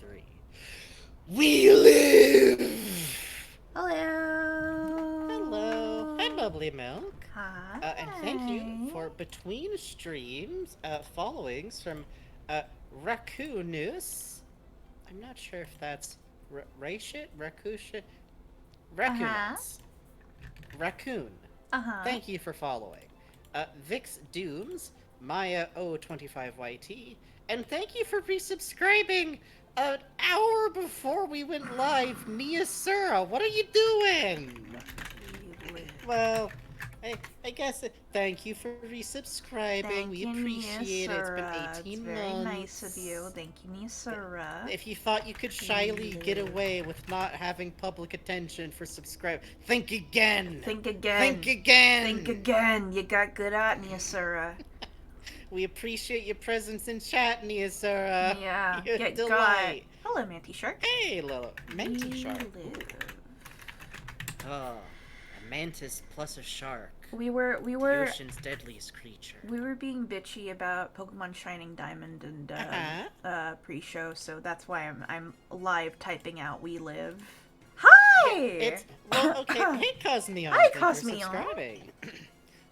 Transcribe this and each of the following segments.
3. We live! Hello. Hello. Hi, Bubbly Milk. Hi. And thank you for between streams, followings from Raccoonus. I'm not sure if that's Rashit? Uh-huh. Raccoonus. Raccoon. Uh-huh. Thank you for following. Vix Dooms, Maya O25YT, and thank you for resubscribing an hour before we went live. Miyasura, what are you doing? Well, I guess thank you for resubscribing. Thank We you, appreciate it. It's been Miyasura. 18 It's very months. nice of you. Thank you, Miyasura. If you thought you could shyly get away with not having public attention for subscribe, think again. Think again. Think again. Think again. You got good at Miyasura. We appreciate your presence in chat, Miyasura. Yeah. You're a Get delight. got. Hello, Manty Shark. Hey, Lilo. Mantis We shark. live. Oh, a mantis plus a shark. We were The ocean's deadliest creature. we were being bitchy about Pokemon Shining Diamond and pre-show, so that's why I'm live typing out "We Live." Hi. Well, okay. Hey, Cosmion. Hi, thank you for Cosmion. subscribing.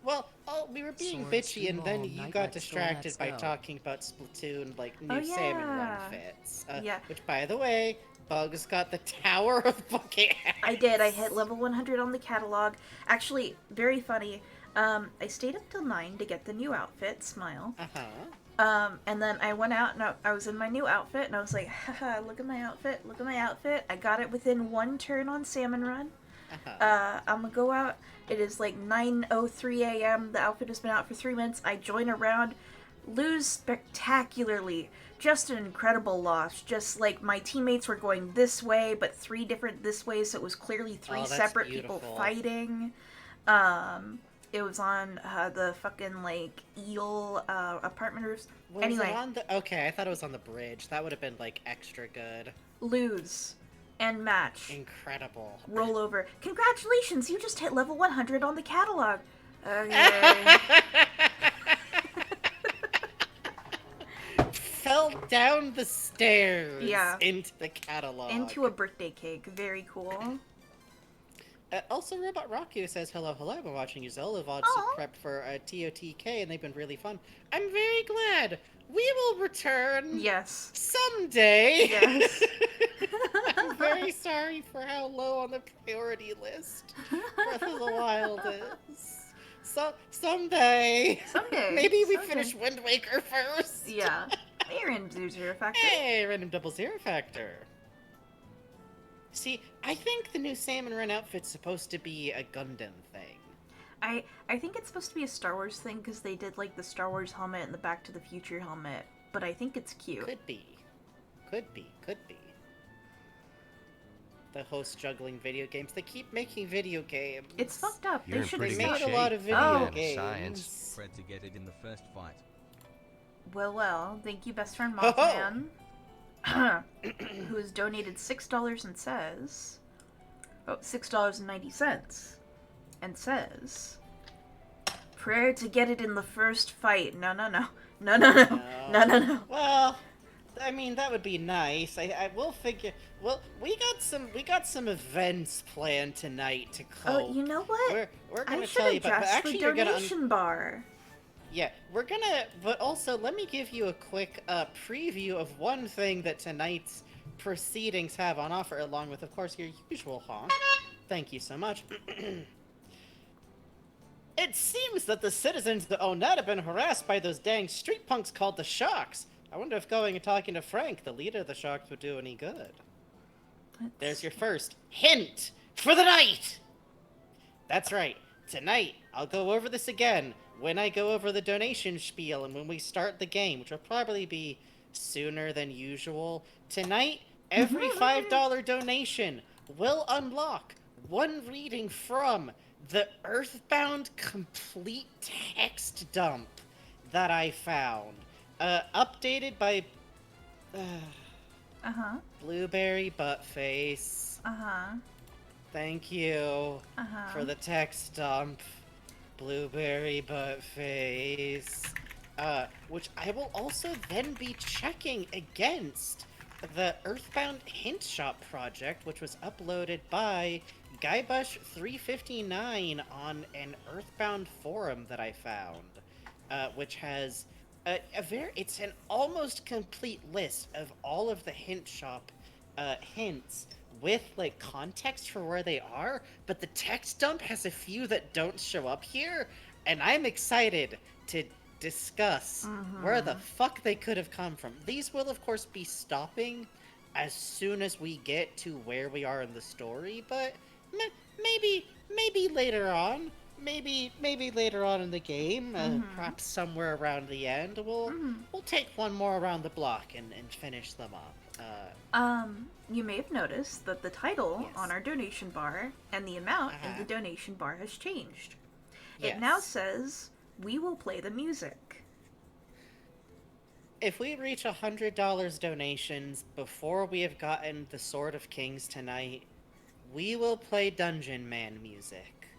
Well, we were being bitchy, and then you got distracted by talking about Splatoon, like new Salmon Run fits. Yeah. Which, by the way, Bugs got the Tower of Bucket. I did. I hit level 100 on the catalog. Actually, very funny. I stayed up till 9 to get the new outfit, Smile. And then I went out and I was in my new outfit, and I was like, haha, look at my outfit, look at my outfit. I got it within one turn on Salmon Run. I'm gonna go out. It is like 9:03 a.m. The outfit has been out for 3 minutes. I join a round, lose spectacularly. Just an incredible loss. Just like my teammates were going this way, but 3 different this ways, so it was clearly 3 separate people fighting. It was on the fucking like eel apartment roofs. Anyway, okay, I thought it was on the bridge. That would have been like extra good. Lose. And match. Incredible. Roll over. Congratulations, you just hit level 100 on the catalog. Okay. Fell down the stairs. Yeah. Into the catalog. Into a birthday cake. Very cool. Also, Robot Raku says, hello, I've been watching you Zola VODs to prep for TOTK, and they've been really fun. I'm very glad. We will return. Yes. Someday. Yes. I'm very sorry for how low on the priority list Breath of the Wild is. Someday. Maybe we finish Wind Waker first. Yeah. Hey, Random Zero Factor. Hey, Random Double Zero Factor. See, I think the new Salmon Run outfit's supposed to be a Gundam thing. I think it's supposed to be a Star Wars thing because they did like the Star Wars helmet and the Back to the Future helmet, but I think it's cute. Could be. The hosts juggling video games. They keep making video games. It's fucked up. You're they should They pretty made good a lot of video games. Science. Fred to get it in the first fight. Well, thank you, best friend Mothman, who has donated $6 and says, $6.90, and says, prayer to get it in the first fight. No. Well, I mean, that would be nice. I will figure. Well, we got some events planned tonight to cope. Oh, you know what? We're I gonna should tell you, but adjust actually, the you're gonna. donation bar. Yeah, we're gonna. But also, let me give you a quick preview of one thing that tonight's proceedings have on offer, along with, of course, your usual honk. Thank you so much. It seems that the citizens of Onet have been harassed by those dang street punks called the Sharks. I wonder if going and talking to Frank, the leader of the Sharks, would do any good. There's your first hint for the night! That's right. Tonight, I'll go over this again when I go over the donation spiel and when we start the game, which will probably be sooner than usual. Tonight, every $5 donation will unlock one reading from the EarthBound complete text dump that I found. Updated by Blueberry Buttface. Thank you for the text dump, Blueberry Buttface. Which I will also then be checking against the EarthBound Hint Shop project, which was uploaded by Guybrush359 on an EarthBound forum that I found, which has it's an almost complete list of all of the Hint Shop hints with like context for where they are, but the text dump has a few that don't show up here, and I'm excited to discuss where the fuck they could have come from. These will of course be stopping as soon as we get to where we are in the story, but maybe later on, maybe later on in the game, perhaps somewhere around the end, we'll take one more around the block and finish them up. You may have noticed that the title Yes. on our donation bar and the amount in the donation bar has changed. It now says, "We will play the music." If we reach $100 donations before we have gotten the Sword of Kings tonight, we will play Dungeon Man music.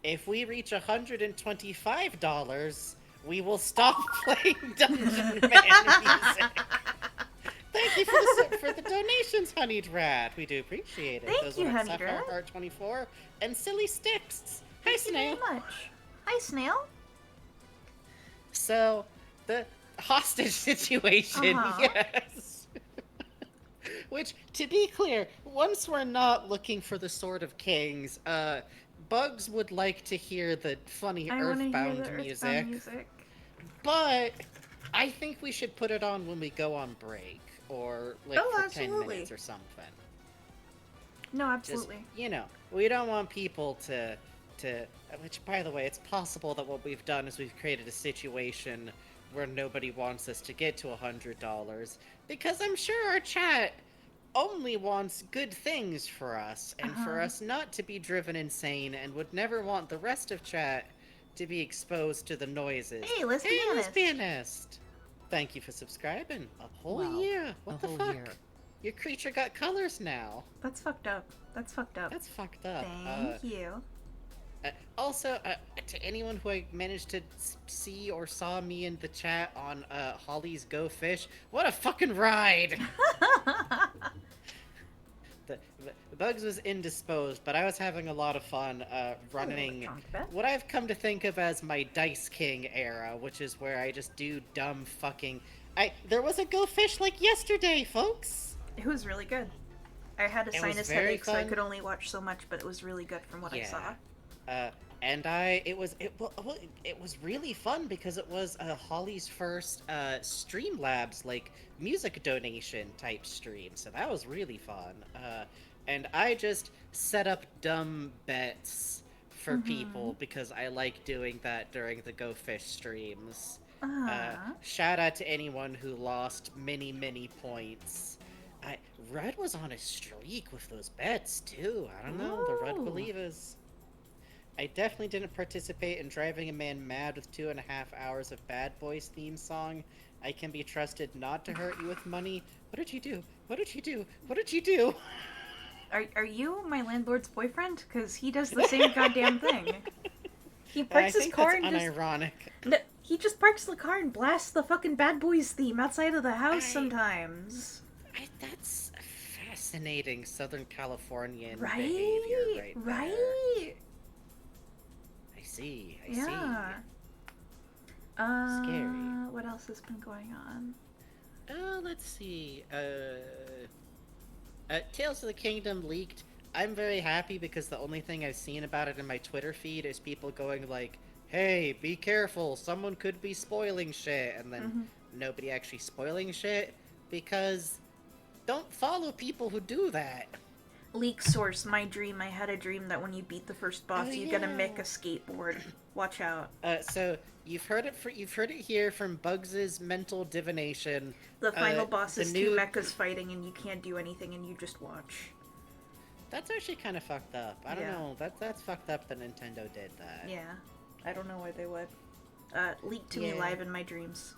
If we reach $125, we will stop playing Dungeon Man music. Thank you for the donations, Honeyed Rat. We do appreciate it. Thank you, Honeyed Sapphire Rat. Heart 24 and Silly Sticks. Hi, Thank you Snail. very much. Hi, Snail. So, the hostage situation, yes. Which, to be clear, once we're not looking for the Sword of Kings, Bugs would like to hear the funny EarthBound music. But I think we should put it on when we go on break, or like for 10 minutes or something. No, absolutely. Just, you know, we don't want people to, which, by the way, it's possible that what we've done is we've created a situation where nobody wants us to get to $100, because I'm sure our chat only wants good things for us, and for us not to be driven insane, and would never want the rest of chat to be exposed to the noises. Hey, Lesbianist! Thank you for subscribing. A whole year. What the fuck? Your creature got colors now. That's fucked up. That's fucked up. That's fucked up. Thank you. Also, to anyone who I managed to see or saw me in the chat on Holly's Go Fish, what a fucking ride! The Bugs was indisposed, but I was having a lot of fun running what I've come to think of as my Dice King era, which is where I just do dumb fucking... There was a Go Fish like yesterday, folks! It was really good. I had a sinus headache, so I could only watch so much, but it was really good from what I saw. And it was really fun because it was Holly's first Streamlabs like music donation type stream, so that was really fun. And I just set up dumb bets for people because I like doing that during the Go Fish streams. Shout out to anyone who lost many points. Red was on a streak with those bets too. I don't know, the Red Believers. I definitely didn't participate in driving a man mad with 2.5 hours of Bad Boys theme song. I can be trusted not to hurt you with money. What did you do? What did you do? What did you do? Are you my landlord's boyfriend? Because he does the same goddamn thing. He parks his car and unironic. He just parks the car and blasts the fucking Bad Boys theme outside of the house sometimes. That's fascinating Southern Californian right? behavior right there. I see. Scary. What else has been going on? Let's see. Tales of the Kingdom leaked. I'm very happy because the only thing I've seen about it in my Twitter feed is people going like, hey, be careful, someone could be spoiling shit, and then nobody actually spoiling shit, because don't follow people who do that. Leak source, my dream. I had a dream that when you beat the first boss, you get a mecha skateboard. Watch out. So you've heard it here from Bugs's mental divination. The final boss is two mechas fighting, and you can't do anything, and you just watch. That's actually kind of fucked up. I don't know. That's fucked up that Nintendo did that. Yeah, I don't know why they would. Leaked to me live in my dreams.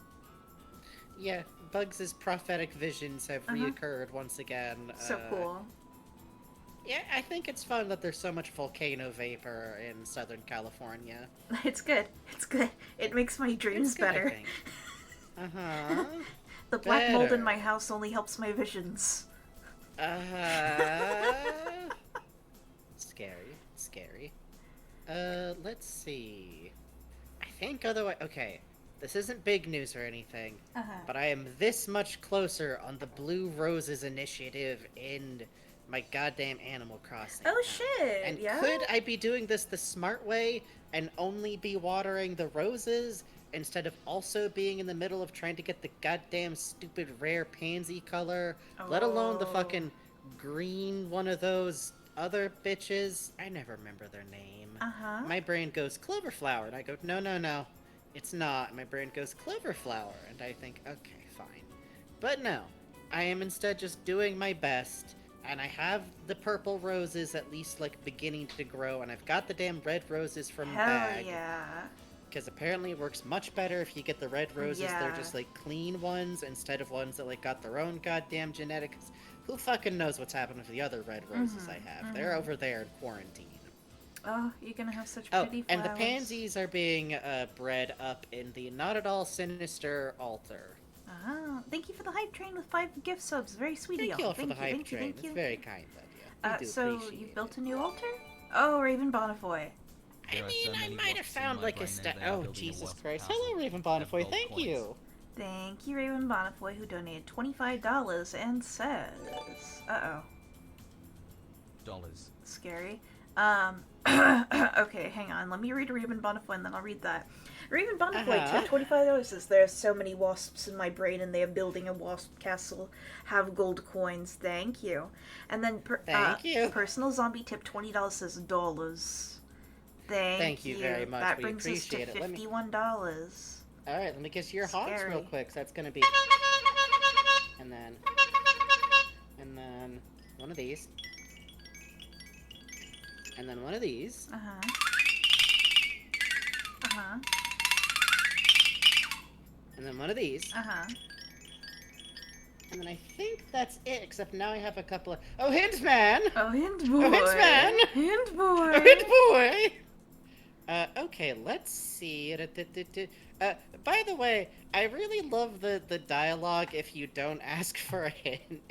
Yeah, Bugs's prophetic visions have reoccurred once again. So cool. Yeah, I think it's fun that there's so much volcano vapor in Southern California. It's good. It's good. It makes my dreams better. The black mold in my house only helps my visions. Scary. Let's see. I think otherwise... Okay, this isn't big news or anything, but I am this much closer on the Blue Roses initiative in my goddamn Animal Crossing. Oh shit, and yeah? could I be doing this the smart way and only be watering the roses instead of also being in the middle of trying to get the goddamn stupid rare pansy color, let alone the fucking green one of those other bitches? I never remember their name. My brain goes Cloverflower, and I go, no, it's not. My brain goes Cloverflower, and I think, okay, fine. But no, I am instead just doing my best, and I have the purple roses at least, like, beginning to grow, and I've got the damn red roses from bag. Hell yeah. Because apparently it works much better if you get the red roses. Yeah. They're just, like, clean ones instead of ones that, like, got their own goddamn genetics. Who fucking knows what's happened with the other red roses I have? They're over there in quarantine. Oh, you're gonna have such pretty flowers. And the pansies are being bred up in the not at all sinister altar. Thank you for the hype train with 5 gift subs. Very sweet of y'all. Thank you for the hype train. It's very kind of you. So you built a new altar? Oh, Raven Bonifoy. I mean, I might have found like a Oh, Jesus Christ. Hello, Raven Bonifoy. Thank you. Thank you, Raven Bonifoy, who donated $25 and says... Dollars. Scary. Okay, hang on. Let me read Raven Bonifoy and then I'll read that. Raven Bonifoy took $25 says, there are so many wasps in my brain and they are building a wasp castle. Have gold coins. Thank you. And then Thank you. Personal Zombie tip $20 says dollars. Thank you very much. That We brings us to appreciate it. $51. Alright, let me get you your hogs real quick. So that's gonna be... And then one of these. And then one of these. And then one of these. And then I think that's it, except now I have a couple of... Oh, Hint Man! Oh, Hint Boy! Oh, Hint Man! Hint Boy! Oh, Hint Boy! Okay, let's see. By the way, I really love the dialogue if you don't ask for a hint.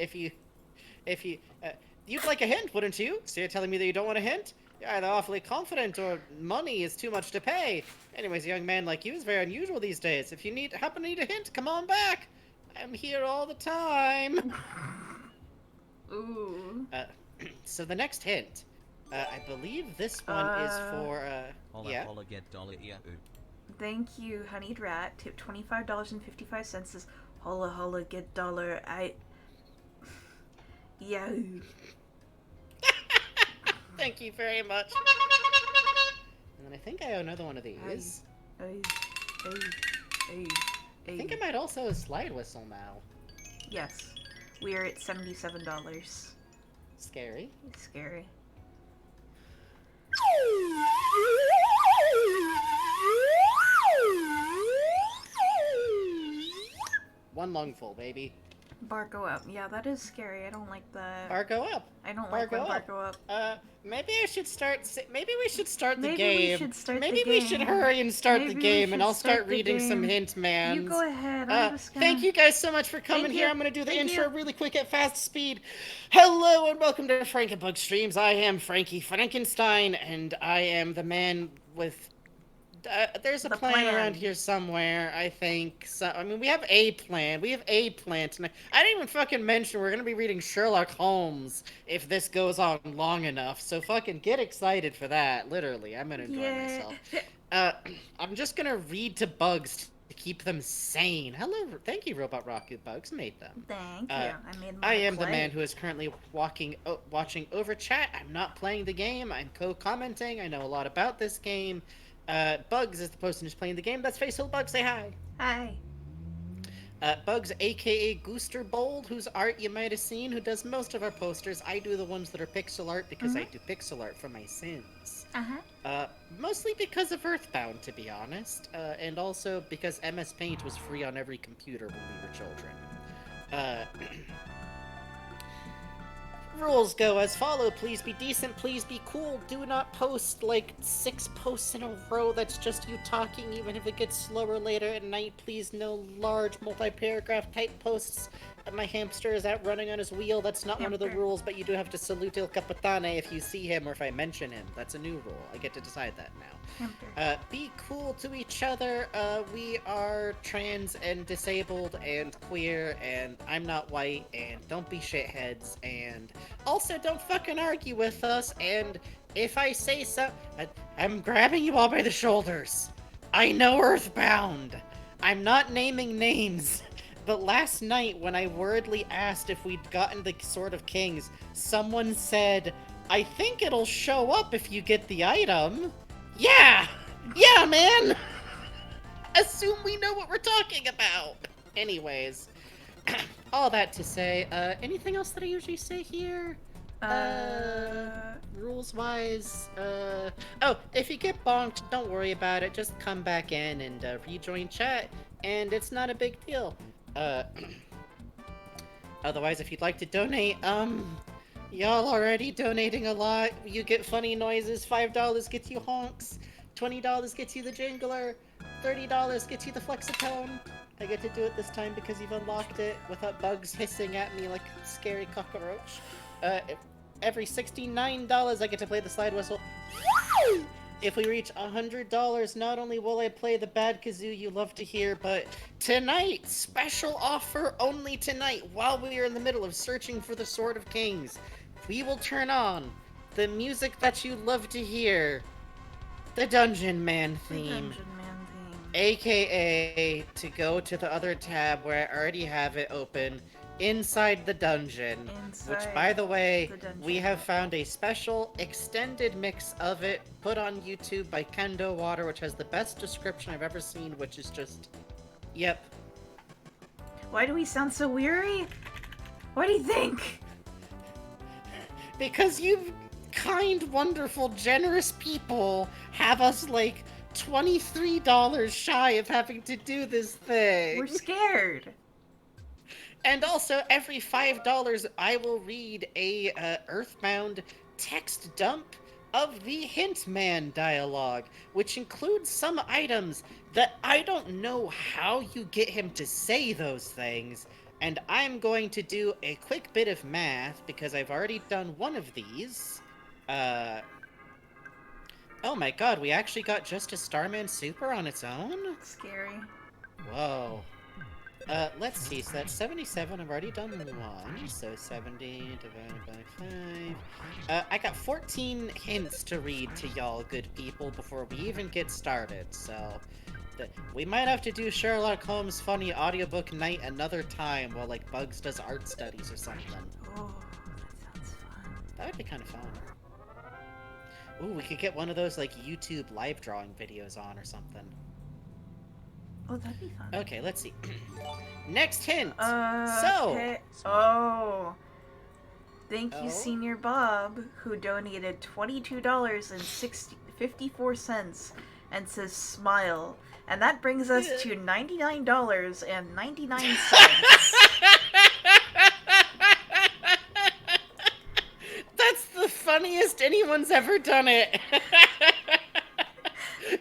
You'd like a hint, wouldn't you? So you're telling me that you don't want a hint? You're either awfully confident or money is too much to pay. Anyways, a young man like you is very unusual these days. If you happen to need a hint, come on back. I'm here all the time. Ooh. So the next hint. I believe this one is for, yeah. Holla, get dollar, yeah. Thank you, Honeyed Rat. Tip $25.55 says, holla, get dollar, Yahoo. Thank you very much. And then I think I owe another one of these. I think I might also a slide whistle now. Yes. We're at $77. Scary. Scary. One lungful, baby. Bar go up. Yeah, that is scary. I don't like that. Bar go up. I don't like when bar go up. Maybe I should start. Maybe we should start the Maybe game. we should start Maybe the we game. should hurry and start Maybe the we game, should and I'll start start the reading some game. hint, man. You go ahead. I'm just gonna... Thank you guys so much for coming Thank here. you. I'm gonna do the Thank intro you. really quick at fast speed. Hello and welcome to Frank and Bug Streams. I am Frankie Frankenstein, and I am the man with. There's a The plan plan. around here somewhere, I think. So, I mean, we have a plan. We have a plan tonight. I didn't even fucking mention we're gonna be reading Sherlock Holmes if this goes on long enough. So fucking get excited for that. Literally, I'm gonna enjoy myself. I'm just gonna read to bugs to keep them sane. Hello, thank you, Robot Raku. Bugs made them. Thank you. I made my I am the play. man who is currently watching over chat. I'm not playing the game. I'm co-commenting. I know a lot about this game. Bugs is the person who's playing the game. That's Facehill Bugs. Say hi. Hi. Bugs, aka Gooster Bold, whose art you might have seen, who does most of our posters. I do the ones that are pixel art because I do pixel art for my Sims. Mostly because of EarthBound, to be honest, and also because MS Paint was free on every computer when we were children. rules go as follow. Please be decent, please be cool. Do not post like 6 posts in a row that's just you talking, even if it gets slower later at night. Please no large multi-paragraph type posts. My hamster is out running on his wheel. That's not one of the rules, but you do have to salute Il Capitane if you see him or if I mention him. That's a new rule. I get to decide that now. Be cool to each other. We are trans and disabled and queer, and I'm not white, and don't be shitheads, and also don't fucking argue with us, and if I say so, I'm grabbing you all by the shoulders. I know EarthBound. I'm not naming names. But last night, when I worriedly asked if we'd gotten the Sword of Kings, someone said, I think it'll show up if you get the item. Yeah! Yeah, man! Assume we know what we're talking about! Anyways, all that to say, anything else that I usually say here? Rules-wise, oh, if you get bonked, don't worry about it. Just come back in and rejoin chat, and it's not a big deal. Otherwise, if you'd like to donate, y'all already donating a lot. You get funny noises. $5 gets you honks. $20 gets you the jingler. $30 gets you the flexitone. I get to do it this time because you've unlocked it without bugs hissing at me like a scary cockroach. Every $69, I get to play the slide whistle. If we reach $100, not only will I play the bad kazoo you love to hear, but tonight, special offer only tonight, while we are in the middle of searching for the Sword of Kings, we will turn on the music that you love to hear, the Dungeon Man theme. AKA to go to the other tab where I already have it open, inside the dungeon, which, by the way, we have found a special extended mix of it put on YouTube by Kendo Water, which has the best description I've ever seen, which is just, yep. Why do we sound so weary? What do you think? Because you kind, wonderful, generous people have us, like, $23 shy of having to do this thing. We're scared. And also, every $5, I will read a EarthBound text dump of the Hint Man dialogue, which includes some items that I don't know how you get him to say those things. And I'm going to do a quick bit of math, because I've already done one of these. Oh my god, we actually got just a Starman Super on its own? Scary. Whoa. Let's see, so that's 77, I've already done one, so 70 divided by 5. I got 14 hints to read to y'all good people before we even get started, so... we might have to do Sherlock Holmes funny audiobook night another time while, like, Bugs does art studies or something. Oh, that sounds fun. That would be kind of fun. Ooh, we could get one of those, like, YouTube live drawing videos on or something. Oh, that'd be fun. Okay, let's see. Next hint! Okay. Oh. Thank you, Oh? Senior Bob, who donated $22.54 and says smile. And that brings us to $99.99. That's the funniest anyone's ever done it.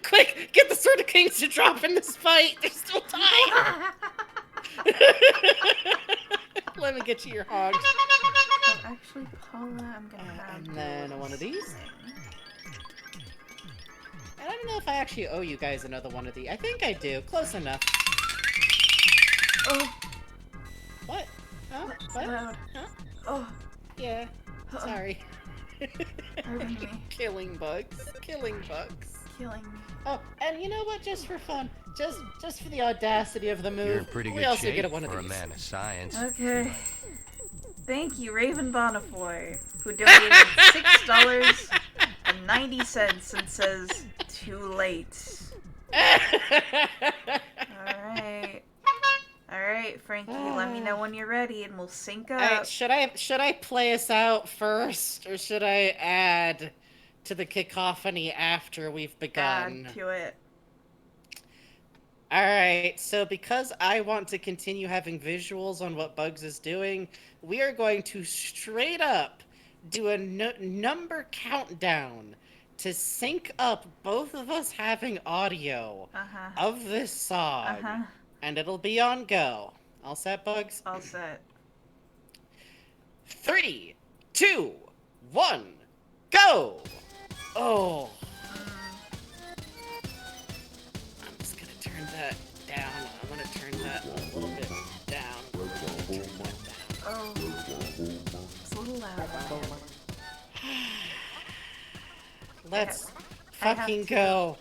Quick, get the Sword of Kings to drop in this fight. There's still time. Let me get you your hogs. Oh, actually, Paula, I'm gonna have and then one of these. And I don't know if I actually owe you guys another one of these. I think I do. Close enough. Oh. What? Huh? What? Loud. Huh? Oh. Yeah. Sorry. Hurting me. Killing bugs. Killing bugs. Killing me. Oh, and you know what? Just for fun, just for the audacity of the move, You're in pretty we good also shape get one of for a these. man of science. Okay. Thank you, Raven Bonafoy, who donated $6.90 and says, too late. Alright. Alright, Frankie, let me know when you're ready and we'll sync up. Should I play us out first, or should I add to the cacophony after we've begun? Add to it. Alright, so because I want to continue having visuals on what Bugs is doing, we are going to straight up do a number countdown to sync up both of us having audio of this song. And it'll be on go. All set, Bugs? All set. 3, 2, 1, go! Oh. I'm just gonna turn that down. I'm gonna turn that a little bit down. Oh. It's a little loud. Let's fucking go.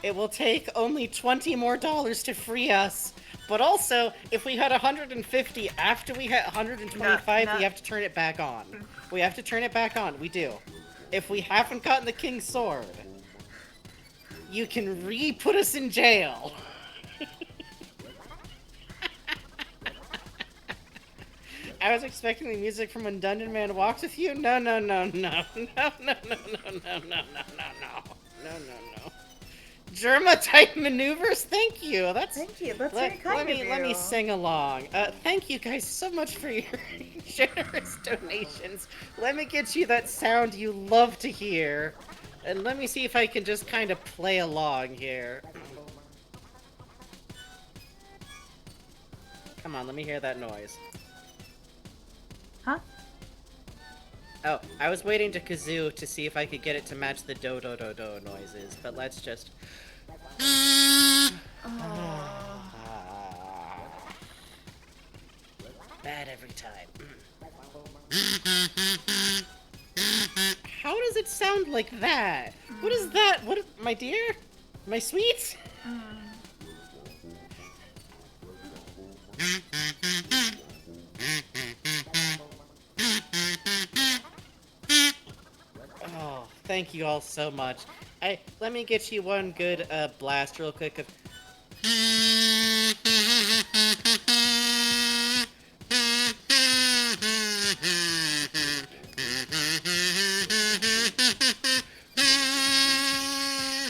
It will take only $20 more to free us. But also, if we had 150 after we hit 125, we have to turn it back on. We have to turn it back on. We do. If we haven't gotten the King's Sword, you can re-put us in jail. I was expecting the music from When Dungeon Man Walks With You. No. Germa type maneuvers. Thank you. Thank you. That's very kind of you. Let me sing along. Thank you guys so much for your generous donations. Let me get you that sound you love to hear, and let me see if I can just kind of play along here. Come on, let me hear that noise. Huh? Oh, I was waiting to kazoo to see if I could get it to match the do-do-do-do noises, but let's just... Bad every time. How does it sound like that? What is that? What is... My dear? My sweet? Oh, thank you all so much. Let me get you one good blast real quick of...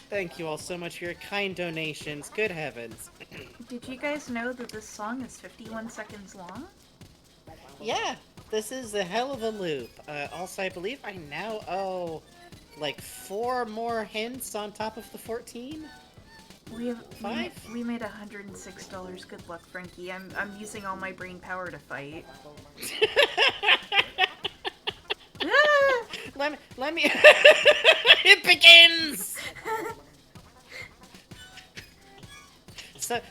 Thank you all so much for your kind donations. Good heavens. Did you guys know that this song is 51 seconds long? Yeah, this is a hell of a loop. Also, I believe I now owe like 4 more hints on top of the 14. We made $106. Good luck, Frankie. I'm using all my brain power to fight. Let me. It begins.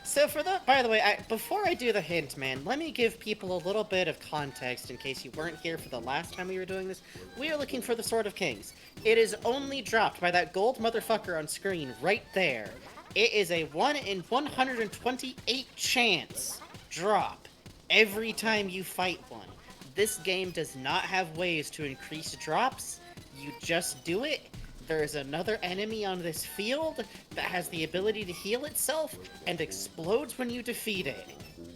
So for the, by the way, before I do the hint, man, let me give people a little bit of context in case you weren't here for the last time we were doing this. We are looking for the Sword of Kings. It is only dropped by that gold motherfucker on screen right there. It is a 1 in 128 chance drop every time you fight one. This game does not have ways to increase drops. You just do it. There's another enemy on this field that has the ability to heal itself and explodes when you defeat it.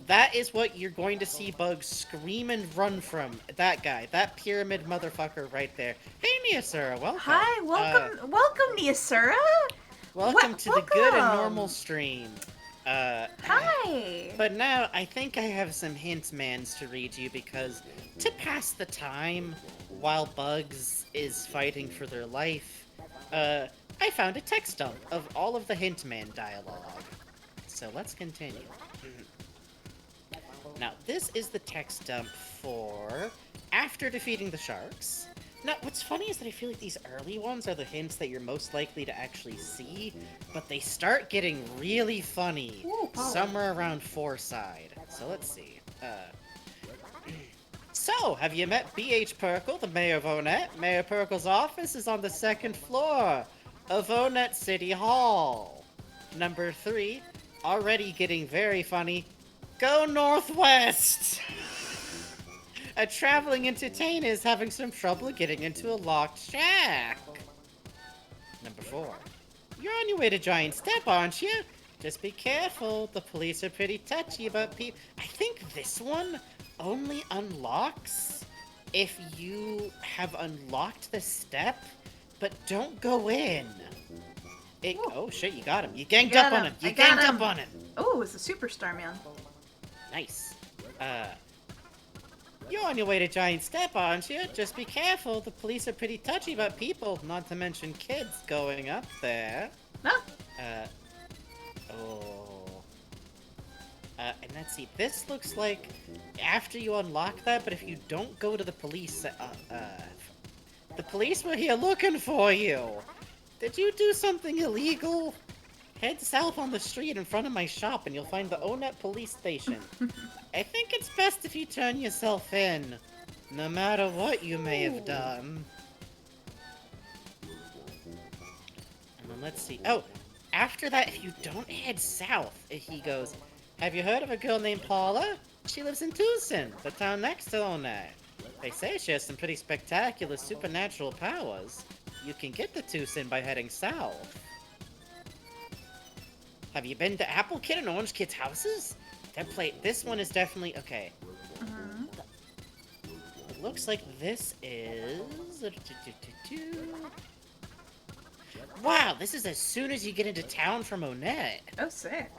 That is what you're going to see Bugs scream and run from. That guy, that pyramid motherfucker right there. Hey, Niasura, welcome. Hi, welcome, Niasura. Welcome to the good and normal stream. Hi. But now, I think I have some hint mans to read you because to pass the time while Bugs is fighting for their life, I found a text dump of all of the Hintman dialogue. So let's continue. Now, this is the text dump for after defeating the sharks. Now, what's funny is that I feel like these early ones are the hints that you're most likely to actually see, but they start getting really funny somewhere around 4 side. So let's see. So, have you met B.H. Perkle, the mayor of Onet? Mayor Perkle's office is on the 2nd floor of Onet City Hall. Number 3, already getting very funny, go northwest! A traveling entertainer is having some trouble getting into a locked shack. Number 4, you're on your way to Giant Step, aren't you? Just be careful, the police are pretty touchy about people. I think this one only unlocks if you have unlocked the step, but don't go in. Oh shit, you got him. You ganged up on him. You ganged up on him. Oh, it's a superstar, man. Nice. You're on your way to Giant Step, aren't you? Just be careful. The police are pretty touchy about people, not to mention kids, going up there. No. Oh. And let's see. This looks like after you unlock that, but if you don't go to the police, the police were here looking for you. Did you do something illegal? Head south on the street in front of my shop and you'll find the Onet police station. I think it's best if you turn yourself in, no matter what you may have done. And then let's see. Oh, after that, if you don't head south, he goes, have you heard of a girl named Paula? She lives in Tucson, the town next to Onet. They say she has some pretty spectacular supernatural powers. You can get to Tucson by heading south. Have you been to Apple Kid and Orange Kid's houses? This one is definitely... Okay. It looks like this is... Wow, this is as soon as you get into town from Onet. Oh, sick.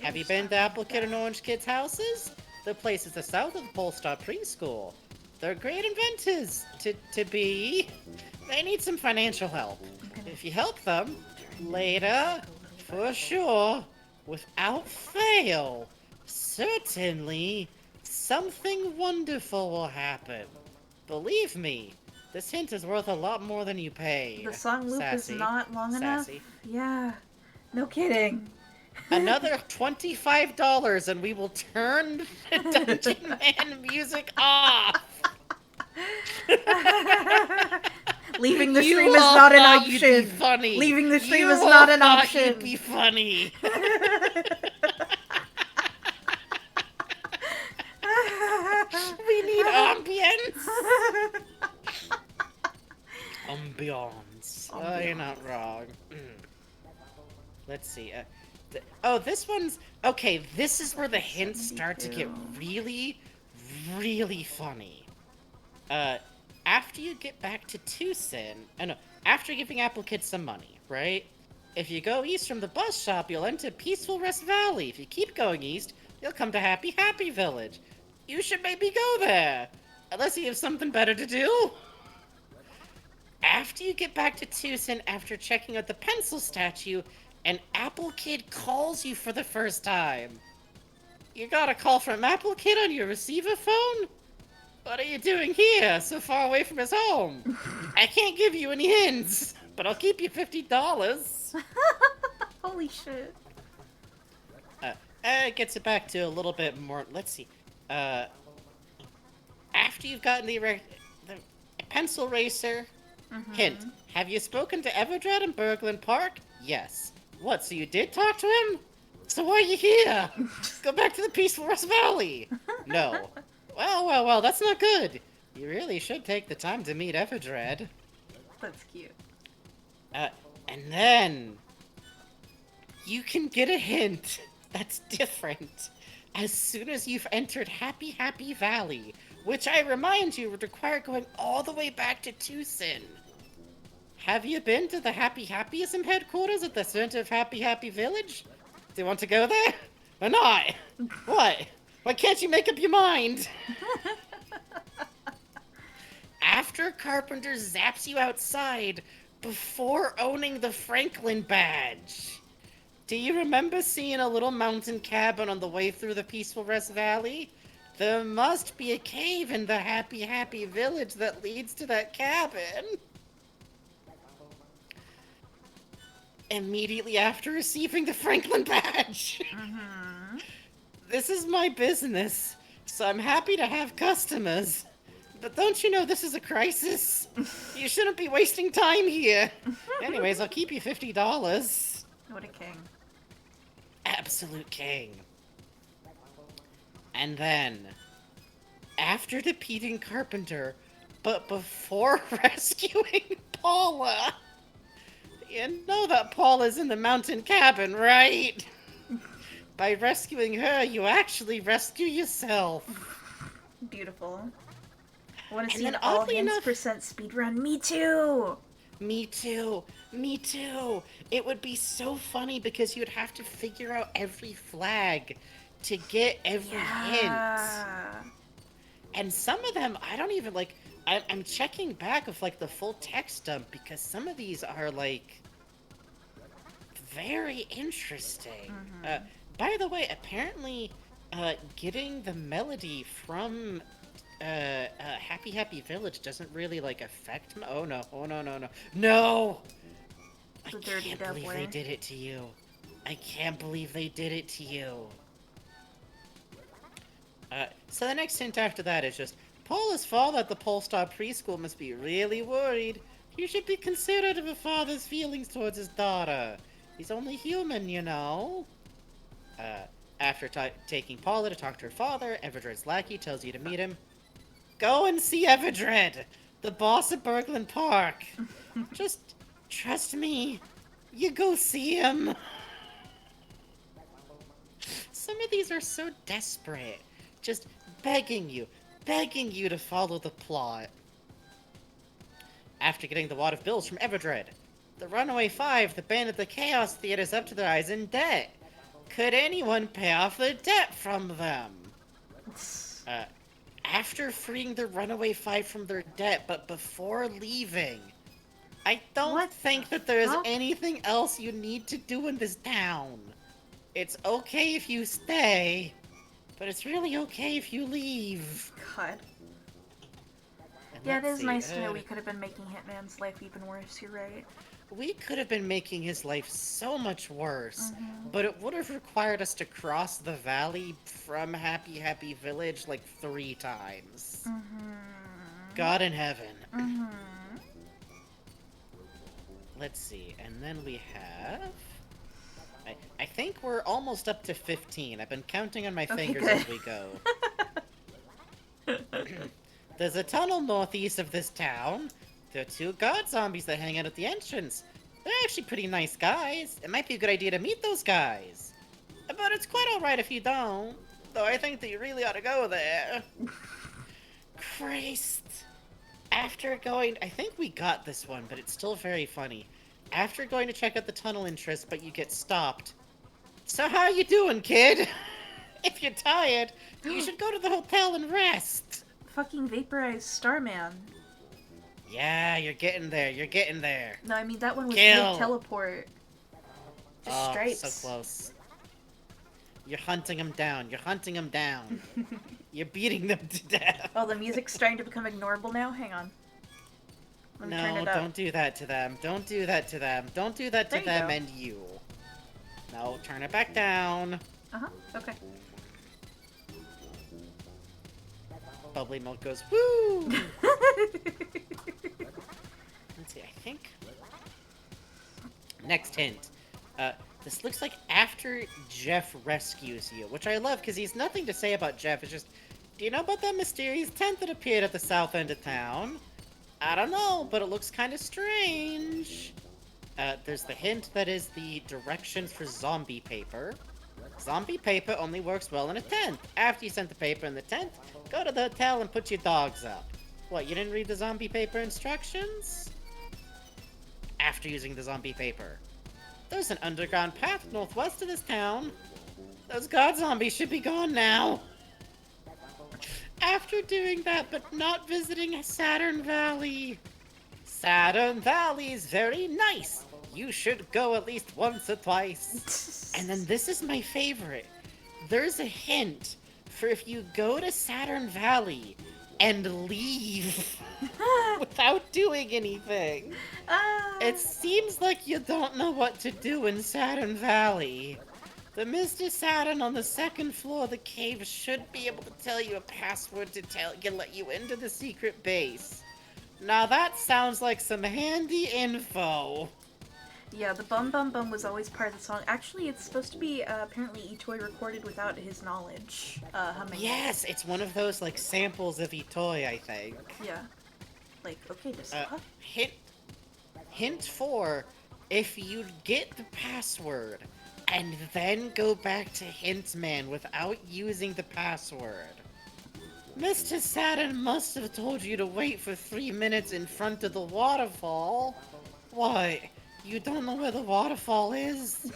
Have you been to Apple Kid and Orange Kid's houses? The place is the south of the Polestar Preschool. They're great inventors, to be. They need some financial help. If you help them, later, for sure, without fail, certainly, something wonderful will happen. Believe me, this hint is worth a lot more than you pay. The song loop Sassy. is not long Sassy. enough? Yeah. No kidding. Another $25 and we will turn the Dungeon Man music off. Leaving the stream is not an option. You'd be funny. Leaving the stream is not an option. You'd be funny. We need ambience. Ambiance. Oh, you're not wrong. Let's see. Oh, this one's... Okay, this is where the hints start to get really, really funny. After you get back to Tucson... after giving Apple Kid some money, right? If you go east from the bus stop, you'll enter Peaceful Rest Valley. If you keep going east, you'll come to Happy Happy Village. You should maybe go there. Unless you have something better to do. After you get back to Tucson, after checking out the pencil statue... An Apple Kid calls you for the first time. You got a call from Apple Kid on your receiver phone? What are you doing here, so far away from his home? I can't give you any hints, but I'll keep you $50. Holy shit. It gets it back to a little bit more. Let's see. After you've gotten the pencil racer, hint. Have you spoken to Everdred in Berglund Park? Yes. What, so you did talk to him? So why are you here? Go back to the Peaceful Rest Valley. No. Well, that's not good. You really should take the time to meet Everdred. That's cute. And then... You can get a hint that's different. As soon as you've entered Happy Happy Valley, which I remind you would require going all the way back to Tucson. Have you been to the Happy Happyism headquarters at the center of Happy Happy Village? Do you want to go there? Or not? What? Why can't you make up your mind? After Carpenter zaps you outside before owning the Franklin badge. Do you remember seeing a little mountain cabin on the way through the Peaceful Rest Valley? There must be a cave in the Happy Happy Village that leads to that cabin. Immediately after receiving the Franklin badge. This is my business, so I'm happy to have customers. But don't you know this is a crisis? You shouldn't be wasting time here. Anyways, I'll keep you $50. What a king. Absolute king. And then, after defeating Carpenter, but before rescuing Paula... You know that Paula's in the mountain cabin, right? By rescuing her, you actually rescue yourself. Beautiful. I want to And see an then all oddly hands enough- percent speedrun. Me too! Me too. Me too. It would be so funny because you'd have to figure out every flag to get every hint. And some of them, I don't even, like, I'm checking back of, like, the full text dump, because some of these are, like, very interesting. By the way, apparently, getting the melody from Happy Happy Village doesn't really, like, affect... Oh, no. Oh, no, no, no. No! I The dirty can't believe they doubler. did it to you. I can't believe they did it to you. So the next hint after that is just, Paula's father at the Polestar preschool must be really worried. You should be considerate of a father's feelings towards his daughter. He's only human, you know. After taking Paula to talk to her father, Everdred's lackey tells you to meet him. Go and see Everdred, the boss of Bergland Park. Just trust me. You go see him. Some of these are so desperate. Just begging you to follow the plot. After getting the wad of bills from Everdred, the Runaway Five, the band at the Chaos Theater's up to their eyes in debt. Could anyone pay off the debt from them? After freeing the Runaway Five from their debt, but before leaving, I don't think that there is anything else you need to do in this town. It's okay if you stay, but it's really okay if you leave. God. And Yeah, it let's is see, nice to know we could have been making Hitman's life even worse, you're right. We could have been making his life so much worse, but it would have required us to cross the valley from Happy Happy Village like 3 times. God in heaven. Let's see, and then we have... I think we're almost up to 15. I've been counting on my fingers good. as we go. There's a tunnel northeast of this town. There are 2 guard zombies that hang out at the entrance. They're actually pretty nice guys. It might be a good idea to meet those guys. But it's quite alright if you don't. Though I think that you really ought to go there. Christ. After going... I think we got this one, but it's still very funny. After going to check out the tunnel entrance, but you get stopped. So how you doing, kid? If you're tired, you should go to the hotel and rest. Fucking vaporized Starman. Yeah, you're getting there. You're getting there. No, I mean that one was Kill. mid teleport. Just Oh, stripes. so close. You're hunting them down. You're hunting them down. You're beating them to death. Oh, the music's starting to become ignorable now? Hang on. Let me turn No, it up. don't do that to them. Don't do that to them. Don't do that to There you them go. and you. No, turn it back down. Uh-huh, okay. Bubbly milk goes, woo! Let's see, I think... Next hint. This looks like after Jeff rescues you, which I love, because he's nothing to say about Jeff. It's just, do you know about that mysterious tent that appeared at the south end of town? I don't know, but it looks kind of strange. There's the hint that is the directions for zombie paper. Zombie paper only works well in a tent. After you sent the paper in the tent, go to the hotel and put your dogs up. What, you didn't read the zombie paper instructions? After using the zombie paper. There's an underground path northwest of this town. Those guard zombies should be gone now. After doing that, but not visiting Saturn Valley. Saturn Valley's very nice. You should go at least once or twice. And then this is my favorite. There's a hint for if you go to Saturn Valley and leave without doing anything. It seems like you don't know what to do in Saturn Valley. The Mr. Saturn on the second floor of the cave should be able to tell you a password to let you into the secret base. Now that sounds like some handy info. Yeah, the bum bum bum was always part of the song. Actually, it's supposed to be apparently Itoy recorded without his knowledge. Humming. Yes, it's one of those like samples of Itoy, I think. Yeah. Like, okay, this Hint 4, if you get the password and then go back to Hintman without using the password, Mr. Saturn must have told you to wait for 3 minutes in front of the waterfall. What? You don't know where the waterfall is?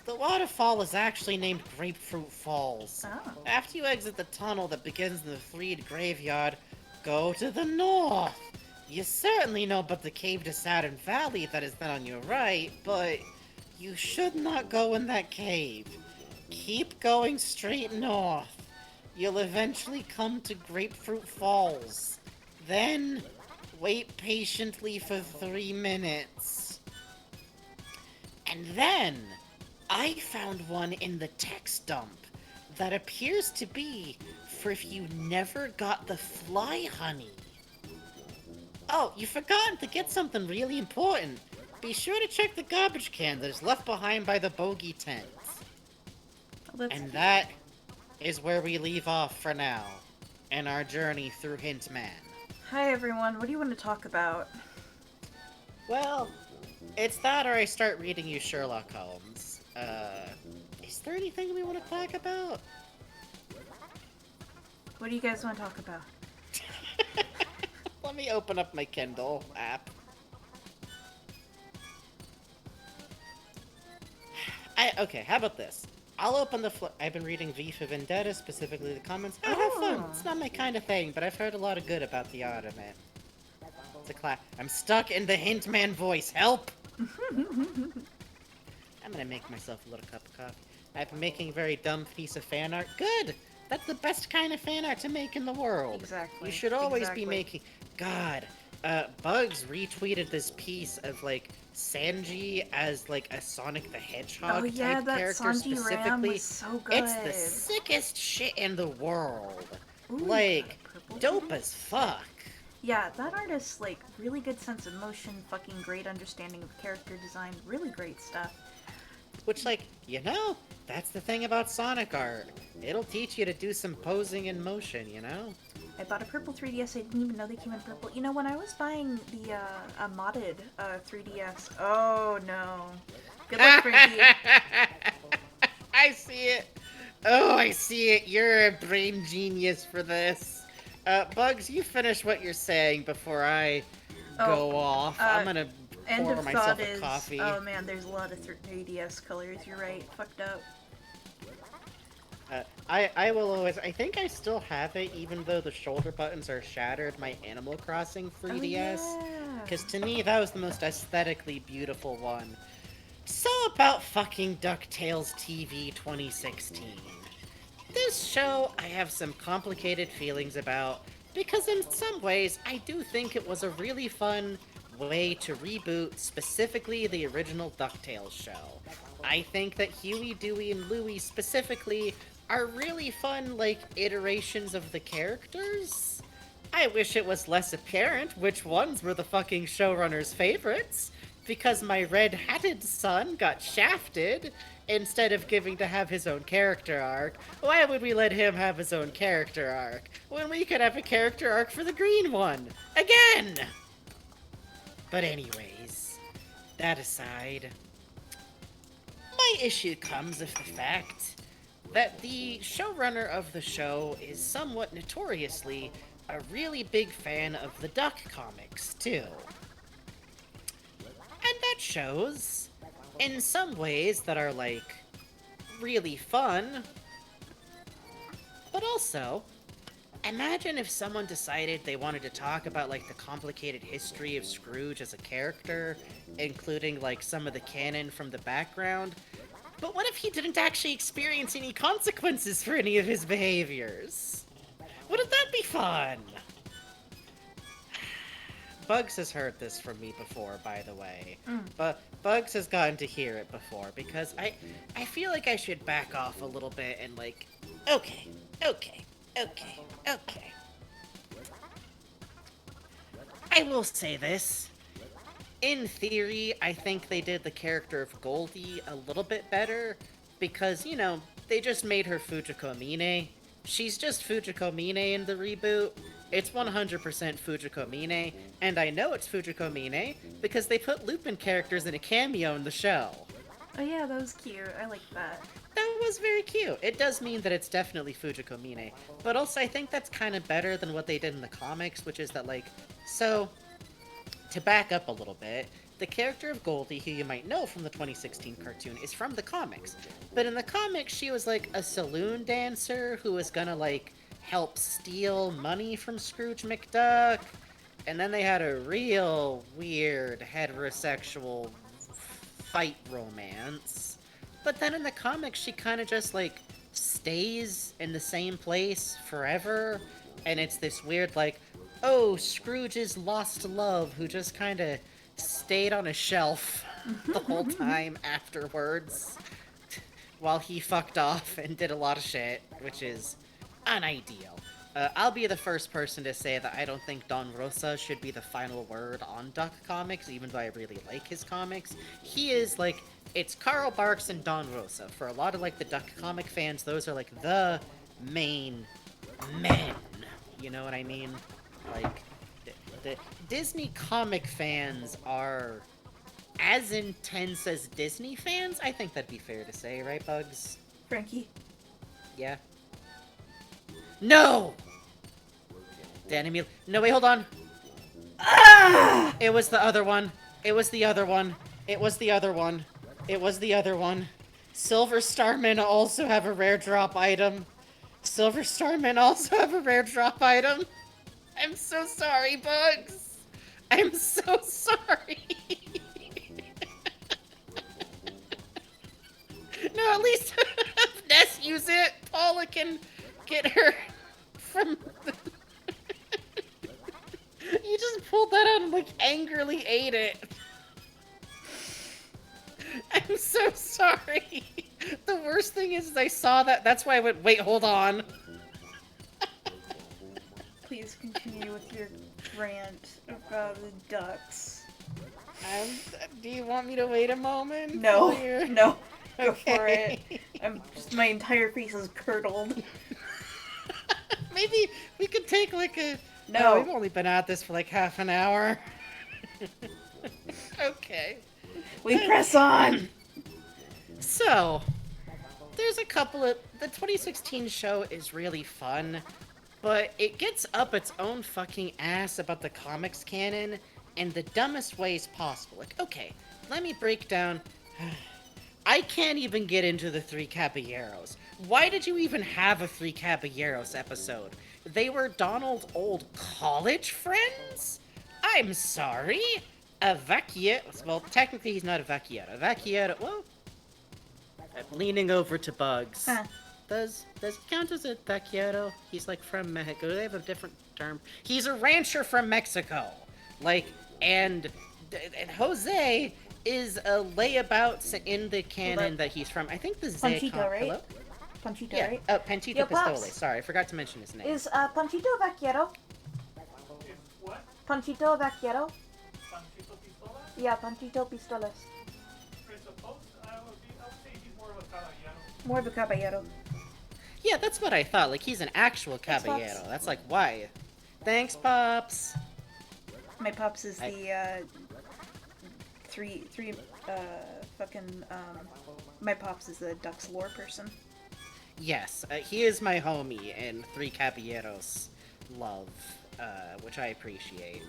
The waterfall is actually named Grapefruit Falls. Oh. After you exit the tunnel that begins in the Freed Graveyard, go to the north. You certainly know about the cave to Saturn Valley that is then on your right, but you should not go in that cave. Keep going straight north. You'll eventually come to Grapefruit Falls. Then, wait patiently for 3 minutes. And then, I found one in the text dump that appears to be for if you never got the fly honey. Oh, you forgot to get something really important. Be sure to check the garbage can that is left behind by the bogey tent. Oh, And that is where we leave off for now, in our journey through Hintman. Hi everyone, what do you want to talk about? Well, it's that or I start reading you Sherlock Holmes. Is there anything we want to talk about? What do you guys want to talk about? Let me open up my Kindle app. Okay, how about this? I'll open the I've been reading V for Vendetta, specifically the comments. I have fun. It's not my kind of thing, but I've heard a lot of good about the art of it. It's a class. I'm stuck in the Hintman voice. Help! I'm gonna make myself a little cup of coffee. I've been making a very dumb piece of fan art. Good! That's the best kind of fan art to make in the world. Exactly. You should always be making... God, Bugs retweeted this piece of, like, Sanji as, like, a Sonic the Hedgehog type character Sanji specifically. Ram was so good. It's the sickest shit in the world. Ooh, like, dope as fuck. Yeah, that artist, like, really good sense of motion, fucking great understanding of character design, really great stuff. Which, like, you know, that's the thing about Sonic art. It'll teach you to do some posing in motion, you know? I bought a purple 3DS, I didn't even know they came in purple. You know, when I was buying the, modded, 3DS, oh no. Good luck, Frankie. I see it. Oh, I see it. You're a brain genius for this. Bugs, you finish what you're saying before I go off. I'm gonna pour myself a coffee. Oh man, there's a lot of 3DS colors, you're right. Fucked up. I will always... I think I still have it, even though the shoulder buttons are shattered, my Animal Crossing 3DS. Because to me, that was the most aesthetically beautiful one. So about fucking DuckTales TV 2016. This show, I have some complicated feelings about, because in some ways, I do think it was a really fun way to reboot specifically the original DuckTales show. I think that Huey, Dewey, and Louie specifically are really fun, like, iterations of the characters. I wish it was less apparent which ones were the fucking showrunner's favorites, because my red-hatted son got shafted instead of giving to have his own character arc. Why would we let him have his own character arc when we could have a character arc for the green one? Again! But anyways, that aside, my issue comes of the fact that the showrunner of the show is somewhat notoriously a really big fan of the Duck comics, too. And that shows in some ways that are, like, really fun. But also, imagine if someone decided they wanted to talk about, like, the complicated history of Scrooge as a character, including, like, some of the canon from the background. But what if he didn't actually experience any consequences for any of his behaviors? Wouldn't that be fun? Bugs has heard this from me before, by the way. But Bugs has gotten to hear it before, because I feel like I should back off a little bit and, like, okay. I will say this. In theory, I think they did the character of Goldie a little bit better, because, you know, they just made her Fujiko Mine. She's just Fujiko Mine in the reboot. It's 100% Fujiko Mine, and I know it's Fujiko Mine because they put Lupin characters in a cameo in the show. Oh yeah, that was cute. I like that. That was very cute. It does mean that it's definitely Fujiko Mine, but also I think that's kind of better than what they did in the comics, which is that, like, so... To back up a little bit, the character of Goldie, who you might know from the 2016 cartoon, is from the comics. But in the comics, she was like a saloon dancer who was gonna like help steal money from Scrooge McDuck. And then they had a real weird heterosexual fight romance. But then in the comics, she kind of just like stays in the same place forever. And it's this weird like, oh, Scrooge's lost love who just kind of stayed on a shelf the whole time afterwards while he fucked off and did a lot of shit, which is unideal. I'll be the first person to say that I don't think Don Rosa should be the final word on Duck Comics, even though I really like his comics. He is, like, it's Carl Barks and Don Rosa. For a lot of, like, the Duck comic fans, those are, like, the main men. You know what I mean? Like, the Disney comic fans are as intense as Disney fans? I think that'd be fair to say, right, Bugs? Frankie? Yeah. No! The enemy... No, wait, hold on. Ah! It was the other one. It was the other one. It was the other one. It was the other one. Silver Starmen also have a rare drop item. Silver Starmen also have a rare drop item. I'm so sorry, Bugs. I'm so sorry. No, at least if Ness use it, Paula can get her from the... You just pulled that out and, like, angrily ate it. I'm so sorry. The worst thing is I saw that. That's why I went, wait, hold on. Please continue with your rant about the ducks. Do you want me to wait a moment? No, no. Go for Okay. it. My entire face is curdled. Maybe we could take like a... No. Oh, we've only been at this for like half an hour. Okay. We press on! So, there's a couple of... The 2016 show is really fun, but it gets up its own fucking ass about the comics canon in the dumbest ways possible. Like, okay, let me break down... I can't even get into the Three Caballeros. Why did you even have a Three Caballeros episode? They were Donald's old college friends? I'm sorry. A Vecchietto... Well, technically he's not a Vecchietto. A Vecchietto... Well... leaning over to Bugs. Huh. Does he count as a Vecchietto? He's like from Mexico. They have a different term. He's a rancher from Mexico. Like, and Jose is a layabout in the canon that he's from. I think the Panchito, right? Hello? Panchito, Yeah. right? Oh, Panchito Yo, Pistole. Pops. Sorry, I forgot to mention his name. Is Panchito a vaquero? What? Panchito a vaquero? Panchito Pistola? Yeah, Panchito Pistolas. I suppose I would say he's more of a caballero. More of a caballero. Yeah, that's what I thought. Like, he's an actual Thanks, caballero. Pops. That's like, why? Thanks, Pops. My pops is the my pops is the Ducks lore person. Yes, he is my homie in Three Caballeros love, which I appreciate.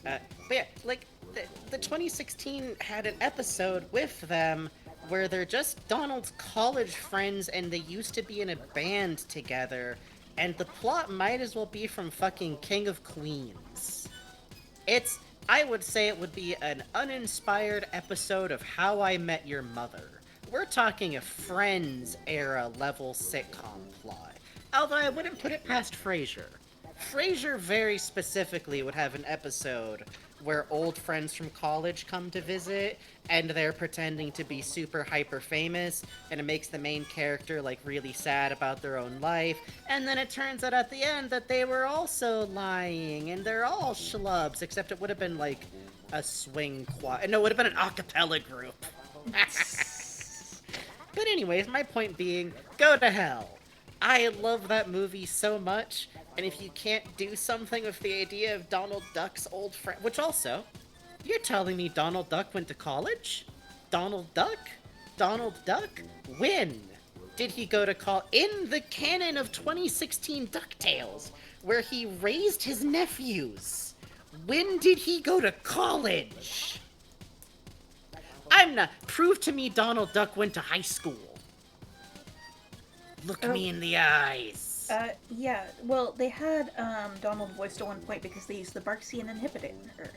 But yeah, like, the 2016 had an episode with them where they're just Donald's college friends and they used to be in a band together, and the plot might as well be from fucking King of Queens. I would say it would be an uninspired episode of How I Met Your Mother. We're talking a Friends era level sitcom plot. Although I wouldn't put it past Frasier. Frasier very specifically would have an episode where old friends from college come to visit, and they're pretending to be super hyper famous, and it makes the main character like really sad about their own life, and then it turns out at the end that they were also lying, and they're all schlubs, except it would have been like a swing quad. No, it would have been an a cappella group. But anyways, my point being, go to hell. I love that movie so much, and if you can't do something with the idea of Donald Duck's old friend... Which also, you're telling me Donald Duck went to college? Donald Duck? Donald Duck? When did he go to college? In the canon of 2016 DuckTales, where he raised his nephews. When did he go to college? I'm not. Prove to me Donald Duck went to high school. Look me in the eyes. Yeah. Well, they had Donald voiced at one point because they used the Barksian inhibitor.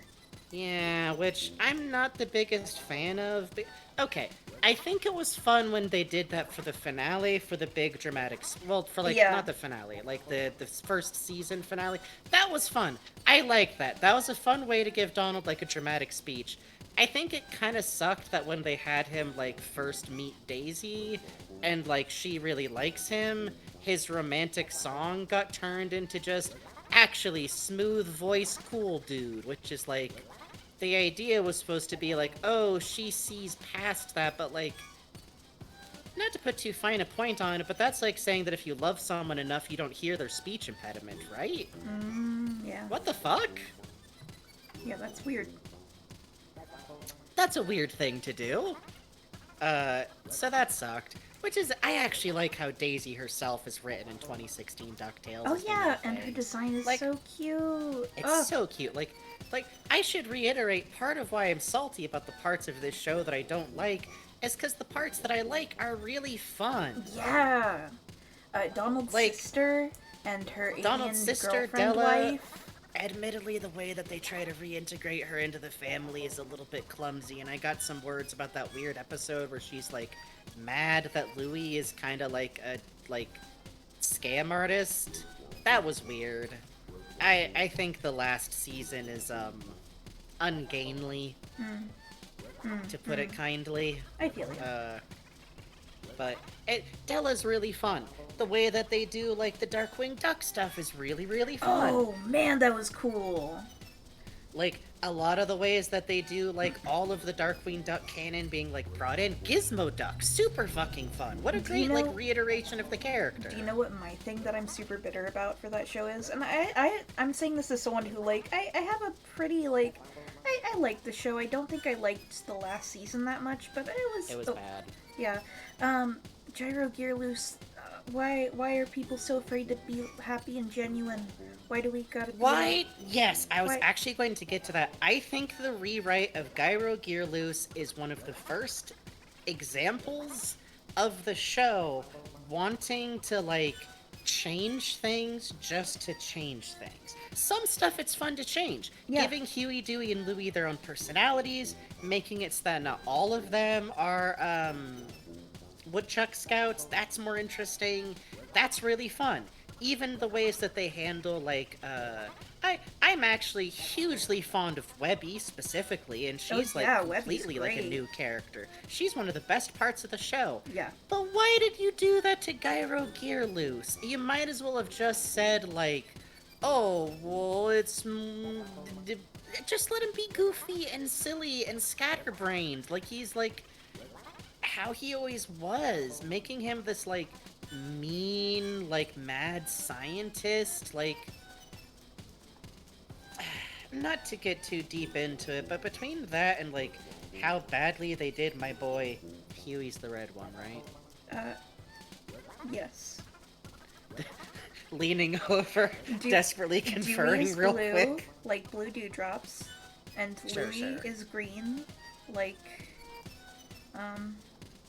Yeah, which I'm not the biggest fan of. Okay, I think it was fun when they did that for the finale, for the big dramatic... Well, for, like, Yeah. not the finale, like, the first season finale. That was fun. I liked that. That was a fun way to give Donald, like, a dramatic speech. I think it kind of sucked that when they had him, like, first meet Daisy, and, like, she really likes him, his romantic song got turned into just, actually, smooth voice cool dude, which is, like... The idea was supposed to be like, oh, she sees past that, but like, not to put too fine a point on it, but that's like saying that if you love someone enough, you don't hear their speech impediment, right? Yeah. What the fuck? Yeah, that's weird. That's a weird thing to do. So that sucked. Which is, I actually like how Daisy herself is written in 2016 DuckTales. Oh yeah, and her design is like, so cute. It's so cute. Like, I should reiterate, part of why I'm salty about the parts of this show that I don't like is because the parts that I like are really fun. Yeah. Donald's sister and her Donald's alien sister, girlfriend Della, wife. Admittedly, the way that they try to reintegrate her into the family is a little bit clumsy, and I got some words about that weird episode where she's, like, mad that Louie is kind of like a, scam artist. That was weird. I think the last season is, ungainly, to put it kindly. I feel you. But Della's really fun. The way that they do, like, the Darkwing Duck stuff is really, really fun. Oh, man, that was cool. Like, a lot of the ways that they do, like, all of the Darkwing Duck canon being, like, brought in. Gizmo Duck, super fucking fun. What a great, like, reiteration of the character. Do you know what my thing that I'm super bitter about for that show is? And I'm saying this as someone who, like, I have a pretty, like... I like the show. I don't think I liked the last season that much, but it was bad. Yeah. Gyro Gear Loose, why are people so afraid to be happy and genuine? Why do we gotta be... Why? Yes, I was actually going to get to that. I think the rewrite of Gyro Gear Loose is one of the first examples of the show wanting to, like, change things just to change things. Some stuff it's fun to change. Yeah. Giving Huey, Dewey, and Louie their own personalities, making it so that not all of them are, Woodchuck Scouts, that's more interesting. That's really fun. Even the ways that they handle, like, I'm actually hugely fond of Webby, specifically, and she's, completely, like, a new character. She's one of the best parts of the show. Yeah. But why did you do that to Gyro Gear Loose? You might as well have just said, like, oh, well, it's... just let him be goofy and silly and scatterbrained. Like, he's, like... how he always was, making him this, like, mean, like, mad scientist, like... Not to get too deep into it, but between that and, like, how badly they did my boy... Huey's the red one, right? Yes. Leaning over, desperately conferring real blue, quick. Like blue dewdrops, and Louie is green, like,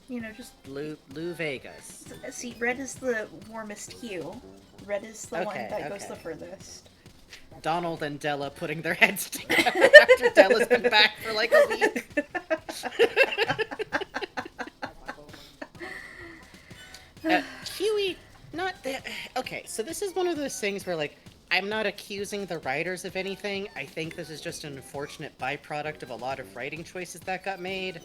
you know, just... Lou Vegas. See, red is the warmest hue. Red is the one that goes the furthest. Donald and Della putting their heads together after Della's been back for like a week. Huey, not that... Okay, so this is one of those things where, like, I'm not accusing the writers of anything. I think this is just an unfortunate byproduct of a lot of writing choices that got made.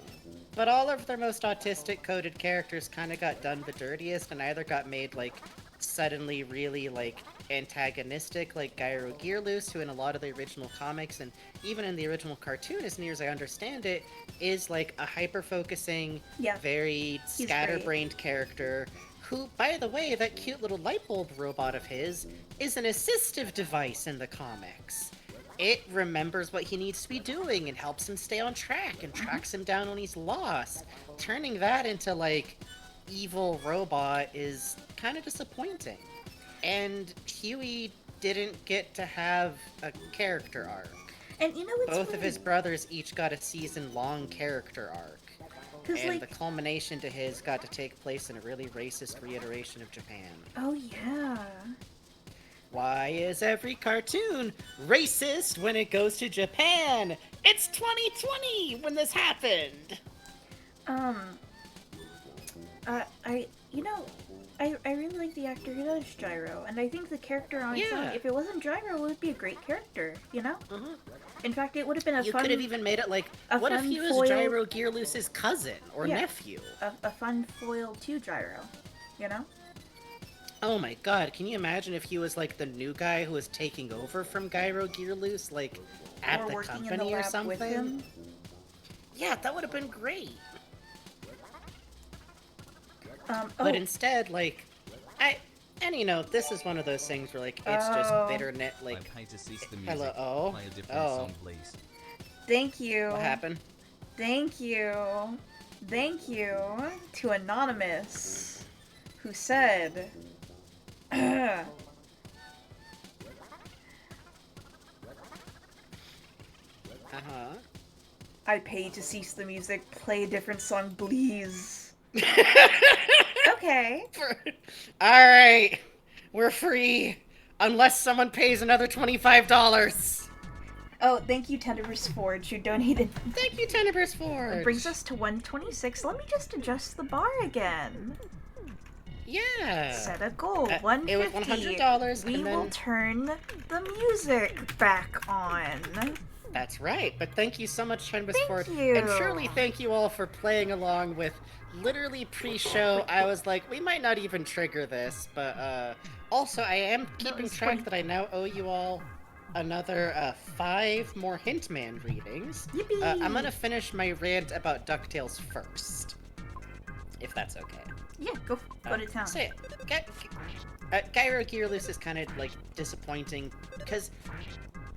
But all of their most autistic-coded characters kind of got done the dirtiest and either got made, like, suddenly really, like, antagonistic, like Gyro Gear Loose, who in a lot of the original comics and even in the original cartoon, as near as I understand it, is, like, a hyper-focusing, very scatterbrained character who, by the way, that cute little light bulb robot of his is an assistive device in the comics. It remembers what he needs to be doing and helps him stay on track and tracks him down when he's lost. Turning that into, like, evil robot is kind of disappointing. And Huey didn't get to have a character arc. And you know what's Both of his brothers each got a season-long character arc. And like... the culmination to his got to take place in a really racist reiteration of Japan. Oh, yeah. Why is every cartoon racist when it goes to Japan? It's 2020 when this happened! I really like the actor who does Gyro, and I think the character on its own, if it wasn't Gyro, it would be a great character, you know? Mm-hmm. In fact, it would have been You could have even made it like, what if he was foil... Gyro Gearloose's cousin or nephew? A fun foil to Gyro, you know? Oh my god, can you imagine if he was like the new guy who was taking over from Gyro Gearloose, like, at or the working company in the lab or something? With him? Yeah, that would have been great. Oh. But instead, like, and you know, this is one of those things where, like, it's just bitterness, like... I pay to cease the music. Hello, Play a different song, please. Thank you. What happened? Thank you. Thank you to Anonymous, who said... Uh-huh. I pay to cease the music, play a different song, please. Okay. Alright. We're free. Unless someone pays another $25. Oh, thank you, Tenderverse Forge, who donated. Thank you, Tenderverse Forge. It brings us to 126. Let me just adjust the bar again. Yeah. Set a goal. It was $150. $100. We will turn the music back on. That's right. But thank you so much, Tenderverse Forge. you. And surely thank you all for playing along with literally pre-show. I was like, we might not even trigger this, but also I am keeping track that I now owe you all another 5 more Hintman readings. Yippee! I'm gonna finish my rant about DuckTales first, if that's okay. Yeah, go to town. Say it. Gyro Gearloose is kind of like disappointing because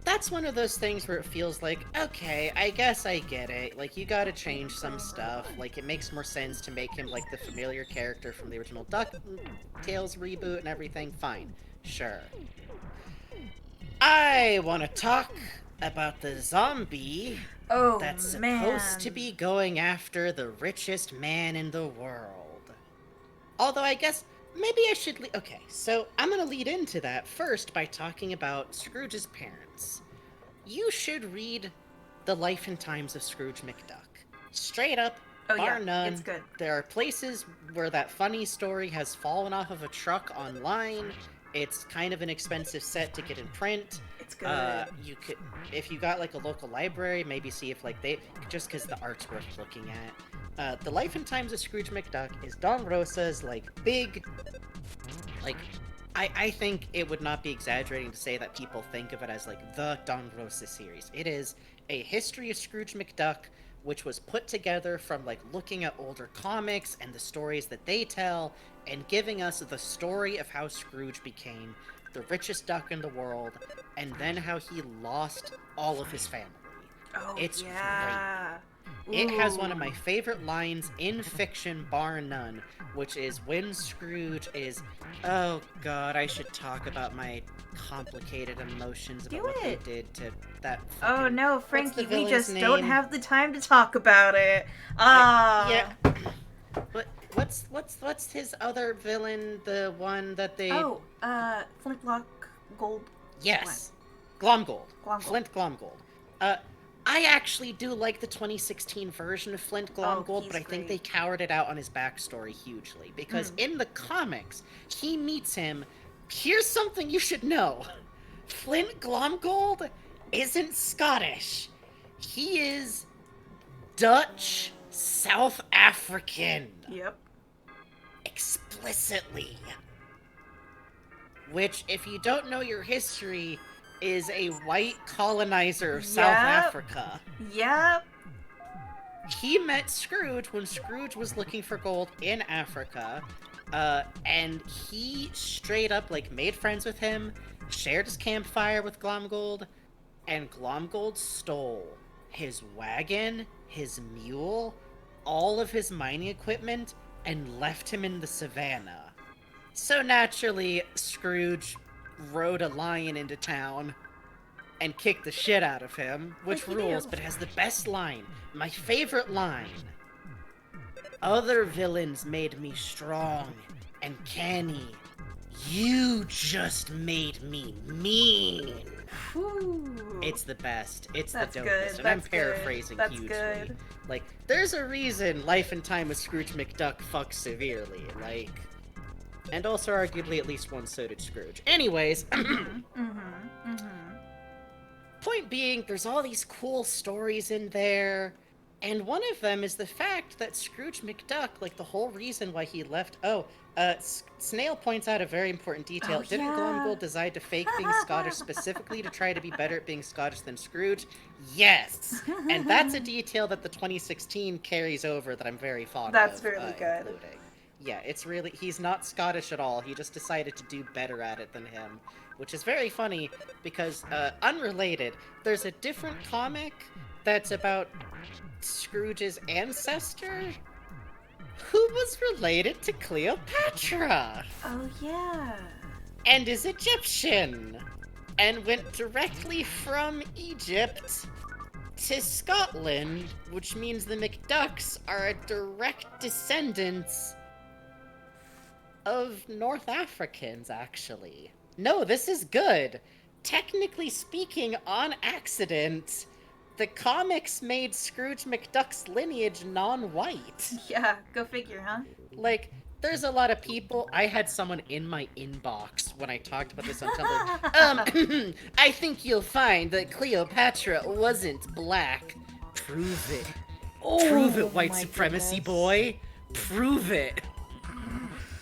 that's one of those things where it feels like, okay, I guess I get it. Like, you gotta change some stuff. Like, it makes more sense to make him like the familiar character from the original DuckTales reboot and everything. Fine, sure. I want to talk about the zombie that's supposed to be going after the richest man in the world. Although I guess maybe I should okay, so I'm gonna lead into that first by talking about Scrooge's parents. You should read The Life and Times of Scrooge McDuck. Straight up, bar none. It's good. There are places where that funny story has fallen off of a truck online. It's kind of an expensive set to get in print. It's good. You could, if you got like a local library, maybe see if like they, just because the art's worth looking at. The Life and Times of Scrooge McDuck is Don Rosa's like big, like, I think it would not be exaggerating to say that people think of it as like the Don Rosa series. It is a history of Scrooge McDuck, which was put together from like looking at older comics and the stories that they tell and giving us the story of how Scrooge became the richest duck in the world and then how he lost all of his family. Oh, it's yeah. great. It has one of my favorite lines in fiction, bar none, which is when Scrooge is... Oh, God, I should talk about my complicated emotions about what they did to that fucking... Oh, no, Frankie, we just name? don't have the time to talk about it. Ah. Yeah. But what's his other villain? The one that they... Oh, Flintlock Gold... Yes. Glomgold. Glomgold. Flint Glomgold. I actually do like the 2016 version of Flint Glomgold, but I think they cowered it out on his backstory hugely. Because in the comics, he meets him. Here's something you should know. Flint Glomgold isn't Scottish. He is Dutch South African. Yep. Explicitly. Which, if you don't know your history, is a white colonizer of South Africa. Yep. He met Scrooge when Scrooge was looking for gold in Africa, and he straight up, like, made friends with him, shared his campfire with Glomgold, and Glomgold stole his wagon, his mule, all of his mining equipment, and left him in the savannah. So naturally, Scrooge rode a lion into town and kicked the shit out of him, which rules, but has the best line. My favorite line. Other villains made me strong and canny. You just made me mean. Whew. It's the best. It's That's the good. dopest. And I'm That's paraphrasing good. That's hugely. good. Like, there's a reason Life and Time of Scrooge McDuck fucks severely. Like, and also arguably at least once so did Scrooge. Anyways, point being, there's all these cool stories in there. And one of them is the fact that Scrooge McDuck, like the whole reason why he left. Snail points out a very important detail. Oh, Didn't yeah. Glumgold decide to fake being Scottish specifically to try to be better at being Scottish than Scrooge? Yes! And that's a detail that the 2016 carries over that I'm very fond of. That's really good. Including. Yeah, it's really, he's not Scottish at all. He just decided to do better at it than him. Which is very funny because, unrelated, there's a different comic that's about Scrooge's ancestor who was related to Cleopatra Oh, yeah. and is Egyptian and went directly from Egypt to Scotland, which means the McDucks are a direct descendants of North Africans, actually. No, this is good. Technically speaking, on accident, the comics made Scrooge McDuck's lineage non-white. Yeah, go figure, huh? Like, there's a lot of people. I had someone in my inbox when I talked about this on Tumblr. I think you'll find that Cleopatra wasn't black. Prove it. Prove it, white supremacy boy. Prove it.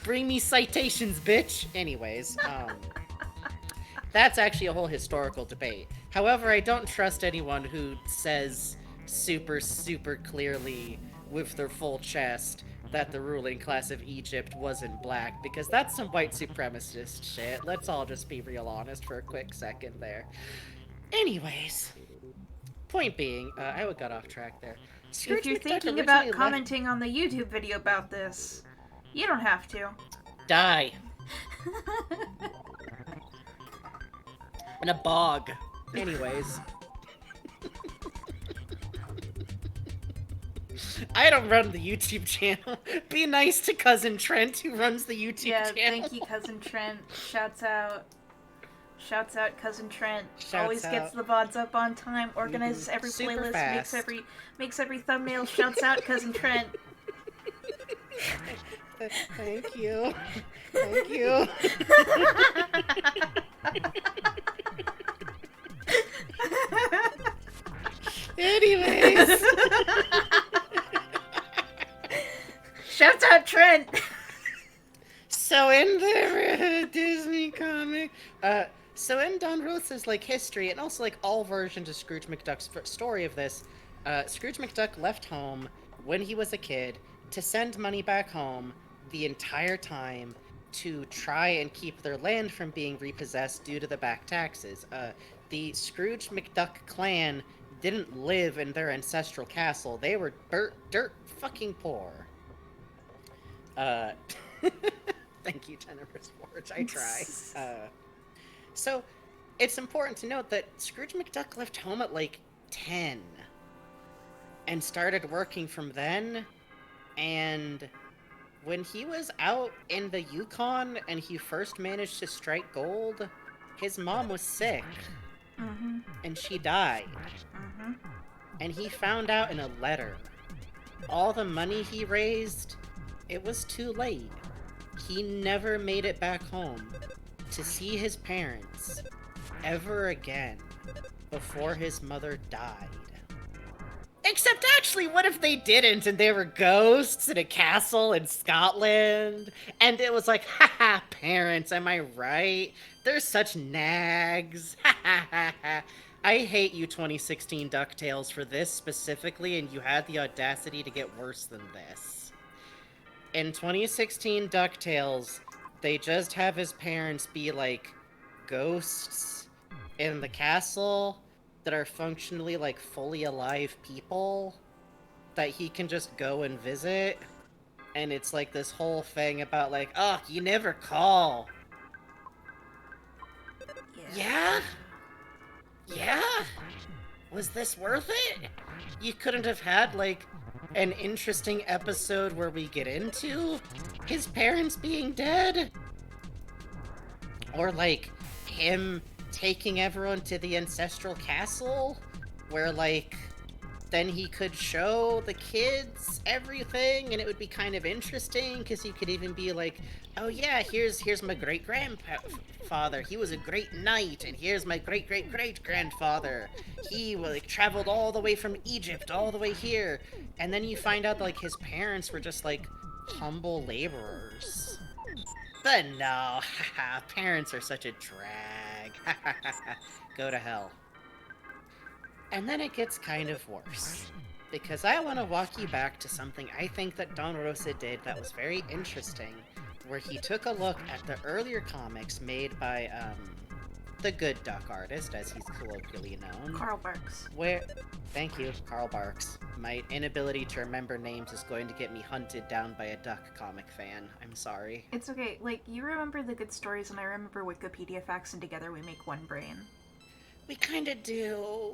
Bring me citations, bitch. Anyways, that's actually a whole historical debate. However, I don't trust anyone who says super, super clearly with their full chest that the ruling class of Egypt wasn't black, because that's some white supremacist shit. Let's all just be real honest for a quick second there. Anyways, point being, I got off track there. Scrooge If you're McDuck thinking originally about commenting on the YouTube video about this, you don't have to. Die. In a bog. Anyways. I don't run the YouTube channel. Be nice to Cousin Trent, who runs the YouTube channel. Thank you, Cousin Trent. Shouts out, Cousin Trent. Always gets the VODs up on time. Organizes every Super playlist. fast. Makes every thumbnail. Shouts out, Cousin Trent. Thank you. Thank you. Anyways. Shouts out, Trent. So in the Disney comic, so in Don Rosa's like history and also like all versions of Scrooge McDuck's story of this, Scrooge McDuck left home when he was a kid to send money back home the entire time to try and keep their land from being repossessed due to the back taxes. The Scrooge McDuck clan didn't live in their ancestral castle. They were dirt fucking poor. Thank you, Jennifer's Forge. I try. So, it's important to note that Scrooge McDuck left home at like 10 and started working from then. And when he was out in the Yukon and he first managed to strike gold, his mom was sick. And she died. And he found out in a letter. All the money he raised, it was too late. He never made it back home to see his parents ever again before his mother died. Except actually, what if they didn't and they were ghosts in a castle in Scotland? And it was like, haha, parents, am I right? They're such nags. Ha ha ha ha. I hate you, 2016 DuckTales, for this specifically, and you had the audacity to get worse than this. In 2016 DuckTales, they just have his parents be like ghosts in the castle that are functionally like fully alive people that he can just go and visit. And it's like this whole thing about like, oh, you never call. Yeah? Yeah? Was this worth it? You couldn't have had like an interesting episode where we get into his parents being dead. Or, like, him taking everyone to the ancestral castle, where, like, then he could show the kids everything, and it would be kind of interesting, because he could even be like, oh yeah, here's my great-grandfather, he was a great knight, and here's my great-great-great-grandfather, he, like, traveled all the way from Egypt, all the way here, and then you find out that, like, his parents were just, like, humble laborers. But no, haha, parents are such a drag. Go to hell. And then it gets kind of worse. Because I want to walk you back to something I think that Don Rosa did that was very interesting, where he took a look at the earlier comics made by, the Good Duck artist, as he's colloquially known. Carl Barks. Thank you, Carl Barks. My inability to remember names is going to get me hunted down by a Duck comic fan. I'm sorry. It's okay. Like, you remember the good stories, and I remember Wikipedia facts, and together we make one brain. We kinda do.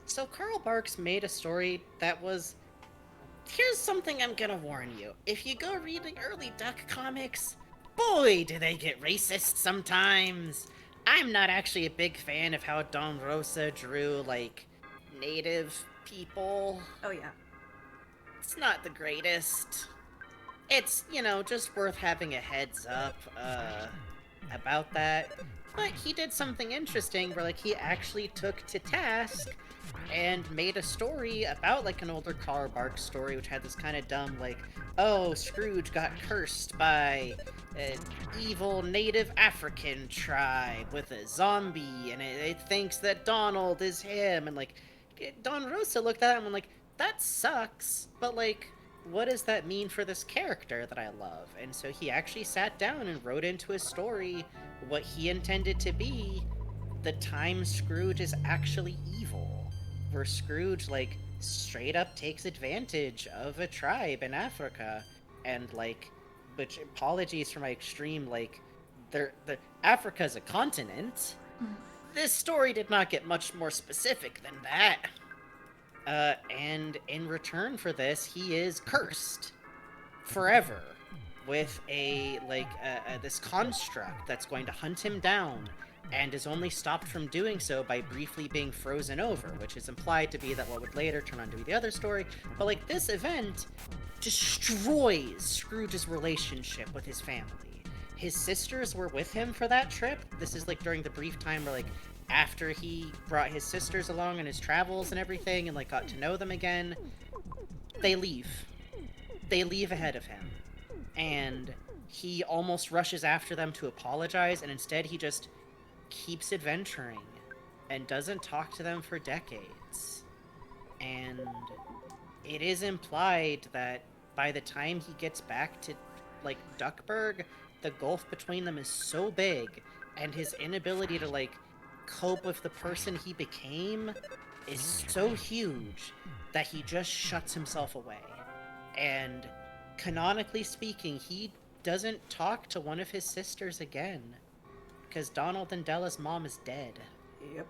So Carl Barks made a story that was... Here's something I'm gonna warn you. If you go reading early Duck comics, boy, do they get racist sometimes. I'm not actually a big fan of how Don Rosa drew, like, native people. Oh, yeah. It's not the greatest. It's, you know, just worth having a heads up, about that. But he did something interesting where, like, he actually took to task and made a story about, like, an older Carl Barks story, which had this kind of dumb, like, oh, Scrooge got cursed by an evil native African tribe with a zombie, and it thinks that Donald is him, and, like, Don Rosa looked at him and, like, that sucks, but, like, what does that mean for this character that I love? And so he actually sat down and wrote into his story what he intended to be the time Scrooge is actually evil, where Scrooge, like, straight up takes advantage of a tribe in Africa, and, like, which, apologies for my extreme, like, Africa's a continent. This story did not get much more specific than that. And in return for this, he is cursed forever with this construct that's going to hunt him down, and is only stopped from doing so by briefly being frozen over, which is implied to be that what would later turn on to be the other story. But, like, this event destroys Scrooge's relationship with his family. His sisters were with him for that trip. This is, like, during the brief time where, like, after he brought his sisters along on his travels and everything, and, like, got to know them again, they leave. They leave ahead of him. And he almost rushes after them to apologize, and instead he just keeps adventuring and doesn't talk to them for decades. And it is implied that by the time he gets back to, like, Duckburg, the gulf between them is so big, and his inability to, like, cope with the person he became is so huge that he just shuts himself away. And canonically speaking, he doesn't talk to one of his sisters again, because Donald and Della's mom is dead. Yep.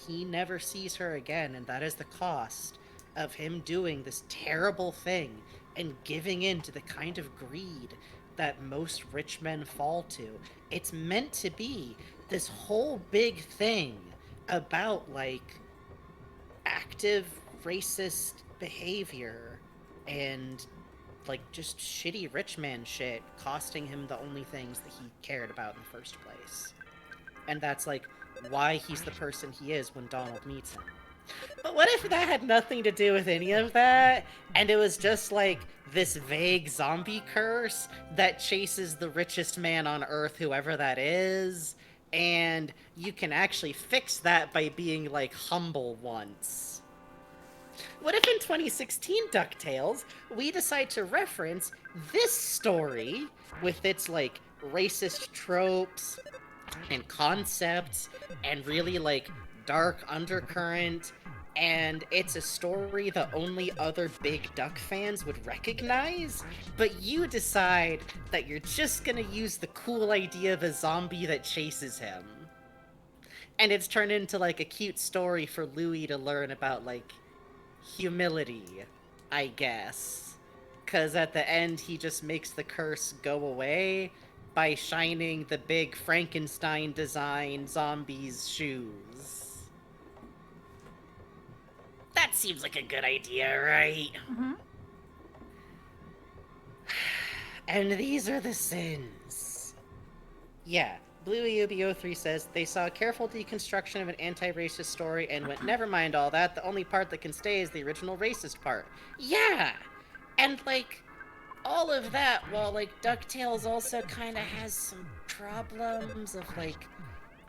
He never sees her again, and that is the cost of him doing this terrible thing and giving in to the kind of greed that most rich men fall to. It's meant to be this whole big thing about, like, active racist behavior and, like, just shitty rich man shit costing him the only things that he cared about in the first place. And that's, like, why he's the person he is when Donald meets him. But what if that had nothing to do with any of that, and it was just, like, this vague zombie curse that chases the richest man on Earth, whoever that is, and you can actually fix that by being, like, humble once? What if in 2016 DuckTales, we decide to reference this story with its, like, racist tropes and concepts and really, like, dark undercurrent, and it's a story that only other big Duck fans would recognize, but you decide that you're just gonna use the cool idea of a zombie that chases him. And it's turned into, like, a cute story for Louis to learn about, like, humility, I guess. Because at the end, he just makes the curse go away by shining the big Frankenstein design zombies' shoes. That seems like a good idea, right? Mm-hmm. And these are the sins. Yeah, Blue EUB03 says, they saw a careful deconstruction of an anti-racist story and went, never mind all that, the only part that can stay is the original racist part. Yeah! And, like, all of that, while, like, DuckTales also kind of has some problems of, like,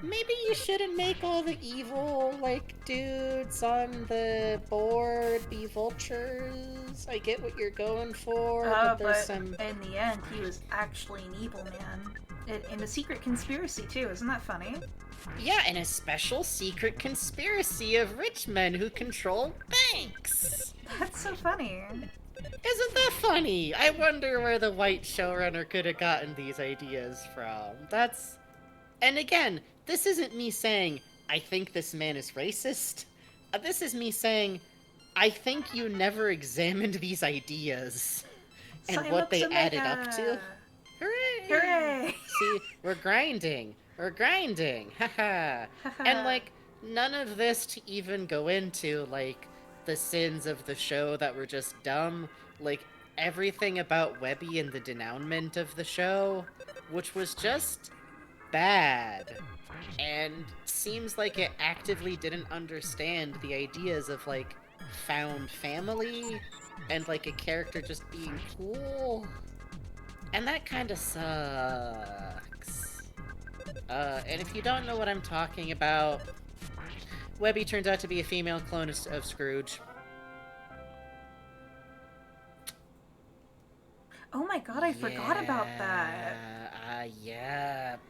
maybe you shouldn't make all the evil, like, dudes on the board be vultures. I get what you're going for, but there's But some... in the end, he was actually an evil man. In a secret conspiracy, too. Isn't that funny? Yeah, and a special secret conspiracy of rich men who control banks. That's so funny. Isn't that funny? I wonder where the white showrunner could have gotten these ideas from. That's... And again, this isn't me saying, I think this man is racist. This is me saying, I think you never examined these ideas and Sign what up they to added Mega. up to. Hooray! Hooray! See, we're grinding. We're grinding. Haha. And, like, none of this to even go into, like, the sins of the show that were just dumb. Like, everything about Webby and the denouement of the show, which was just bad. And seems like it actively didn't understand the ideas of, like, found family and, like, a character just being cool. And that kind of sucks. And if you don't know what I'm talking about, Webby turns out to be a female clone of Scrooge. Oh my god, I forgot about that. Yep.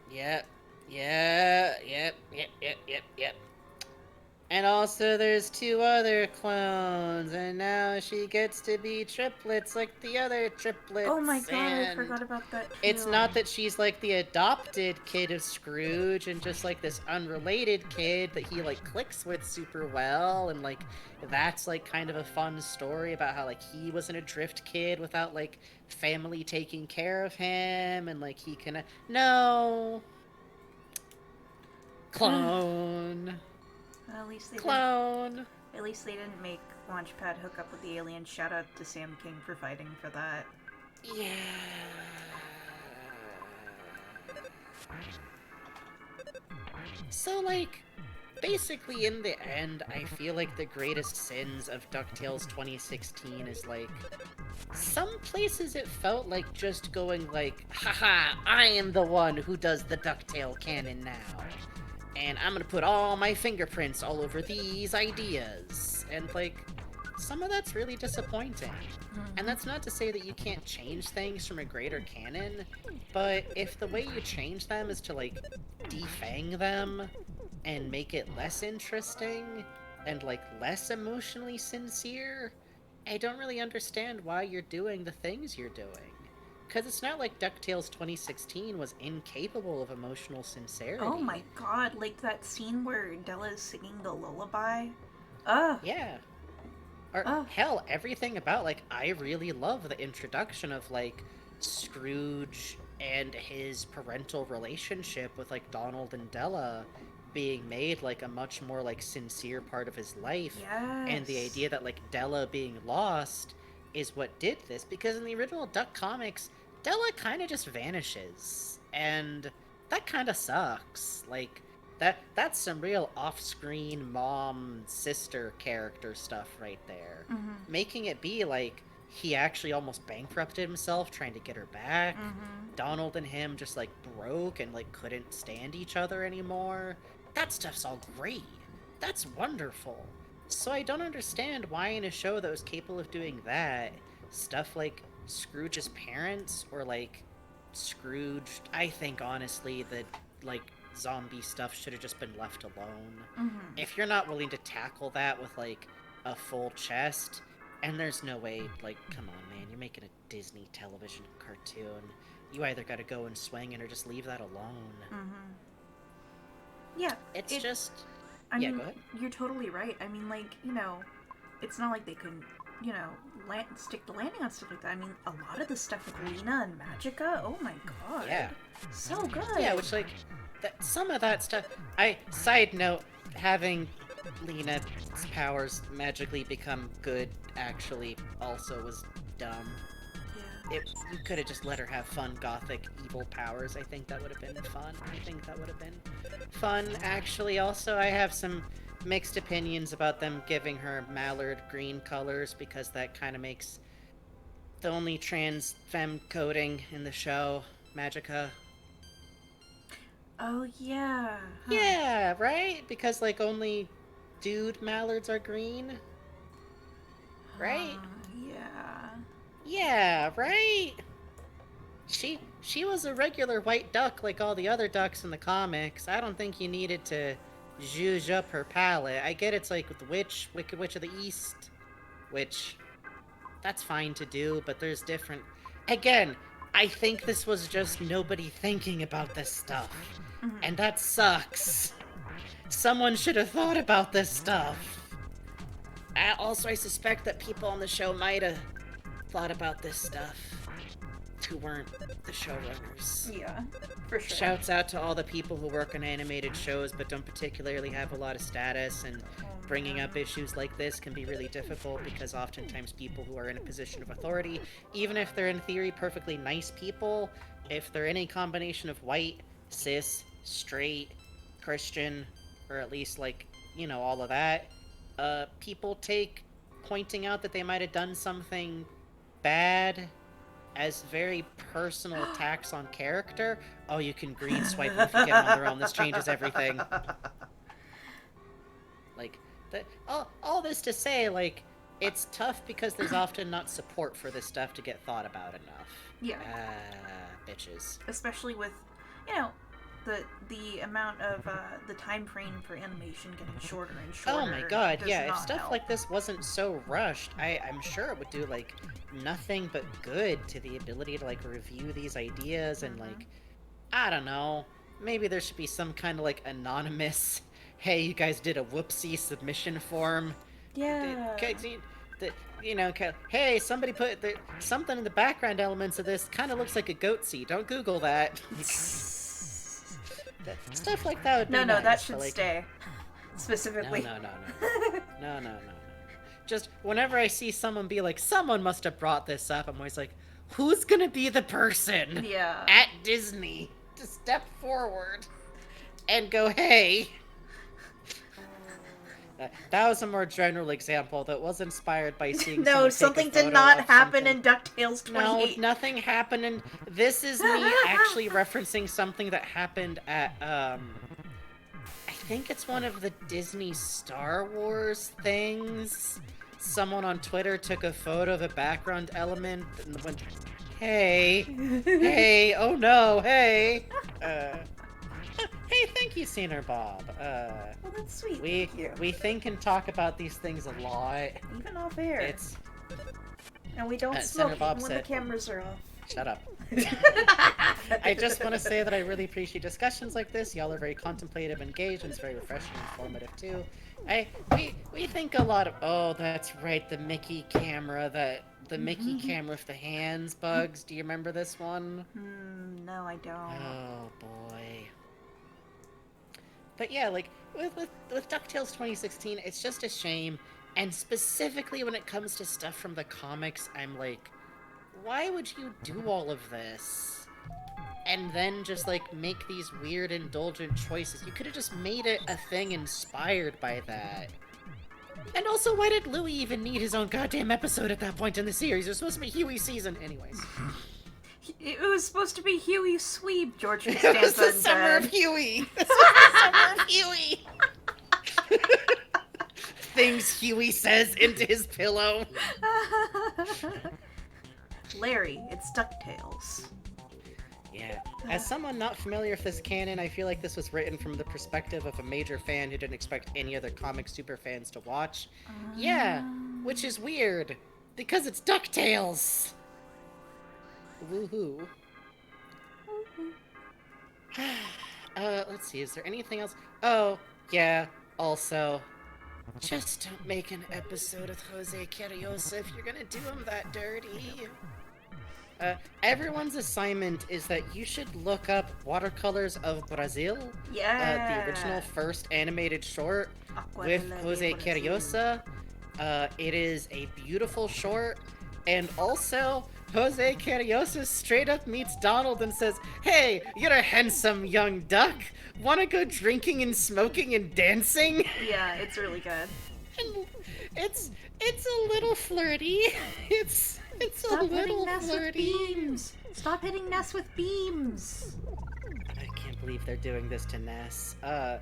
And also there's 2 other clones, and now she gets to be triplets like the other triplets. Oh my god, I forgot about that too. It's not that she's like the adopted kid of Scrooge and just like this unrelated kid that he like clicks with super well, and like that's like kind of a fun story about how like he was an adrift kid without like family taking care of him, and like he can no clone. At least they Clone. At least they didn't make Launchpad hook up with the alien. Shout out to Sam King for fighting for that. Yeah. So, like, basically in the end, I feel like the greatest sins of DuckTales 2016 is, like, some places it felt like just going, like, haha, I am the one who does the DuckTale canon now. And I'm gonna put all my fingerprints all over these ideas. And, like, some of that's really disappointing. And that's not to say that you can't change things from a greater canon, but if the way you change them is to, like, defang them and make it less interesting and, like, less emotionally sincere, I don't really understand why you're doing the things you're doing. Because it's not like DuckTales 2016 was incapable of emotional sincerity. Oh my god, like that scene where Della's singing the lullaby? Ugh. Yeah. Or, hell, everything about, like, I really love the introduction of, like, Scrooge and his parental relationship with, like, Donald and Della being made, like, a much more, like, sincere part of his life. Yes. And the idea that, like, Della being lost is what did this. Because in the original Duck comics, Della kind of just vanishes. And that kind of sucks. Like, that's some real off-screen mom-sister character stuff right there. Mm-hmm. Making it be like he actually almost bankrupted himself trying to get her back. Mm-hmm. Donald and him just like broke and like couldn't stand each other anymore. That stuff's all great. That's wonderful. So I don't understand why in a show that was capable of doing that, stuff like Scrooge's parents or like Scrooge, I think honestly that like zombie stuff should have just been left alone. Mm-hmm. If you're not willing to tackle that with like a full chest, and there's no way, like, come on man, you're making a Disney television cartoon. You either gotta go and swing it or just leave that alone. Mm-hmm. Yeah. It's just... I yeah, mean, go ahead. you're totally right. I mean, like, it's not like they can, stick the landing on stuff like that. I mean, a lot of the stuff with Lena and Magica, oh my god. Yeah. So good. Yeah, which, like, some of that stuff... Side note, having Lena's powers magically become good actually also was dumb. Yeah. You could have just let her have fun gothic evil powers. I think that would have been fun. Actually, also, I have some mixed opinions about them giving her mallard green colors, because that kind of makes the only trans femme coding in the show, Magica. Oh, yeah. Huh. Yeah, right? Because, like, only dude mallards are green? Right? Yeah. Yeah, right? She was a regular white duck like all the other ducks in the comics. I don't think you needed to zhuzh up her palette. I get it's like with the witch, Wicked Witch of the East, which that's fine to do, but there's different... Again, I think this was just nobody thinking about this stuff. And that sucks. Someone should have thought about this stuff. Also, I suspect that people on the show might have thought about this stuff who weren't the showrunners. Yeah, for sure. Shouts out to all the people who work on animated shows but don't particularly have a lot of status, and bringing up issues like this can be really difficult because oftentimes people who are in a position of authority, even if they're in theory perfectly nice people, if they're any combination of white, cis, straight, Christian, or at least like, all of that, people take pointing out that they might have done something bad as very personal attacks on character. Oh, you can green swipe them if you get them on their own. This changes everything. Like, all this to say, like, it's tough because there's often not support for this stuff to get thought about enough. Yeah. Bitches. Especially with, the amount of the time frame for animation getting shorter and shorter. Oh my god, does yeah, if not stuff help. like this wasn't so rushed, I'm sure it would do, like, nothing but good to the ability to, like, review these ideas and, like, I don't know, maybe there should be some kind of, like, anonymous, hey, you guys did a whoopsie submission form. Yeah. Hey, somebody put something in the background elements of this kind of looks like a goatsy. Don't Google that. Stuff like that would be No, nice, that should like, stay. Specifically. No. Just whenever I see someone be like, someone must have brought this up, I'm always like, who's gonna be the person at Disney to step forward and go, hey... That was a more general example that was inspired by seeing No, something did not happen in DuckTales 28. No, nothing happened in... This is me actually referencing something that happened at, I think it's one of the Disney Star Wars things. Someone on Twitter took a photo of a background element and went, hey, oh no, hey. Hey, thank you, Senior Bob. Well, that's sweet. Thank you. We think and talk about these things a lot. Even off air. It's... And we don't Senator smoke Bob even when said- the cameras are off. Shut up. I just want to say that I really appreciate discussions like this. Y'all are very contemplative, engaged, and it's very refreshing and informative too. We think a lot of... Oh, that's right, the Mickey camera, the Mickey camera with the hands bugs. Do you remember this one? No, I don't. Oh, boy. But yeah, like, with DuckTales 2016, it's just a shame. And specifically when it comes to stuff from the comics, I'm like, why would you do all of this? And then just, like, make these weird, indulgent choices. You could have just made it a thing inspired by that. And also, why did Louie even need his own goddamn episode at that point in the series? It was supposed to be Huey's season. Anyways. It was supposed to be Huey Sweep, George It was Costanza the summer of said. Huey. This was the summer of Huey. Things Huey says into his pillow. Larry, it's DuckTales. Yeah. As someone not familiar with this canon, I feel like this was written from the perspective of a major fan who didn't expect any other comic superfans to watch. Yeah, which is weird, because it's DuckTales! Woohoo. Let's see, is there anything else? Oh, yeah, also, just don't make an episode with Jose Carriosa if you're gonna do him that dirty. Everyone's assignment is that you should look up Watercolors of Brazil, the original first animated short with Jose Carriosa. It is a beautiful short, and also Jose Carriosa straight up meets Donald and says, "Hey, you're a handsome young duck. Wanna go drinking and smoking and dancing?" Yeah, it's really good. And it's a little flirty. It's Stop a hitting little Ness flirty. with beams! Stop hitting Ness with beams! I can't believe they're doing this to Ness. I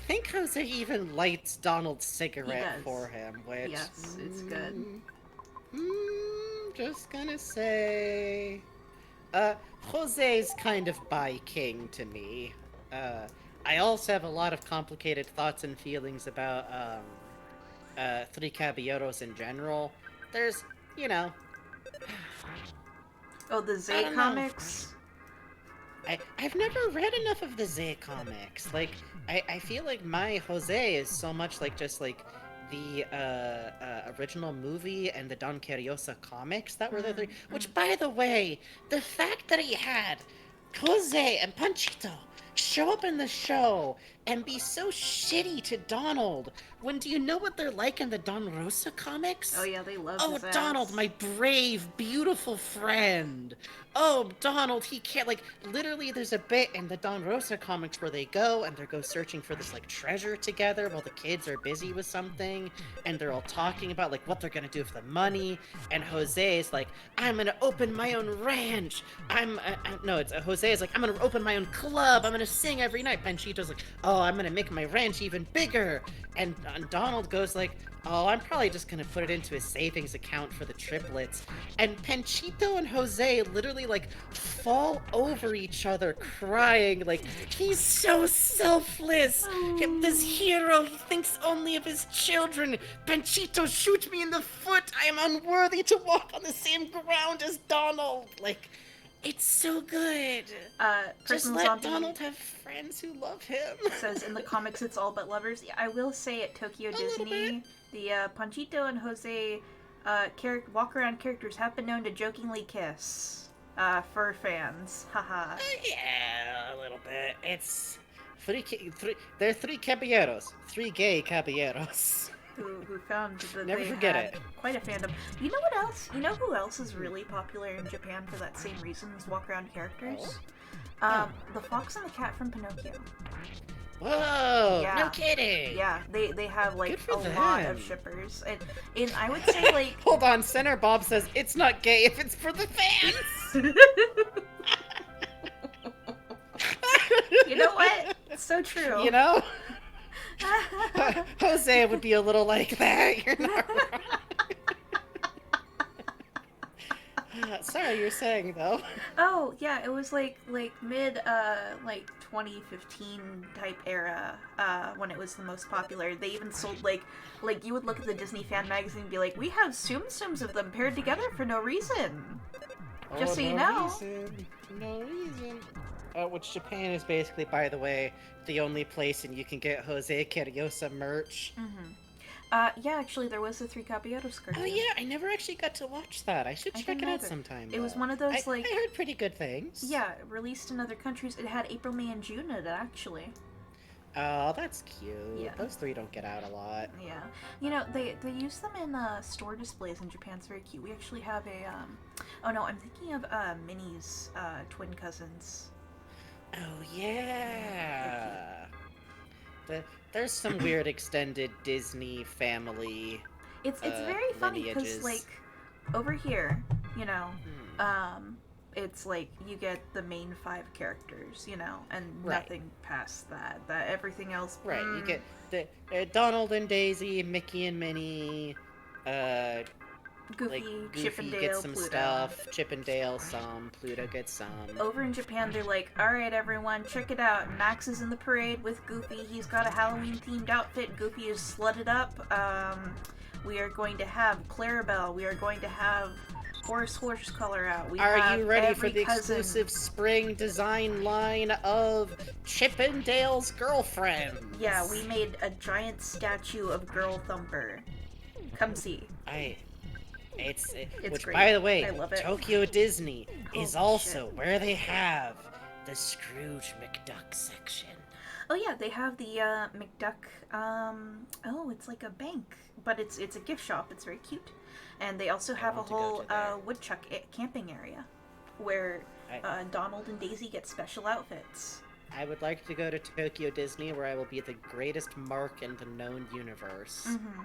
think Jose even lights Donald's cigarette for him, which... Yes, it's good. Just gonna say... Jose's kind of bi-king to me. I also have a lot of complicated thoughts and feelings about, Three Caballeros in general. There's, you know... Oh, the Zay comics? I've never read enough of the Zay comics. Like, I feel like my Jose is so much like just like the original movie and the Don Carriosa comics that were the three. Which, by the way, the fact that he had Jose and Panchito show up in the show and be so shitty to Donald when do you know what they're like in the Don Rosa comics? Oh yeah, they love Oh, his ass. Donald, my brave, beautiful friend. Oh, Donald, he can't, like, literally there's a bit in the Don Rosa comics where they go searching for this, like, treasure together while the kids are busy with something, and they're all talking about, like, what they're gonna do with the money, and Jose is like, I'm gonna open my own ranch. Jose is like, I'm gonna open my own club. I'm gonna sing every night. Panchito's like, oh, I'm gonna make my ranch even bigger. And Donald goes like, oh, I'm probably just gonna put it into his savings account for the triplets. And Panchito and Jose literally, like, fall over each other crying, like, he's so selfless. This hero, he thinks only of his children. Panchito, shoot me in the foot. I am unworthy to walk on the same ground as Donald. Like, it's so good. Just let Zombie Donald have friends who love him. says in the comics it's all but lovers. Yeah, I will say at Tokyo Disney, the Panchito and Jose walk-around characters have been known to jokingly kiss for fans. Haha. Yeah, a little bit. It's they're three caballeros, three gay caballeros. Who found that Never they forget had it. quite a fandom. You know what else? You know who else is really popular in Japan for that same reason as walk-around characters? The fox and the cat from Pinocchio. Whoa! Yeah. No kidding. Yeah, they have like Good for a lot them. of shippers, and I would say like Hold on, Center Bob says it's not gay if it's for the fans. You know what? It's so true. You know, Jose would be a little like that. You're not wrong. Sorry, you're saying though. Oh yeah, it was like mid like 2015 type era when it was the most popular. They even sold like you would look at the Disney fan magazine and be like, we have Tsum Tsums of them paired together for no reason. Just so you know. No reason. Which Japan is basically, by the way, the only place and you can get Jose Carriosa merch. Yeah, actually, there was a Three Caballeros cartoon. Oh yeah, I never actually got to watch that. I should check it out sometime. It was one of those I heard pretty good things. Yeah, released in other countries. It had April, May, and June in it, actually. Oh, that's cute. Yeah. Those three don't get out a lot. Yeah. You know, they use them in store displays in Japan. It's very cute. We actually have a, oh no, I'm thinking of Minnie's twin cousins. Oh, yeah. There's some weird extended Disney family It's very funny because, like, over here, you know, it's like you get the main 5 characters, you know, and nothing past that. Everything else. Right, you get the Donald and Daisy, Mickey and Minnie, Goofy, Goofy Chippendale, gets some Pluto. stuff, Chippendale some, Pluto gets some. Over in Japan, they're like, alright everyone, check it out. Max is in the parade with Goofy. He's got a Halloween-themed outfit. Goofy is slutted up. We are going to have Clarabelle. We are going to have horse color out. Are you ready for every the cousin. exclusive spring design line of Chippendale's girlfriends? Yeah, we made a giant statue of Girl Thumper. Come see. It's which, great. by the way, I love it. Tokyo Disney is Holy also shit. where they have the Scrooge McDuck section. Oh yeah, they have the McDuck. Oh, it's like a bank, but it's a gift shop. It's very cute, and they also have a want to go whole to there. woodchuck camping area where Donald and Daisy get special outfits. I would like to go to Tokyo Disney, where I will be the greatest mark in the known universe. Mm-hmm.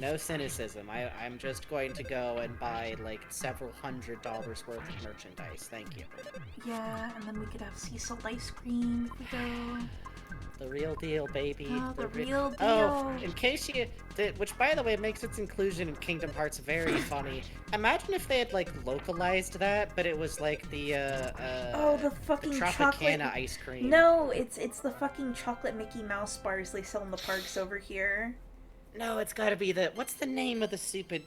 No cynicism. I'm just going to go and buy like several $100s worth of merchandise. Thank you. Yeah, and then we could have sea salt ice cream if we go. The real deal, baby. Oh, the real deal. Oh, in case you... which, by the way, makes its inclusion in Kingdom Hearts very funny. Imagine if they had, like, localized that, but it was, like, the, oh, the fucking the Tropicana chocolate... ice cream. No, it's the fucking chocolate Mickey Mouse bars they sell in the parks over here. No, it's gotta be the... What's the name of the stupid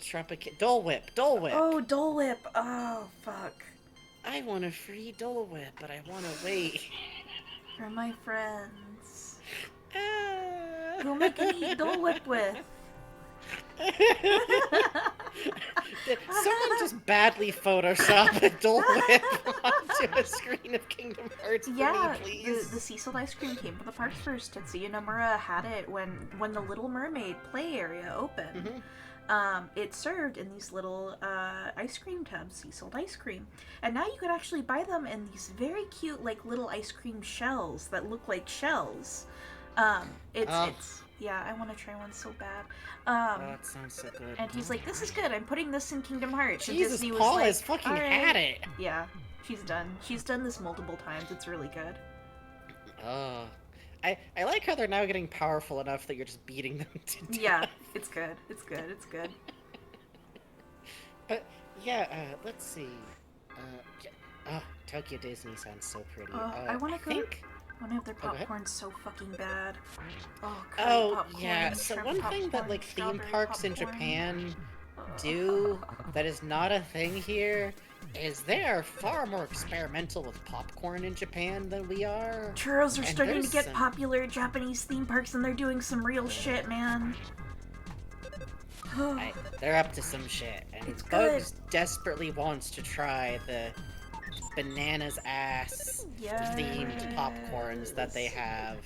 Dole Whip. Dole Whip. Oh, Dole Whip. Oh, fuck. I want a free Dole Whip, but I want to wait. For my friends. Ah. Who am I gonna eat Dole Whip with? Someone just badly photoshopped a Dole Whip onto a screen of Kingdom Hearts for Yeah, me, please. the sea salt ice cream came from the parks first. Tetsuya Nomura had it when the Little Mermaid play area opened. Mm-hmm. It served in these little ice cream tubs, sea salt ice cream. And now you could actually buy them in these very cute, like, little ice cream shells that look like shells. It's yeah, I want to try one so bad. That sounds so good. And he's like, this is good, I'm putting this in Kingdom Hearts. And Jesus, Disney was Paul like, has fucking "All right." had it. Yeah, she's done this multiple times. It's really good. I like how they're now getting powerful enough that you're just beating them to death. Yeah, it's good. It's good. It's good. But yeah, let's see. Tokyo Disney sounds so pretty. I want to go. think... I want to have their go ahead. popcorn so fucking bad. Oh, curry Oh, popcorn, yeah. So shrimp one thing that popcorn, like theme strawberry parks in popcorn. Japan do that is not a thing here is they are far more experimental with popcorn in Japan than we are. Churros are And starting to there's get some- popular at Japanese theme parks, and they're doing some real shit, man. They're up to some shit, and It's Bugs desperately wants to try the bananas ass themed popcorns that they have.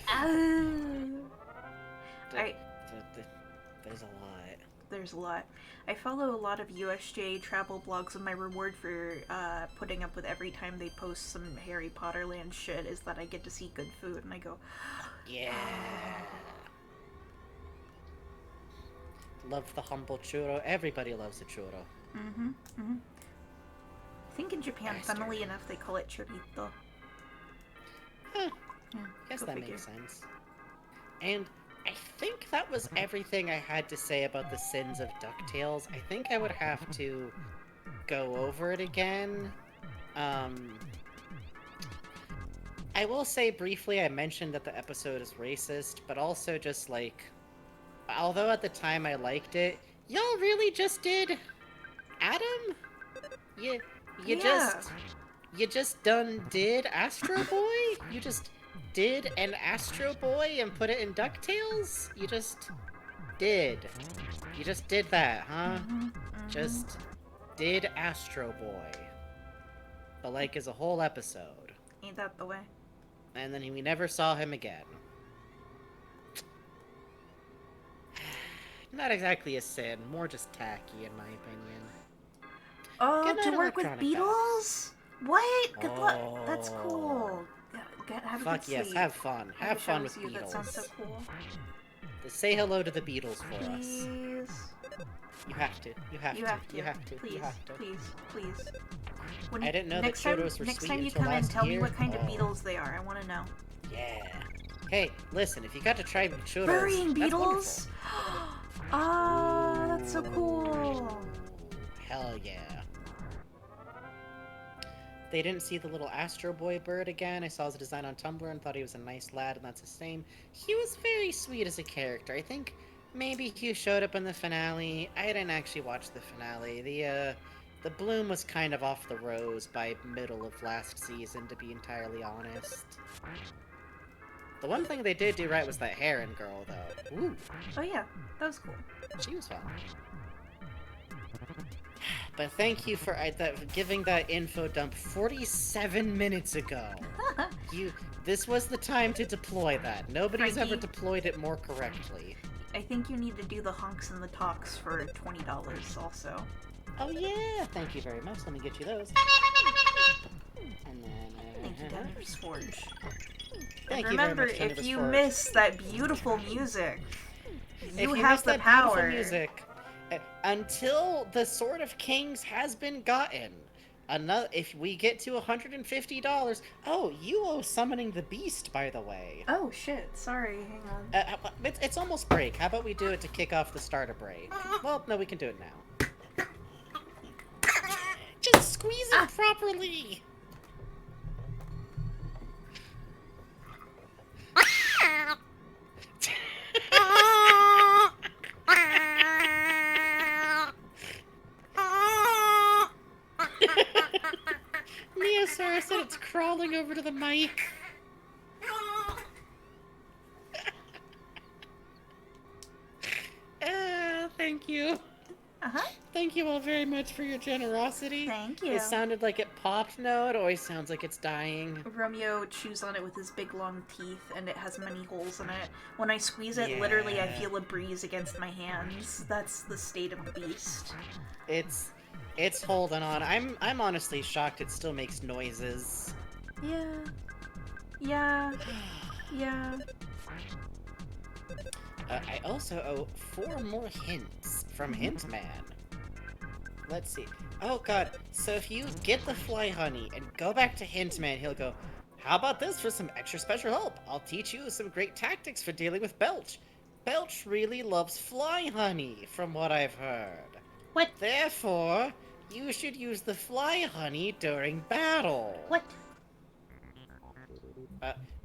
There's a lot. There's a lot. I follow a lot of USJ travel blogs, and my reward for putting up with every time they post some Harry Potter land shit is that I get to see good food, and I go, Yeah. Love the humble churro. Everybody loves a churro. I think in Japan, Bastard. funnily enough, they call it churrito. Huh. Yeah, Guess go that figure. makes sense. And I think that was everything I had to say about the sins of DuckTales. I think I would have to go over it again. I will say briefly, I mentioned that the episode is racist, but also just like, although at the time I liked it, y'all really just did Adam? You just done did Astro Boy? You just did an Astro Boy and put it in DuckTales? You just did. You just did that, huh? Just did Astro Boy. But like as a whole episode. Ain't that the way? And then we never saw him again. Not exactly a sin, more just tacky in my opinion. Oh, Get to an work with electronic Beetles? What? Good luck. That's Oh. cool. Have a Fuck good yes, sleep. have fun. I Have wish I fun was with you. Beatles. That sounds so cool. Say hello to the Beatles for us. Please. You have to. You have You to. have to. You have to. Please. You have to. Please. When I didn't know that next time, churros were next sweet time you until come in, last tell me year. what kind of Oh. Beetles they are. I want to know. Yeah. Hey, listen, if you got to try churros, Burying that's beetles? wonderful. Oh, That's so cool. Hell yeah. They didn't see the little Astro Boy bird again. I saw his design on Tumblr and thought he was a nice lad, and that's his name. He was very sweet as a character. I think maybe he showed up in the finale. I didn't actually watch the finale. The bloom was kind of off the rose by middle of last season, to be entirely honest. The one thing they did do right was that Heron girl, though. Ooh. Oh yeah, that was cool. She was fun. But thank you for giving that info dump 47 minutes ago. This was the time to deploy that. Nobody's Frankie, ever deployed it more correctly. I think you need to do the honks and the talks for $20 also. Oh yeah, thank you very much. Let me get you those. And then, Thank you, Denver's Forge. Thank And you remember, very much, if Denver's you Forge. miss that beautiful music, If you you have miss the that beautiful power. music, until the Sword of Kings has been gotten. If we get to $150, oh, you owe Summoning the Beast, by the way. Oh shit! Sorry, hang on. It's almost break. How about we do it to kick off the starter break? Well, no, we can do it now. Just squeeze it properly. Neosara said it's crawling over to the mic. Thank you. Thank you all very much for your generosity. Thank you. It sounded like it popped. No, it always sounds like it's dying. Romeo chews on it with his big long teeth, and it has many holes in it. When I squeeze it, literally I feel a breeze against my hands. That's the state of the beast. It's holding on. I'm honestly shocked it still makes noises. Yeah. I also owe 4 more hints from Hintman. Let's see. Oh god, so if you get the fly honey and go back to Hintman, he'll go, how about this for some extra special help? I'll teach you some great tactics for dealing with Belch. Belch really loves fly honey, from what I've heard. What? Therefore, you should use the fly honey during battle. What?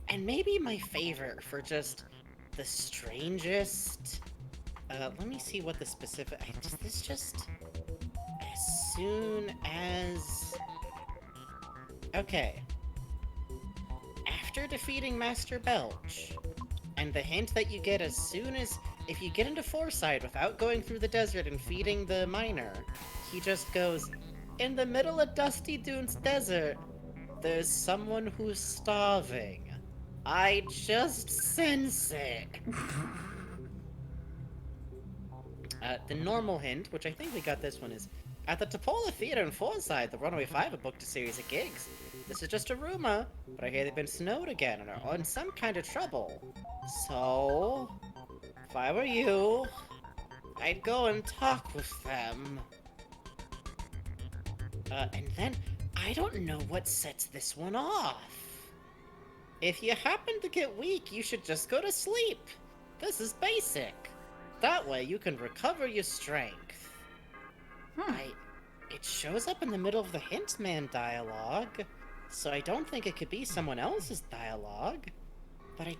And maybe my favorite for just the strangest. Let me see what the specific. This just as soon as. Okay. After defeating Master Belch, and the hint that you get as soon as if you get into Foresight without going through the desert and feeding the miner, he just goes, in the middle of Dusty Dunes Desert, there's someone who's starving. I just sense it. The normal hint, which I think we got this one, is at the Topola Theater in Forsyth, the Runaway Five have booked a series of gigs. This is just a rumor, but I hear they've been snowed again and are in some kind of trouble. So, if I were you, I'd go and talk with them. And then, I don't know what sets this one off. If you happen to get weak, you should just go to sleep. This is basic. That way you can recover your strength. It shows up in the middle of the Hintman dialogue, so I don't think it could be someone else's dialogue. But I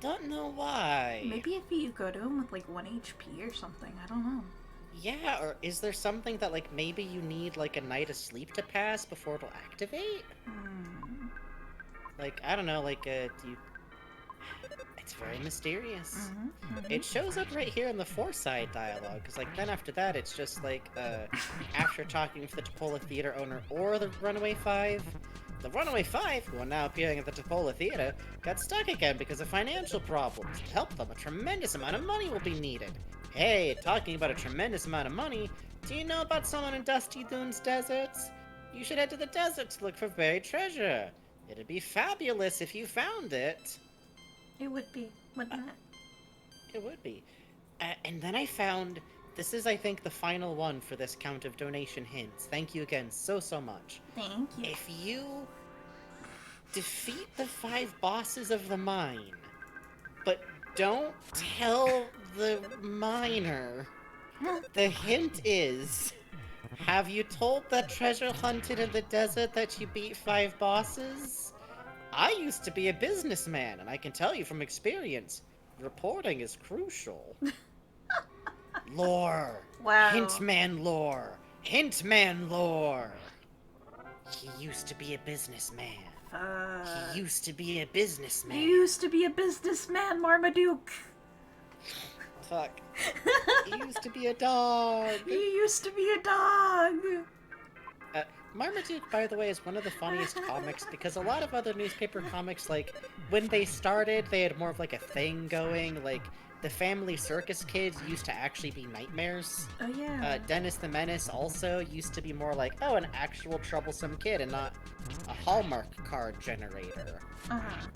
don't know why. Maybe if you go to him with like 1 HP or something, I don't know. Yeah, or is there something that like maybe you need like a night of sleep to pass before it'll activate? Like, I don't know, like, it's very mysterious. It shows up right here in the Foresight dialogue, because, like, then after that, it's just, like, after talking with the Topola Theater owner or the Runaway Five, the Runaway Five, who are now appearing at the Topola Theater, got stuck again because of financial problems. To help them, a tremendous amount of money will be needed. Hey, talking about a tremendous amount of money, do you know about someone in Dusty Dunes deserts? You should head to the desert to look for buried treasure. It'd be fabulous if you found it. It would be, wouldn't it? It would be. And then I found, this is I think the final one for this count of donation hints. Thank you again so much. Thank you. If you defeat the 5 bosses of the mine, but don't tell the miner, The hint is, have you told that treasure hunted in the desert that you beat 5 bosses? I used to be a businessman, and I can tell you from experience, reporting is crucial. Lore. Wow. Hintman lore. Hintman lore. He used to be a businessman. He used to be a businessman. You used to be a businessman, Marmaduke. Fuck. He used to be a dog. You used to be a dog. Marmaduke, by the way, is one of the funniest comics because a lot of other newspaper comics, like, when they started, they had more of, like, a thing going. Like, the Family Circus kids used to actually be nightmares. Oh, yeah. Dennis the Menace also used to be more like, oh, an actual troublesome kid and not a Hallmark card generator.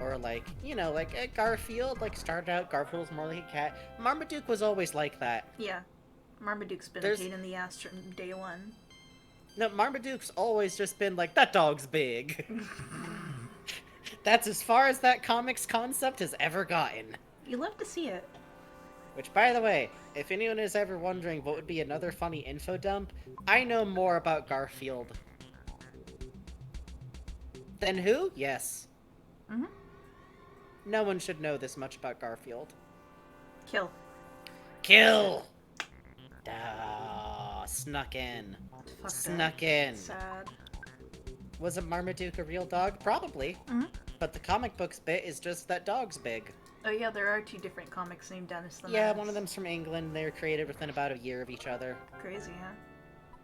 Or, like, you know, like, Garfield, like, started out, Garfield was more like a cat. Marmaduke was always like that. Yeah. Marmaduke's been a pain in the ass from day one. No, Marmaduke's always just been like, that dog's big. That's as far as that comic's concept has ever gotten. You love to see it. Which, by the way, if anyone is ever wondering what would be another funny info dump, I know more about Garfield. Than who? Yes. Mm-hmm. No one should know this much about Garfield. Kill. Kill! Snuck in. Fuck Snuck that. in. Sad. Wasn't Marmaduke a real dog? Probably. Mm-hmm. But the comic books bit is just that dog's big. Oh yeah, there are 2 different comics named Dennis the Yeah, Menace. one of them's from England. They were created within about a year of each other. Crazy, huh?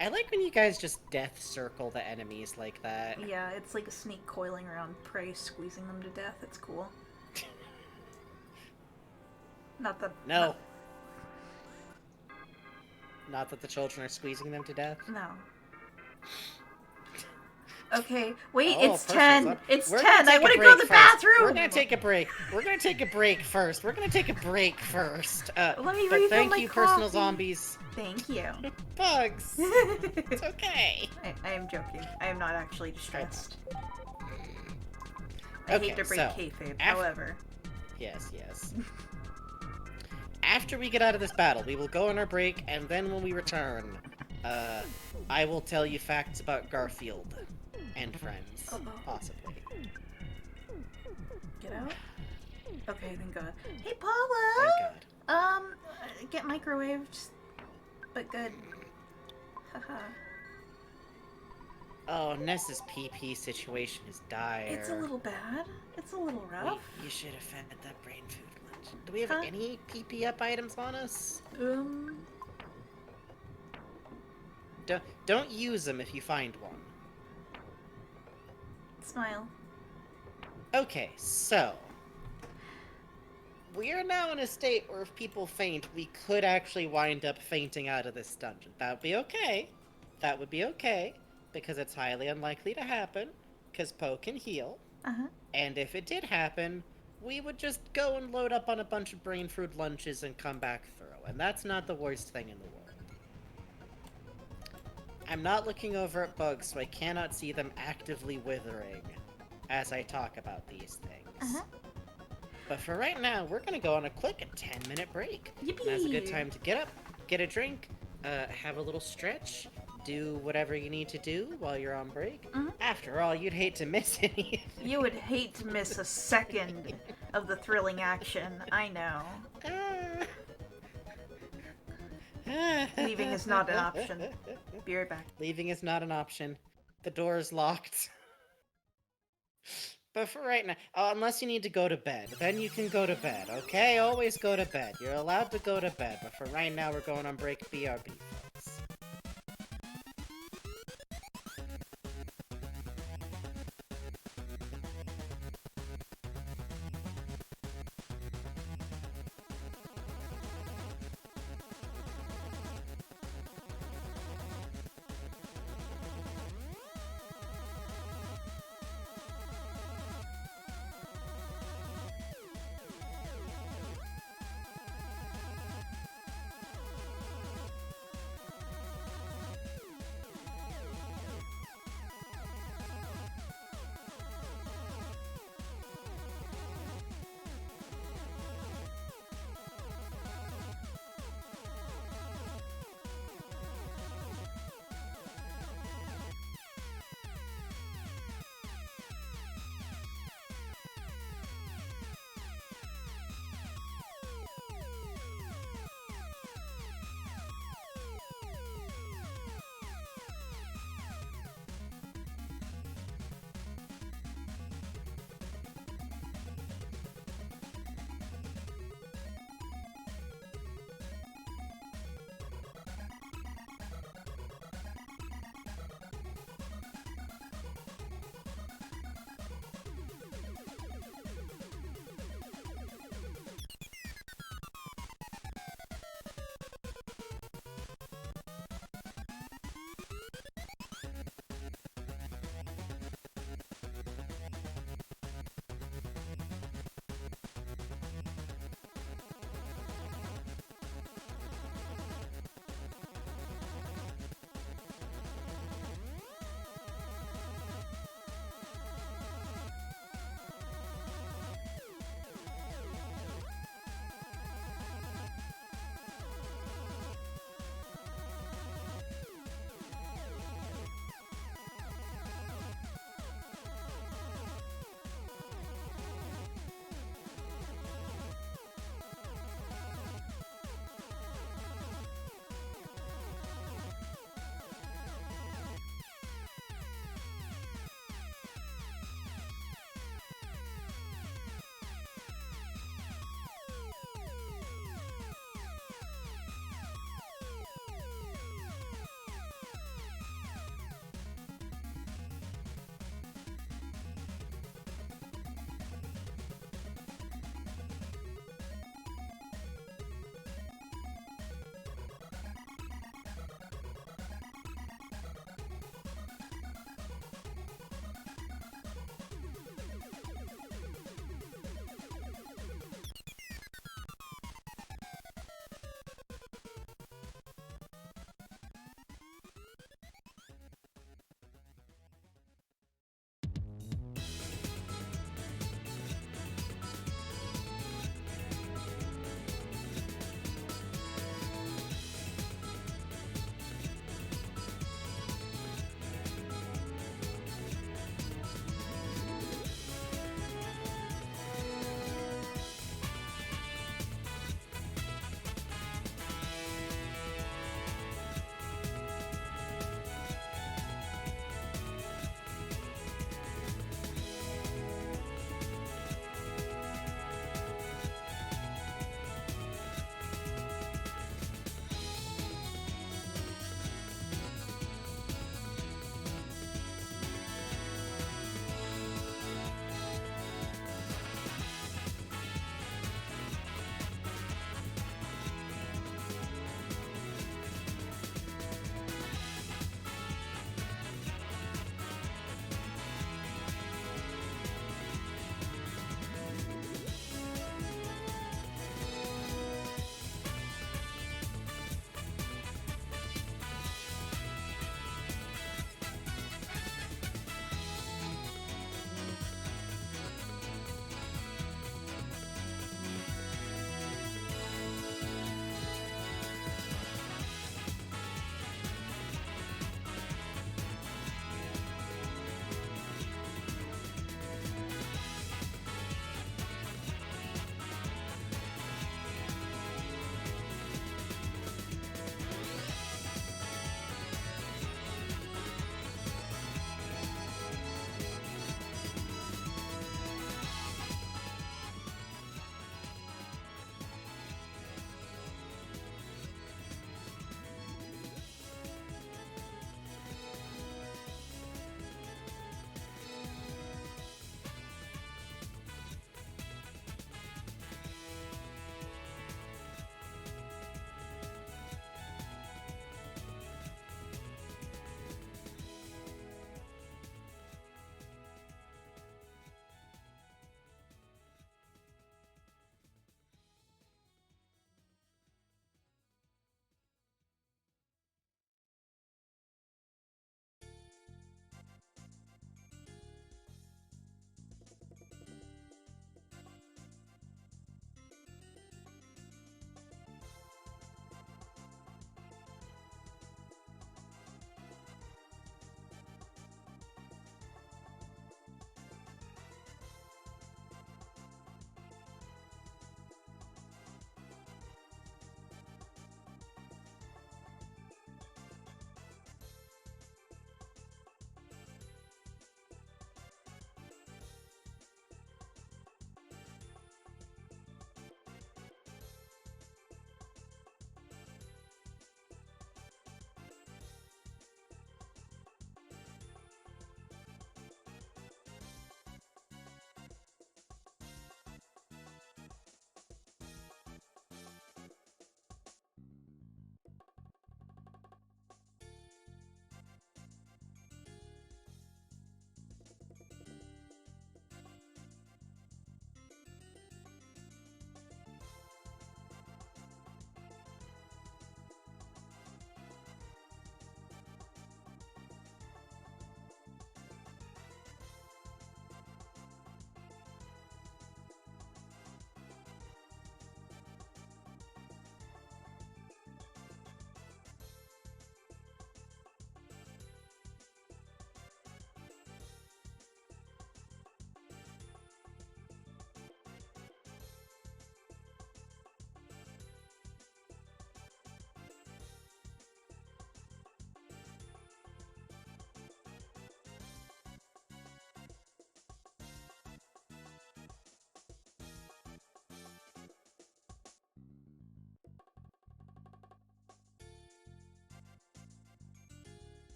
I like when you guys just death circle the enemies like that. Yeah, it's like a snake coiling around prey, squeezing them to death. It's cool. Not that... No. Not that the children are squeezing them to death. No. Okay, wait, Oh, it's perfect. 10! It's We're 10! gonna I take a want to go break to the first. bathroom! We're gonna take a break. We're gonna take a break first. We're gonna take a break first. Let me but refill thank my you, personal coffee. zombies. Thank you. Bugs. It's okay. I am joking. I am not actually distressed. I Okay, hate to break so, kayfabe, however. Yes, yes. After we get out of this battle, we will go on our break, and then when we return, I will tell you facts about Garfield and friends, possibly. Get out? Okay, thank God. Hey, Paula! Thank God. Get microwaved, but good. Haha. Oh, Ness's PP situation is dire. It's a little bad. It's a little rough. You should have fed that brain food lunch. Do we have Huh? any PP up items on us? Don't use them if you find one. Smile. Okay, so we are now in a state where if people faint, we could actually wind up fainting out of this dungeon. That would be okay. That would be okay, because it's highly unlikely to happen, because Poe can heal. Uh-huh. And if it did happen, we would just go and load up on a bunch of brain food lunches and come back through, and that's not the worst thing in the world. I'm not looking over at bugs, so I cannot see them actively withering as I talk about these things. Uh-huh. But for right now, we're gonna go on a quick 10-minute break. Yippee! And that's a good time to get up, get a drink, have a little stretch, do whatever you need to do while you're on break. Mhm. After all, you'd hate to miss anything. You would hate to miss a second of the thrilling action. I know. Leaving is not an option. Be right back. Leaving is not an option. The door is locked. But for right now, unless you need to go to bed, then you can go to bed, okay? Always go to bed. You're allowed to go to bed, but for right now, we're going on break. BRB, folks.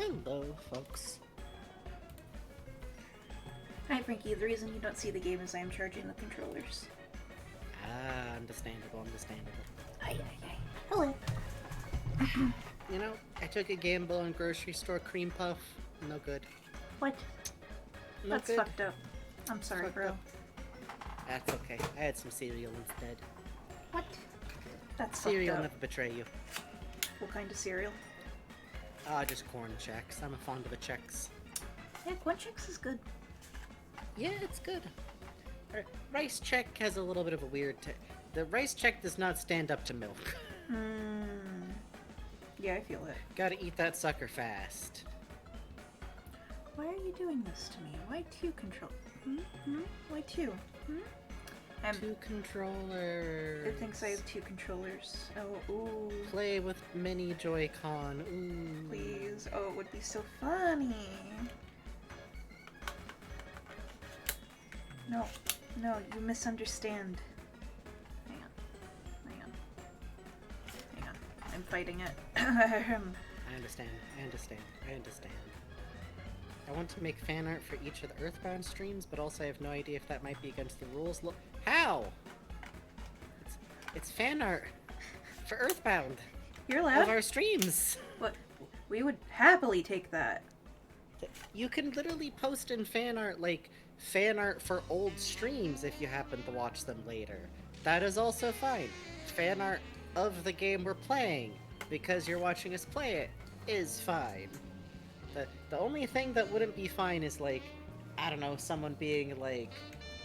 Hello, folks. Hi, Frankie. The reason you don't see the game is I am charging the controllers. Ah, understandable, understandable. Ay, ay, ay. Hello. You know, I took a gamble on grocery store cream puff. No good. What? No That's good. fucked up. I'm sorry, Fucked bro. up. That's okay. I had some cereal instead. What? That's Cereal fucked never up. betray you. What kind of cereal? Ah, just corn checks. I'm fond of the checks. Yeah, Corn Chex is good. Yeah, it's good. Rice check has a little bit of a weird. The rice check does not stand up to milk. Yeah, I feel it. Gotta eat that sucker fast. Why are you doing this to me? Why two control? Why two? Two controllers. It thinks I have two controllers. Oh, ooh. Play with mini Joy-Con. Ooh. Please. Oh, it would be so funny. No. No, you misunderstand. Hang on. Hang on. Hang on. I'm fighting it. I understand. I understand. I understand. I want to make fan art for each of the EarthBound streams, but also I have no idea if that might be against the rules. Look, how? It's fan art for EarthBound You're of allowed? our streams. What? We would happily take that. You can literally post in fan art, like, fan art for old streams if you happen to watch them later. That is also fine. Fan art of the game we're playing, because you're watching us play it, is fine. The only thing that wouldn't be fine is, like, I don't know, someone being like,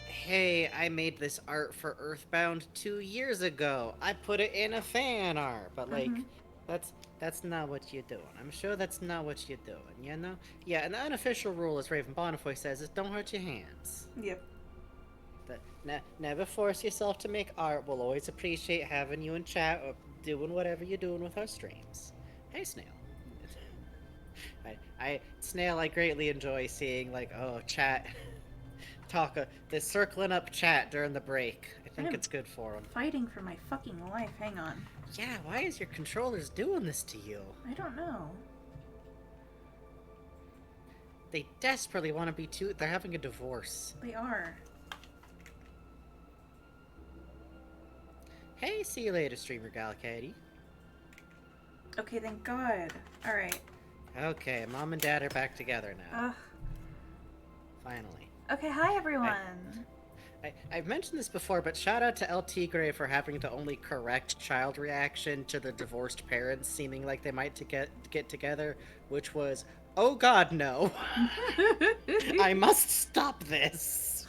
hey, I made this art for EarthBound 2 years ago. I put it in a fan art. But, like, that's not what you're doing. I'm sure that's not what you're doing, you know? Yeah, and the unofficial rule, as Raven Bonifoy says, is don't hurt your hands. Yep. Never force yourself to make art. We'll always appreciate having you in chat or doing whatever you're doing with our streams. Hey, Snail. Snail, I greatly enjoy seeing, like, oh, chat, this circling up chat during the break. I think it's good for them. Fighting for my fucking life. Hang on. Yeah, why is your controllers doing this to you? I don't know. They desperately want to be they're having a divorce. They are. Hey, see you later, streamer Galcady. Okay, thank God. Alright. Okay, mom and dad are back together now. Ugh. Finally. Okay, hi everyone. I've mentioned this before, but shout out to El Tigre for having to only correct child reaction to the divorced parents seeming like they might get together, which was, oh god, no. I must stop this.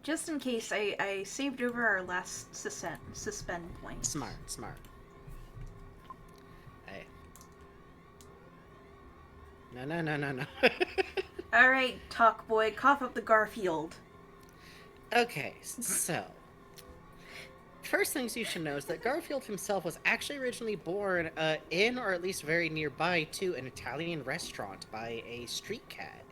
Just in case, I saved over our last suspend point. Smart. Hey. No. Alright, talk boy, cough up the Garfield. Okay, so first things you should know is that Garfield himself was actually originally born in, or at least very nearby to, an Italian restaurant by a street cat.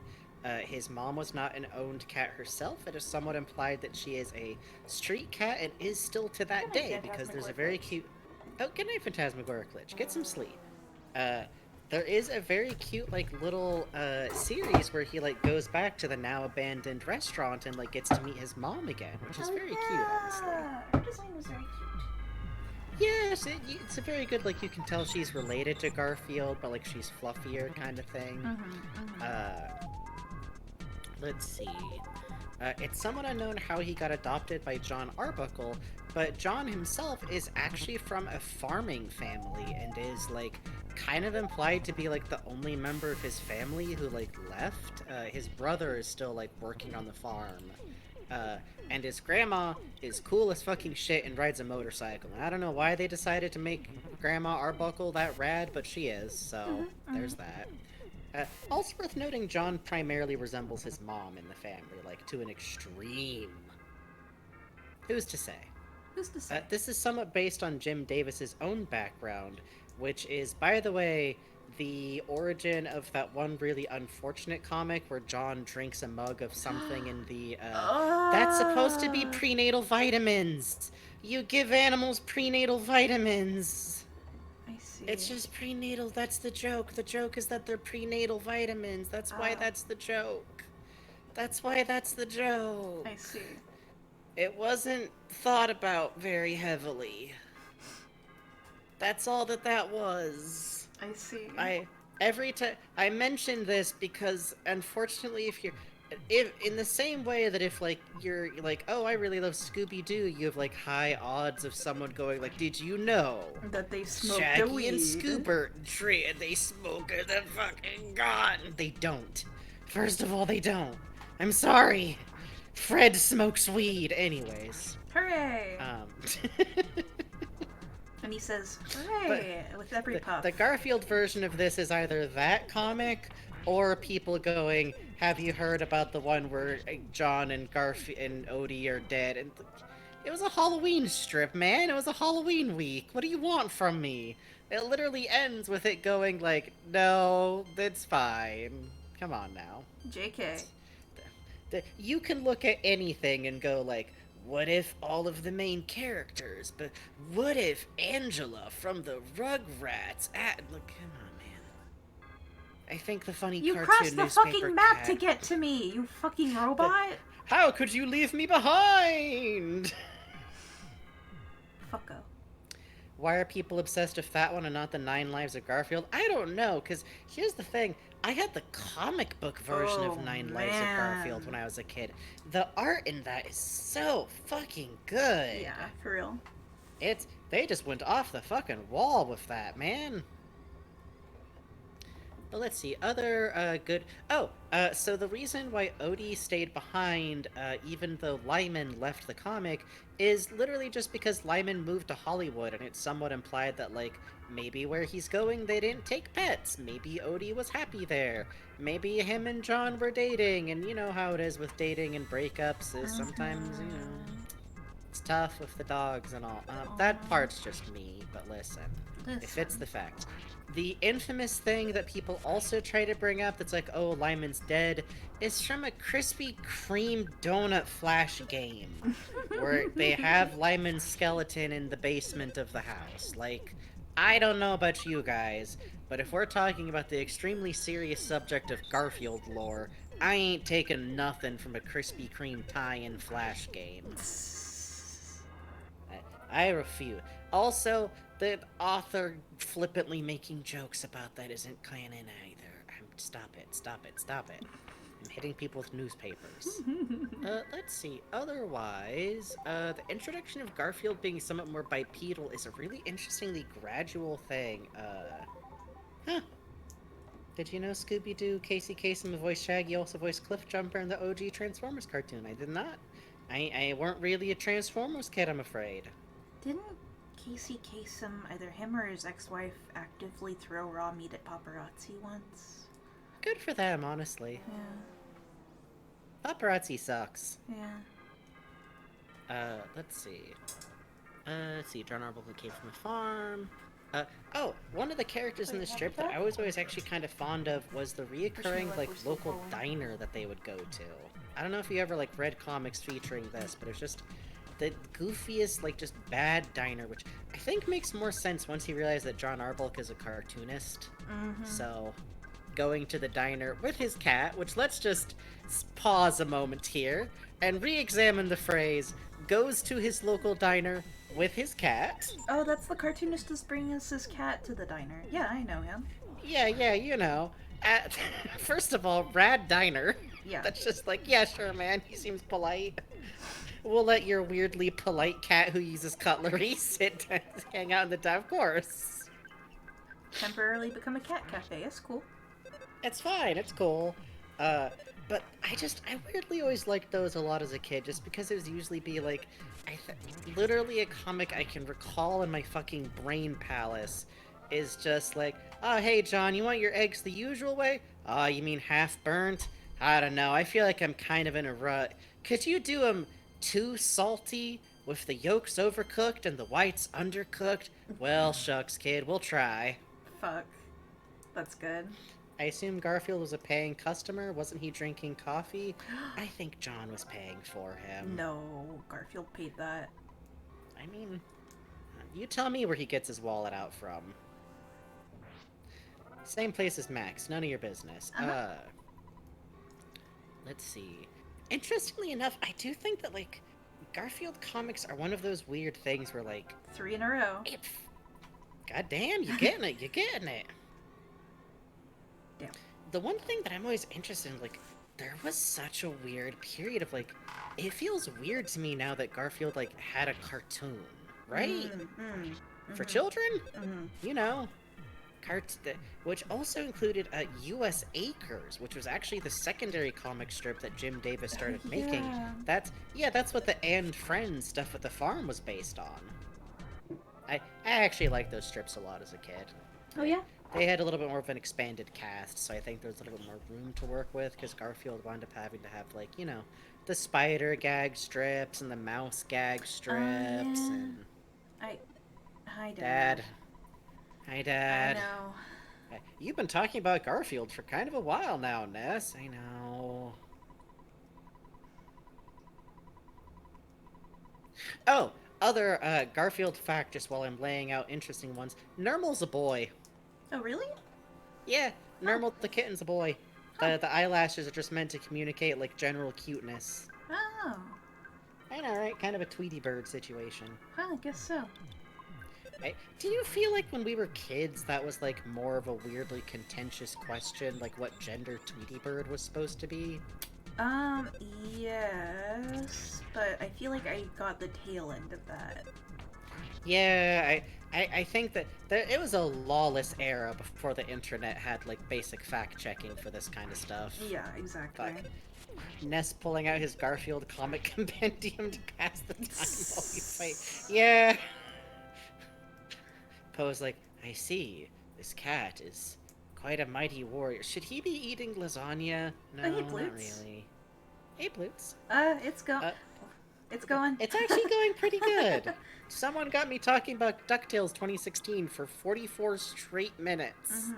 His mom was not an owned cat herself. It is somewhat implied that she is a street cat and is still to that day, because there's a very cute... Oh, good night, Phantasmagoric. Get some sleep. There is a very cute, like, little, series where he, like, goes back to the now abandoned restaurant and, like, gets to meet his mom again, which is very cute, honestly. Her design was very cute. Yes, it's a very good, like, you can tell she's related to Garfield, but, like, she's fluffier kind of thing. Let's see. It's somewhat unknown how he got adopted by John Arbuckle, but John himself is actually from a farming family and is, like, kind of implied to be, like, the only member of his family who, like, left. His brother is still, like, working on the farm. And his grandma is cool as fucking shit and rides a motorcycle. And I don't know why they decided to make Grandma Arbuckle that rad, but she is, so there's that. Also worth noting, John primarily resembles his mom in the family, like, to an extreme. Who's to say? Who's to say? This is somewhat based on Jim Davis's own background, which is, by the way, the origin of that one really unfortunate comic where John drinks a mug of something in the, that's supposed to be prenatal vitamins! You give animals prenatal vitamins! I see. see. It's just prenatal. That's the joke. The joke is that they're prenatal vitamins. That's why that's the joke. That's why that's the joke. I see. It wasn't thought about very heavily. That's all that was. I see. Every time I mention this because unfortunately if in the same way that if like you're like, oh, I really love Scooby-Doo, you have like high odds of someone going like, did you know That they smoke Shaggy the weed. and Scoobert tree and they smoke the fucking gun? They don't. First of all, they don't. I'm sorry. Fred smokes weed anyways. Hooray! And he says, hooray, with every puff. The Garfield version of this is either that comic or people going, have you heard about the one where John and Garfield and Odie are dead? And it was a Halloween strip, man. It was a Halloween week. What do you want from me? It literally ends with it going like, no, that's fine. Come on now. JK. You can look at anything and go like, what if all of the main characters? But what if Angela from the Rugrats? Look, come on, man. I think the funny You cartoon crossed the newspaper fucking map cat... to get to me, you fucking robot! How could you leave me behind? Fucko. Why are people obsessed with that one and not the 9 Lives of Garfield? I don't know, because here's the thing. I had the comic book version of 9 Lives of Garfield when I was a kid. The art in that is so fucking good. Yeah, for real. They just went off the fucking wall with that, man. But let's see, other good... so the reason why Odie stayed behind, even though Lyman left the comic, is literally just because Lyman moved to Hollywood, and it's somewhat implied that, like, maybe where he's going they didn't take pets. Maybe Odie was happy there. Maybe him and John were dating, and you know how it is with dating and breakups, is sometimes, you know, it's tough with the dogs and all. That part's just me, but listen. It fits the fact. The infamous thing that people also try to bring up that's like, oh, Lyman's dead, is from a Krispy Kreme donut flash game, where they have Lyman's skeleton in the basement of the house. Like, I don't know about you guys, but if we're talking about the extremely serious subject of Garfield lore, I ain't taking nothing from a Krispy Kreme tie-in flash game. I refuse. Also, the author flippantly making jokes about that isn't canon either. Stop it. I'm hitting people with newspapers. Let's see. Otherwise, the introduction of Garfield being somewhat more bipedal is a really interestingly gradual thing. Did you know Scooby-Doo, Casey Kasem voiced Shaggy, also voiced Cliffjumper in the OG Transformers cartoon? I did not. I weren't really a Transformers kid, I'm afraid. Didn't Casey Kasem, either him or his ex-wife, actively throw raw meat at paparazzi once? Good for them, honestly. Yeah. Paparazzi sucks. Yeah. Let's see. John Arbuckle came from a farm. One of the characters in the strip that I was always actually kind of fond of was the reoccurring, like, local diner that they would go to. I don't know if you ever, like, read comics featuring this, but it's just the goofiest, like, just bad diner, which I think makes more sense once you realize that John Arbuckle is a cartoonist. So, going to the diner with his cat, which let's just pause a moment here and re-examine the phrase, goes to his local diner with his cat. Oh, that's the cartoonist who's bringing us his cat to the diner. Yeah, I know him. Yeah, you know. First of all, rad diner. Yeah. That's just like, yeah, sure, man, he seems polite. We'll let your weirdly polite cat who uses cutlery sit and hang out in the diner, of course. Temporarily become a cat cafe. It's cool. It's fine, it's cool. But I weirdly always liked those a lot as a kid, just because it was usually be like, literally a comic I can recall in my fucking brain palace is just like, oh, hey, John, you want your eggs the usual way? Oh, you mean half burnt? I don't know, I feel like I'm kind of in a rut. Could you do them too salty, with the yolks overcooked and the whites undercooked? Well, shucks, kid, we'll try. Fuck. That's good. I assume Garfield was a paying customer. Wasn't he drinking coffee? I think John was paying for him. No, Garfield paid that. I mean, you tell me where he gets his wallet out from. Same place as Max. None of your business. Let's see. Interestingly enough, I do think that, like, Garfield comics are one of those weird things where, like... 3 in a row. God damn, you're getting it, you're getting it. Damn. The one thing that I'm always interested in, like, there was such a weird period of, like... It feels weird to me now that Garfield, like, had a cartoon, right? For children? You know. Which also included U.S. Acres, which was actually the secondary comic strip that Jim Davis started making. That's what the And Friends stuff at the farm was based on. I actually liked those strips a lot as a kid. Oh yeah? They had a little bit more of an expanded cast, so I think there was a little bit more room to work with, because Garfield wound up having to have, like, you know, the spider gag strips and the mouse gag strips. And... Hi, Dad. Hi, Dad. I know. You've been talking about Garfield for kind of a while now, Ness. I know. Oh, other Garfield fact, just while I'm laying out interesting ones. Nermal's a boy. Oh, really? Yeah, Nermal the kitten's a boy. The eyelashes are just meant to communicate, like, general cuteness. Oh. I know, right? Kind of a Tweety Bird situation. Huh, I guess so. Do you feel like when we were kids that was, like, more of a weirdly contentious question, like what gender Tweety Bird was supposed to be? Yes, but I feel like I got the tail end of that. Yeah, I think that it was a lawless era before the internet had, like, basic fact-checking for this kind of stuff. Yeah, exactly. Fuck. Ness pulling out his Garfield comic compendium to pass the time while we fight. Yeah! Poe's like, I see. This cat is quite a mighty warrior. Should he be eating lasagna? No, hey, not Bloots. really. Hey, Bloots. It's going. It's actually going pretty good. Someone got me talking about DuckTales 2016 for 44 straight minutes.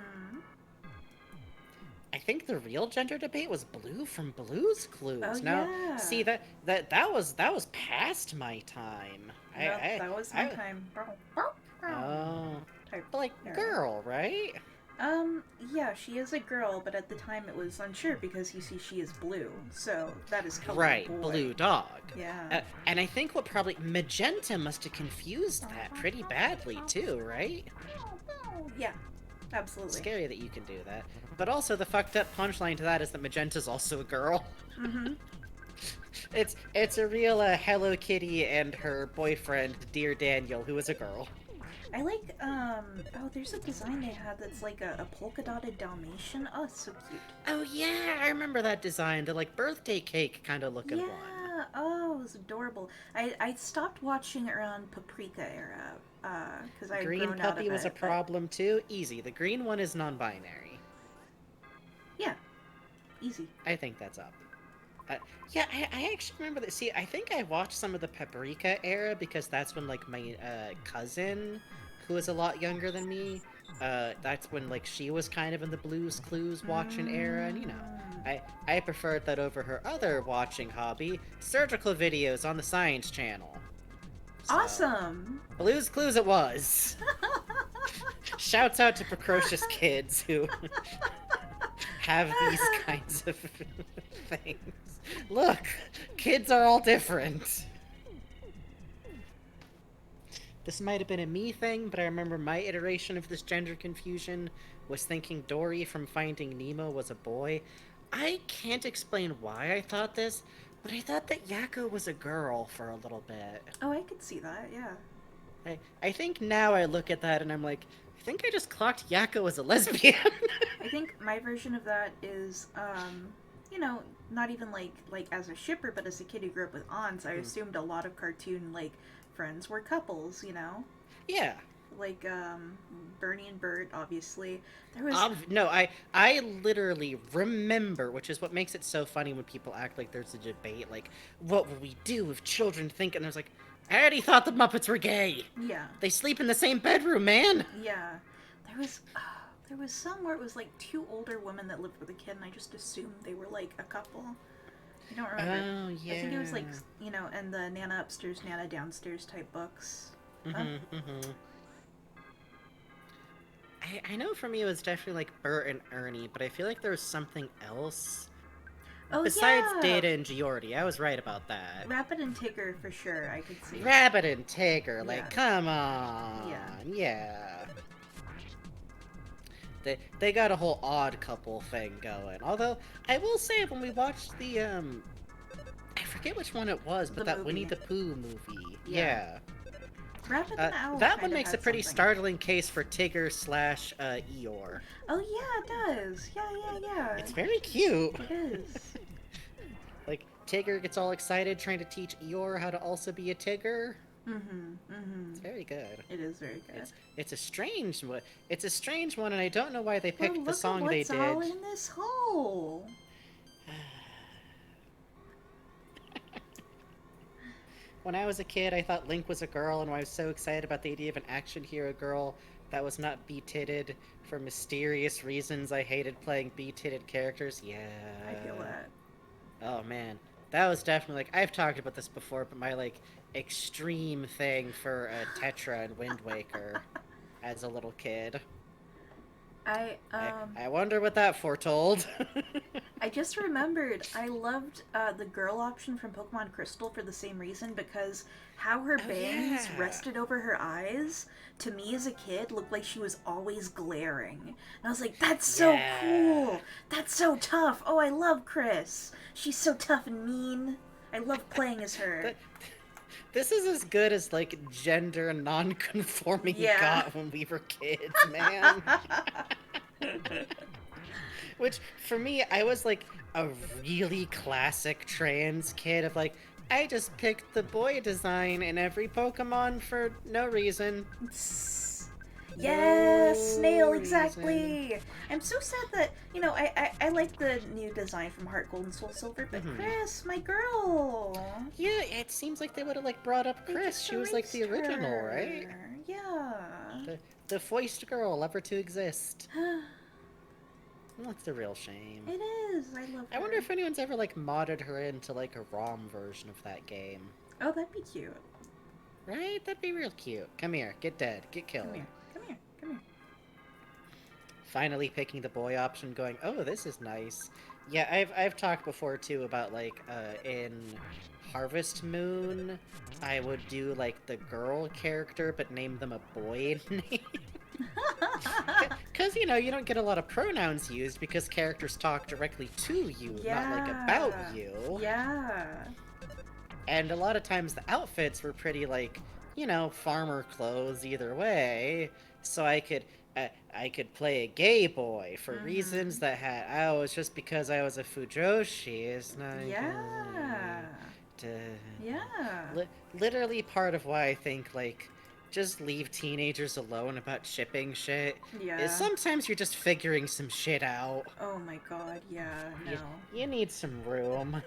I think the real gender debate was Blue from Blue's Clues. Oh, now, yeah. see that was past my time. That was my time. Oh, Type but like era. girl, right? Yeah, she is a girl, but at the time it was unsure because you see she is blue, so that is colored Right, boy. blue dog. Yeah. And I think what probably magenta must have confused that pretty badly too, right? Yeah, absolutely. Scary that you can do that. But also the fucked up punchline to that is that magenta's also a girl. It's a real Hello Kitty and her boyfriend, Dear Daniel, who is a girl. I like, there's a design they had that's like a polka dotted Dalmatian. Oh, it's so cute. Oh yeah, I remember that design, the like birthday cake kind of looking one. Yeah, oh, it was adorable. I stopped watching around Paprika era, because I Green grown out of puppy was a it, problem too. Easy, the green one is non-binary. Yeah, easy. I think that's up. Yeah, I actually remember that. See, I think I watched some of the Paprika era because that's when, like, my cousin, who is a lot younger than me, that's when, like, she was kind of in the Blue's Clues watching era, and, you know, I preferred that over her other watching hobby, surgical videos on the Science Channel. So, Awesome! Blue's Clues it was! Shouts out to precocious kids who have these kinds of things. Look, kids are all different. This might have been a me thing, but I remember my iteration of this gender confusion was thinking Dory from Finding Nemo was a boy. I can't explain why I thought this, but I thought that Yakko was a girl for a little bit. Oh, I could see that, yeah. I think now I look at that and I'm like, I think I just clocked Yakko as a lesbian. I think my version of that is, you know, not even like as a shipper, but as a kid who grew up with aunts, I assumed a lot of cartoon, like, friends were couples, you know? Yeah. Like, Bernie and Bert, obviously. There was... No, I literally remember, which is what makes it so funny when people act like there's a debate, like, what will we do if children think, and there's like, I already thought the Muppets were gay. Yeah. They sleep in the same bedroom, man. Yeah. There was some where it was, like, 2 older women that lived with a kid, and I just assumed they were, like, a couple. I don't remember. Oh, yeah. I think it was, like, you know, and the Nana upstairs, Nana downstairs type books. I know for me it was definitely like Bert and Ernie, but I feel like there was something else Oh besides yeah, Data and Geordie. I was right about that. Rabbit and Tigger for sure. I could see. Rabbit and Tigger, like, Yeah. come on. Yeah. Yeah. They got a whole odd couple thing going. Although, I will say, when we watched the, I forget which one it was, but The that movie. Winnie the Pooh movie. Yeah. Rabbit and Owl. That kinda one makes a had pretty something. startling case for Tigger slash Eeyore. Oh yeah, it does. Yeah. It's very cute. It is. Like, Tigger gets all excited trying to teach Eeyore how to also be a Tigger. It's very good. It is very good. It's a strange one. It's a strange one, and I don't know why they picked Well, the look song at they what's did. all in this hole. When I was a kid, I thought Link was a girl, and I was so excited about the idea of an action hero girl that was not B-titted for mysterious reasons. I hated playing B-titted characters. Yeah. I feel that. Oh man, that was definitely like I've talked about this before, but my like extreme thing for Tetra and Wind Waker as a little kid. I wonder what that foretold. I just remembered I loved the girl option from Pokemon Crystal for the same reason, because how her bangs rested over her eyes, to me as a kid, looked like she was always glaring. And I was like, that's so cool! That's so tough! Oh, I love Chris! She's so tough and mean. I love playing as her. This is as good as like gender non-conforming got when we were kids, man. Which, for me, I was like a really classic trans kid of like, I just picked the boy design in every Pokemon for no reason. Yes, Snail, exactly. I'm so sad that, I like the new design from Heart Gold and Soul Silver, but Chris, my girl. Yeah, it seems like they would have like brought up Chris. She was like the original, right? Yeah. The foist girl ever to exist. That's a real shame. It is. I love her. I wonder if anyone's ever like modded her into like a ROM version of that game. Oh, that'd be cute. Right? That'd be real cute. Come here, get dead, get killed. Come here. Finally picking the boy option, going, oh, this is nice. Yeah, I've talked before too about like in Harvest Moon, I would do like the girl character but name them a boy name. Because, you don't get a lot of pronouns used because characters talk directly to you, not like about you. Yeah. And a lot of times the outfits were pretty like, farmer clothes either way. So I could play a gay boy for reasons that had, it's just because I was a Fujoshi. It's not. Yeah. Literally part of why I think like, just leave teenagers alone about shipping shit. Yeah. Is sometimes you're just figuring some shit out. Oh my god, yeah, no. You need some room.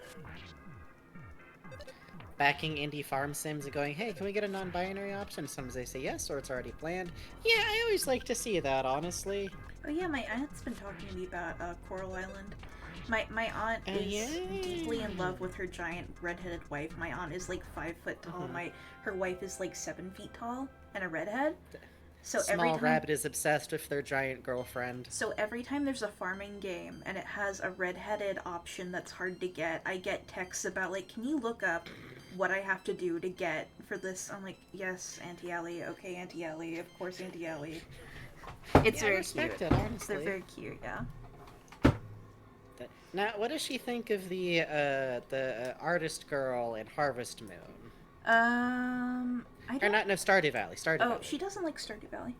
Backing indie farm sims and going, hey, can we get a non-binary option? Sometimes they say yes, or it's already planned. Yeah, I always like to see that, honestly. Oh yeah, my aunt's been talking to me about Coral Island. My aunt is deeply in love with her giant redheaded wife. My aunt is like 5 foot tall. Her wife is like 7 feet tall and a redhead. So Small rabbit is obsessed with their giant girlfriend. So every time there's a farming game and it has a redheaded option that's hard to get, I get texts about like, can you look up what I have to do to get for this? I'm like, yes, Auntie Allie. Okay, Auntie Allie. Of course, Auntie Allie. It's very cute. It, honestly. They're very cute, yeah. Now, what does she think of the artist girl in Harvest Moon? I don't... No, Stardew Valley. Valley. She doesn't like Stardew Valley.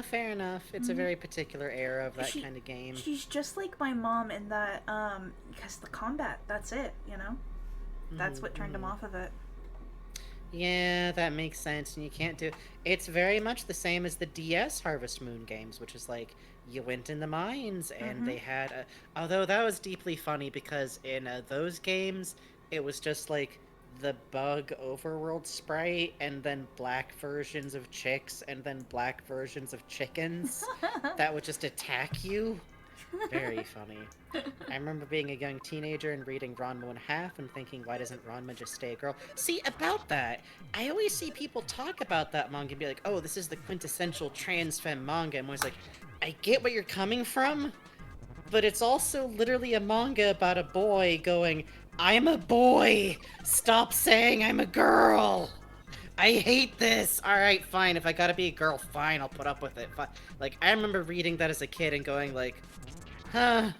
Fair enough. It's a very particular era of that kind of game. She's just like my mom in that, because the combat, that's it, That's what turned him off of it. Yeah, that makes sense, and you can't do... It's very much the same as the DS Harvest Moon games, which is like, you went in the mines, and they had... Although that was deeply funny, because in those games, it was just like the bug overworld sprite, and then black versions of chicks, and then black versions of chickens that would just attack you. Very funny. I remember being a young teenager and reading Ranma in half and thinking, why doesn't Ranma just stay a girl? See, about that, I always see people talk about that manga and be like, oh, this is the quintessential trans femme manga. I'm always like, I get where you're coming from, but it's also literally a manga about a boy going, I'm a boy! Stop saying I'm a girl! I hate this! Alright, fine, if I gotta be a girl, fine, I'll put up with it. Like, I remember reading that as a kid and going like, huh,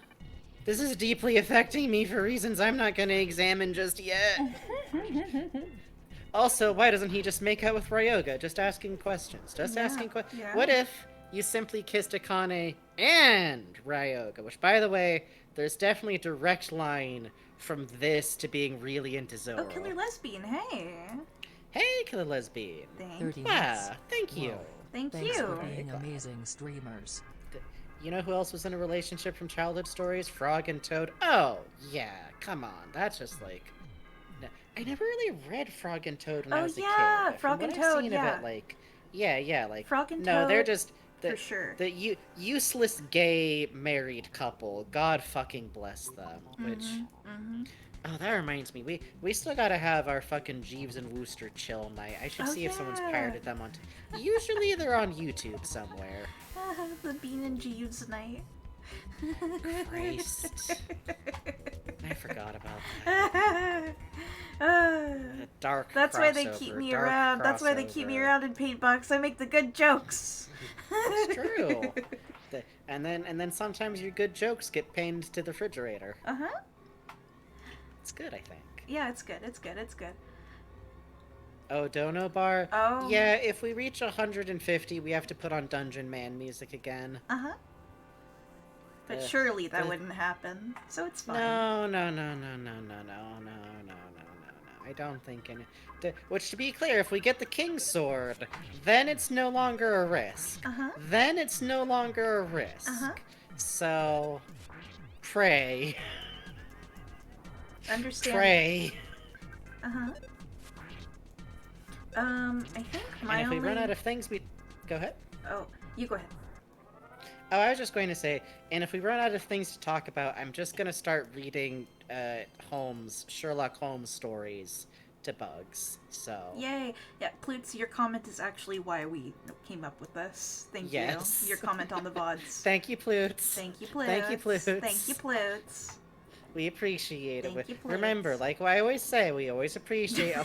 this is deeply affecting me for reasons I'm not gonna examine just yet. Also, why doesn't he just make out with Ryoga? Just asking questions. Just asking questions. Yeah. What if you simply kissed Akane and Ryoga? Which, by the way, there's definitely a direct line from this to being really into Zoro. Oh, Killer Lesbian, hey. Hey, Killer Lesbian. Thank 30 you. minutes. Wow, thank you. Whoa. Thank Thanks you. for being amazing streamers. You know who else was in a relationship from childhood stories? Frog and Toad. Oh, yeah, come on. That's just like... I never really read Frog and Toad when I was a kid. But Frog from and what I've Toad, seen yeah. of it, like... Yeah, like... Frog and no, they're Toad, just... for sure. The useless gay married couple. God fucking bless them. Which... Oh, that reminds me. We still gotta have our fucking Jeeves and Wooster chill night. I should see if someone's pirated them onto... Usually they're on YouTube somewhere. The Bean and Jeeves night. Christ. I forgot about that. The dark That's why they crossover, keep me dark around. That's why they keep me crossover. around in Paint Box. I make the good jokes. It's true. And then sometimes your good jokes get pinned to the refrigerator. Uh-huh. It's good, I think. Yeah, it's good. It's good. It's good. Oh, Dono Bar? Oh. Yeah, if we reach 150, we have to put on Dungeon Man music again. Uh-huh. But Uh, surely that the- wouldn't happen, so it's fine. No. I don't think any... Which, to be clear, if we get the King's Sword, then it's no longer a risk. Uh-huh. Then it's no longer a risk. Uh-huh. So... Pray. Understand. Pray. Uh-huh. I think my And if only... we run out of things, we... Go ahead. Oh, you go ahead. Oh, I was just going to say, and if we run out of things to talk about, I'm just going to start reading Sherlock Holmes stories to Bugs, so... Yay! Yeah, Plutz, your comment is actually why we came up with this. Thank Yes. you. Your comment on the VODs. Thank you, Plutz. Thank you, Plutz. Thank you, Plutz. Thank you, Plutz. We appreciate Thank it. you, Plutz. Remember, like I always say, we always appreciate...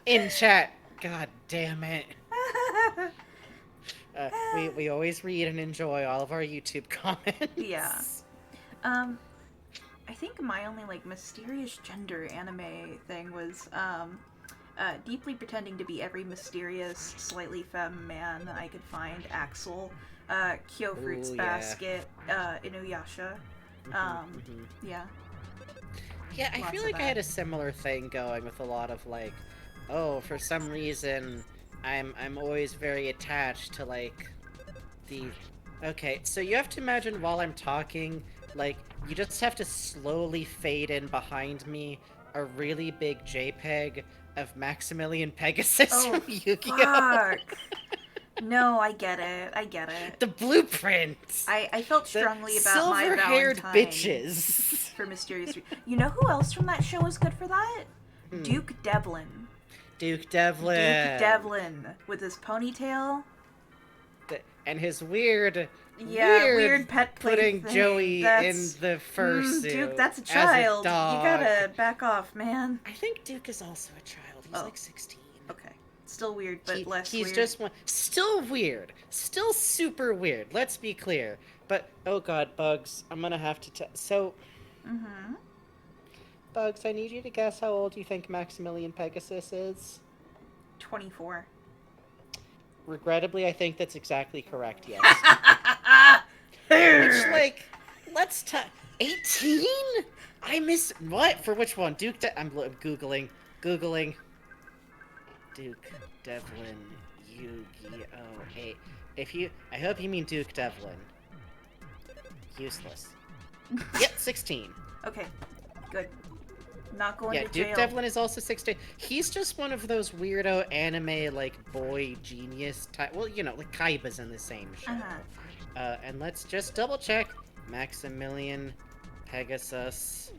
In chat. God damn it. We always read and enjoy all of our YouTube comments. Yeah. I think my only, like, mysterious gender anime thing was, deeply pretending to be every mysterious, slightly femme man I could find. Axel, Kyo Fruits Ooh, yeah. Basket, Inuyasha. Yeah. Yeah, I Lots feel of like I that. had a similar thing going with a lot of, like, oh, for some reason, I'm always very attached to, like, the... Okay, so you have to imagine while I'm talking, like, you just have to slowly fade in behind me a really big JPEG of Maximilian Pegasus Oh, from Yu-Gi-Oh! fuck. No, I get it. I get it. The blueprint! I felt strongly about my silver-haired Valentine bitches! for mysterious. You know who else from that show was good for that? Duke Devlin. Duke Devlin! Duke Devlin with his ponytail. And his weird... Yeah, weird pet play putting thing. Joey That's- in the fursuit. Duke, that's a as child. dog. You gotta back off, man. I think Duke is also a child. He's Oh. like 16. Okay. Still weird, but less He's weird. just one. Still weird. Still super weird. Let's be clear. But, oh god, Bugs, I'm gonna have to So, Bugs, I need you to guess how old you think Maximilian Pegasus is. 24. Regrettably, I think that's exactly correct, yes. Which, like, let's 18? I miss... What? For which one? I'm Googling. Duke Devlin, Yu-Gi-Oh! 8. I hope you mean Duke Devlin. Useless. Yep, 16. Okay. Good. Not going Yeah, to Duke jail. Devlin is also 16. He's just one of those weirdo anime, like, boy genius type. Well, you know, like Kaiba's in the same show. And let's just double check. Maximilian Pegasus.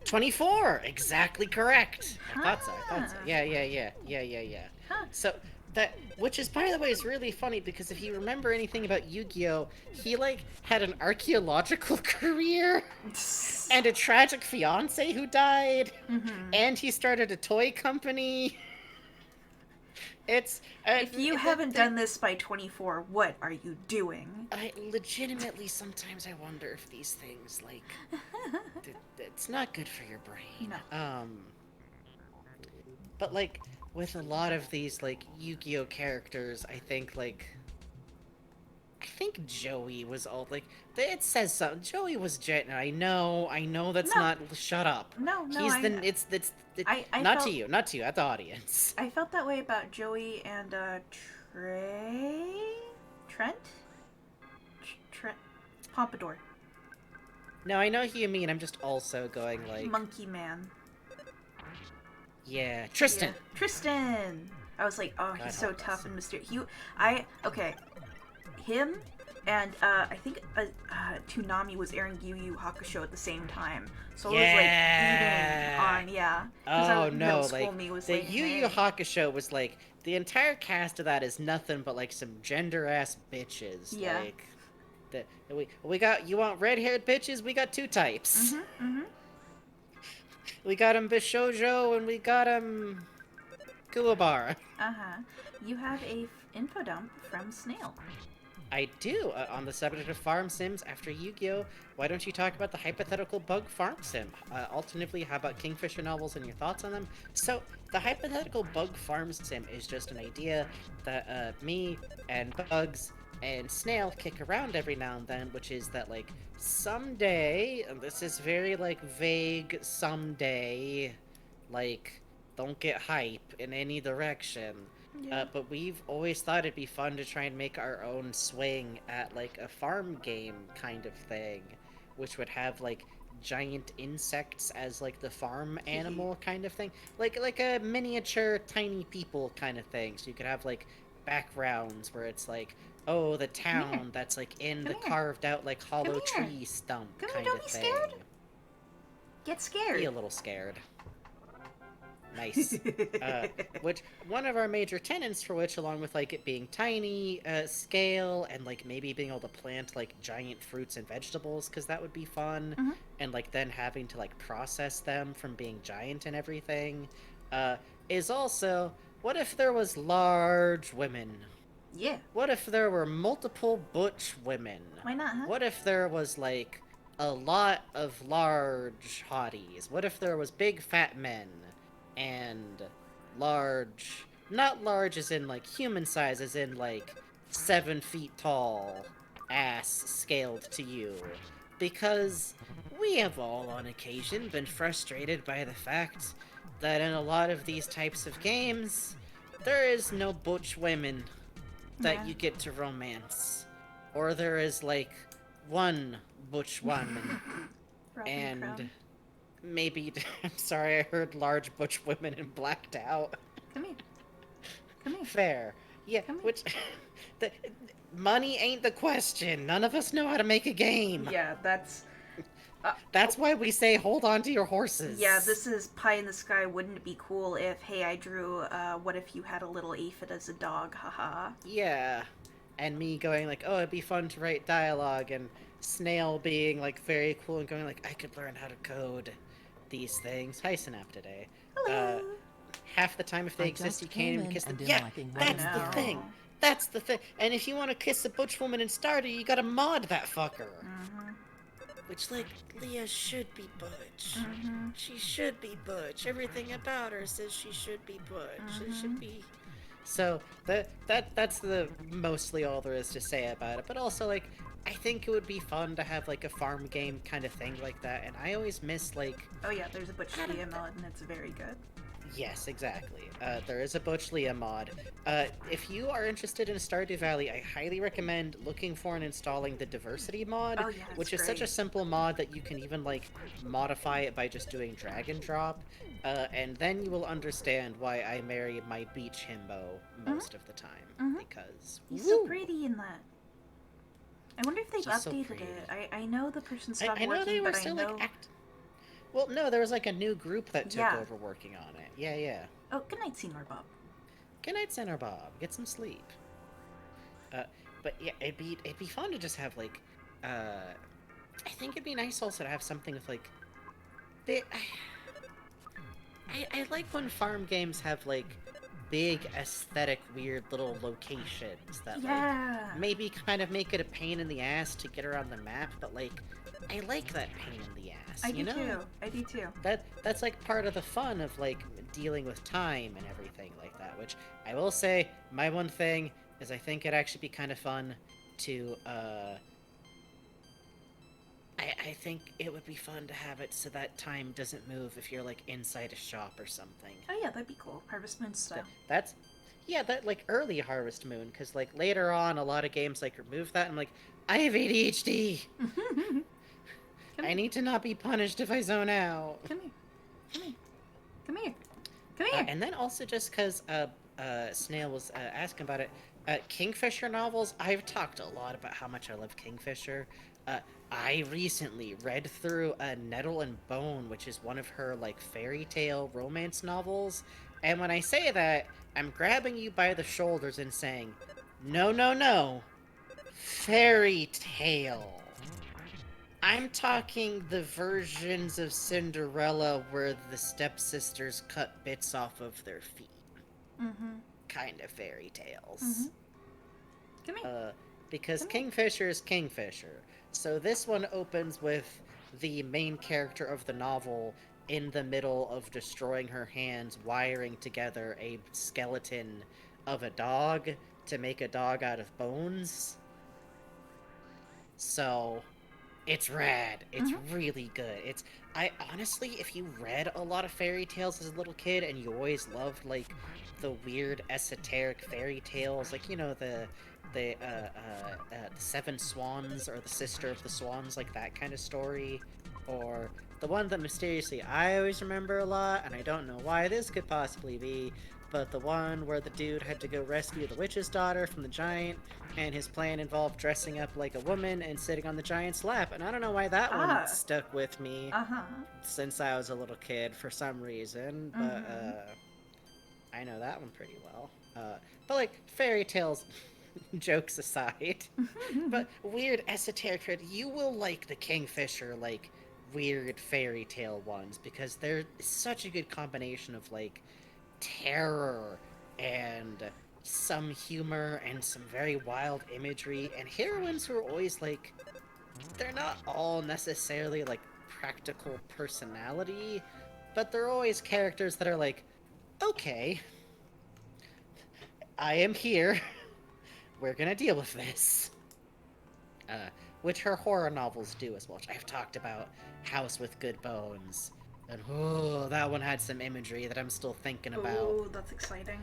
24! Exactly correct! I thought so. Yeah. Huh. So, which is, by the way, is really funny, because if you remember anything about Yu-Gi-Oh!, he, like, had an archaeological career, and a tragic fiance who died, and he started a toy company. It's... If you haven't done this by 24, what are you doing? I legitimately, sometimes I wonder if these things, like... it's not good for your brain. No. But, like, with a lot of these, like, Yu-Gi-Oh! Characters, I think Joey was all, like, it says something. Joey was I know that's No. not, shut up. No, It's I not felt, to you, not to you, at the audience. I felt that way about Joey and, Trent? Trent? Pompadour. No, I know who you mean, I'm just also going, like... Monkey Man. Yeah, Tristan! Yeah. Tristan! I was like, oh, God he's so help tough us. and mysterious. Okay. Him and, I think, Toonami was airing Yu Yu Hakusho at the same time. So I was, like, eating on, yeah. 'Cause Oh, middle no, school like, me was the like, Yu Yu hey. Hakusho was, like, the entire cast of that is nothing but, like, some gender-ass bitches. Yeah. Like, we got, you want red-haired bitches? We got two types. We got him Bishojo, and we got him Kuwabara. You have a info dump from Snail. I do. On the subject of farm sims, after Yu-Gi-Oh!, why don't you talk about the hypothetical bug farm sim? Alternatively, how about Kingfisher novels and your thoughts on them? So, the hypothetical bug farm sim is just an idea that me and Bugs and Snail kick around every now and then, which is that, like, someday, and this is very, like, vague someday, like, don't get hype in any direction. Yeah. But we've always thought it'd be fun to try and make our own swing at, like, a farm game kind of thing, which would have, like, giant insects as, like, the farm animal kind of thing. Like a miniature tiny people kind of thing. So you could have, like, backgrounds where it's, like, oh, the town that's, like, in the carved out, like, hollow tree stump Come here, kind don't of be thing. scared. Get scared. Be a little scared. Nice. Which, one of our major tenets for which, along with, like, it being tiny, scale, and, like, maybe being able to plant, like, giant fruits and vegetables, because that would be fun, and, like, then having to, like, process them from being giant and everything, is also, what if there was large women? Yeah. What if there were multiple butch women? Why not, huh? What if there was, like, a lot of large hotties? What if there was big fat men? And large, not large as in, like, human size, as in, like, 7 feet tall, ass scaled to you. Because we have all, on occasion, been frustrated by the fact that in a lot of these types of games, there is no butch women that you get to romance. Or there is, like, one butch woman, and... Crown. Maybe, I'm sorry, I heard large butch women and blacked out. Come here. Come here. Fair. Yeah, Come here. which, money ain't the question. None of us know how to make a game. Yeah, that's... That's why we say hold on to your horses. Yeah, this is pie in the sky. Wouldn't it be cool if, hey, I drew, what if you had a little aphid as a dog, haha. Yeah. And me going like, oh, it'd be fun to write dialogue, and Snail being, like, very cool and going like, I could learn how to code these things. Hi, Synap today. Hello. Half the time, if they I exist, just you can't came even in kiss them. and didn't Yeah, liking what that's I the know. thing. That's the thing. And if you want to kiss a butch woman in Stardew, you gotta mod that fucker. Which, like, Leah should be butch. She should be butch. Everything about her says she should be butch. She should be... So, that's the mostly all there is to say about it. But also, like, I think it would be fun to have, like, a farm game kind of thing like that. And I always miss, like... Oh yeah, there's a butch DML and it's very good. Yes, exactly. There is a Butch Leah mod. If you are interested in Stardew Valley, I highly recommend looking for and installing the Diversity mod, Oh, yeah, it's which is such a great. simple mod that you can even, like, modify it by just doing drag and drop, and then you will understand why I marry my beach himbo most of the time, because... He's woo! so pretty in that. I wonder if they've He's so updated pretty. it. I know the person stopped I know working, they were but still, I know... like, Well, no, there was, like, a new group that took Yeah. over working on it. Yeah, yeah. Oh, good night, Seymour Bob. Good night, Center Bob. Get some sleep. But yeah, it'd be fun to just have like, I think it'd be nice also to have something with like, I like when farm games have like big aesthetic weird little locations that Yeah. like maybe kind of make it a pain in the ass to get around the map, but like I like that pain in the ass. I you do know? too. I do too. That's like part of the fun of like dealing with time and everything like that, which I will say my one thing is I think it'd actually be kind of fun to I think it would be fun to have it so that time doesn't move if you're like inside a shop or something. Oh yeah, that'd be cool. Harvest Moon style. That's that like early Harvest Moon, because like later on a lot of games like remove that and I'm like, I have ADHD. I need to not be punished if I zone out. Come here. Come here. Come here. Come here. And then also just because Snail was asking about it, Kingfisher novels, I've talked a lot about how much I love Kingfisher. I recently read through Nettle and Bone, which is one of her like fairy tale romance novels. And when I say that, I'm grabbing you by the shoulders and saying, no, no, no. Fairy tale. I'm talking the versions of Cinderella where the stepsisters cut bits off of their feet. Kind of fairy tales. Come here. Because Kingfisher is Kingfisher. So this one opens with the main character of the novel in the middle of destroying her hands, wiring together a skeleton of a dog to make a dog out of bones. So... it's rad. It's really good. I honestly, if you read a lot of fairy tales as a little kid and you always loved, like, the weird esoteric fairy tales, like, you know, the Seven Swans or the Sister of the Swans, like that kind of story, or the one that mysteriously I always remember a lot, and I don't know why this could possibly be, but the one where the dude had to go rescue the witch's daughter from the giant, and his plan involved dressing up like a woman and sitting on the giant's lap, and I don't know why that one stuck with me since I was a little kid for some reason, but I know that one pretty well. But like, fairy tales, jokes aside, but weird esoteric, you will like the Kingfisher, like, weird fairy tale ones, because they're such a good combination of, like, terror and some humor and some very wild imagery, and heroines who are always like, they're not all necessarily like practical personality, but they're always characters that are like, okay, I am here, we're gonna deal with this. Which her horror novels do as well, which I've talked about House with Good Bones. And oh, that one had some imagery that I'm still thinking about. Oh, that's exciting.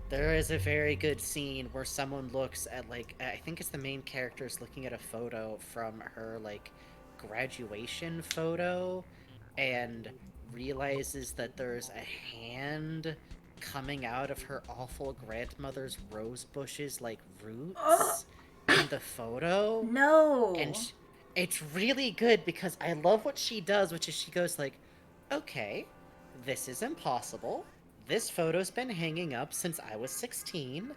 There is a very good scene where someone looks at, like, I think it's the main character's looking at a photo from her, like, graduation photo, and realizes that there's a hand coming out of her awful grandmother's rose bushes, like, roots in the photo. No! And it's really good because I love what she does, which is she goes like, okay, this is impossible. This photo's been hanging up since I was 16.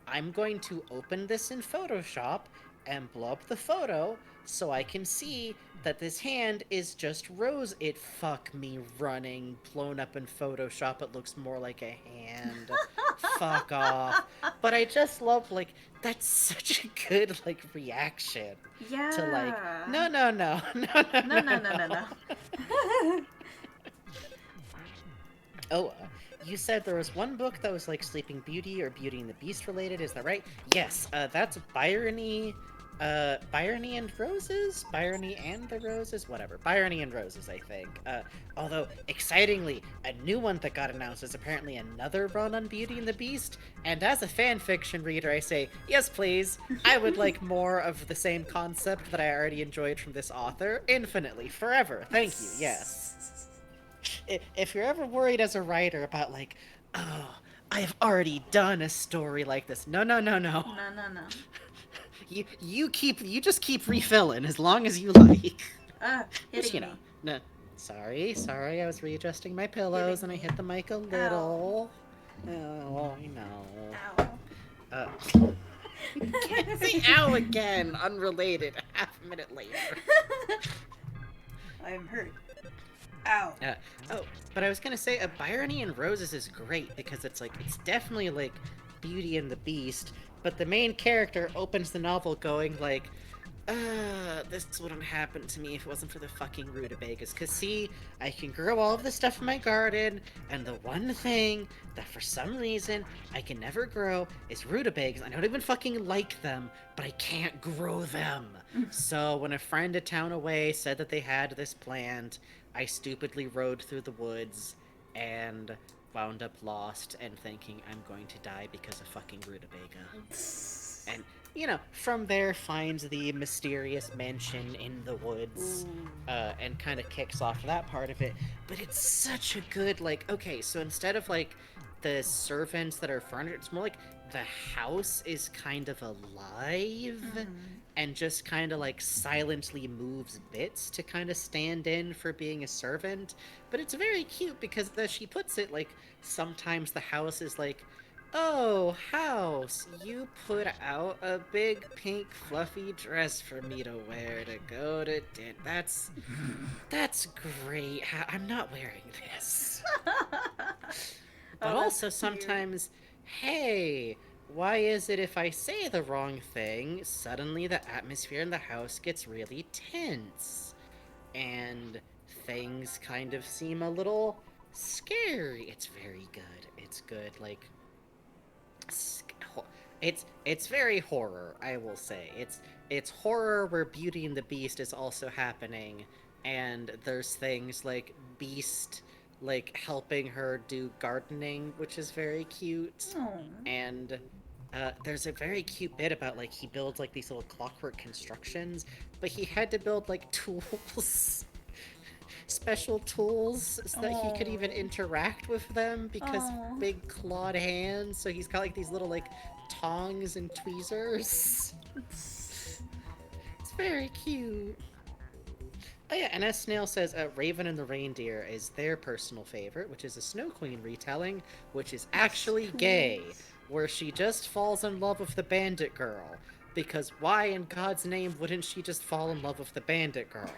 I'm going to open this in Photoshop and blow up the photo so I can see that this hand is just rose. It fuck me running, blown up in Photoshop. It looks more like a hand. Fuck off. But I just love, like, that's such a good, like, reaction. Yeah. To, like, no, no, no, no, no, No, no, no, no, no. Oh, you said there was one book that was like Sleeping Beauty or Beauty and the Beast related, is that right? Yes, that's Byrony Byrony and Roses? Byrony and the Roses? Whatever. Byrony and Roses, I think. Although, excitingly, a new one that got announced is apparently another run on Beauty and the Beast, and as a fanfiction reader, I say, yes please, I would like more of the same concept that I already enjoyed from this author, infinitely, forever. Thank you, yes. If you're ever worried as a writer about, like, oh, I have already done a story like this. No. No. You just keep refilling as long as you like. Hitting Just, me. No. Sorry, I was readjusting my pillows and I hit the mic a little. Oh, I know. Ow. Can't say ow again, unrelated, half a minute later. I'm hurt. Ow. But I was gonna say, Byrony and Roses is great because it's definitely like Beauty and the Beast, but the main character opens the novel going like, this wouldn't happen to me if it wasn't for the fucking rutabagas. Cause see, I can grow all of the stuff in my garden, and the one thing that for some reason I can never grow is rutabagas. I don't even fucking like them, but I can't grow them. So when a friend a town away said that they had this plant, I stupidly rode through the woods and wound up lost and thinking I'm going to die because of fucking rutabaga. And, from there finds the mysterious mansion in the woods, and kind of kicks off that part of it. But it's such a good, okay, so instead of, the servants that are furnished, it's more like the house is kind of alive and just kind of, silently moves bits to kind of stand in for being a servant. But it's very cute because, as she puts it, sometimes the house is like, oh, house, you put out a big pink fluffy dress for me to wear to go to dinner. That's great. I'm not wearing this. But also sometimes, hey, why is it if I say the wrong thing, suddenly the atmosphere in the house gets really tense? And things kind of seem a little scary. It's very good. It's good, it's very horror, I will say. It's horror where Beauty and the Beast is also happening, and there's things like Beast helping her do gardening, which is very cute. Aww. And there's a very cute bit about he builds these little clockwork constructions, but he had to build tools, special tools, so that he could even interact with them because big clawed hands. So he's got these little tongs and tweezers. It's very cute. Oh yeah, and as Snail says, Raven and the Reindeer is their personal favorite, which is a Snow Queen retelling, which is actually gay, where she just falls in love with the bandit girl. Because why in God's name wouldn't she just fall in love with the bandit girl?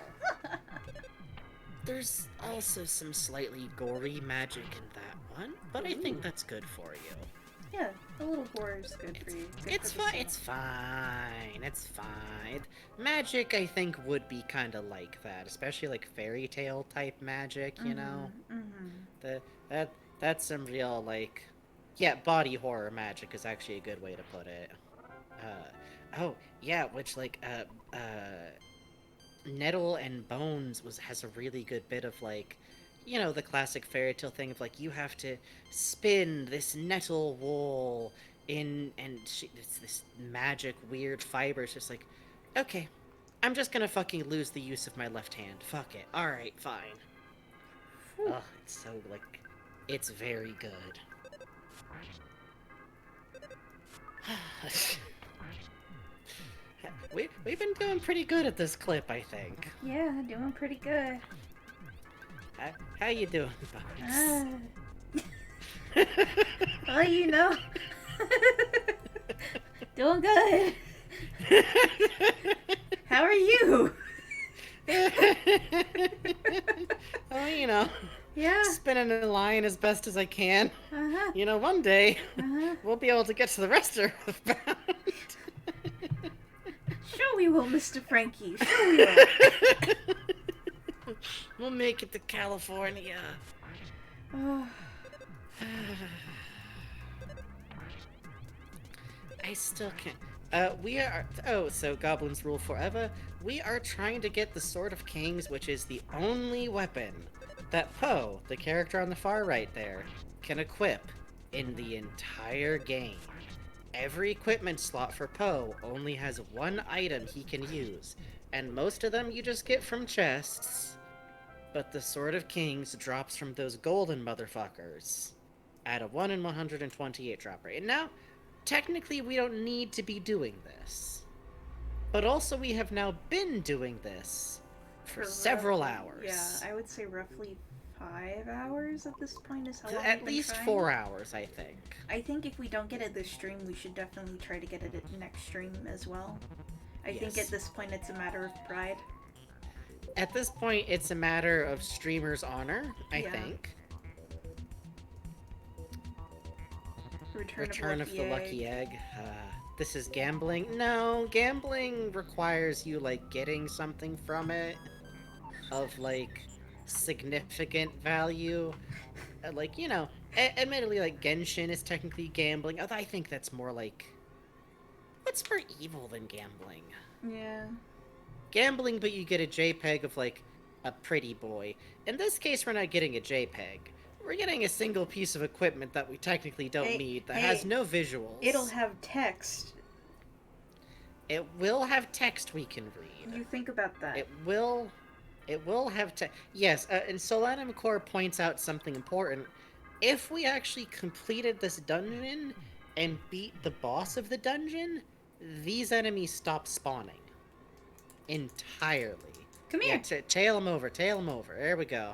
There's also some slightly gory magic in that one, but I think that's good for you. Yeah, a little horror is good for you. It's fine. It's fine. It's fine. Magic, I think, would be kind of like that, especially fairy tale type magic. You know, that's some real body horror magic is actually a good way to put it. Oh yeah, which Nettle and Bones has a really good bit of the classic fairy tale thing of you have to spin this nettle wool in, and it's this magic weird fiber. It's just okay, I'm just gonna fucking lose the use of my left hand. Fuck it. Alright, fine. Oh, it's so it's very good. We've been doing pretty good at this clip, I think. Yeah, doing pretty good. How you doing, Bugs? Well, you know. Doing good. How are you? Oh, you know. Yeah. Spinning a line as best as I can. Uh-huh. You know, one day, Uh-huh. we'll be able to get to the rest of EarthBound. Sure we will, Mr. Frankie. Sure we will. We'll make it to California. Oh. I still can't. We are. Oh, so goblins rule forever. We are trying to get the Sword of Kings, which is the only weapon that Poe, the character on the far right there, can equip in the entire game. Every equipment slot for Poe only has one item he can use, and most of them you just get from chests. But the Sword of Kings drops from those golden motherfuckers at a 1 in 128 drop rate. And now, technically we don't need to be doing this. But also we have now been doing this for several hours. Yeah, I would say roughly 5 hours at this point is how long At we've been least trying. 4 hours, I think. I think if we don't get it this stream, we should definitely try to get it at next stream as well. I think at this point it's a matter of pride. At this point, it's a matter of streamer's honor, I think. Return of the Lucky Egg. This is gambling? No, gambling requires you, like, getting something from it of, like, significant value. Like, you know, admittedly, like, Genshin is technically gambling. Although I think that's more like... What's more evil than gambling? Yeah. Gambling, but you get a JPEG of, like, a pretty boy. In this case, we're not getting a JPEG. We're getting a single piece of equipment that we technically don't need, that has no visuals. It'll have text. It will have text we can read. You think about that. It will have text. Yes, and Solanum Core points out something important. If we actually completed this dungeon and beat the boss of the dungeon, these enemies stop spawning. Entirely. Come here. Yeah, tail him over, There we go.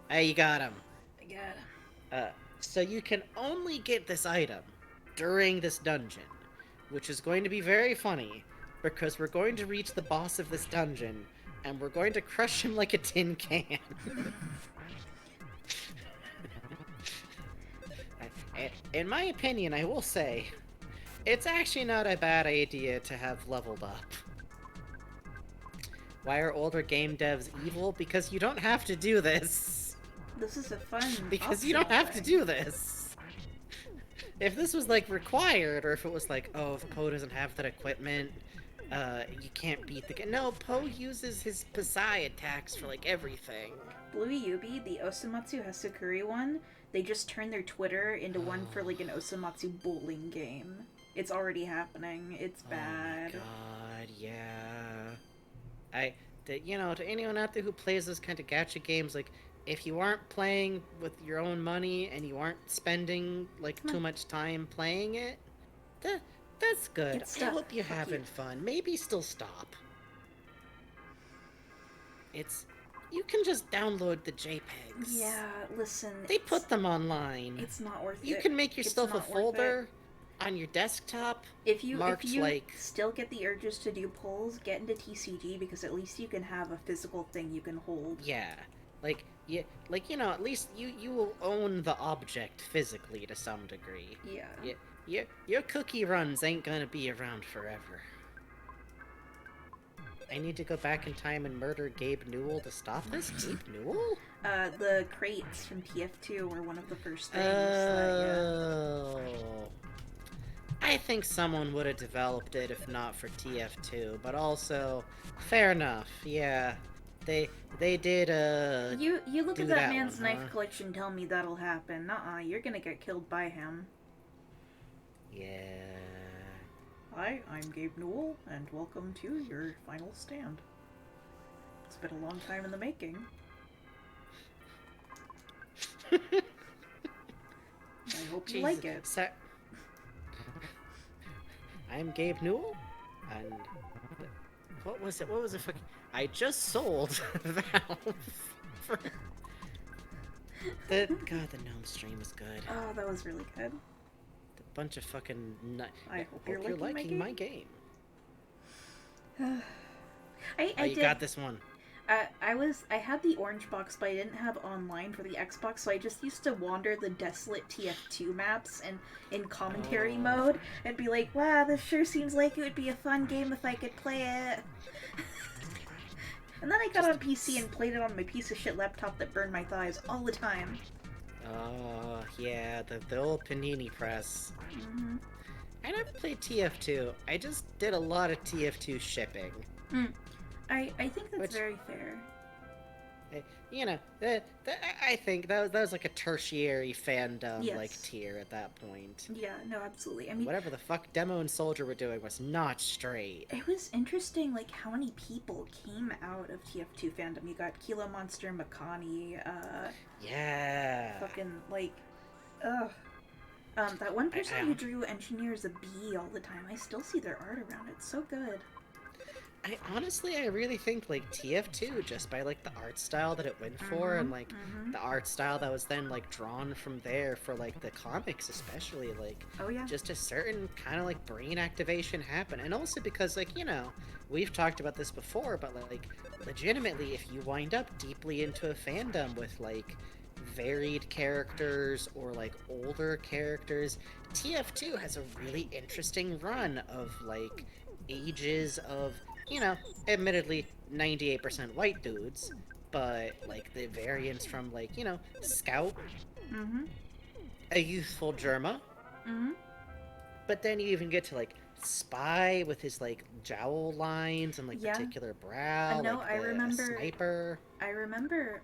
Hey, you got him. I got him. So you can only get this item during this dungeon, which is going to be very funny, because we're going to reach the boss of this dungeon, and we're going to crush him like a tin can. In my opinion, I will say, it's actually not a bad idea to have leveled up. Why are older game devs evil? Because you don't have to do this. This is a fun Because you don't have to do this. If this was, like, required, or if it was like, oh, if Poe doesn't have that equipment, you can't beat the game. No, Poe uses his Psy attacks for, like, everything. Bluey Yubi, the Osamatsu Hasukuri one, they just turned their Twitter into one for, like, an Osamatsu bowling game. It's already happening. It's bad. Oh my god, yeah. You know, to anyone out there who plays this kind of gacha games, like, if you aren't playing with your own money and you aren't spending, like, too much time playing it, that's good. I hope you're having fun. Maybe still stop. You can just download the JPEGs. Yeah, listen. They put them online. It's not worth it. You can make yourself a folder on your desktop. If you like... still get the urges to do polls, get into TCG, because at least you can have a physical thing you can hold. Yeah. Like, you know, at least you will own the object physically to some degree. Yeah. Your cookie runs ain't gonna be around forever. I need to go back in time and murder Gabe Newell to stop this? Gabe Newell? The crates from TF2 were one of the first things I think someone would have developed it if not for TF2, but also, fair enough, yeah. They did, You look at that man's one, knife collection, tell me that'll happen. Nuh-uh, you're gonna get killed by him. Yeah. Hi, I'm Gabe Newell, and welcome to your final stand. It's been a long time in the making. I hope you like it. I'm Gabe Newell, and what was it? What was it? I just sold Valve for God, the gnome stream was good. Oh, that was really good. A bunch of fucking I hope you're liking my game. I got this one. I had the orange box, but I didn't have online for the Xbox, so I just used to wander the desolate TF2 maps and in commentary mode and be like, wow, this sure seems like it would be a fun game if I could play it. And then I got on PC and played it on my piece of shit laptop that burned my thighs all the time. Oh, yeah, the old Panini press. Mm-hmm. I never played TF2. I just did a lot of TF2 shipping. I think that's Which- very fair. You know, I think that was like a tertiary fandom Yes. like tier at that point. Yeah, no, absolutely. I mean, Whatever the fuck Demo and Soldier were doing was not straight. it was interesting, like, how many people came out of TF2 fandom. You got Kilo Monster, Makani, Yeah. fucking, like, ugh. That one person who drew engineers a bee all the time, I still see their art around. It's so good. I really think like TF2 just by like the art style that it went for and like the art style that was then like drawn from there for like the comics especially like Oh, yeah. just a certain kind of like brain activation happened. And also because like, you know, we've talked about this before, but like legitimately if you wind up deeply into a fandom with like varied characters or like older characters, TF2 has a really interesting run of like ages of, you know, admittedly 98% white dudes, but like the variants from like, you know, Scout, a youthful Germa, but then you even get to like Spy with his like jowl lines and like Yeah. particular brow, No, like I remember- Sniper. I remember,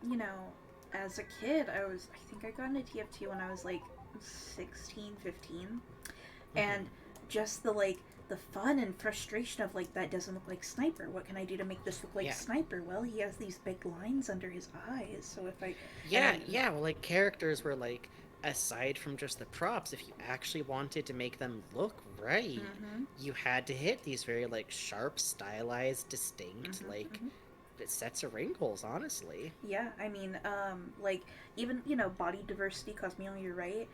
you know, as a kid, I think I got into TF2 when I was like 16, 15. And just the fun and frustration of like, that doesn't look like Sniper. What can I do to make this look like Sniper? Well, he has these big lines under his eyes, so if I... Well, like characters were like, aside from just the props, if you actually wanted to make them look right, you had to hit these very like sharp, stylized, distinct, like sets of wrinkles, honestly. Yeah, I mean, like, even, you know, body diversity, Cosmeo, you're right.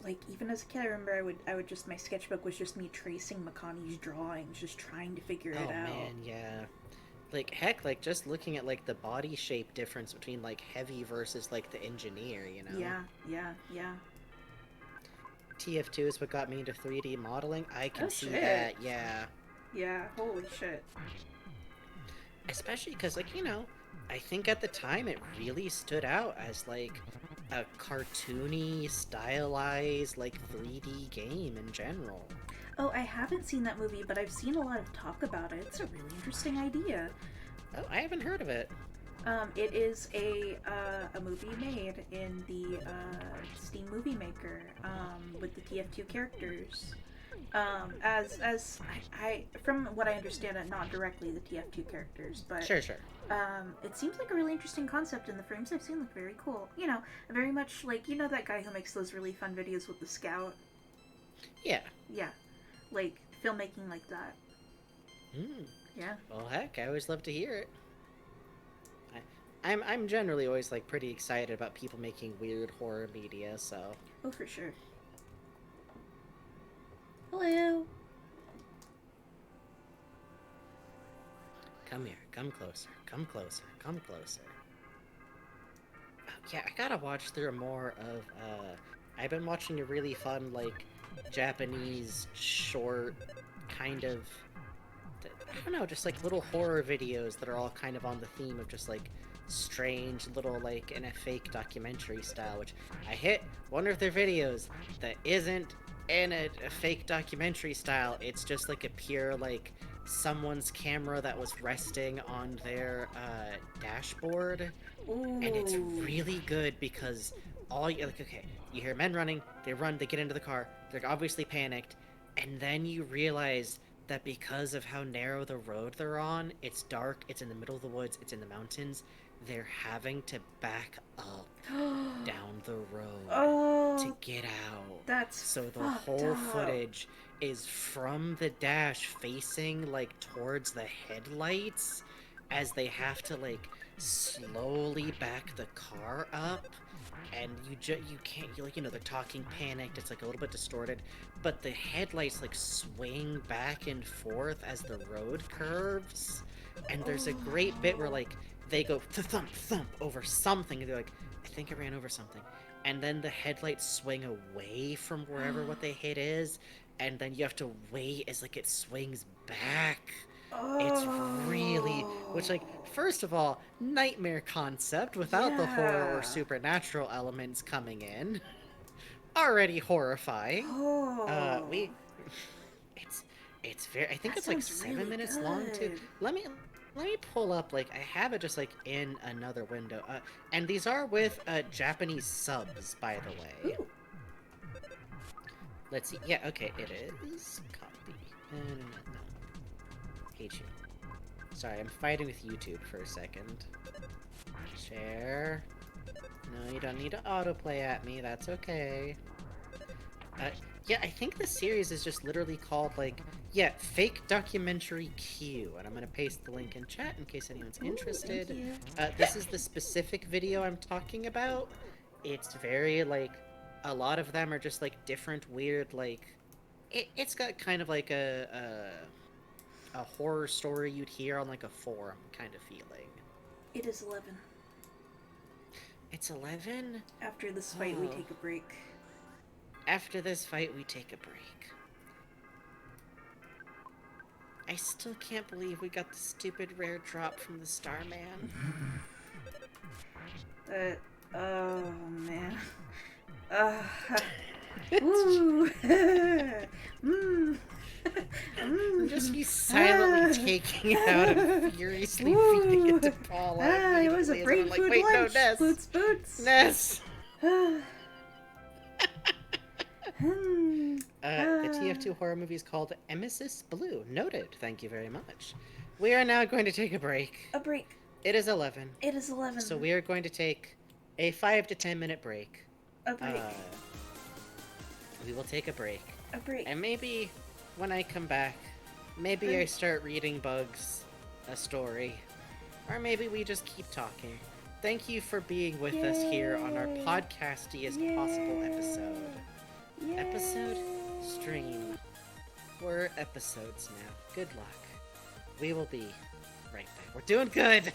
Like, even as a kid, I remember I would just, my sketchbook was just me tracing Makani's drawings, just trying to figure it out. Oh man, yeah. Like, heck, like, just looking at, like, the body shape difference between, like, Heavy versus, like, the Engineer, you know? Yeah. TF2 is what got me into 3D modeling. I can see shit. that, yeah. Yeah, holy shit. Especially because, like, you know, I think at the time it really stood out as, like, a cartoony, stylized, like, 3D game in general. Oh, I haven't seen that movie, but I've seen a lot of talk about it. It's a really interesting idea. Oh, I haven't heard of it. It is a movie made in the Steam Movie Maker with the TF2 characters. As I from what I understand it, not directly the TF2 characters, but Sure. it seems like a really interesting concept, and the frames I've seen look very cool. You know, very much like, you know, that guy who makes those really fun videos with the Scout. Yeah. Yeah, like filmmaking like that. Yeah. Well, heck, I always love to hear it. I'm generally always like pretty excited about people making weird horror media, so. Oh, for sure. Hello. Come here, come closer, come closer, come closer. Oh, yeah, I gotta watch through more of, I've been watching a really fun, like, Japanese short, kind of, I don't know, just like little horror videos that are all kind of on the theme of just like strange little, like, in a fake documentary style, which I hit one of their videos that isn't in a fake documentary style. It's just like a pure, like, someone's camera that was resting on their dashboard. Ooh. And it's really good because all you, like, okay, you hear men running, they run, they get into the car, they're obviously panicked, and then you realize that because of how narrow the road they're on, it's dark, it's in the middle of the woods, it's in the mountains, they're having to back up down the road to get out. That's so the fucked whole up. footage is from the dash facing like towards the headlights as they have to like slowly back the car up, and you can't, you, like, you know, they're talking panicked, it's like a little bit distorted, but the headlights like swing back and forth as the road curves, and there's a great bit where like they go thump thump over something, and they're like, I think I ran over something, and then the headlights swing away from wherever what they hit is, and then you have to wait as like it swings back. It's really, which, like, first of all, nightmare concept without the horror or supernatural elements coming in. already horrifying. Oh. It's very. I think That it's like sounds 7 really minutes long too. good. Let me pull up. Like I have it just like in another window. And these are with Japanese subs, by the way. Ooh. Let's see. Yeah. Okay. It is copy. No. Hate you. Sorry, I'm fighting with YouTube for a second. Share. No, you don't need to autoplay at me. That's okay. Yeah, I think the series is just literally called, like, yeah, Fake Documentary Q. And I'm gonna paste the link in chat in case anyone's interested. Thank you. This is the specific video I'm talking about. It's very, like, a lot of them are just, like, different, weird, like... It's got kind of like a horror story you'd hear on, like, a forum kind of feeling. It is 11. It's 11? After this fight, we take a break. After this fight, we take a break. I still can't believe we got the stupid rare drop from the Starman. Oh, man. Ooh. Just be silently taking it out and furiously feeding it to Paula. It was a immediately, brain and I'm food like, wait, lunch. no, Ness. Boots. Ness! Hmm. The TF2 horror movie is called Emesis Blue. Noted. Thank you very much. We are now going to take a break. A break. It is 11. It is 11. So we are going to take a 5 to 10 minute break. A break. We will take a break. A break. And maybe when I come back, maybe I start reading Bugs a story. Or maybe we just keep talking. Thank you for being with us here on our podcastiest possible episode. Yay. Episode stream. We're episodes now. Good luck. We will be right back. We're doing good!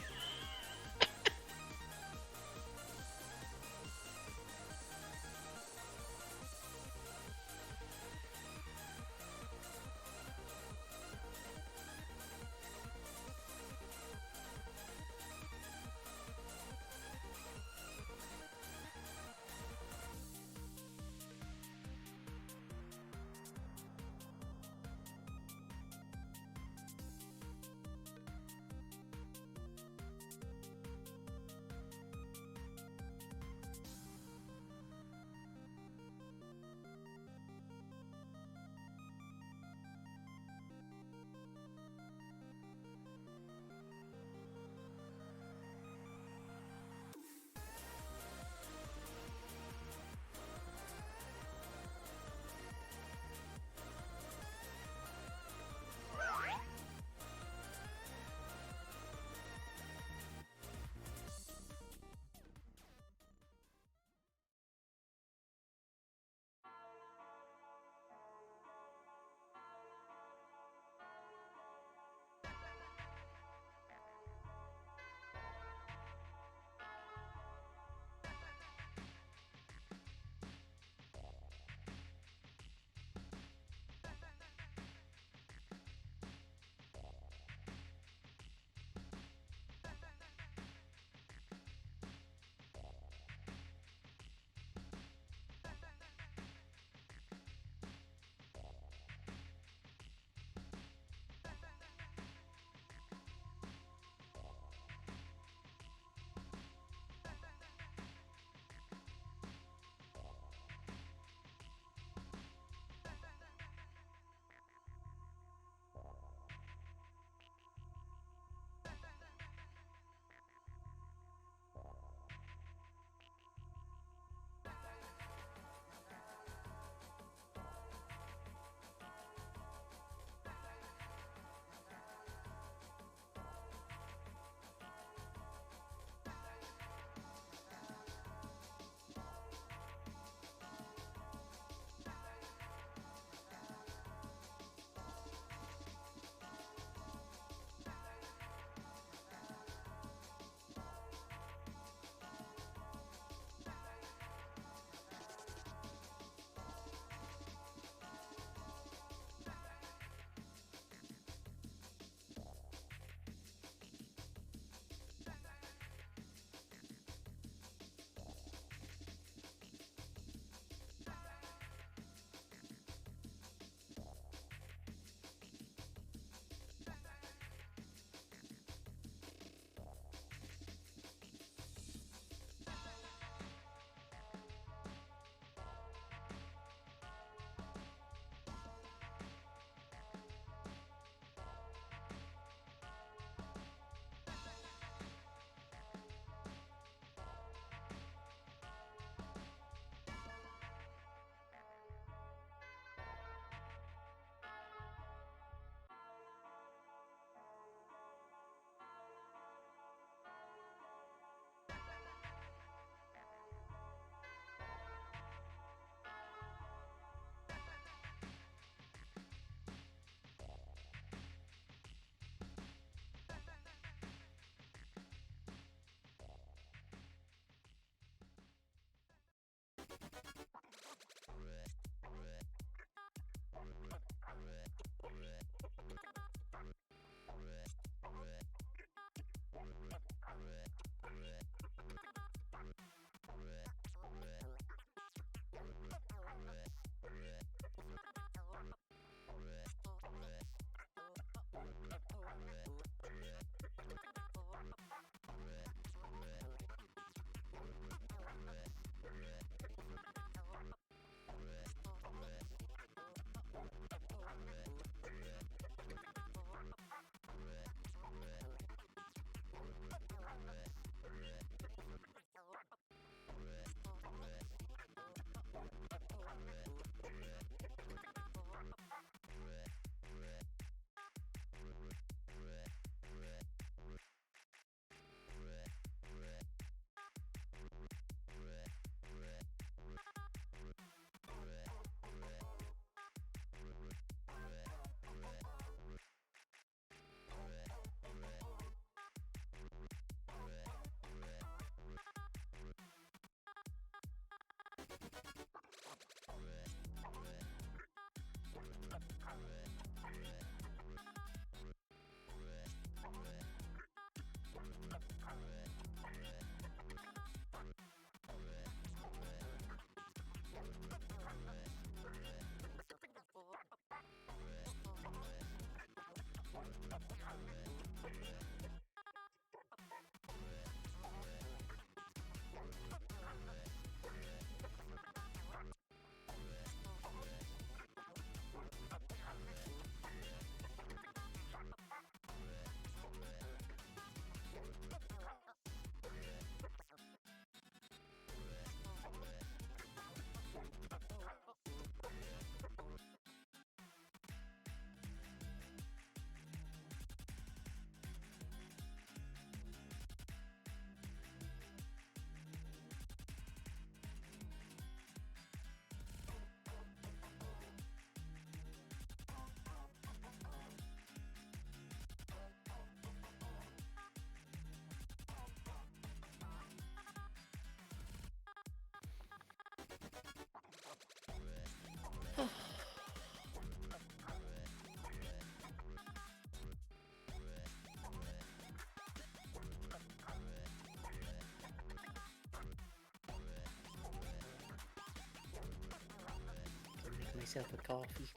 myself a coffee.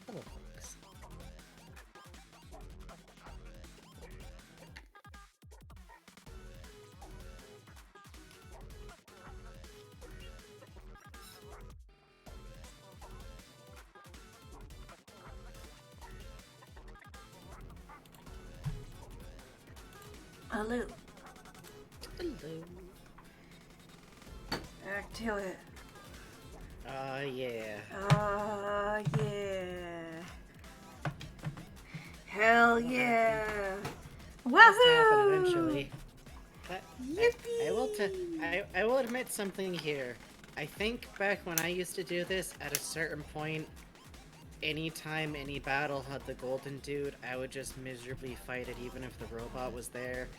Hello, folks. Hello. Hello. Back to it. Yeah. Yeah. Hell yeah. Must happen Woohoo! eventually. But Yippee! I will admit something here. I think back when I used to do this, at a certain point, anytime any battle had the golden dude, I would just miserably fight it even if the robot was there.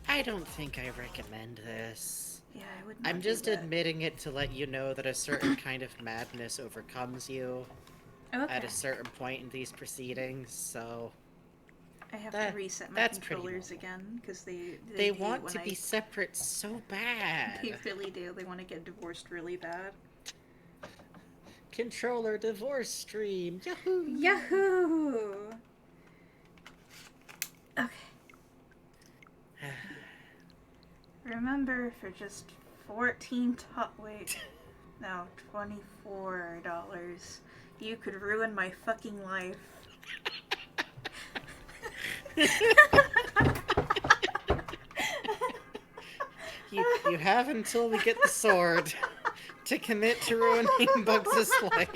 I don't think I recommend this. Yeah, I would not I'm do just that. admitting it to let you know that a certain kind of madness overcomes you Okay. at a certain point in these proceedings, so... I have that- to reset my that's pretty controllers normal. again, because they They hate want when to be separate so bad. They really do. They want to get divorced really bad. Controller divorce stream. Yahoo! Yahoo! Okay. Remember, for just $24, you could ruin my fucking life. You have until we get the sword to commit to ruining Bugs' life.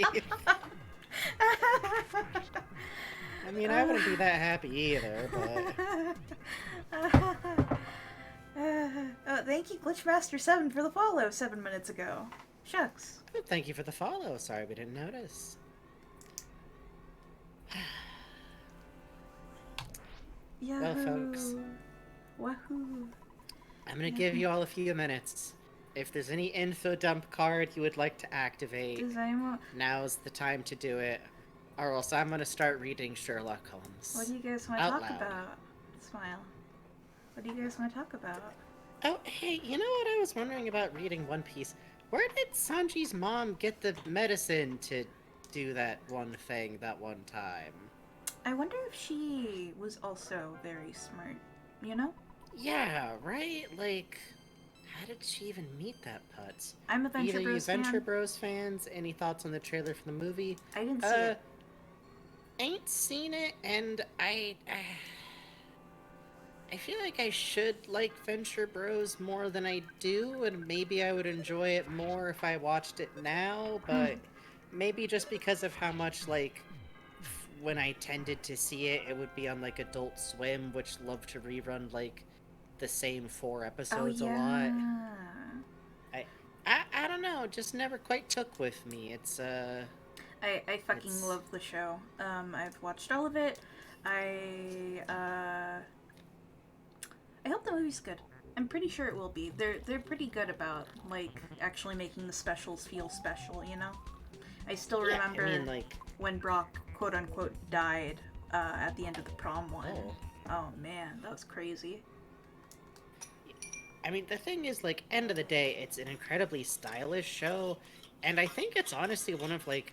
I mean, I wouldn't be that happy either, but... Oh, thank you, Glitchmaster7, for the follow 7 minutes ago. Shucks. Oh, thank you for the follow. Sorry we didn't notice. Yahoo! Well, folks. Wahoo! I'm gonna give you all a few minutes. If there's any info dump card you would like to activate, Does anyone... now's the time to do it. Or else I'm gonna start reading Sherlock Holmes. What do you guys want to Out talk loud. about? Smile. What do you guys want to talk about? Oh, hey, you know what I was wondering about reading One Piece? Where did Sanji's mom get the medicine to do that one thing that one time? I wonder if she was also very smart, you know? Yeah, right? Like, how did she even meet that putz? I'm a Venture Either you Bros Venture fan. Bros fans, any thoughts on the trailer for the movie? I didn't see it. Ain't seen it, and I feel like I should like Venture Bros more than I do, and maybe I would enjoy it more if I watched it now, but maybe just because of how much, like, when I tended to see it, it would be on, like, Adult Swim, which loved to rerun, like, the same 4 episodes a lot. I don't know, just never quite took with me. It's, I fucking love the show. I've watched all of it. I hope the movie's good. I'm pretty sure it will be. They're pretty good about, like, actually making the specials feel special, you know? I still remember when Brock, quote-unquote, died at the end of the prom one. Oh, man, that was crazy. I mean, the thing is, like, end of the day, it's an incredibly stylish show, and I think it's honestly one of, like,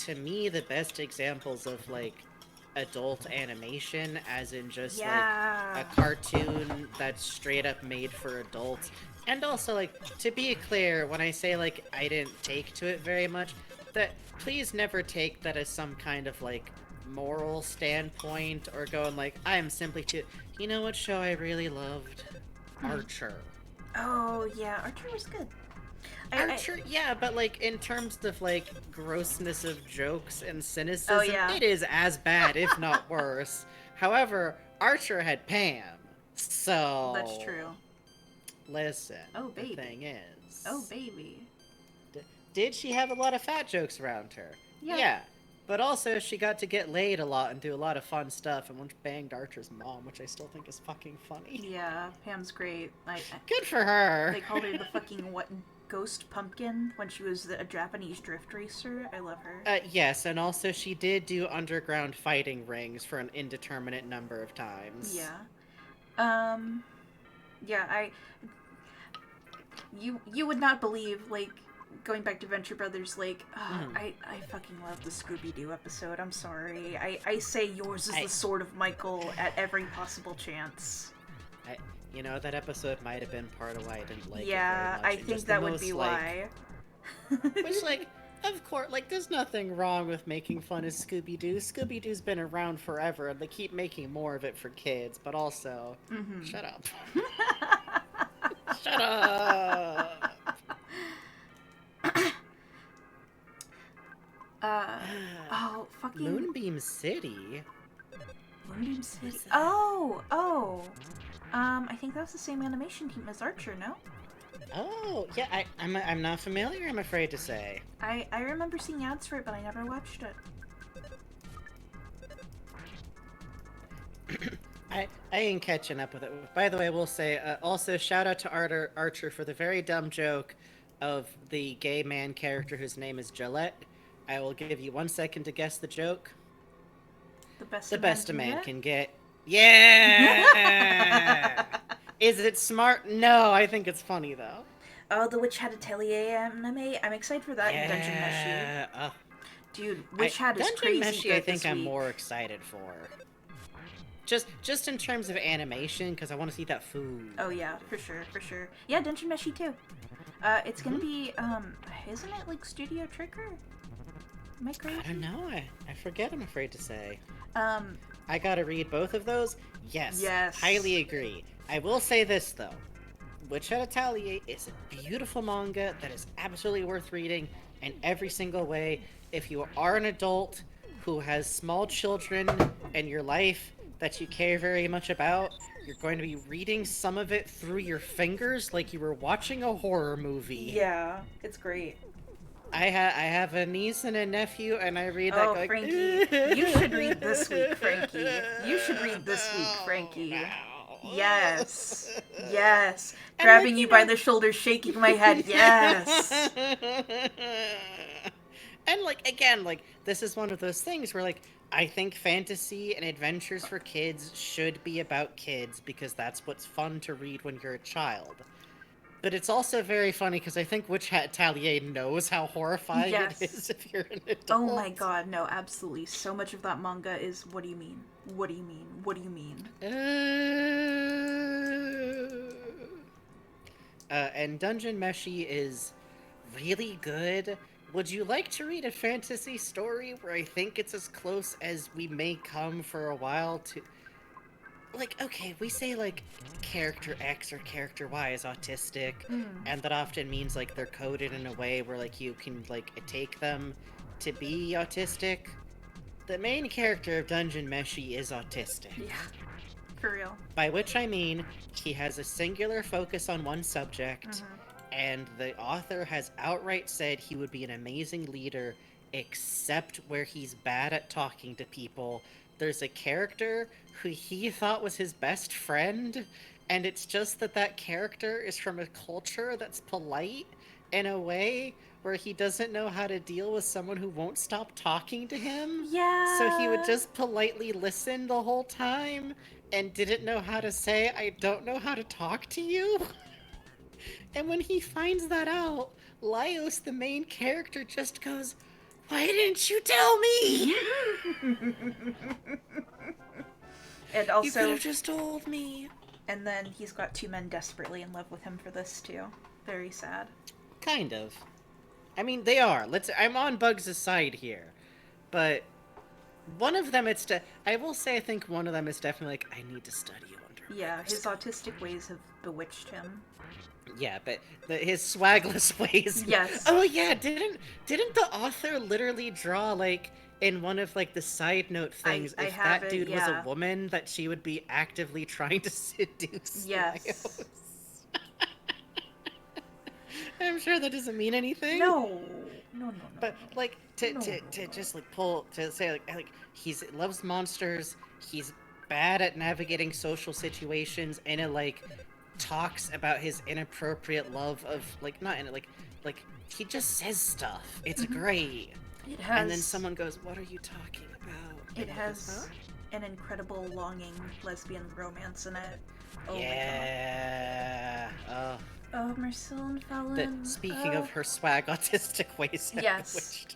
to me, the best examples of, like, adult animation, as in just, like, a cartoon that's straight up made for adults. And also, like, to be clear, when I say, like, I didn't take to it very much, that please never take that as some kind of, like, moral standpoint, or going, like, I am simply too... You know what show I really loved? Archer. Oh, yeah, Archer was good. Archer, yeah, but, like, in terms of, like, grossness of jokes and cynicism, it is as bad, if not worse. However, Archer had Pam, so... That's true. Listen, oh, baby. The thing is... Oh, baby. Did she have a lot of fat jokes around her? Yeah. But also, she got to get laid a lot and do a lot of fun stuff, and once banged Archer's mom, which I still think is fucking funny. Yeah, Pam's great. Good for her! They called her the fucking, Ghost Pumpkin when she was a Japanese drift racer. I love her. Yes, and also she did do underground fighting rings for an indeterminate number of times. Yeah. Yeah, you would not believe, like, going back to Venture Brothers Lake, I fucking love the Scooby-Doo episode. I'm sorry. I say yours is the sword of Michael at every possible chance. You know, that episode might have been part of why I didn't like it Yeah, very much. I think that would be why. Which, like, of course, like, there's nothing wrong with making fun of Scooby-Doo. Scooby-Doo's been around forever, and they keep making more of it for kids, but also, shut up. Shut up! Fucking... Moonbeam City? Moonbeam City? I think that was the same animation team as Archer, no? Oh, yeah, I'm not familiar, I'm afraid to say. I remember seeing ads for it, but I never watched it. I ain't catching up with it. By the way, we'll say, also shout out to Archer for the very dumb joke of the gay man character whose name is Gillette. I will give you 1 second to guess the joke. The best a man can get. Yeah! Is it smart? No, I think it's funny, though. Oh, the Witch Hat Atelier anime? I'm excited for that in Dungeon Meshi. Dude, Witch Hat is crazy Dungeon Meshi, good I think this I'm week. more excited for. Just in terms of animation, because I want to see that food. Oh yeah, for sure. Yeah, Dungeon Meshi too. It's gonna be, isn't it like Studio Trigger? Am I crazy? I don't know, I forget, I'm afraid to say. I gotta read both of those? Yes. Yes. Highly agree. I will say this, though. Witch Hat Atelier is a beautiful manga that is absolutely worth reading in every single way. If you are an adult who has small children in your life that you care very much about, you're going to be reading some of it through your fingers like you were watching a horror movie. Yeah, it's great. I have a niece and a nephew, and I read that going, Frankie, you should read this week, Frankie. You should read this week, Frankie. No. Yes. Yes. Grabbing you by the shoulder, shaking my head, yes. And, like, again, like, this is one of those things where, like, I think fantasy and adventures for kids should be about kids because that's what's fun to read when you're a child. But it's also very funny because I think Witch Hat Atelier knows how horrifying it is if you're an adult. Oh my god, no, absolutely. So much of that manga is, what do you mean? What do you mean? What do you mean? And Dungeon Meshi is really good. Would you like to read a fantasy story where I think it's as close as we may come for a while to... Like, okay, we say, like, character X or character Y is autistic, and that often means, like, they're coded in a way where, like, you can, like, take them to be autistic. The main character of Dungeon Meshi is autistic. Yeah, for real. By which I mean, he has a singular focus on one subject, and the author has outright said he would be an amazing leader, except where he's bad at talking to people. There's a character who he thought was his best friend, and it's just that character is from a culture that's polite in a way where he doesn't know how to deal with someone who won't stop talking to him. Yeah. So he would just politely listen the whole time and didn't know how to say, I don't know how to talk to you. And when he finds that out, Laios, the main character, just goes, why didn't you tell me? And also, you could have just told me. And then he's got two men desperately in love with him for this too. Very sad. Kind of. I mean, they are. I'm on Bugs' side here, but one of them, I will say, I think one of them is definitely like, I need to study Wonder. Yeah, his autistic ways have bewitched him. Yeah, but his swagless ways. Yes. Oh yeah, didn't the author literally draw, like, in one of, like, the side note things, if that dude was a woman, that she would be actively trying to seduce? Yes. I'm sure that doesn't mean anything. No. But, like, to just, like, to say, like, he loves monsters, he's bad at navigating social situations, and it, like, talks about his inappropriate love of, like, not in it, like, he just says stuff. It's great. It has... And then someone goes, what are you talking about? It has an incredible longing lesbian romance in it. Oh yeah. my god. Oh, Marcel and Fallon. Speaking of her swag, autistic ways. Yes.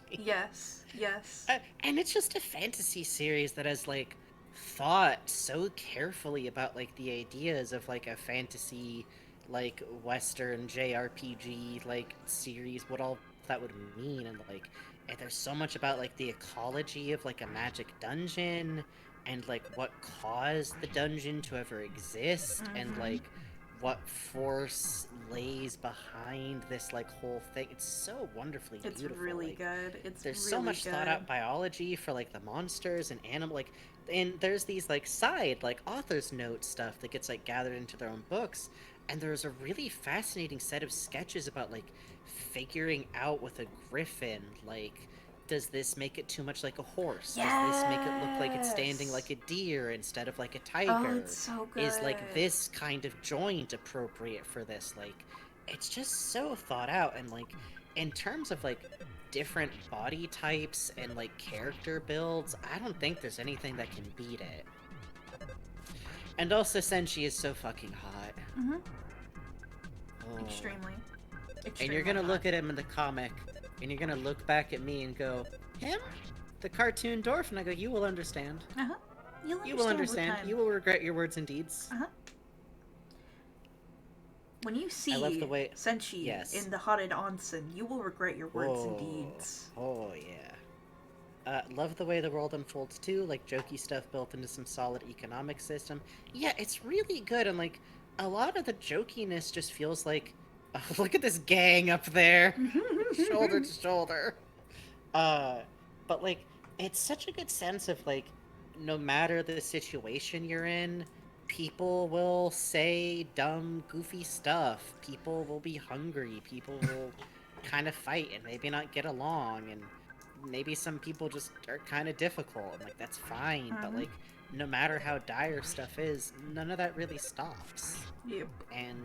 Yes. And it's just a fantasy series that has, like, thought so carefully about, like, the ideas of, like, a fantasy, like, Western JRPG, like, series, what all that would mean, and, like, and there's so much about, like, the ecology of, like, a magic dungeon, and, like, what caused the dungeon to ever exist, and, like, what force lays behind this, like, whole thing. It's so wonderfully beautiful. It's really like, good. there's so much thought out biology for, like, the monsters and animal, like, and there's these, like, side, like, author's note stuff that gets, like, gathered into their own books, and there's a really fascinating set of sketches about, like, figuring out with a griffin, like, does this make it too much like a horse? Yes! Does this make it look like it's standing like a deer instead of like a tiger? Oh, it's so good. Is, like, this kind of joint appropriate for this? Like, it's just so thought out, and, like, in terms of, like, different body types and, like, character builds, I don't think there's anything that can beat it. And also, Senshi is so fucking hot. Mm-hmm. Oh. Extremely. And you're gonna look at him in the comic, and you're gonna look back at me and go, him? The cartoon dwarf? And I go, you will understand. Uh-huh. You will understand. You will regret your words and deeds. Uh-huh. When you see Senshi in the haunted onsen, you will regret your words and deeds. Oh, yeah. Love the way the world unfolds, too. Like, jokey stuff built into some solid economic system. Yeah, it's really good, and, like, a lot of the jokiness just feels like, oh, look at this gang up there. Shoulder to shoulder. But, like, it's such a good sense of, like, no matter the situation you're in, people will say dumb, goofy stuff. People will be hungry. People will kind of fight and maybe not get along. And maybe some people just are kind of difficult. And, like, that's fine. But, like, no matter how dire stuff is, none of that really stops. Yep. And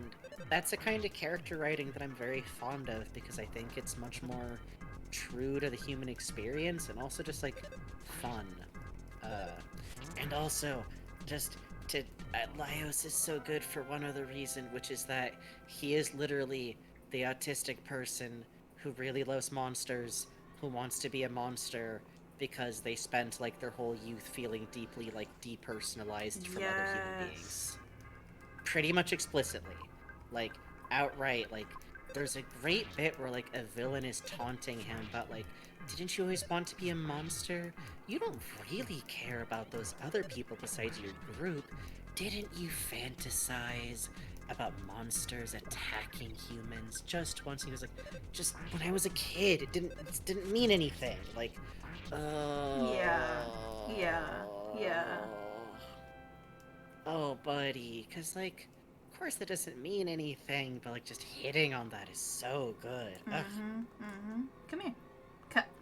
that's a kind of character writing that I'm very fond of, because I think it's much more true to the human experience and also just, like, fun. And also, just to... Laios is so good for one other reason, which is that he is literally the autistic person who really loves monsters, who wants to be a monster because they spent, like, their whole youth feeling deeply, like, depersonalized from other human beings. Pretty much explicitly. Like, outright, like, there's a great bit where, like, a villain is taunting him about, like, didn't you always want to be a monster? You don't really care about those other people besides your group. Didn't you fantasize about monsters attacking humans just once? He was like, just when I was a kid, it didn't mean anything. Like, Yeah. Oh, buddy, because, like, of course that doesn't mean anything, but, like, just hitting on that is so good. Come here.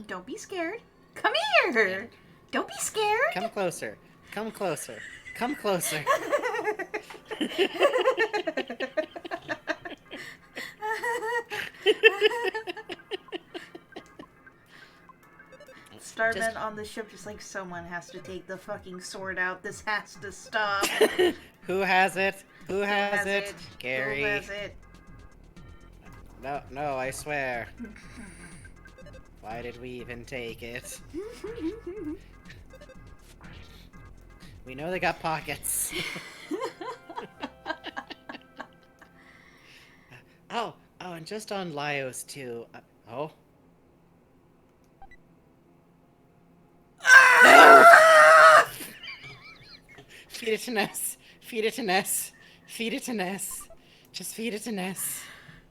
Don't be scared. Come here! And don't be scared! Come closer. Come closer. Come closer. Starmen on the ship just like, someone has to take the fucking sword out. This has to stop. Who has it? Who has it? Gary. Who has it? No, I swear. Why did we even take it? We know they got pockets. Oh, and just on Laios too. Oh. No! Feed it to Ness. Feed it to Ness. Feed it to Ness. Just feed it to Ness.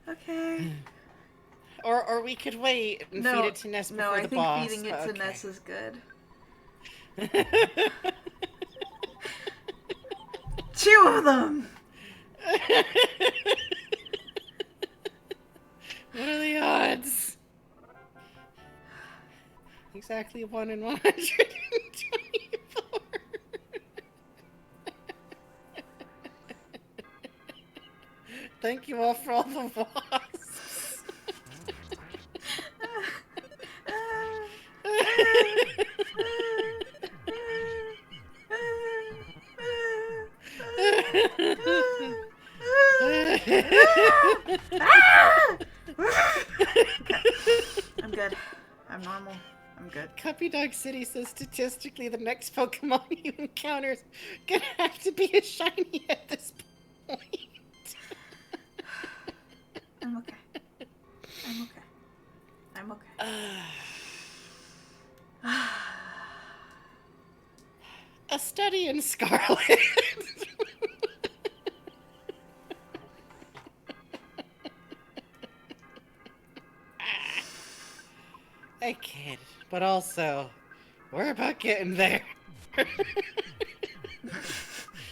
Okay. Or we could wait and feed it to Ness before the boss. No, I think feeding it to Ness is good. 2 of them! What are the odds? Exactly 1 in 124. Thank you all for all the wasps. I'm good. Cuppy Dog City says statistically the next Pokemon you encounter is gonna have to be a shiny at this point. I'm okay. I'm okay. I'm okay. A study in Scarlet. I kid, but also, we're about getting there.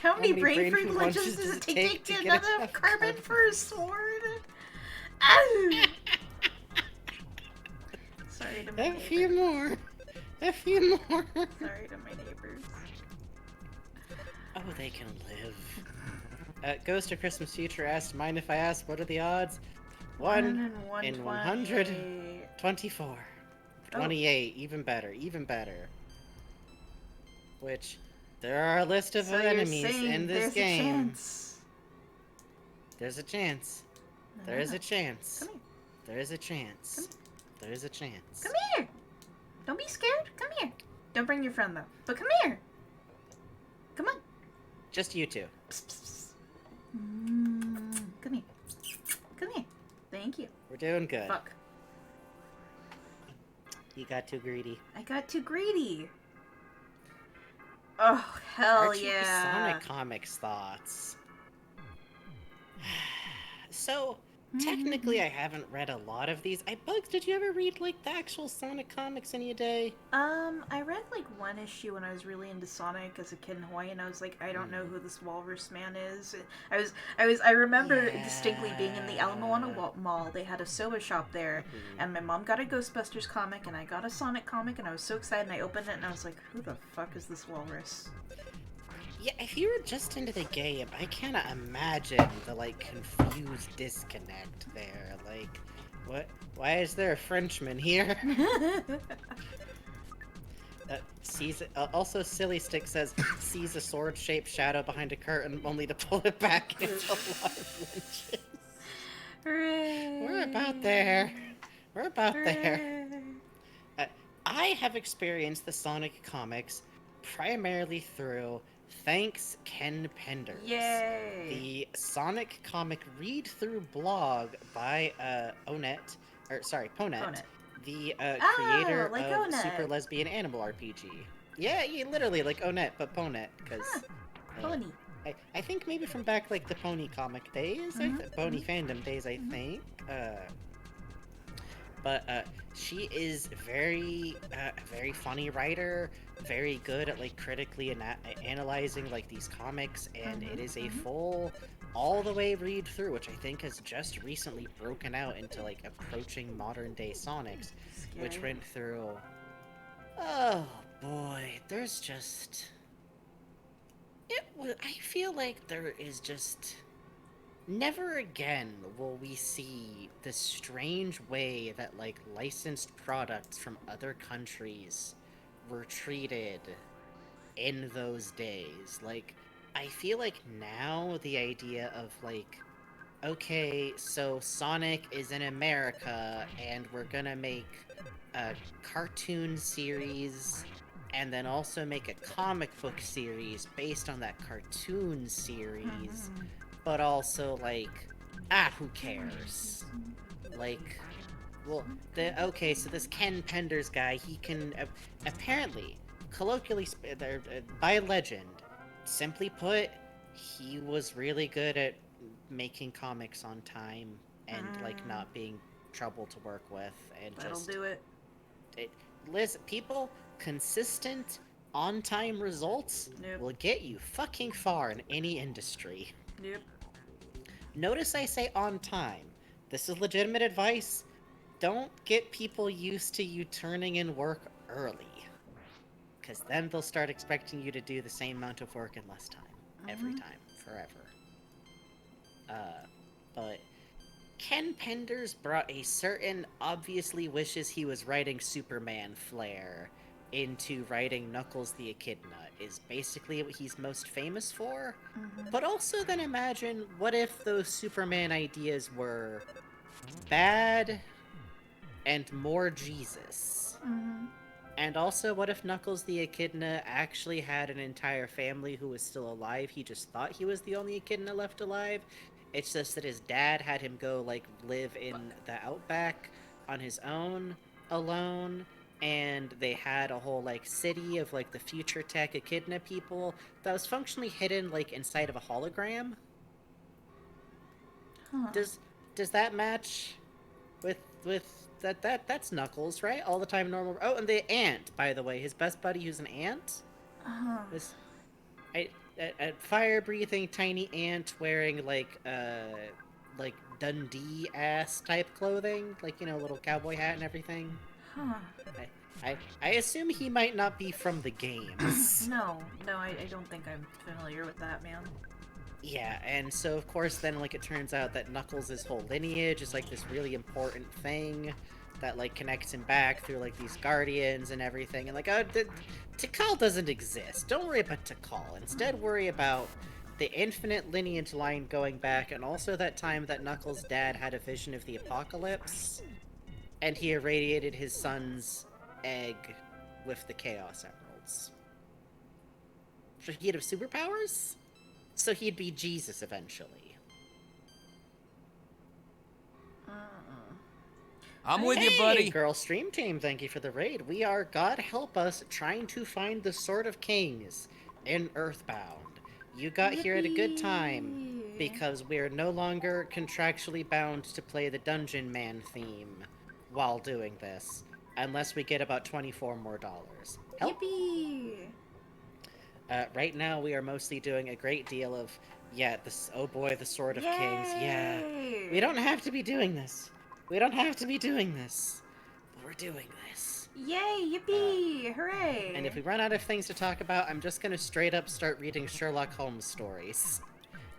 How many many brain brain food food lunches lunches does it take take to to get get enough enough carbon carbon for a sword? Ow! Sorry to my A few neighbors. more. A few more. Sorry to my neighbors. Oh, they can live. Ghost of Christmas Future asked, mind if I ask, what are the odds? 1 in 100. 24. 28. Even better. Even better. Which, there are a list of So enemies you're saying in this there's game. A chance. There's a chance. There is a chance. Come here. There is a chance. There is a chance. Come here. Don't be scared. Come here. Don't bring your friend though. But come here. Come on. Just you two. Psst, psst, psst. Come here. Come here. Thank you. We're doing good. Fuck. You got too greedy. I got too greedy. Oh, hell Archie yeah. Sonic Comics thoughts. So, technically I haven't read a lot of these. Bugs, did you ever read, like, the actual Sonic comics in your day? I read like one issue when I was really into Sonic as a kid in Hawaii, and I was like, I don't know who this Walrus Man is. I remember distinctly being in the Alamo Mall. They had a soba shop there, and my mom got a Ghostbusters comic, and I got a Sonic comic, and I was so excited, and I opened it, and I was like, who the fuck is this Walrus? Yeah, if you were just into the game, I cannot imagine the, like, confused disconnect there. Like, what? Why is there a Frenchman here? Also, Silly Stick says, sees a sword-shaped shadow behind a curtain only to pull it back into a lot of lynches. Hooray. We're about there. We're about there. I have experienced the Sonic comics primarily through Thanks Ken Penders. Yay! The Sonic comic read-through blog by Ponet, the creator like of Onet. Super Lesbian Animal RPG. Yeah, literally like Onet, but Ponet, because Pony. I think maybe from back like the Pony comic days, Pony fandom days, I think. But she is very funny writer, very good at like critically analyzing like these comics, and it is a full all the way read through, which I think has just recently broken out into like approaching modern day Sonics, which went through. Oh boy, there's just. I feel like there is just. Never again will we see the strange way that, like, licensed products from other countries were treated in those days. Like, I feel like now the idea of, like, okay, so Sonic is in America, and we're gonna make a cartoon series, and then also make a comic book series based on that cartoon series. But also, like, who cares? Like, well, okay, so this Ken Penders guy, he can, apparently, colloquially, by legend, simply put, he was really good at making comics on time, and, like, not being trouble to work with, and just... That'll do it. Liz, people, consistent, on-time results will get you fucking far in any industry. Yep. Notice I say on time. This is legitimate advice. Don't get people used to you turning in work early. Because then they'll start expecting you to do the same amount of work in less time. Every time. Forever. But Ken Penders brought a certain obviously wishes he was writing Superman flair into writing Knuckles the Echidna, is basically what he's most famous for. But also then imagine, what if those Superman ideas were bad and more Jesus? And also, what if Knuckles the Echidna actually had an entire family who was still alive? He just thought he was the only Echidna left alive. It's just that his dad had him go, like, live in the outback on his own, alone, and they had a whole, like, city of, like, the future tech Echidna people that was functionally hidden, like, inside of a hologram. Huh. Does that match with that's Knuckles, right? All the time normal. Oh, and the ant, by the way, his best buddy who's an ant. This a fire-breathing tiny ant wearing like Dundee ass type clothing, like, you know, little cowboy hat and everything. Huh. I assume he might not be from the games. No, I don't think I'm familiar with that, man. Yeah, and so of course then, like, it turns out that Knuckles' whole lineage is like this really important thing that, like, connects him back through, like, these guardians and everything, and, like, Tikal doesn't exist. Don't worry about Tikal. Instead, worry about the infinite lineage line going back, and also that time that Knuckles' dad had a vision of the apocalypse, and he irradiated his son's egg with the Chaos Emeralds. Should he have superpowers? So he'd be Jesus eventually. I'm with you, buddy. Girl Stream Team, thank you for the raid. We are, God help us, trying to find the Sword of Kings in EarthBound. You got here at a good time, because we're no longer contractually bound to play the Dungeon Man theme while doing this, unless we get about $24 more. Help? Yippee! Right now, we are mostly doing a great deal of, oh boy, the Sword of Kings, yeah. We don't have to be doing this. We don't have to be doing this. But we're doing this. Yay, yippee, hooray! And if we run out of things to talk about, I'm just gonna straight up start reading Sherlock Holmes stories.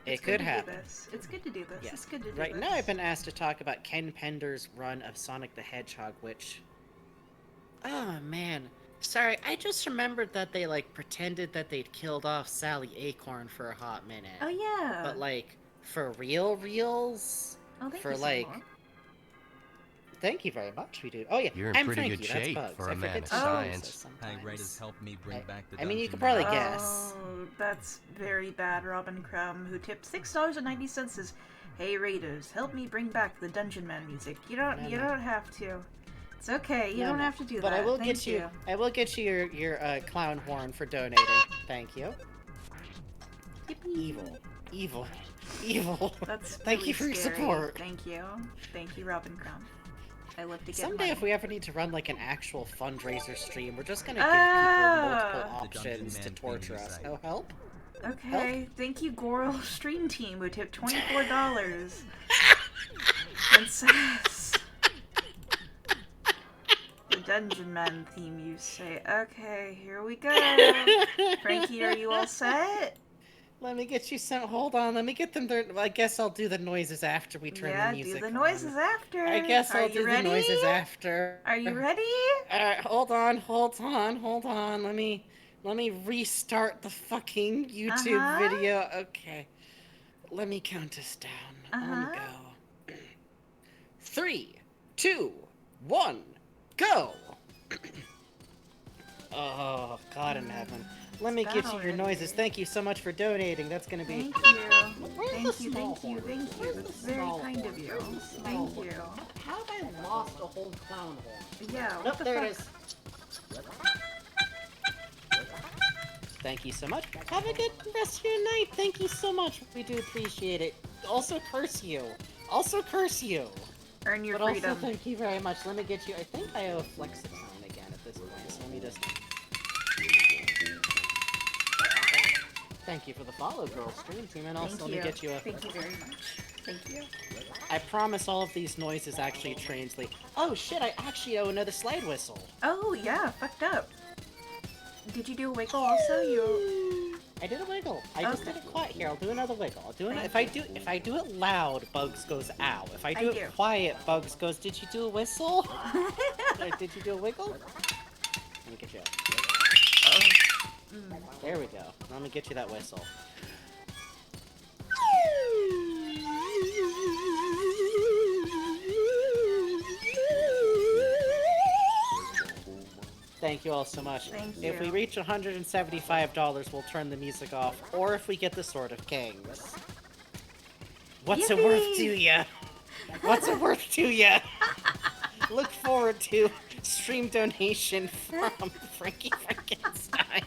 It could happen. It's good to do this. Yes. It's good to do Right this. now, I've been asked to talk about Ken Pender's run of Sonic the Hedgehog, which... Oh, man. Sorry, I just remembered that they, like, pretended that they'd killed off Sally Acorn for a hot minute. Oh, yeah. But, like, for reals? Oh, thank for, you so like... much. Thank you very much, we do. Oh, yeah, You're in I'm pretty Frankie, good that's shape Bugs. for I a man forget of to do science. this Hey, sometimes. Raiders helped me bring back the I mean, you Dungeon could probably Man. guess. Oh, that's very bad, Robin Crumb, who tipped $6.90 says, "Hey Raiders, help me bring back the Dungeon Man music." You don't have to. It's okay. You don't have to do but that. I will Thank get you. I will get you your clown horn for donating. Thank you. Yippee. Evil. That's Thank really you for your scary. support. Thank you, Robin Crumb. I love to get Someday, money. if we ever need to run like an actual fundraiser stream, we're just gonna give people multiple The Dungeon options to Man torture theme us. site. No help? Okay, thank you, Goral Stream Team, who tipped $24. And says, the Dungeon Man theme, you say. Okay, here we go. Frankie, are you all set? Let me get you some. Hold on. Let me get them. I guess I'll do the noises after we turn the music on. Yeah, do the noises after. I guess Are I'll you do ready? the noises after. Are you ready? Alright, hold on. Let me restart the fucking YouTube video. Okay. Let me count us down. On go. 3, 2, 1, go! Oh, God in heaven. Let me get you your noises. Thank you so much for donating. That's gonna be... Thank you. Thank you. Very kind of you. Thank you. How have I lost a whole clown horn? Yeah, what Nope, the there fuck? it is. Thank you so much. Have a good rest of your night. Thank you so much. We do appreciate it. Also curse you. Earn your But freedom. also thank you very much. Let me get you... I think I owe Flexitone again at this point, so let me just... Thank you for the follow, Girl Stream Team, and also let me get you a... Thank you very much. Thank you. I promise all of these noises actually translate... Oh shit, I actually owe another slide whistle. Oh, yeah, fucked up. Did you do a wiggle also? I did a wiggle. I just Okay. did it quiet. Here, I'll do another wiggle. I'll do it. If I do it loud, Bugs goes ow. If I do it quiet, Bugs goes, did you do a whistle? Did you do a wiggle? Let me get you. There we go. Let me get you that whistle. Thank you all so much. Thank If we you. reach $175, we'll turn the music off, or if we get the Sword of Kings. What's it worth to Yippee! ya? What's it worth to ya? Look forward to stream donation from Frankie Frankenstein.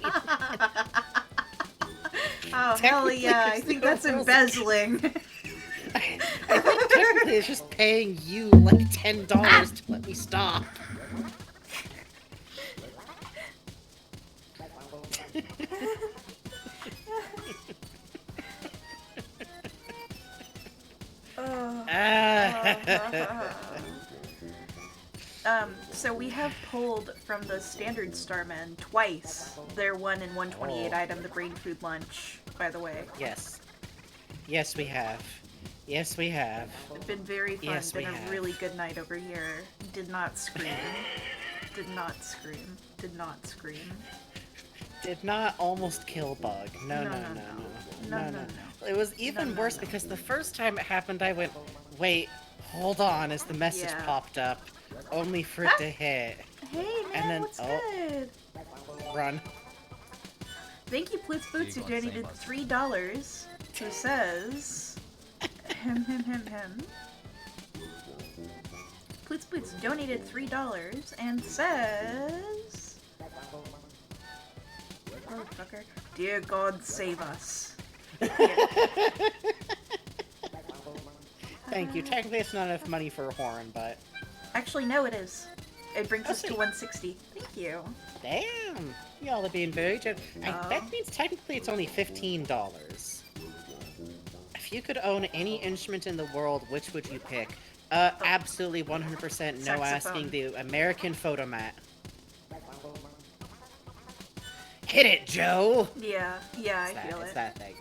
Oh, hell Technically, yeah, I it's think no that's rules. embezzling. I think technically it's just paying you like $10 to let me stop. So we have pulled from the standard Starmen twice their 1 in 128 item, the brain food lunch, by the way. Yes. Yes, we have. Yes, we have. It's been very fun. Yes, we been a have. really good night over here. Did not scream. Did not scream. Did not scream. Did not almost kill Bug. No, no, no, no. No. It was even worse because the first time it happened, I went, wait, hold on, as the message Yeah. popped up, only for it to hit. Hey man, And then- what's oh. good? Run. Thank you, Blitz Boots, who You gonna say donated much. $3. Who says, him. Blitz Boots donated $3 and says, oh fucker, dear God, save us. Thank you. Technically, it's not enough money for a horn, but Actually, no, it is. It brings Oh, us to sweet. 160. Thank you. damn, y'all are being very generous. Oh. That means technically it's only $15. If you could own any instrument in the world, which would you pick? Absolutely 100% no Saxophone. asking the American Photomat. Hit it, Joe! Yeah, I feel It's it. that thing.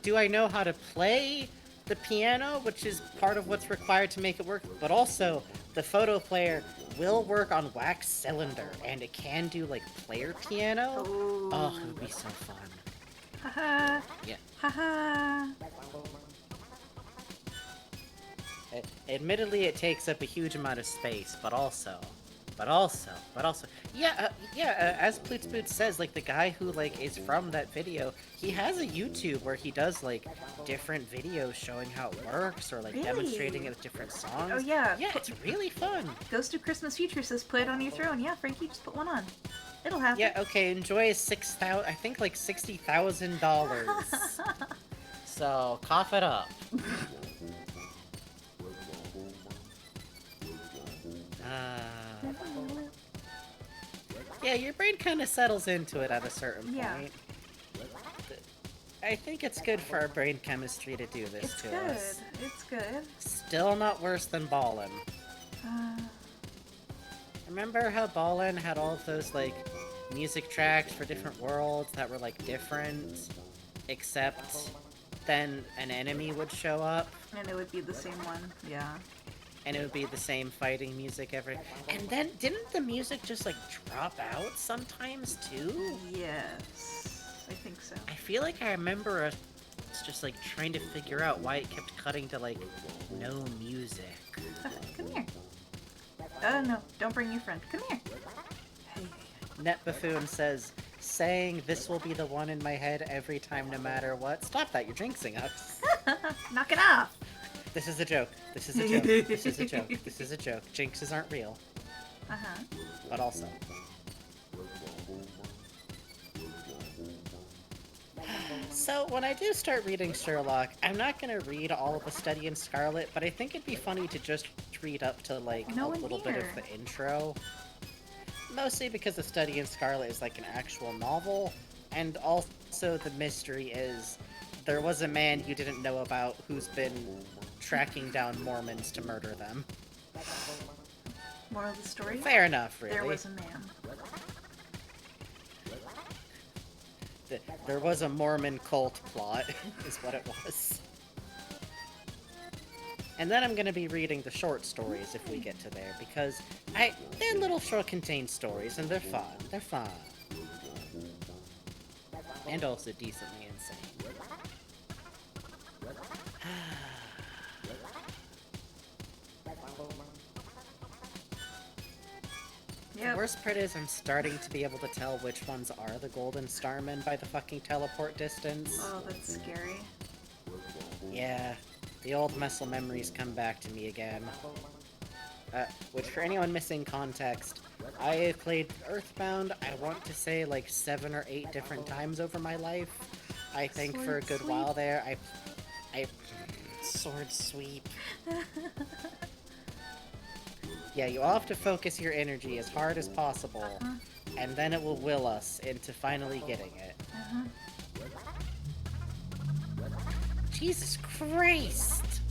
Do I know how to play the piano, which is part of what's required to make it work, but also the photo player will work on wax cylinder, and it can do like player piano. Ooh. Oh, it would be so fun. Haha. Yeah. Haha. Admittedly, it takes up a huge amount of space, but also, as Ploots Boots says, like, the guy who, like, is from that video, he has a YouTube where he does, like, different videos showing how it works, or, like, Really? demonstrating it with different songs. Oh, yeah. Yeah, it's really fun. Ghost of Christmas Future says put it on your throne. Yeah, Frankie, just put one on. It'll happen. Yeah, okay, enjoy his I think, like, $60,000. So, cough it up. Yeah, your brain kind of settles into it at a certain Yeah. point. I think it's good for our brain chemistry to do this It's to good. us. It's good. Still not worse than Ballin. Remember how Ballin had all of those, like, music tracks for different worlds that were, like, different, except then an enemy would show up, And it would be the same one. Yeah. and it would be the same fighting music And then, didn't the music just, like, drop out sometimes, too? Yes. I think so. I feel like I remember us just, like, trying to figure out why it kept cutting to, like, no music. Come here. Oh no, don't bring your friend. Come here. Hey. Net Buffoon says, saying this will be the one in my head every time no matter what. Stop that, you're jinxing us. Knock it off. This is a joke. This is a joke. This is a joke. This is a joke. Jinxes aren't real, Uh-huh. but also. So, when I do start reading Sherlock, I'm not gonna read all of the Study in Scarlet, but I think it'd be funny to just read up to, like, No a one little bit of here. the intro. Mostly because the Study in Scarlet is, like, an actual novel, and also the mystery is there was a man you didn't know about who's been tracking down Mormons to murder them. Moral of the story? Fair enough, really. There was a man. There was a Mormon cult plot, is what it was. And then I'm gonna be reading the short stories if we get to there, because they're little short contained stories, and they're fun. They're fun. And also decently insane. Yep. The worst part is I'm starting to be able to tell which ones are the golden starmen by the fucking teleport distance. Oh, that's scary. Yeah, the old muscle memories come back to me again. Which, for anyone missing context, I have played EarthBound, I want to say, like 7 or 8 different times over my life. I think for a Sword good sweep. while there, I sword sweep. Yeah, you all have to focus your energy as hard as possible, and then it will will us into finally getting it. Jesus Christ!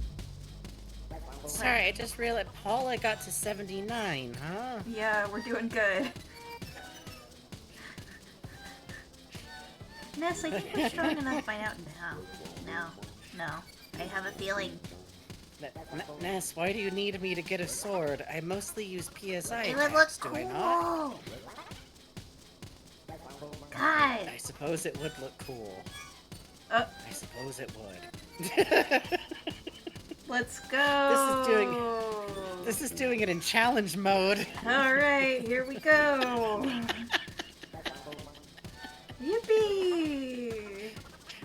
Sorry, I just realized Paula got to 79, huh? Yeah, we're doing good. Ness, I think we're strong enough to find out now. No. I have a feeling. Ness, why do you need me to get a sword? I mostly use PSI It would look attacks, do I not? cool! God! I suppose it would look cool. I suppose it would. Let's go! This is doing it in challenge mode. Alright, here we go! Yippee!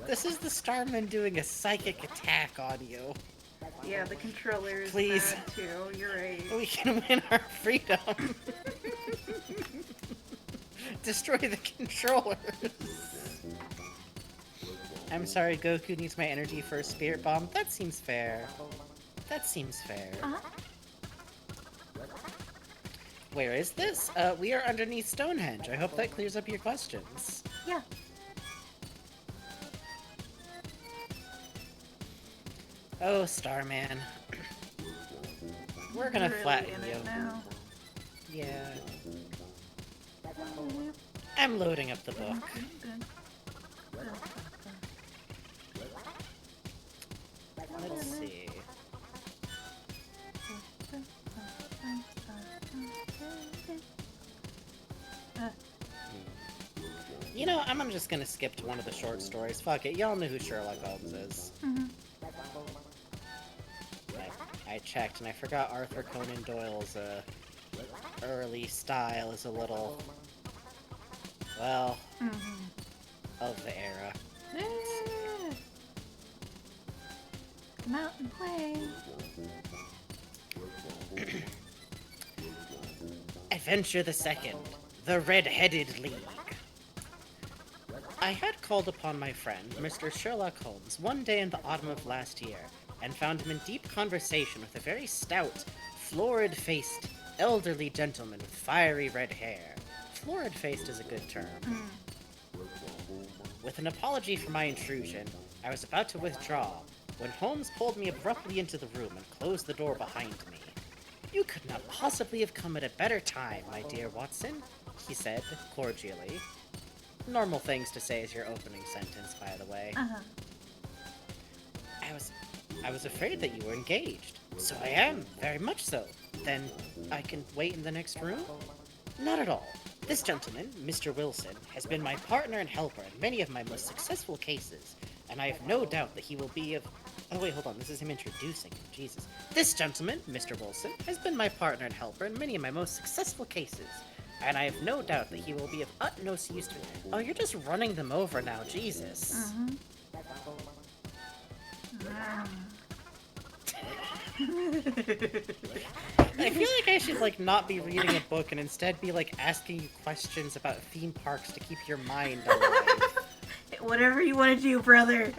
This is the Starman doing a psychic attack on you. Yeah, the controller is Please. bad too, you're right. We can win our freedom. Destroy the controllers. I'm sorry, Goku needs my energy for a spirit bomb. That seems fair. That seems fair. Where is this? We are underneath Stonehenge. I hope that clears up your questions. Yeah. Oh, Starman. We're gonna Really flatten in you. it now. Yeah. I'm loading up the book. Let's see. You know, I'm just gonna skip to one of the short stories. Fuck it, y'all know who Sherlock Holmes is. I checked and I forgot Arthur Conan Doyle's early style is a little, well, of the era. Come out and play. Adventure the Second, the Red-Headed League. I had called upon my friend, Mr. Sherlock Holmes, one day in the autumn of last year, and found him in deep conversation with a very stout, florid-faced, elderly gentleman with fiery red hair. Florid-faced is a good term. With an apology for my intrusion, I was about to withdraw, when Holmes pulled me abruptly into the room and closed the door behind me. "You could not possibly have come at a better time, my dear Watson," he said, cordially. Normal things to say as your opening sentence, by the way. I was afraid that you were engaged. So I am, very much so. Then I can wait in the next room? Not at all. This gentleman, Mr. Wilson, has been my partner and helper in many of my most successful cases, and I have no doubt that he will be of... Oh wait, hold on, this is him introducing him, Jesus. This gentleman, Mr. Wilson, has been my partner and helper in many of my most successful cases, and I have no doubt that he will be of utmost use to me. Oh, you're just running them over now, Jesus. I feel like I should, like, not be reading a book and instead be, like, asking you questions about theme parks to keep your mind alive. Whatever you want to do, brother.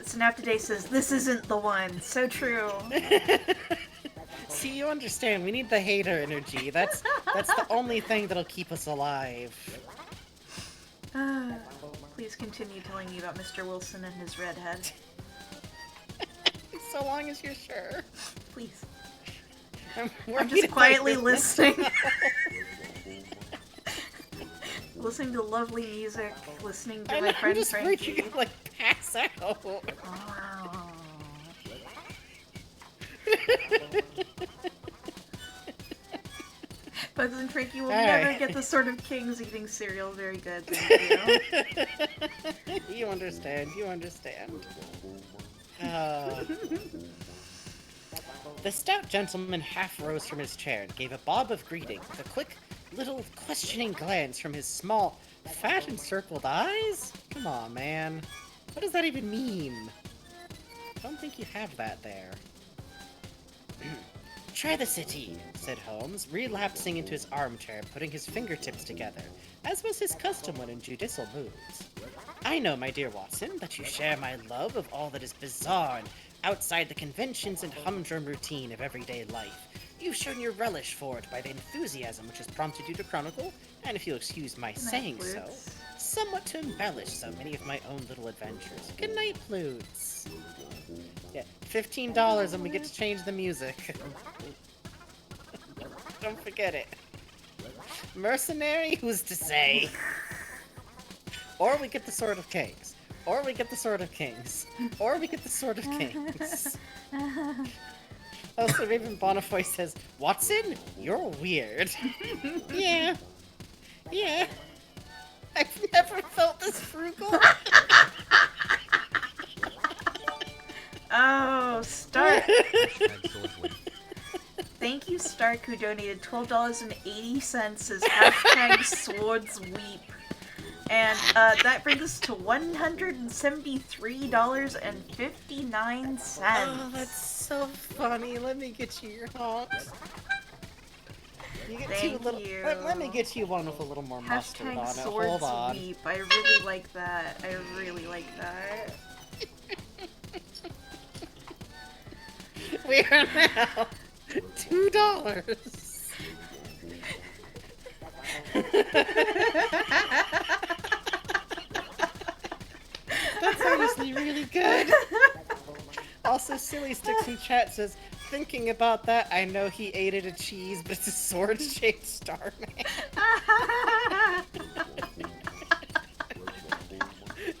Snap Today says, this isn't the one. So true. See, you understand. We need the hater energy. That's the only thing that'll keep us alive. Please continue telling me about Mr. Wilson and his redhead. So long as you're sure. Please. I'm just quietly listening. Listening to lovely music, listening to my friend I'm just Frankie. freaking, like, pass out. Oh. Bugs and Frankie will never get the sort of kings eating cereal. Very good, thank you. You understand, you understand. The stout gentleman half rose from his chair and gave a bob of greeting with a quick, little questioning glance from his small, fat encircled eyes? Come on, man. What does that even mean? I don't think you have that there. Try the city, said Holmes, relapsing into his armchair, putting his fingertips together, as was his custom when in judicial moods. I know, my dear Watson, that you share my love of all that is bizarre and outside the conventions and humdrum routine of everyday life. You've shown your relish for it by the enthusiasm which has prompted you to chronicle, and if you'll excuse my saying so, somewhat to embellish so many of my own little adventures. Good night, Plutes. Yeah, $15 and we get to change the music. Don't forget it. Mercenary, who's to say? Or we get the Sword of Kings. Or we get the Sword of Kings. Or we get the Sword of Kings. Also, Raven Bonifoy says, Watson, you're weird. Yeah. Yeah. I've never felt this frugal. Oh, Stark. Thank you, Stark, who donated $12.80 as hashtag Swords Weep. And that brings us to $173.59. Oh, that's so funny. Let me get you your honks. You get Thank you. Let me get you one with a little more mustard Hashtag on it. Swords Hold on. Weep. I really like that. I really like that. We are now $2. That's honestly really good. Also, Silly Sticks in chat says, thinking about that, I know he ate it a cheese, but it's a sword-shaped Starman.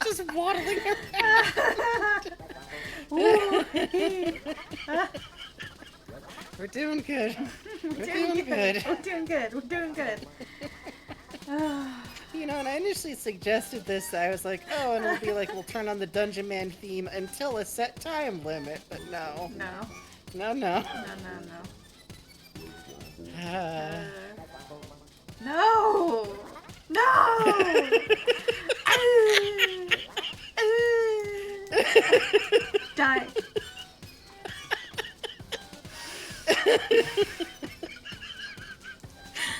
Just waddling around. We're doing good. We're doing good. We're doing good. We're doing good. You know, and I initially suggested this, I was like, oh, and it'll be like, we'll turn on the Dungeon Man theme until a set time limit, but no. No. No. No. No. No. Die.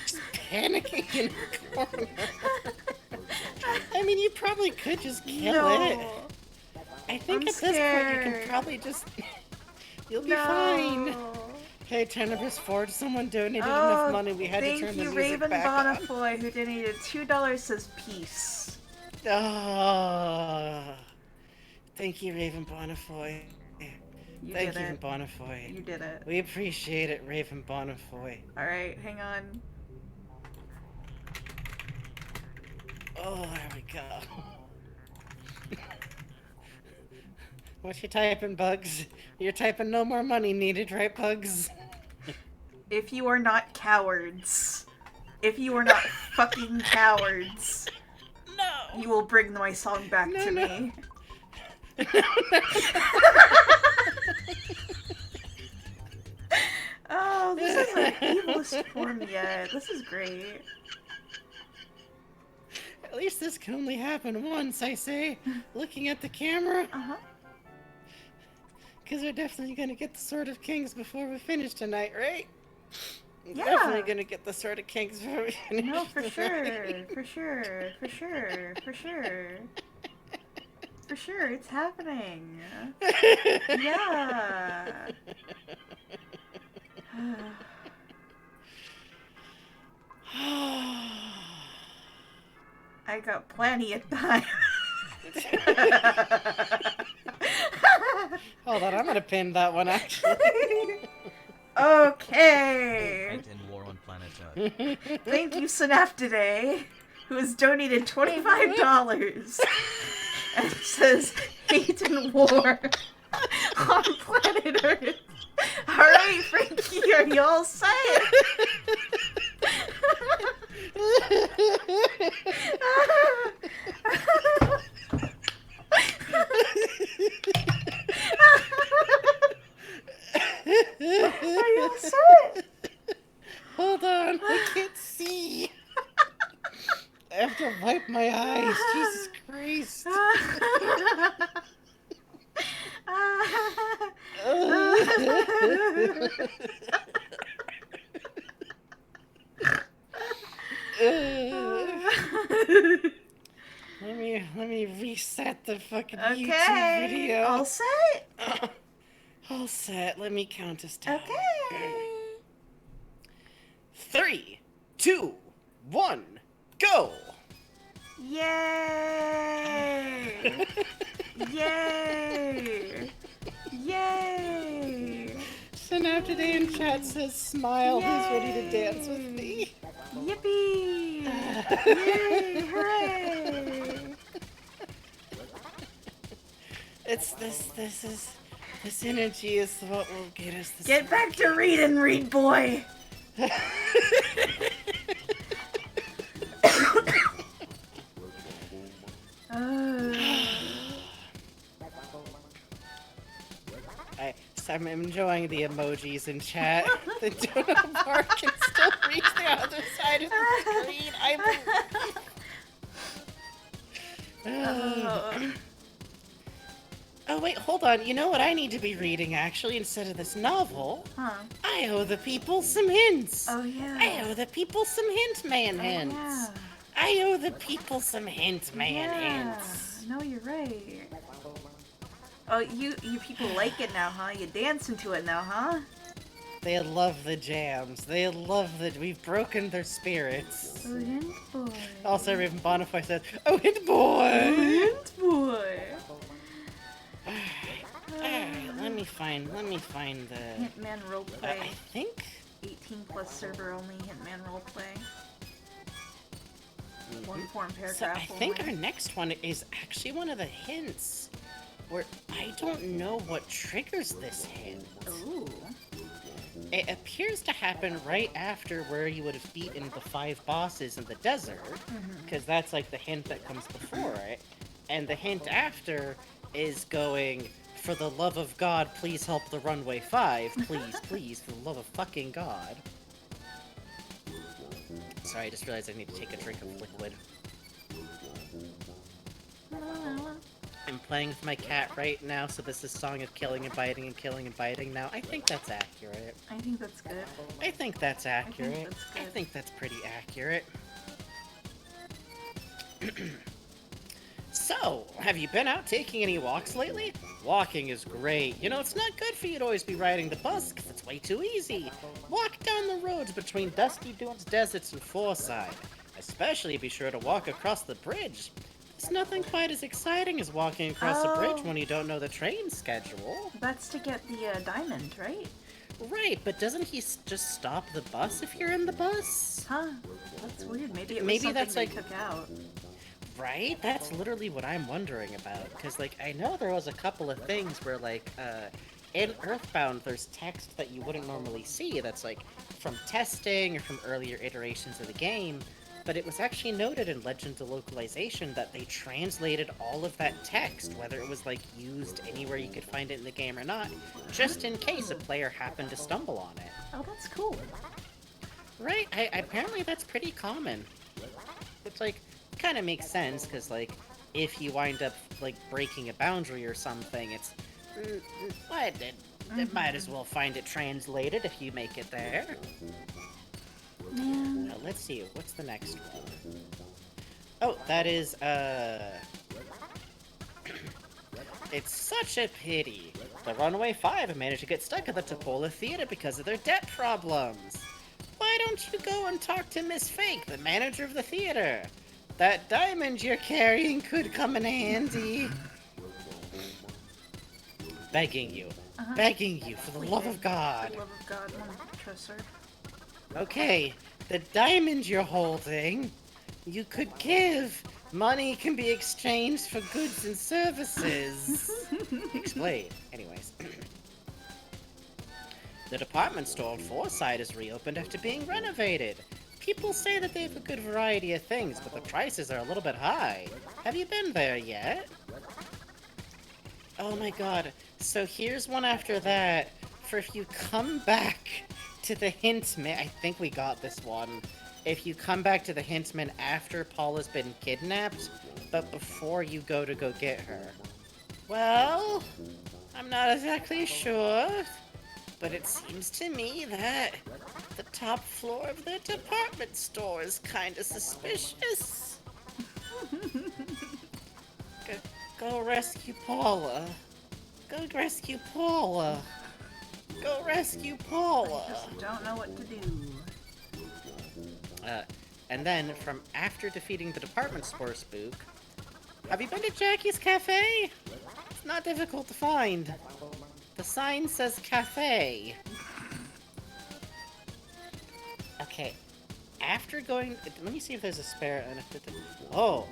Just panicking in the corner. I mean, you probably could just kill it. I think I'm at this point you scared. can probably just... You'll be fine. Hey, Tenebris Forge, someone donated enough money, we had to turn the music Raven back on. Bonifoy, who donated $2, says peace. Oh, thank you, Raven Bonifoy. Thank you, Raven it. Bonifoy. You did it. We appreciate it, Raven Bonifoy. Alright, hang on. Oh, there we go. What you typing, Bugs? You're typing no more money needed, right, Bugs? If you are not cowards. If you are not fucking cowards. No! You will bring my song back to me. Oh, this is our evilest form yet. This is great. At least this can only happen once, I say. Looking at the camera. Uh-huh. Because we're definitely gonna get the Sword of Kings before we finish tonight, right? Yeah. Definitely gonna get the Sword of Kings before we finish. No, for sure. For sure. For sure. For sure. For sure, it's happening. Yeah. I got plenty of time. Hold on, I'm gonna pin that one actually. Okay. And war on planet Earth. Thank you, Synaph today, who has donated $25 and says hate and war on planet Earth. Alright, Frankie, are y'all set? have to wipe my eyes. Jesus Christ. Let me reset the fucking YouTube video. All set? All set. Let me count us down. Okay. 3, 2, 1, go! Yay! Yay! Yay! Synap today in chat says smile, who's ready to dance with me? Yippee! Yay! Hooray! This energy is what will get us this. Get back to read, boy! I'm enjoying the emojis in chat. The donut bar can still reach the other side of the screen. Oh wait, hold on. You know what I need to be reading actually instead of this novel? Huh. I owe the people some hints. Oh yeah. I owe the people some hints. Yeah. I owe the people some hints. No, you're right. Oh, you people like it now, huh? You dancing to it now, huh? They love the jams. They love we've broken their spirits. Oh, hint boy. Also, Raven Bonify said, "Oh, hint boy." Oh, hint boy. Alright, let me find the Hitman roleplay. I think 18+ server only Hitman roleplay. One form so. paragraph. I think only. our next one is actually one of the hints where I don't know what triggers this hint. Ooh. It appears to happen right after where you would have beaten the 5 bosses in the desert, because that's like the hint that comes before it, and the hint after is going, "For the love of God, please help the runway 5, please, for the love of fucking God." Sorry, I just realized I need to take a drink of liquid. I'm playing with my cat right now, so this is Song of Killing and Biting and Killing and Biting now. I think that's accurate. I think that's good. I think that's accurate. that's good. I think that's pretty accurate. So, have you been out taking any walks lately? Walking is great. You know, it's not good for you to always be riding the bus, because it's way too easy. Walk down the roads between Dusty Dunes Deserts and Foreside. Especially be sure to walk across the bridge. There's nothing quite as exciting as walking across a bridge when you don't know the train schedule. That's to get the diamond, right? Right, but doesn't he just stop the bus if you're in the bus? Huh. That's weird. Maybe it was Maybe something that's they like- took out. Right? That's literally what I'm wondering about. Because, like, I know there was a couple of things where, like, in EarthBound, there's text that you wouldn't normally see that's, like, from testing or from earlier iterations of the game. But it was actually noted in Legends of Localization that they translated all of that text, whether it was, like, used anywhere you could find it in the game or not, just in case a player happened to stumble on it. Oh, that's cool. Right? Apparently that's pretty common. It's, like, kind of makes sense, because, like, if you wind up, like, breaking a boundary or something, it's... might as well find it translated if you make it there. Man. Now, let's see, what's the next one? Oh, that is, It's such a pity. The Runaway 5 managed to get stuck at the Topola Theater because of their debt problems. Why don't you go and talk to Miss Fake, the manager of the theater? That diamond you're carrying could come in handy. Begging you, for the love of God. For the love of God, I won't trust her. Okay, the diamond you're holding, you could give. Money can be exchanged for goods and services. Explain. Anyways. The department store on Foreside is reopened after being renovated. People say that they have a good variety of things, but the prices are a little bit high. Have you been there yet? Oh my god. So here's one after that. For if you come back to the hint, I think we got this one. if you come back to the Hintsman after Paula's been kidnapped, but before you go to go get her. Well, I'm not exactly sure, but it seems to me that the top floor of the department store is kinda suspicious. Go rescue Paula. Go rescue Paula. Go rescue Paula. I just don't know what to do. And then, from after defeating the department store spook, have you been to Jackie's Cafe? It's not difficult to find. The sign says cafe. Okay, after going... Let me see if there's a spare... Oh,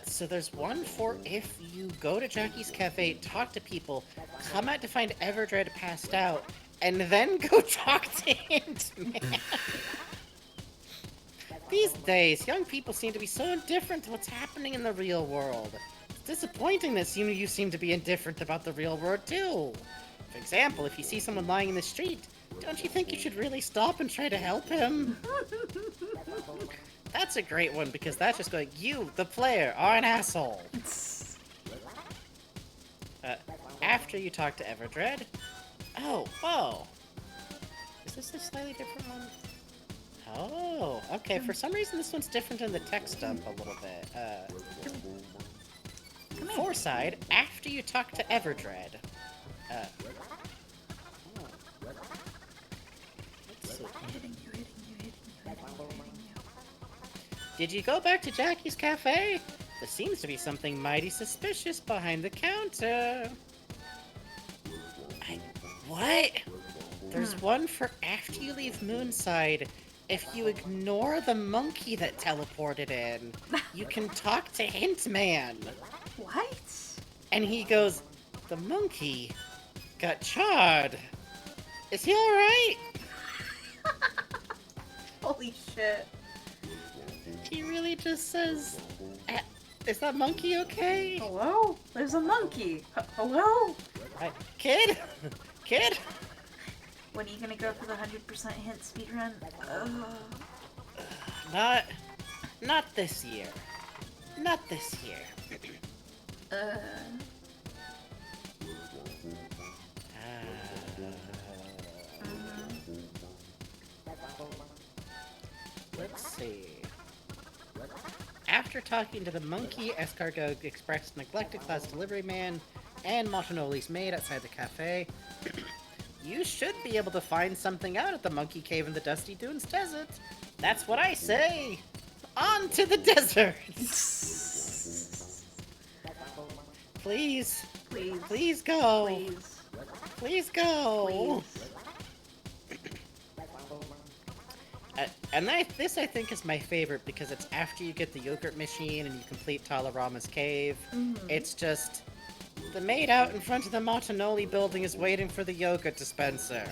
so there's one for if you go to Jackie's Cafe, talk to people, come out to find Everdred passed out, and then go talk to Hintman. These days, young people seem to be so indifferent to what's happening in the real world. It's disappointing that you seem to be indifferent about the real world, too. For example, if you see someone lying in the street, don't you think you should really stop and try to help him? That's a great one, because that's just going, you, the player, are an asshole. After you talk to Everdred... Oh. Is this a slightly different one? Oh, okay. For some reason, this one's different in the text dump a little bit. Foreside, after you talk to Everdred. Let's see. Hitting you. Did you go back to Jackie's Cafe? There seems to be something mighty suspicious behind the counter. What? There's one for after you leave Moonside. If you ignore the monkey that teleported in, you can talk to Hintman. What? And he goes, the monkey got charred. Is he alright? Holy shit. He really just says, is that monkey okay? Hello? There's a monkey. Hello? Kid? Kid? When are you gonna go for the 100% hint speedrun? Not this year. Not this year. Let's see. After talking to the monkey, Escargot Express neglected class delivery man and Montanoli's maid outside the cafe, you should be able to find something out at the monkey cave in the Dusty Dunes desert. That's what I say. On to the desert. Please. Please. Please go. Please. Please go. Please. And this, I think, is my favorite because it's after you get the yogurt machine and you complete Talarama's cave. It's just... The maid out in front of the Montanoli building is waiting for the yogurt dispenser.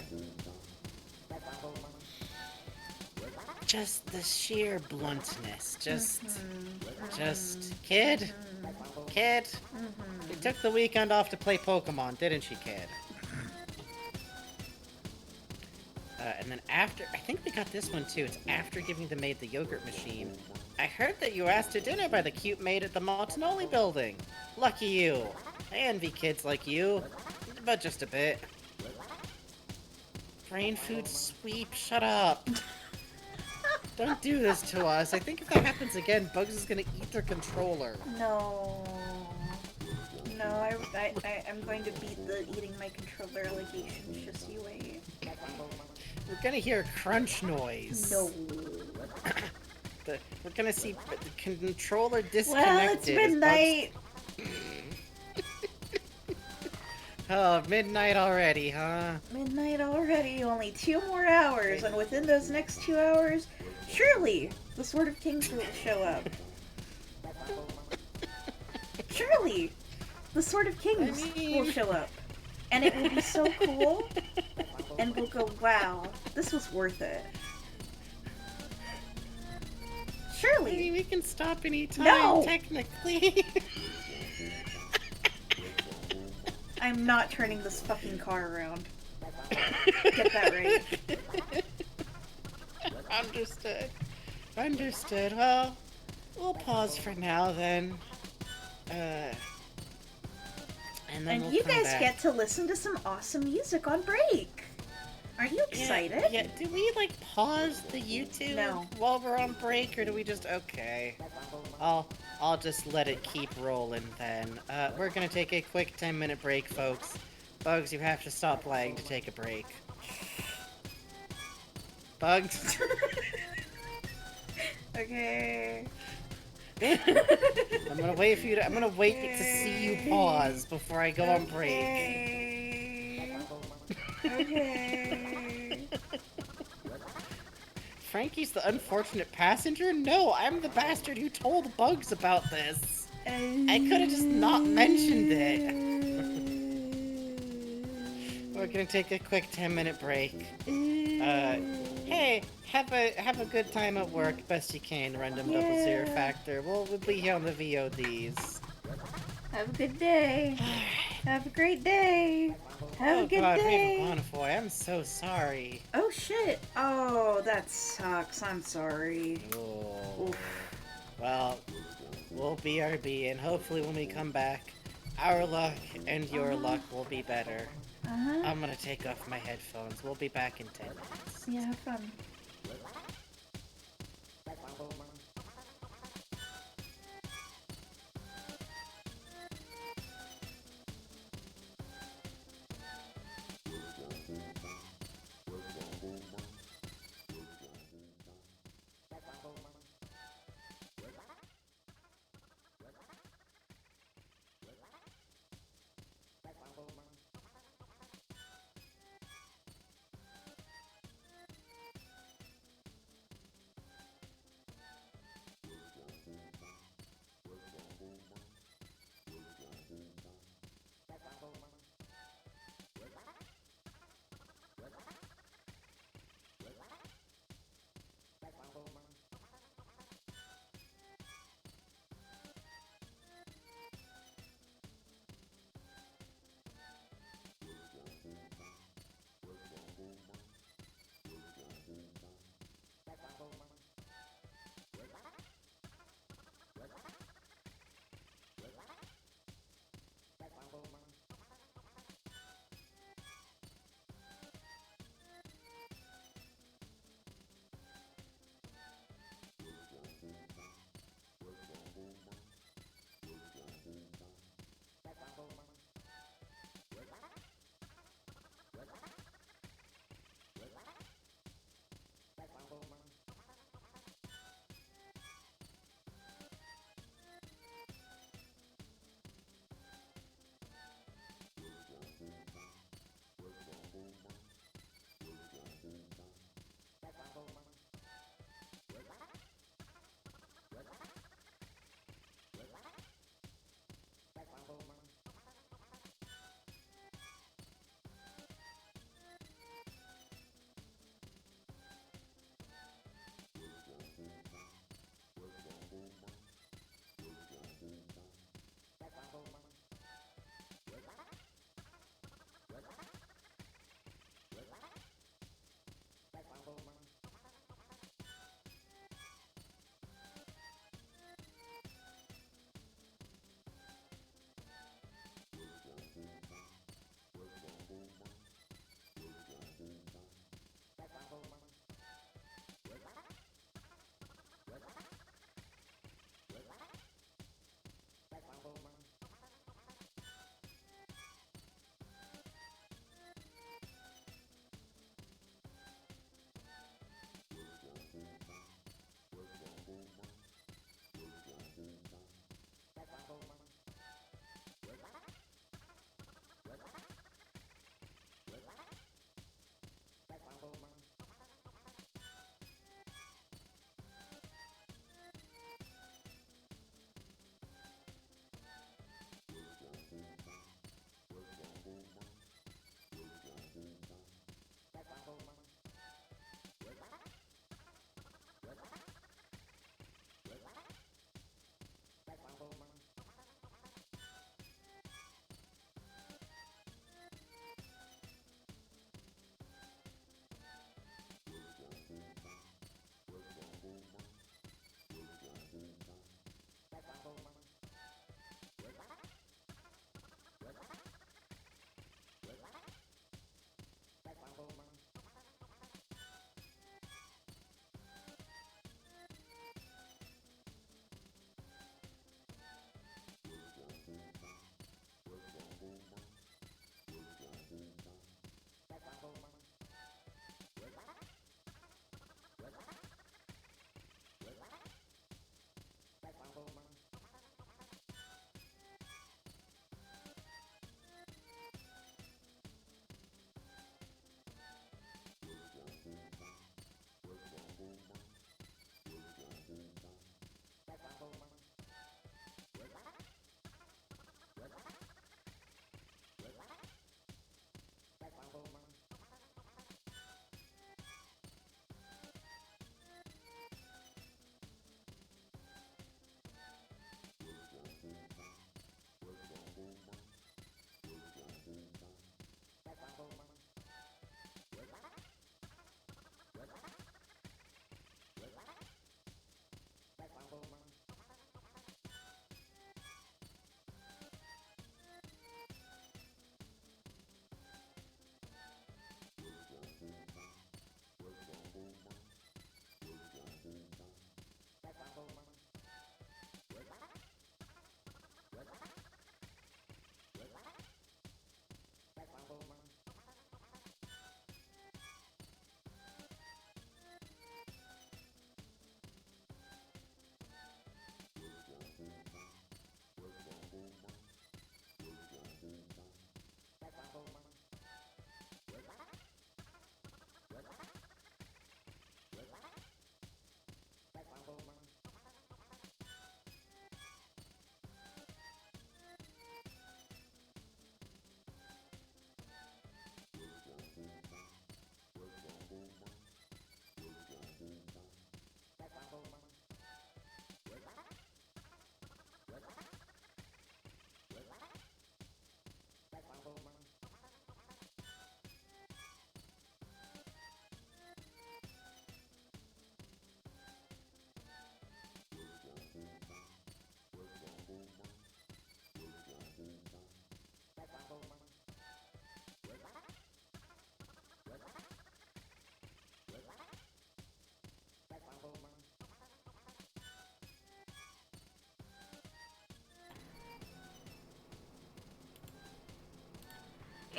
Just the sheer bluntness. Just... Kid? Kid? You took the weekend off to play Pokemon, didn't she, kid? And then after, I think we got this one too. It's after giving the maid the yogurt machine. I heard that you were asked to dinner by the cute maid at the Montanoli building. Lucky you. I envy kids like you, but just a bit. Brain food sweep, shut up. Don't do this to us. I think if that happens again, Bugs is gonna eat their controller. No. No, I'm going to beat the eating my controller allegations, just you wait. We're gonna hear a crunch noise. No. We're gonna see the controller disconnected. Well, it's midnight. Oh, midnight already, huh? Midnight already, only 2 more hours, and within those next 2 hours, surely the Sword of Kings will show up. Surely the Sword of Kings will show up. And it will be so cool, and we'll go, wow, this was worth it. Surely. Maybe we can stop anytime, No! technically. I'm not turning this fucking car around. Get that right. Understood. Understood. Well, we'll pause for now then. And then And we'll you come guys back. get to listen to some awesome music on break. Aren't you excited? Yeah, do we, like, pause the YouTube No. while we're on break, or do we just... Okay. I'll just let it keep rolling then. We're gonna take a quick 10-minute break, folks. Bugs, you have to stop playing to take a break. Bugs? Okay. I'm gonna wait for you to... I'm gonna wait to see you pause before I go on break. Okay. Frankie's the unfortunate passenger? No, I'm the bastard who told Bugs about this. I could have just not mentioned it. We're gonna take a quick 10-minute break. Hey, have a good time at work, best you can, Random Double Zero Factor. We'll be here on the VODs. Have a good day. Have a great day. Have a good God, day. Raven Bonnefoy, I'm so sorry. Oh shit. Oh, that sucks. I'm sorry. Oh. Oof. Well, we'll BRB, and hopefully when we come back, our luck and your luck will be better. I'm gonna take off my headphones. We'll be back in 10 minutes. Yeah, have fun.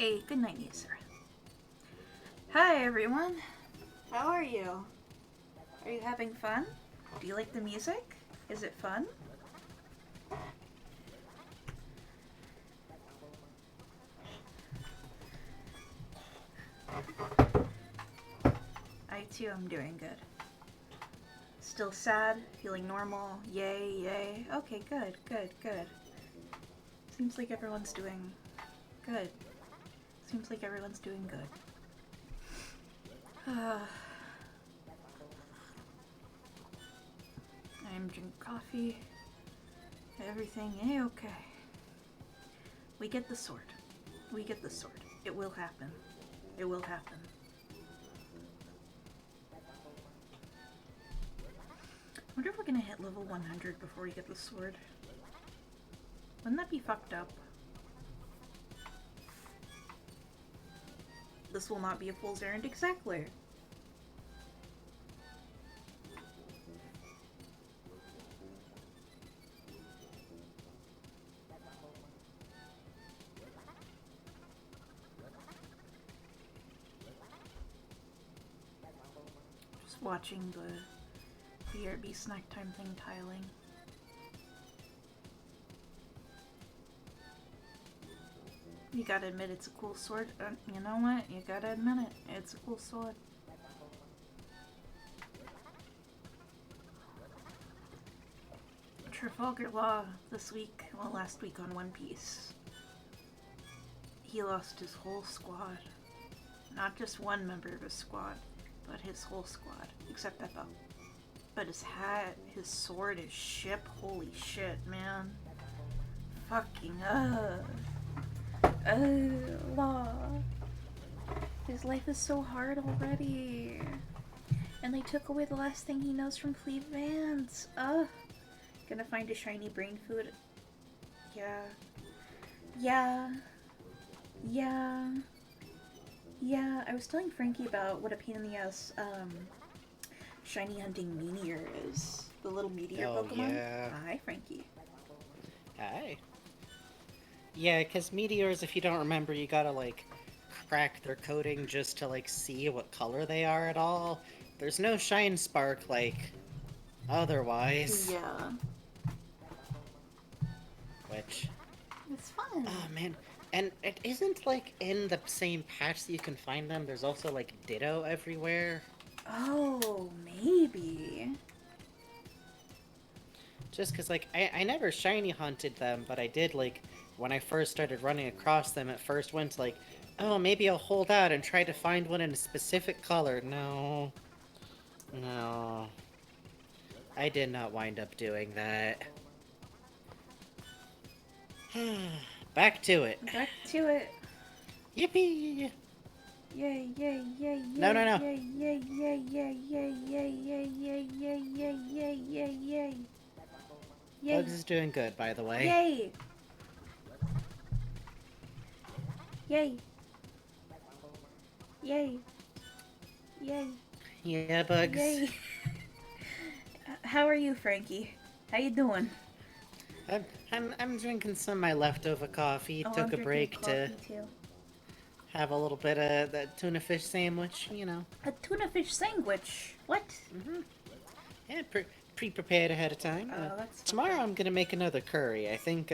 Hey, good night, Sarah. Hi, everyone. How are you? Are you having fun? Do you like the music? Is it fun? I too am doing good. Still sad? Feeling normal? Yay, yay. Okay, good, good, good. Seems like everyone's doing good. Seems like everyone's doing good. I'm drinking coffee. Everything okay. We get the sword. We get the sword. It will happen. It will happen. I wonder if we're gonna hit level 100 before we get the sword. Wouldn't that be fucked up? This will not be a fool's errand exactly. Just watching the BRB snack time thing tiling. You gotta admit it's a cool sword. You know what? You gotta admit it. It's a cool sword. Trafalgar Law this week, well, last week on One Piece. He lost his whole squad. Not just one member of his squad, but his whole squad. Except Beppo. But his hat, his sword, his ship, holy shit, man. Fucking, Law. His life is so hard already. And they took away the last thing he knows from Cleve Vance. Gonna find a shiny brain food. Yeah. Yeah. Yeah. Yeah. I was telling Frankie about what a pain in the ass, shiny hunting Meteor is. The little meteor Pokemon. Yeah. Hi, Frankie. Hi. Yeah, because meteors, if you don't remember, you gotta, like, crack their coating just to, like, see what color they are at all. There's no shine spark, like, otherwise. Yeah. Which... It's fun. Oh, man. And it isn't, like, in the same patch that you can find them. There's also, like, Ditto everywhere. Oh, maybe. Just because, like, I never shiny hunted them, but I did, like... When I first started running across them, at first went like, oh, maybe I'll hold out and try to find one in a specific color. No. No. I did not wind up doing that. Back to it. Back to it. Yippee! Yay, yay, yay, yay. No, no, no. Yay, yay, yay, yay, yay, yay, yay, yay, yay, yay, yay, yay, yay. Yay. Bugs is doing good, by the way. Yay. Yay. Yay. Yay. Yeah, Bugs. Yay. How are you, Frankie? How you doing? I'm drinking some of my leftover coffee. Oh, Took I'm a break to drinking coffee, too. have a little bit of that tuna fish sandwich, you know. A tuna fish sandwich. What? Mm-hmm. Yeah, pre-prepared ahead of time. Oh, that's tomorrow I'm gonna make another curry. I think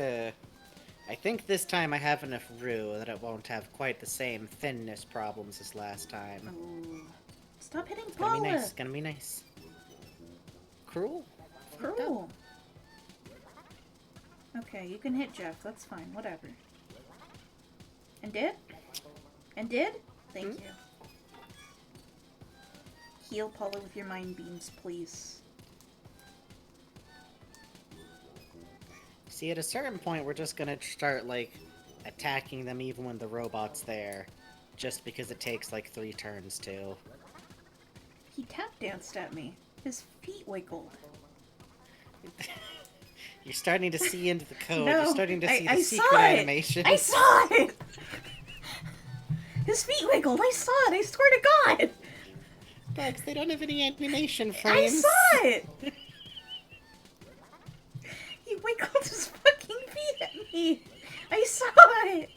this time I have enough roux that it won't have quite the same thinness problems as last time. Ooh. Stop hitting It's gonna be Paula. nice. It's gonna be nice. Cruel. Cruel. Okay, you can hit Jeff. That's fine. Whatever. And did? And did? Thank you. Heal Paula with your mind beams, please. See, at a certain point, we're just gonna start, like, attacking them even when the robot's there. Just because it takes, like, 3 turns to. He tap danced at me. His feet wiggled. You're starting to see into the code. No, You're starting to see the I secret saw it. animation. I saw it! His feet wiggled. I saw it. I swear to God. Bugs, they don't have any animation I frames. saw it! He wiggled his fucking feet at me. I saw it.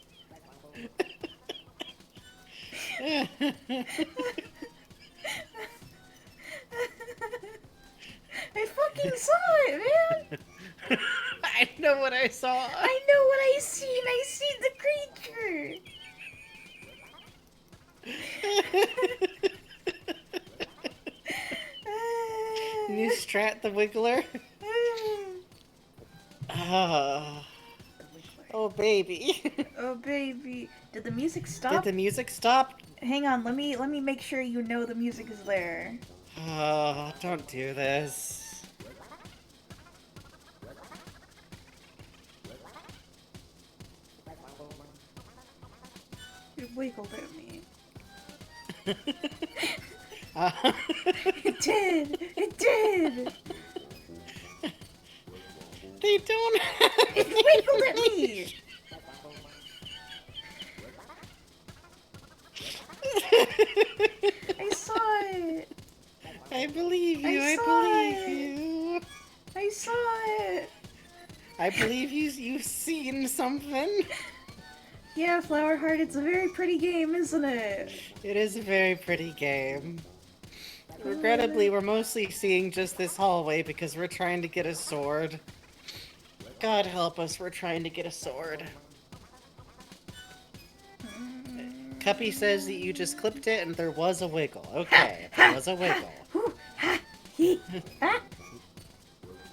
I fucking saw it, man! I know what I saw. I know what I seen! I seen the creature! New strat the Wiggler. Ah. Oh, baby. Oh, baby. Did the music stop? Did the music stop? Hang on, let me make sure you know the music is there. Oh, don't do this. It wiggled at me. Uh, It did! It did! they don't have It wiggled at me! I saw it! I believe you. I I saw believe it. you. I saw it! I believe you've seen something. Yeah, Flower Heart, it's a very pretty game, isn't it? It is a very pretty game. Regrettably, we're mostly seeing just this hallway because we're trying to get a sword. God help us, we're trying to get a sword. Cuppy says that you just clipped it and there was a wiggle. Okay, there was a wiggle. Whew, ha, he, ha.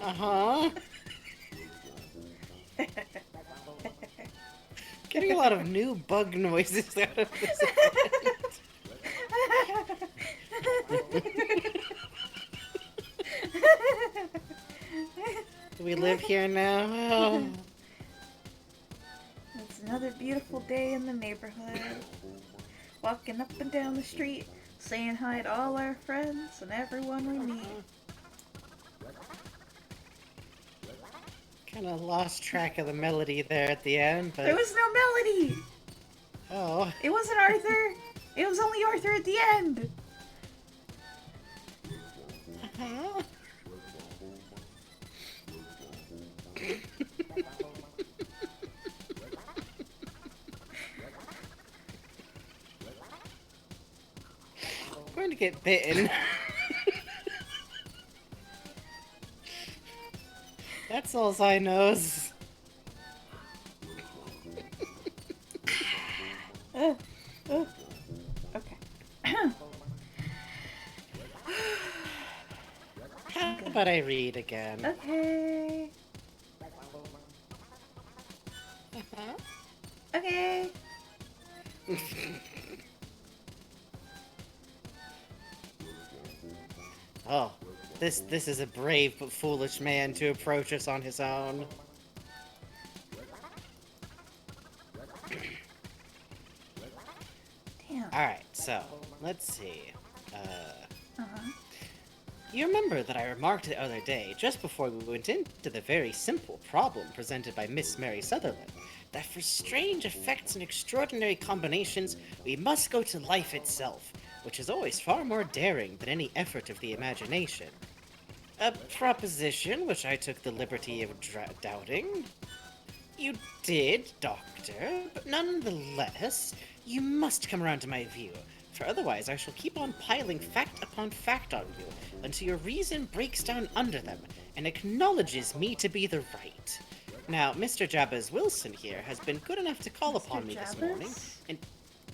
Uh-huh. Getting a lot of new bug noises out of this. Do we live here now? Oh. It's another beautiful day in the neighborhood. Walking up and down the street, saying hi to all our friends and everyone we meet. Kind of lost track of the melody there at the end, but... There was no melody! Oh. It wasn't Arthur! It was only Arthur at the end! Uh-huh. I'm going to get bitten. That's all I knows. Okay. How about I read again? Okay. Uh-huh. Okay. Oh, this is a brave but foolish man to approach us on his own. Damn. Alright, so, let's see. Uh-huh. You remember that I remarked the other day, just before we went into the very simple problem presented by Miss Mary Sutherland, that for strange effects and extraordinary combinations, we must go to life itself, which is always far more daring than any effort of the imagination. A proposition which I took the liberty of doubting. You did, Doctor, but nonetheless, you must come around to my view, for otherwise I shall keep on piling fact upon fact on you, until your reason breaks down under them, and acknowledges me to be the right. Now, Mr. Jabez Wilson here has been good enough to call upon me this morning, and...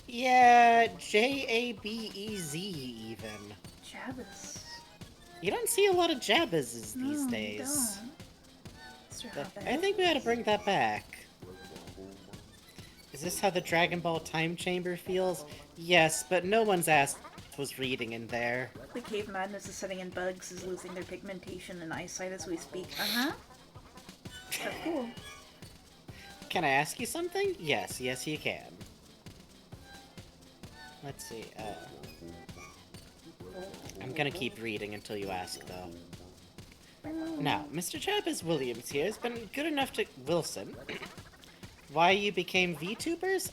Yeah, J-A-B-E-Z even. Jabez. You don't see a lot of Jabezes these No, days. You But don't. I think we ought to bring that back. Is this how the Dragon Ball time chamber feels? Yes, but no one's ass was reading in there. The cave madness is setting in. Bugs is losing their pigmentation and eyesight as we speak. Uh-huh. So cool. Can I ask you something? Yes, yes you can. Let's see, I'm gonna keep reading until you ask, though. Now, Mr. Jabez Williams here has been good enough to... Wilson? Why you became VTubers?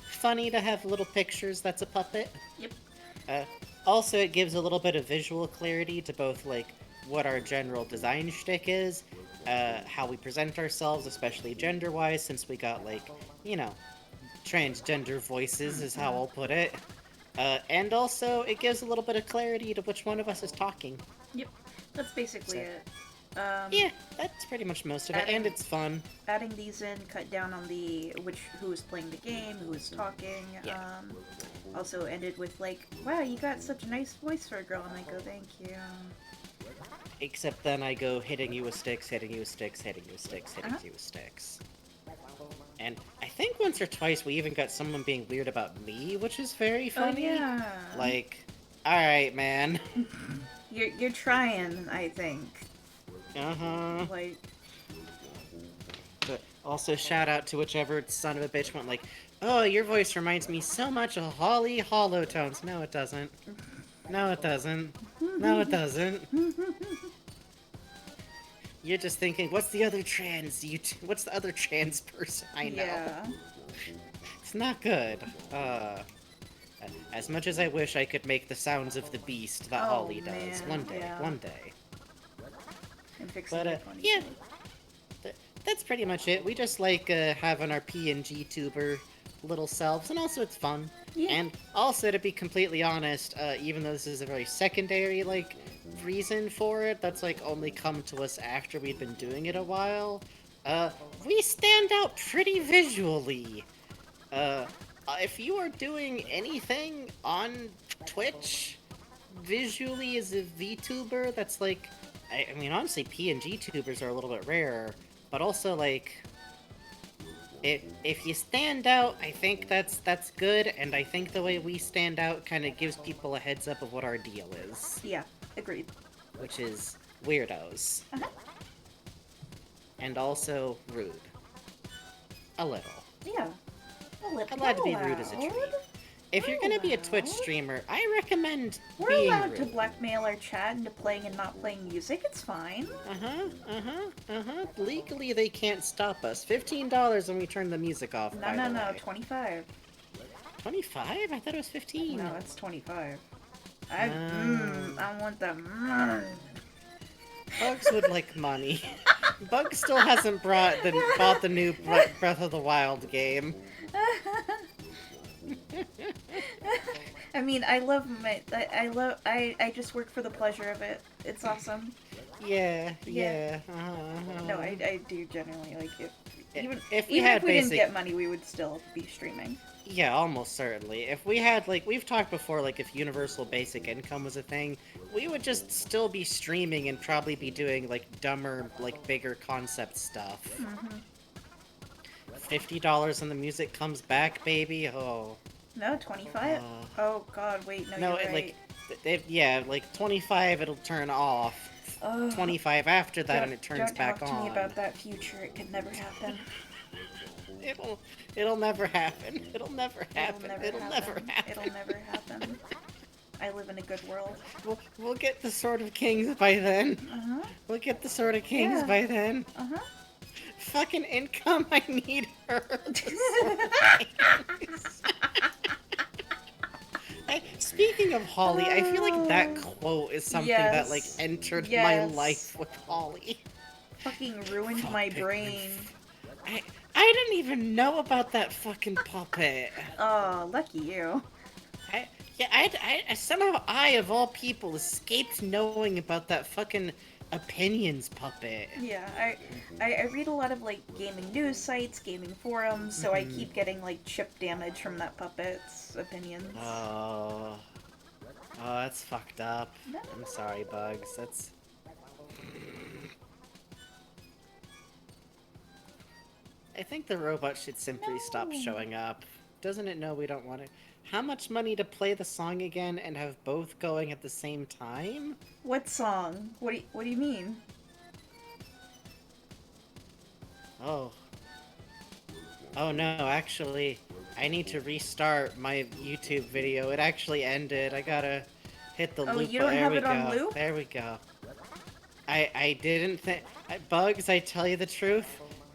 Funny to have little pictures that's a puppet. Yep. Also, it gives a little bit of visual clarity to both, like, what our general design shtick is, how we present ourselves, especially gender-wise, since we got, like, you know, transgender voices is how I'll put it. And also, it gives a little bit of clarity to which one of us is talking. Yep, that's basically it. Yeah, that's pretty much most of it, and it's fun. Adding these in cut down on the who is playing the game, who is talking. Yeah. Also ended with like, wow, you got such a nice voice for a girl, and I go, thank you. Except then I go hitting you with sticks, hitting you with sticks, hitting you with sticks, hitting you with sticks. And I think once or twice we even got someone being weird about me, which is very funny. Oh yeah. Like, alright, man. You're trying, I think. Uh-huh. Like, But also shout out to whichever son of a bitch went like, oh, your voice reminds me so much of Holly Hollow Tones. No, it doesn't. No, it doesn't. No, it doesn't. You're just thinking, what's the other trans person I know? yeah. It's not good. As much as I wish I could make the sounds of the beast that Oh, Holly does. man, One day. yeah. One day. And fix But, it funny. yeah. That's pretty much it. We just like having our PNG tuber little selves, and also it's fun. Yeah. And also, to be completely honest, even though this is a very secondary, like, reason for it, that's, like, only come to us after we've been doing it a while, we stand out pretty visually. If you are doing anything on Twitch, visually as a VTuber, that's, like, I mean, honestly, PNG tubers are a little bit rarer, but also, like, if you stand out, I think that's good, and I think the way we stand out kind of gives people a heads up of what our deal is. Yeah, agreed. Which is weirdos. Uh-huh. And also rude. A little. Yeah. Allowed to be rude as a treat. If you're gonna be a Twitch allowed. streamer, I recommend We're being allowed rude. to blackmail our chat into playing and not playing music. It's fine. Legally, they can't stop us. $15 when we turn the music off, by the No, way. 25. 25? I thought it was 15. No, it's 25. I want the. Bugs would like money. Bugs still hasn't bought the new Breath of the Wild game. I mean, I just work for the pleasure of it. It's awesome. Yeah. No, I do generally like it. Even If we even had if we didn't basic- get money, we would still be streaming. Yeah, almost certainly. If we had, like, we've talked before, like, if universal basic income was a thing, we would just still be streaming and probably be doing, like, dumber, like, bigger concept stuff. $50 and the music comes back, baby. Oh. No, 25. Oh God, wait, no, No, you're it, right. like, yeah, like 25 it'll turn off. Ugh. 25 after that and it turns don't back talk on. to me about that future. It could never happen. It'll never happen. It'll never happen. It'll never happen. I live in a good world. We'll get the Sword of Kings by then. We'll get the Sword of Kings Yeah. by then. Fucking income, I need her. Speaking of Holly, I feel like that quote is something that, like, Yes. entered my Yes. life with Holly. Fucking ruined my brain. I didn't even know about that fucking puppet. Oh, lucky you. I somehow of all people, escaped knowing about that fucking opinions puppet. Yeah, I read a lot of like gaming news sites, gaming forums, so I keep getting like chip damage from that puppet's opinions. Oh, that's fucked up. No. I'm sorry, Bugs. That's. I think the robot should simply stop showing up. Doesn't it know we don't want it? How much money to play the song again and have both going at the same time? What song? What do you mean? Oh. Oh no, actually, I need to restart my YouTube video. It actually ended. I gotta hit the Oh, loop. you don't There have we it on go. loop? There we go. I didn't think... Bugs, I tell you the truth,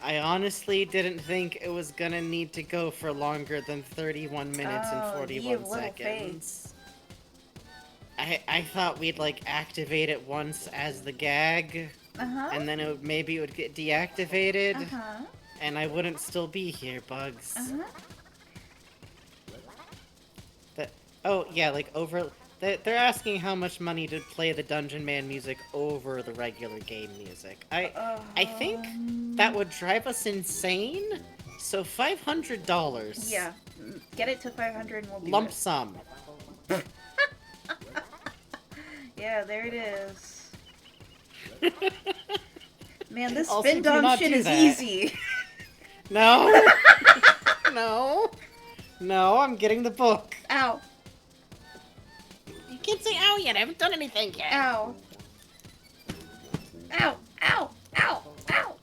I honestly didn't think it was gonna need to go for longer than 31 minutes and Oh, 41 you have little seconds. I thought we'd, like, activate it once as the gag, and then maybe it would get deactivated, and I wouldn't still be here, Bugs. Oh, yeah, like over... They're asking how much money to play the Dungeon Man music over the regular game music. I think that would drive us insane, so $500. Yeah, get it to 500 and we'll do Lump it. sum. Yeah, there it is. Man, this Also, spin do dom not shit do is that. easy. No! No! No, I'm getting the book. Ow. You can't say ow yet, I haven't done anything yet. Ow. Ow. Ow. Ow. Ow.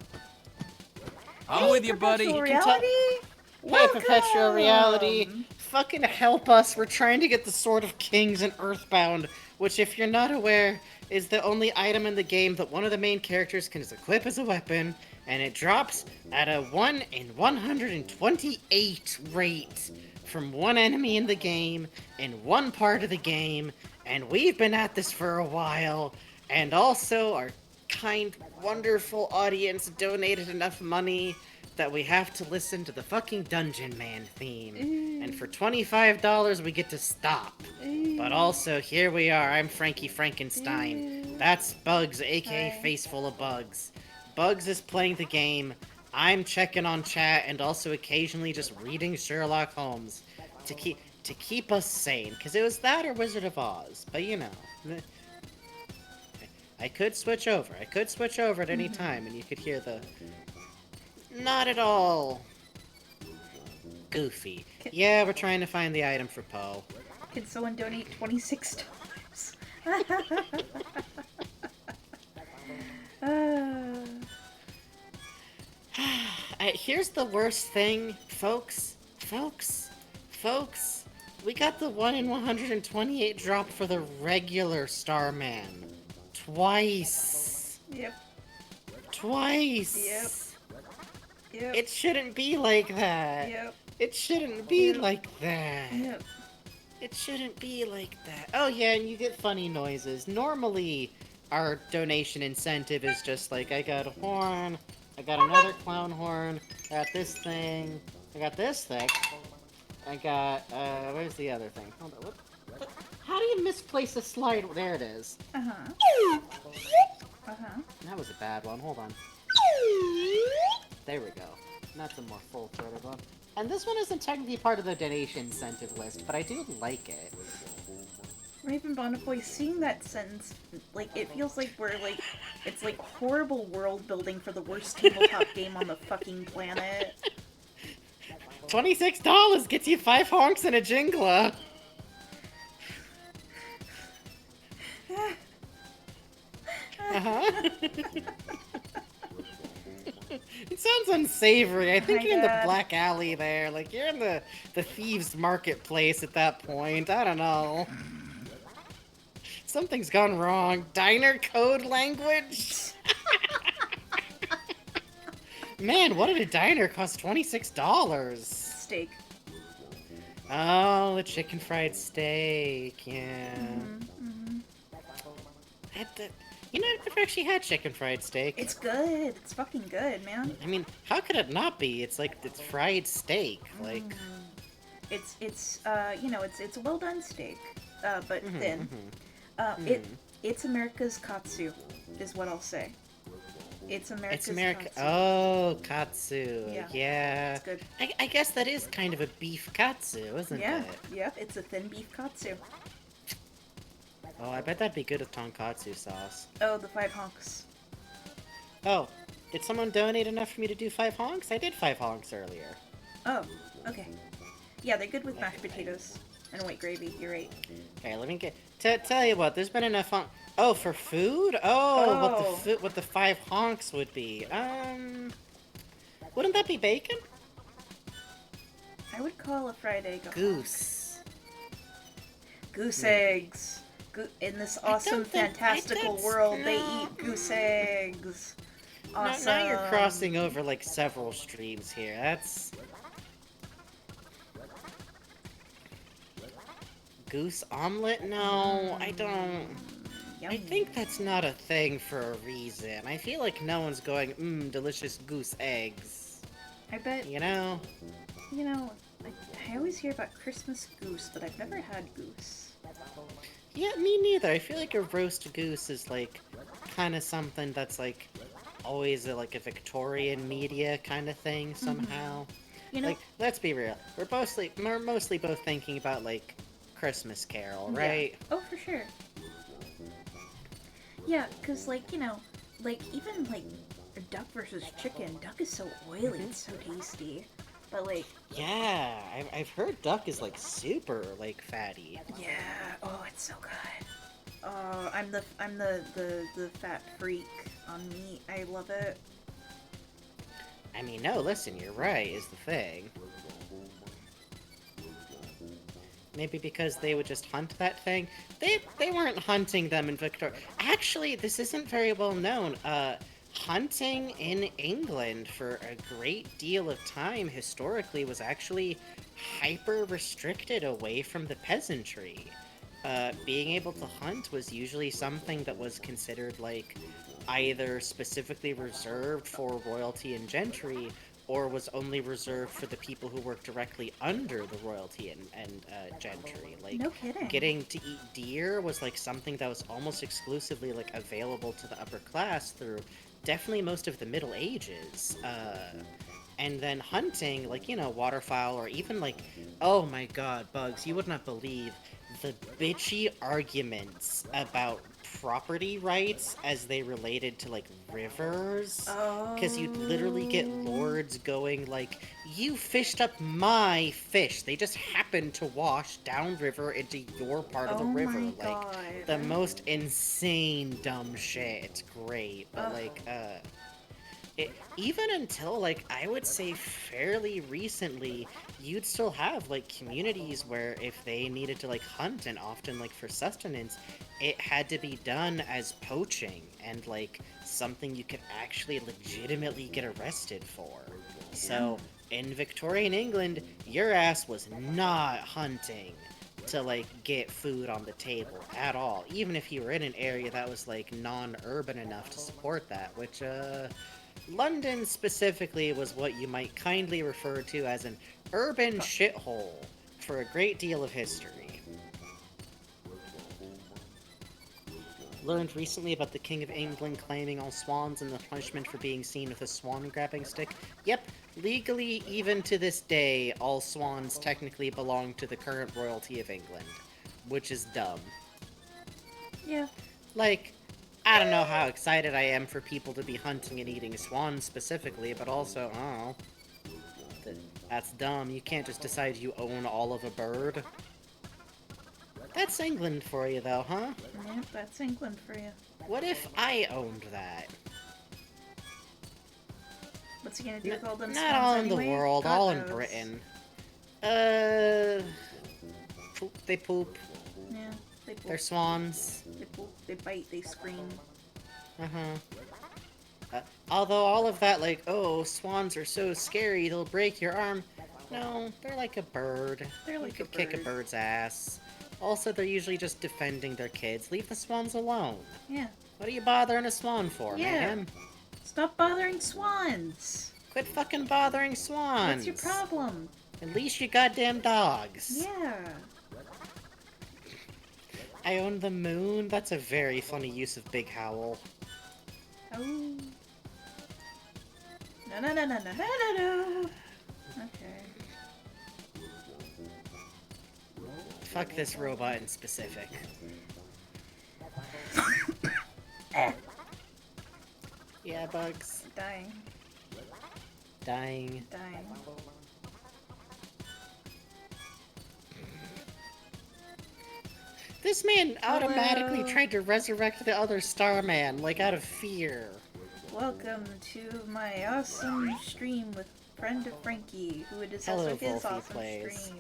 I'm with you, buddy. Perpetual You can tell- reality? Hey, Perpetual Welcome! Reality, fucking help us. We're trying to get the Sword of Kings in EarthBound, which, if you're not aware, is the only item in the game that one of the main characters can equip as a weapon, and it drops at a 1 in 128 rate from one enemy in the game, in one part of the game, and we've been at this for a while, and also our kind, wonderful audience donated enough money that we have to listen to the fucking Dungeon Man theme. And for $25, we get to stop. But also, here we are. I'm Frankie Frankenstein. That's Bugs, aka Hi. Face Full of Bugs. Bugs is playing the game. I'm checking on chat and also occasionally just reading Sherlock Holmes to keep us sane. Because it was that or Wizard of Oz. But you know. I could switch over. I could switch over at any time and you could hear the... Not at all. Goofy. Yeah, we're trying to find the item for Poe. Can someone donate $26? Here's the worst thing, folks. We got the 1 in 128 drop for the regular Starman. Twice. Yep. Twice. Yep. It shouldn't be like that. Yep. It shouldn't be like that. Yep. It shouldn't be like that. Oh yeah, and you get funny noises. Normally, our donation incentive is just like, I got a horn, I got another clown horn, I got this thing, I got this thing, I got, where's the other thing? Hold on, what? How do you misplace a slide? There it is. Uh-huh. Uh-huh. That was a bad one, hold on. There we go. That's a more full-throated one. And this one isn't technically part of the donation incentive list, but I do like it. Raven Bonafoy, seeing that sentence, like, it feels like we're, like, it's like horrible world building for the worst tabletop game on the fucking planet. $26 gets you 5 honks and a jingler. Uh-huh. It sounds unsavory. I think My you're in the God. black alley there. Like, you're in the thieves' marketplace at that point. I don't know. Something's gone wrong. Diner code language? Man, what did a diner cost? $26? Steak. Oh, the chicken fried steak. Yeah. Mm-hmm. You know, I've never actually had chicken fried steak. It's good. It's fucking good, man. I mean, how could it not be? It's like, it's fried steak. Like, It's you know, it's a well done steak, but Mhm, thin. It's America's katsu, is what I'll say. It's America's katsu. Oh, katsu. Yeah. Yeah. It's good. I guess that is kind of a beef katsu, isn't Yeah, it? yep. It's a thin beef katsu. Oh, I bet that'd be good with tonkatsu sauce. Oh, the 5 honks. Oh, did someone donate enough for me to do 5 honks? I did 5 honks earlier. Oh, okay. Yeah, they're good with mashed potatoes and white gravy. You're right. Okay, let me get... tell you what, there's been enough honk... Oh, for food? Oh, Oh. what the 5 honks would be. Wouldn't that be bacon? I would call a fried egg a honk. Goose. Goose eggs. In this awesome, fantastical world, they eat goose eggs. Awesome. Now you're crossing over like several streams here. That's... Goose omelet? No, I don't... I Yummy. think that's not a thing for a reason. I feel like no one's going, delicious goose eggs. I bet, You know? you know, I always hear about Christmas goose, but I've never had goose. Yeah, me neither. I feel like a roast goose is like kind of something that's like always like a Victorian media kind of thing somehow. You know, Like, let's be real. We're mostly both thinking about like Christmas Carol, yeah. right? Oh, for sure. Yeah, because, like, like, even, like, duck versus chicken, duck is so oily, it's so tasty. But, like... Yeah, I've heard duck is, like, super, like, fatty. Yeah, oh, it's so good. Oh, I'm the fat freak on meat. I love it. I mean, no, listen, you're right, is the thing. Maybe because they would just hunt that thing? They weren't hunting them in Victoria. Actually, this isn't very well known. Hunting in England for a great deal of time historically was actually hyper restricted away from the peasantry. Being able to hunt was usually something that was considered like either specifically reserved for royalty and gentry, or was only reserved for the people who worked directly under the royalty and gentry. Like, No kidding. getting to eat deer was like something that was almost exclusively like available to the upper class through definitely most of the Middle Ages. And then hunting, like, waterfowl, or even like, oh my god, Bugs, you would not believe the bitchy arguments about property rights as they related to, like, rivers. Oh. Because you'd literally get lords going, like, you fished up my fish. They just happened to wash downriver into your part of the river. My Like, God. the most insane dumb shit. It's great. But, Ugh. like, even until, like, I would say fairly recently, you'd still have, like, communities where if they needed to, like, hunt, and often, like, for sustenance, it had to be done as poaching, and, like, something you could actually legitimately get arrested for. So, in Victorian England, your ass was not hunting to, like, get food on the table at all, even if you were in an area that was, like, non-urban enough to support that, which, London specifically was what you might kindly refer to as an urban shithole for a great deal of history. Learned recently about the King of England claiming all swans and the punishment for being seen with a swan grabbing stick. Yep, legally, even to this day, all swans technically belong to the current royalty of England, which is dumb. Yeah. Like, I don't know how excited I am for people to be hunting and eating swans specifically, but also, oh, that's dumb. You can't just decide you own all of a bird. That's England for you, though, huh? Yep, that's England for you. What if I owned that? What's he gonna do with all them Not all in the anyway? world, God all in knows. Britain. They poop. Yeah, they poop. They're swans. They poop, they bite, they scream. Although all of that, like, oh, swans are so scary, they'll break your arm. No, they're like a bird. They're like you a could kick a bird. bird's ass. Also, they're usually just defending their kids. Leave the swans alone. Yeah. What are you bothering a swan for, Yeah. man? Stop bothering swans! Quit fucking bothering swans. What's your problem? At least you goddamn dogs. Yeah. I own the moon? That's a very funny use of Big Howl. Oh. No, no, no, no, no, no, no. Okay. Fuck this robot in specific. Yeah, Bugs. Dying. Dying. Dying. This man automatically Hello. tried to resurrect the other Starman, like out of fear. Welcome to my awesome stream with friend of Frankie, who it is Hello, also his Wolfie awesome Plays. stream.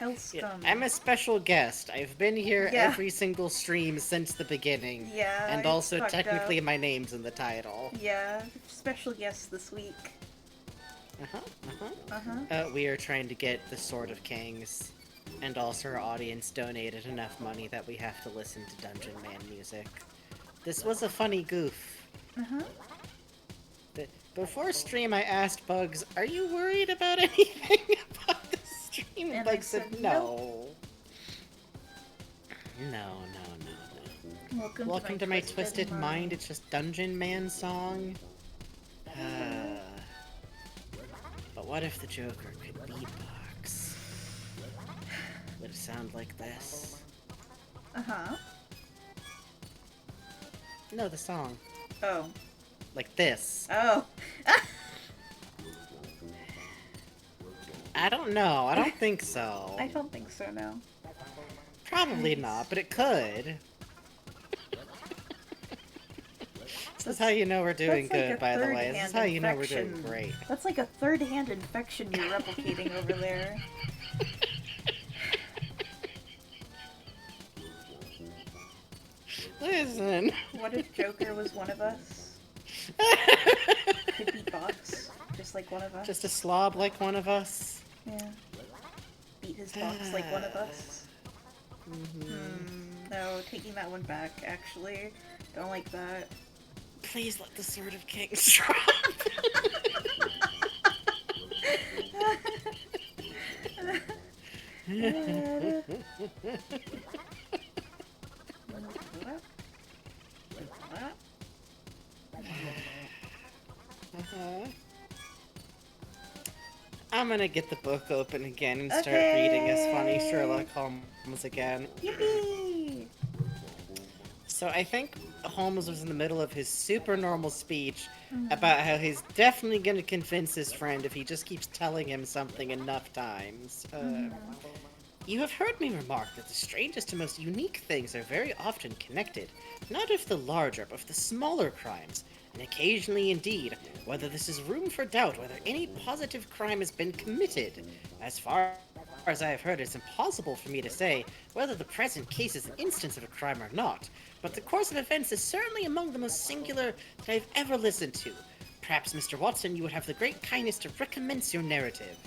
Yeah, Hellscum. I'm a special guest. I've been here Yeah. every single stream since the beginning. Yeah, And it's also fucked technically up. my name's in the title. Yeah, special guest this week. We are trying to get the Sword of Kings. And also our audience donated enough money that we have to listen to Dungeon Man music. This was a funny goof. Before stream, I asked Bugs, "Are you worried about anything about the stream?" And Bugs I said, said, "No." No. Welcome to my twisted mind. It's just Dungeon Man song. But what if the Joker could beatbox? Would it sound like this? Uh-huh. No, the song. Oh. Like this. Oh. I don't know. I don't think so. I don't think so, no. Probably not, but it could. This is how you know we're doing That's like good, a by the way. This third-hand is how you know we're doing infection. great. That's like a third-hand infection you're replicating over there. Listen. What if Joker was one of us? Could beatbox, just like one of us. Just a slob like one of us. Yeah. Beat his box like one of us. No, taking that one back, actually. Don't like that. Please let the Sword of Kings drop. I'm gonna get the book open again and start reading as funny Sherlock Holmes again. Yippee! So I think Holmes was in the middle of his super normal speech about how he's definitely gonna convince his friend if he just keeps telling him something enough times. You have heard me remark that the strangest and most unique things are very often connected, not with the larger, but with the smaller crimes, and occasionally indeed, whether this is room for doubt whether any positive crime has been committed. As far as I have heard, it's impossible for me to say whether the present case is an instance of a crime or not, but the course of events is certainly among the most singular that I've ever listened to. Perhaps, Mr. Watson, you would have the great kindness to recommence your narrative.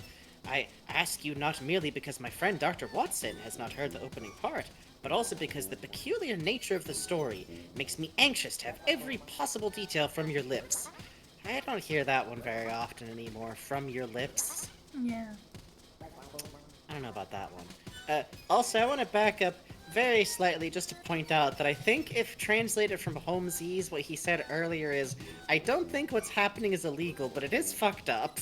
I ask you not merely because my friend Dr. Watson has not heard the opening part, but also because the peculiar nature of the story makes me anxious to have every possible detail from your lips. I don't hear that one very often anymore, from your lips. Yeah. I don't know about that one. Also, I want to back up very slightly just to point out that I think if translated from Holmesese, what he said earlier is, I don't think what's happening is illegal, but it is fucked up.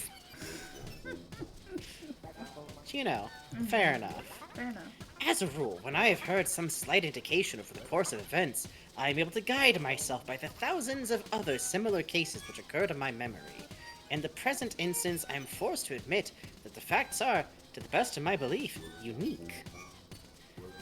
You know, fair enough. Fair enough. As a rule, when I have heard some slight indication over the course of events, I am able to guide myself by the thousands of other similar cases which occur to my memory. In the present instance, I am forced to admit that the facts are, to the best of my belief, unique.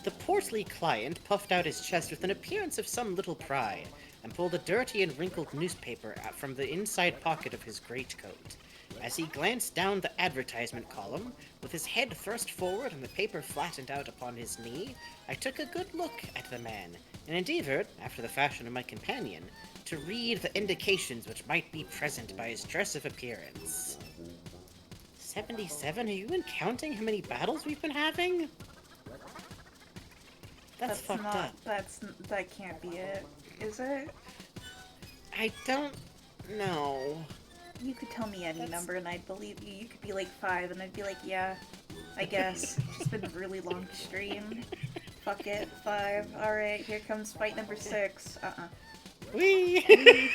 The portly client puffed out his chest with an appearance of some little pride, and pulled a dirty and wrinkled newspaper out from the inside pocket of his greatcoat. As he glanced down the advertisement column, with his head thrust forward and the paper flattened out upon his knee, I took a good look at the man, and endeavored, after the fashion of my companion, to read the indications which might be present by his dress of appearance. 77? Are you even counting how many battles we've been having? That's fucked up. That can't be it, is it? I don't know. You could tell me any number and I'd believe you. You could be like 5 and I'd be like, yeah, I guess. It's just been a really long stream. Fuck it, 5. Alright, here comes fight number 6. Whee!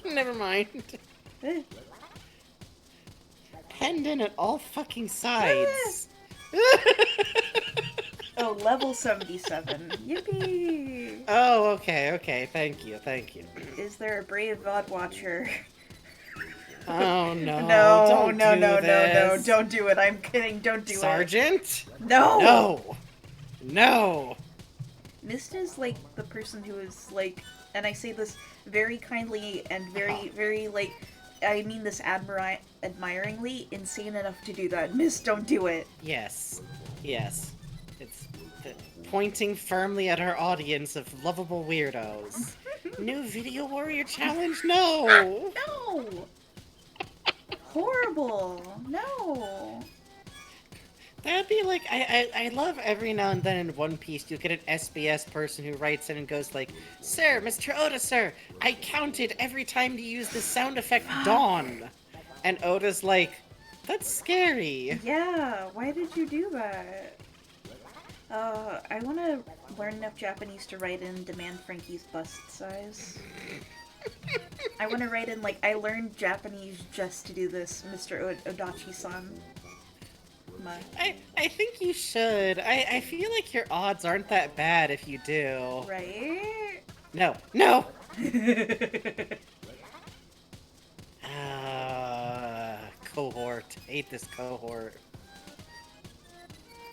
Never mind. Penned in at all fucking sides. Oh, level 77. Yippee! Oh, okay, thank you. Is there a brave VOD watcher? Oh no! No! Don't do it! I'm kidding! Don't do Sergeant? it! No! No! Mist is like the person who is like, and I say this very kindly and very like, I mean this admiringly, insane enough to do that. Mist, don't do it! Yes. It's pointing firmly at our audience of lovable weirdos. New Video Warrior Challenge? No! No! Horrible! No! That'd be like, I love every now and then in One Piece you get an SBS person who writes in and goes like, Sir, Mr. Oda, sir, I counted every time you use the sound effect dawn. And Oda's like, that's scary. Yeah, why did you do that? I want to learn enough Japanese to write in demand Frankie's bust size. I want to write in, like, I learned Japanese just to do this, Mr. Odachi-san. I think you should. I feel like your odds aren't that bad if you do. Right? No. No! Cohort. Hate this cohort.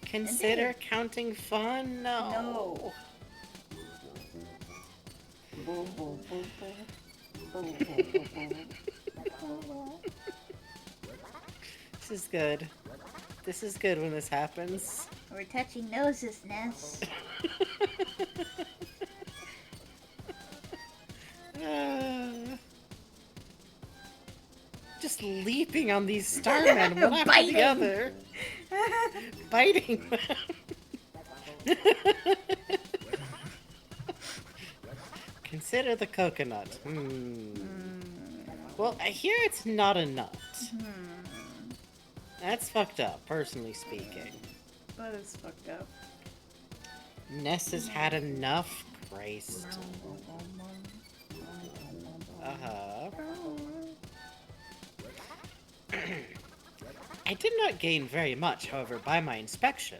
Consider counting fun? No. This is good. This is good when this happens. We're touching noses, Ness. Just leaping on these starmen, one after the other. Biting them. Consider the coconut. Well, I hear it's not a nut. That's fucked up, personally speaking. That is fucked up. Ness has had enough. Christ. I did not gain very much, however, by my inspection.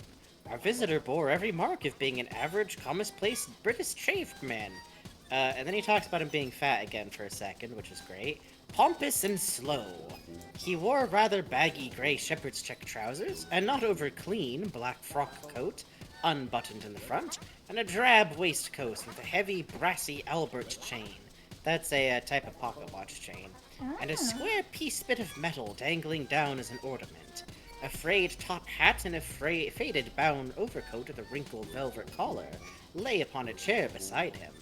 Our visitor bore every mark of being an average, commonplace British tradesman. And then he talks about him being fat again for a second, which is great. Pompous and slow. He wore a rather baggy grey shepherd's check trousers, a not over clean black frock coat, unbuttoned in the front, and a drab waistcoat with a heavy brassy Albert chain. That's a type of pocket watch chain. And a square piece bit of metal dangling down as an ornament. A frayed top hat and a faded brown overcoat with a wrinkled velvet collar lay upon a chair beside him.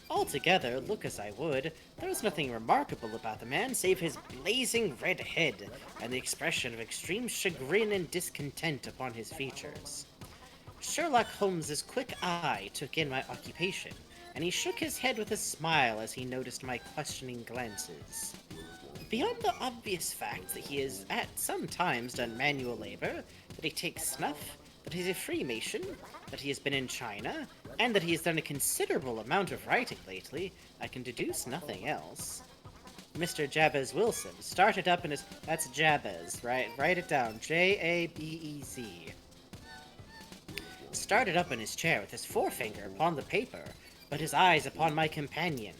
Altogether, look as I would, there was nothing remarkable about the man save his blazing red head and the expression of extreme chagrin and discontent upon his features. Sherlock Holmes's quick eye took in my occupation, and he shook his head with a smile as he noticed my questioning glances. Beyond the obvious fact that he has at some times done manual labor, that he takes snuff, that he's a Freemason, that he has been in China, and that he has done a considerable amount of writing lately, I can deduce nothing else. Mr. Jabez Wilson started up in his... That's Jabez, right? Write it down. Jabez. Started up in his chair with his forefinger upon the paper, but his eyes upon my companion.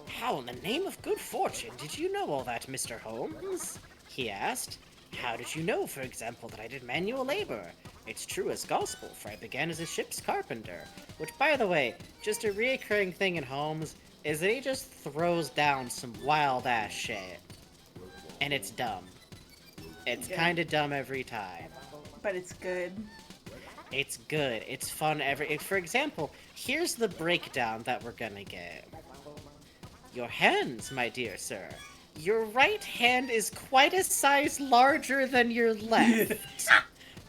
How in the name of good fortune did you know all that, Mr. Holmes? He asked. How did you know, for example, that I did manual labor? It's true as gospel, for I began as a ship's carpenter. Which, by the way, just a reoccurring thing in Holmes is that he just throws down some wild-ass shit. And it's dumb. It's kinda dumb every time. But it's good. It's good. It's fun for example, here's the breakdown that we're gonna get. Your hands, my dear sir. Your right hand is quite a size larger than your left.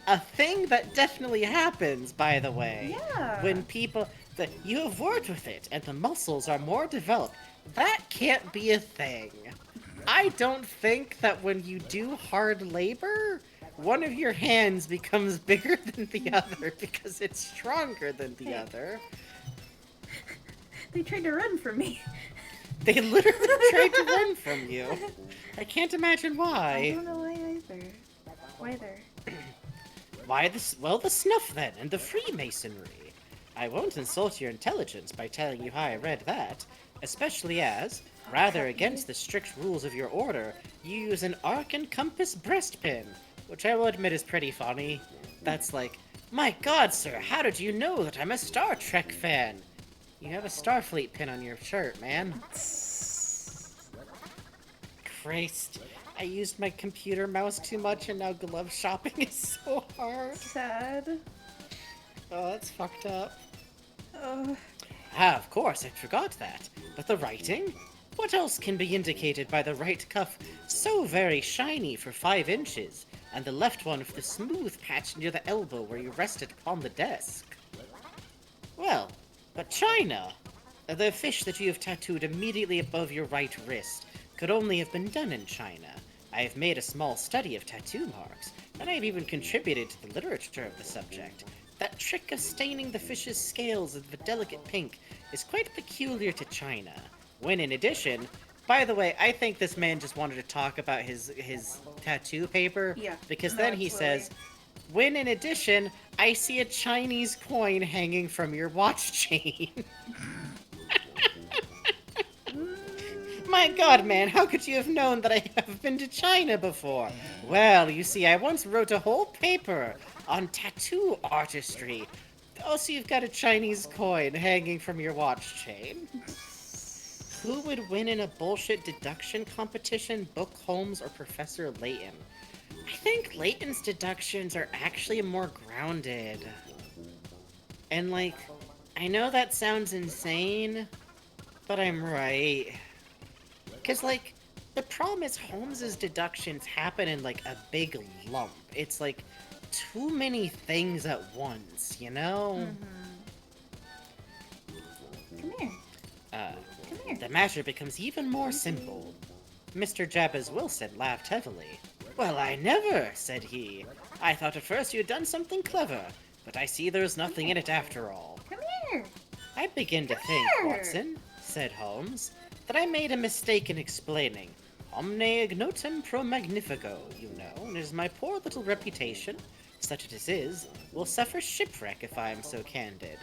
A thing that definitely happens, by the way. Yeah. When people... you have worked with it, and the muscles are more developed. That can't be a thing. I don't think that when you do hard labor, one of your hands becomes bigger than the other because it's stronger than the other. They tried to run from me. They literally tried to run from you. I can't imagine why. I don't know why either. Why there? Why this? Well, the snuff then, and the Freemasonry. I won't insult your intelligence by telling you how I read that, especially as, rather against the strict rules of your order, you use an arc and compass breastpin, which I will admit is pretty funny. That's like, my god, sir, how did you know that I'm a Star Trek fan? You have a Starfleet pin on your shirt, man. Christ. I used my computer mouse too much and now glove shopping is so hard. Sad. Oh, that's fucked up. Oh. Ah, of course, I forgot that. But the writing? What else can be indicated by the right cuff so very shiny for 5 inches, and the left one with the smooth patch near the elbow where you rested upon the desk. Well, but China, the fish that you have tattooed immediately above your right wrist, could only have been done in China. I have made a small study of tattoo marks, and I have even contributed to the literature of the subject. That trick of staining the fish's scales of a delicate pink is quite peculiar to China, when in addition... By the way, I think this man just wanted to talk about his tattoo paper, Yeah. because No, then he absolutely. says, when in addition, I see a Chinese coin hanging from your watch chain. My god, man, how could you have known that I have been to China before? Well, you see, I once wrote a whole paper on tattoo artistry. Oh, so you've got a Chinese coin hanging from your watch chain? Who would win in a bullshit deduction competition, Book Holmes or Professor Layton? I think Layton's deductions are actually more grounded. And, like, I know that sounds insane, but I'm right. Because, like, the problem is Holmes's deductions happen in, like, a big lump. It's, like, too many things at once, you know? Come here. Come here. The matter becomes even more simple. Mr. Jabez Wilson laughed heavily. Well, I never, said he. I thought at first you had done something clever, but I see there's nothing in it after all. Come here. I begin to think, here. Watson, said Holmes, that I made a mistake in explaining. Omne ignotum pro magnifico, you know, and it is my poor little reputation, such as it is, will suffer shipwreck if I am so candid.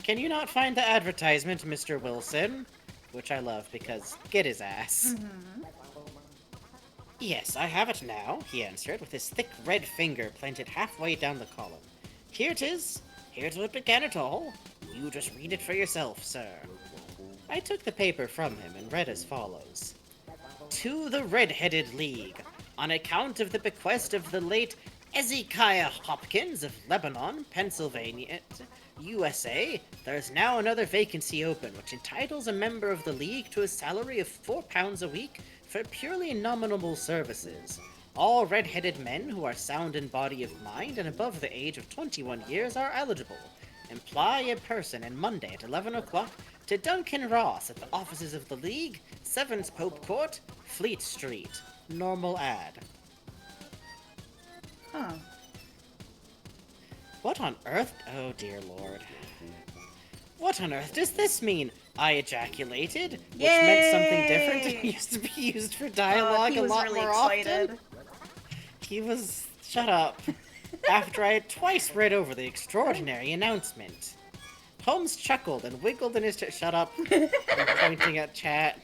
Can you not find the advertisement, Mr. Wilson? Which I love because get his ass. Yes, I have it now, he answered, with his thick red finger planted halfway down the column. Here it is. Here's what began it all. You just read it for yourself, sir. I took the paper from him and read as follows. To the Red-Headed League, on account of the bequest of the late Ezekiah Hopkins of Lebanon, Pennsylvania, USA, there is now another vacancy open, which entitles a member of the League to a salary of £4 a week for purely nominal services. All red-headed men who are sound in body of mind and above the age of 21 years are eligible. Imply in person and Monday at 11 o'clock to Duncan Ross at the offices of the League, 7th Pope Court, Fleet Street. Normal ad. Huh. What on earth? Oh dear lord. What on earth does this mean? I ejaculated, which meant something different and used to be used for dialogue he a was lot really more excited. often. He was... Shut up. After I had twice read over the extraordinary announcement. Holmes chuckled and wiggled in his shut up. I'm pointing at chat.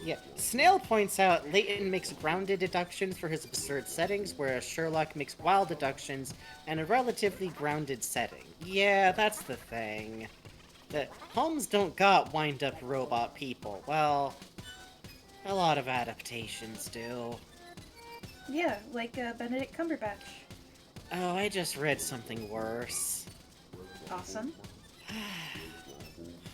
Yeah, Snail points out Layton makes grounded deductions for his absurd settings, whereas Sherlock makes wild deductions in a relatively grounded setting. Yeah, that's the thing. That Holmes don't got wind-up robot people. Well, a lot of adaptations do. Yeah, like Benedict Cumberbatch. Oh, I just read something worse. Awesome.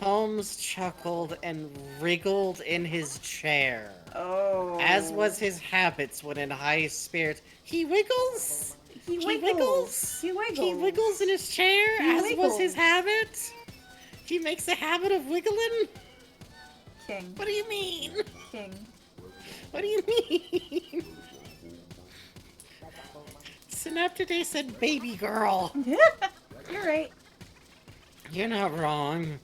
Holmes chuckled and wriggled in his chair. Oh. As was his habits when in high spirits. He wiggles? He wiggles. wiggles. He wiggles. He wiggles in his chair, He as wiggles. was his habit? He makes a habit of wiggling? King. What do you mean? King. What do you mean? Synap today said baby girl. You're right. You're not wrong.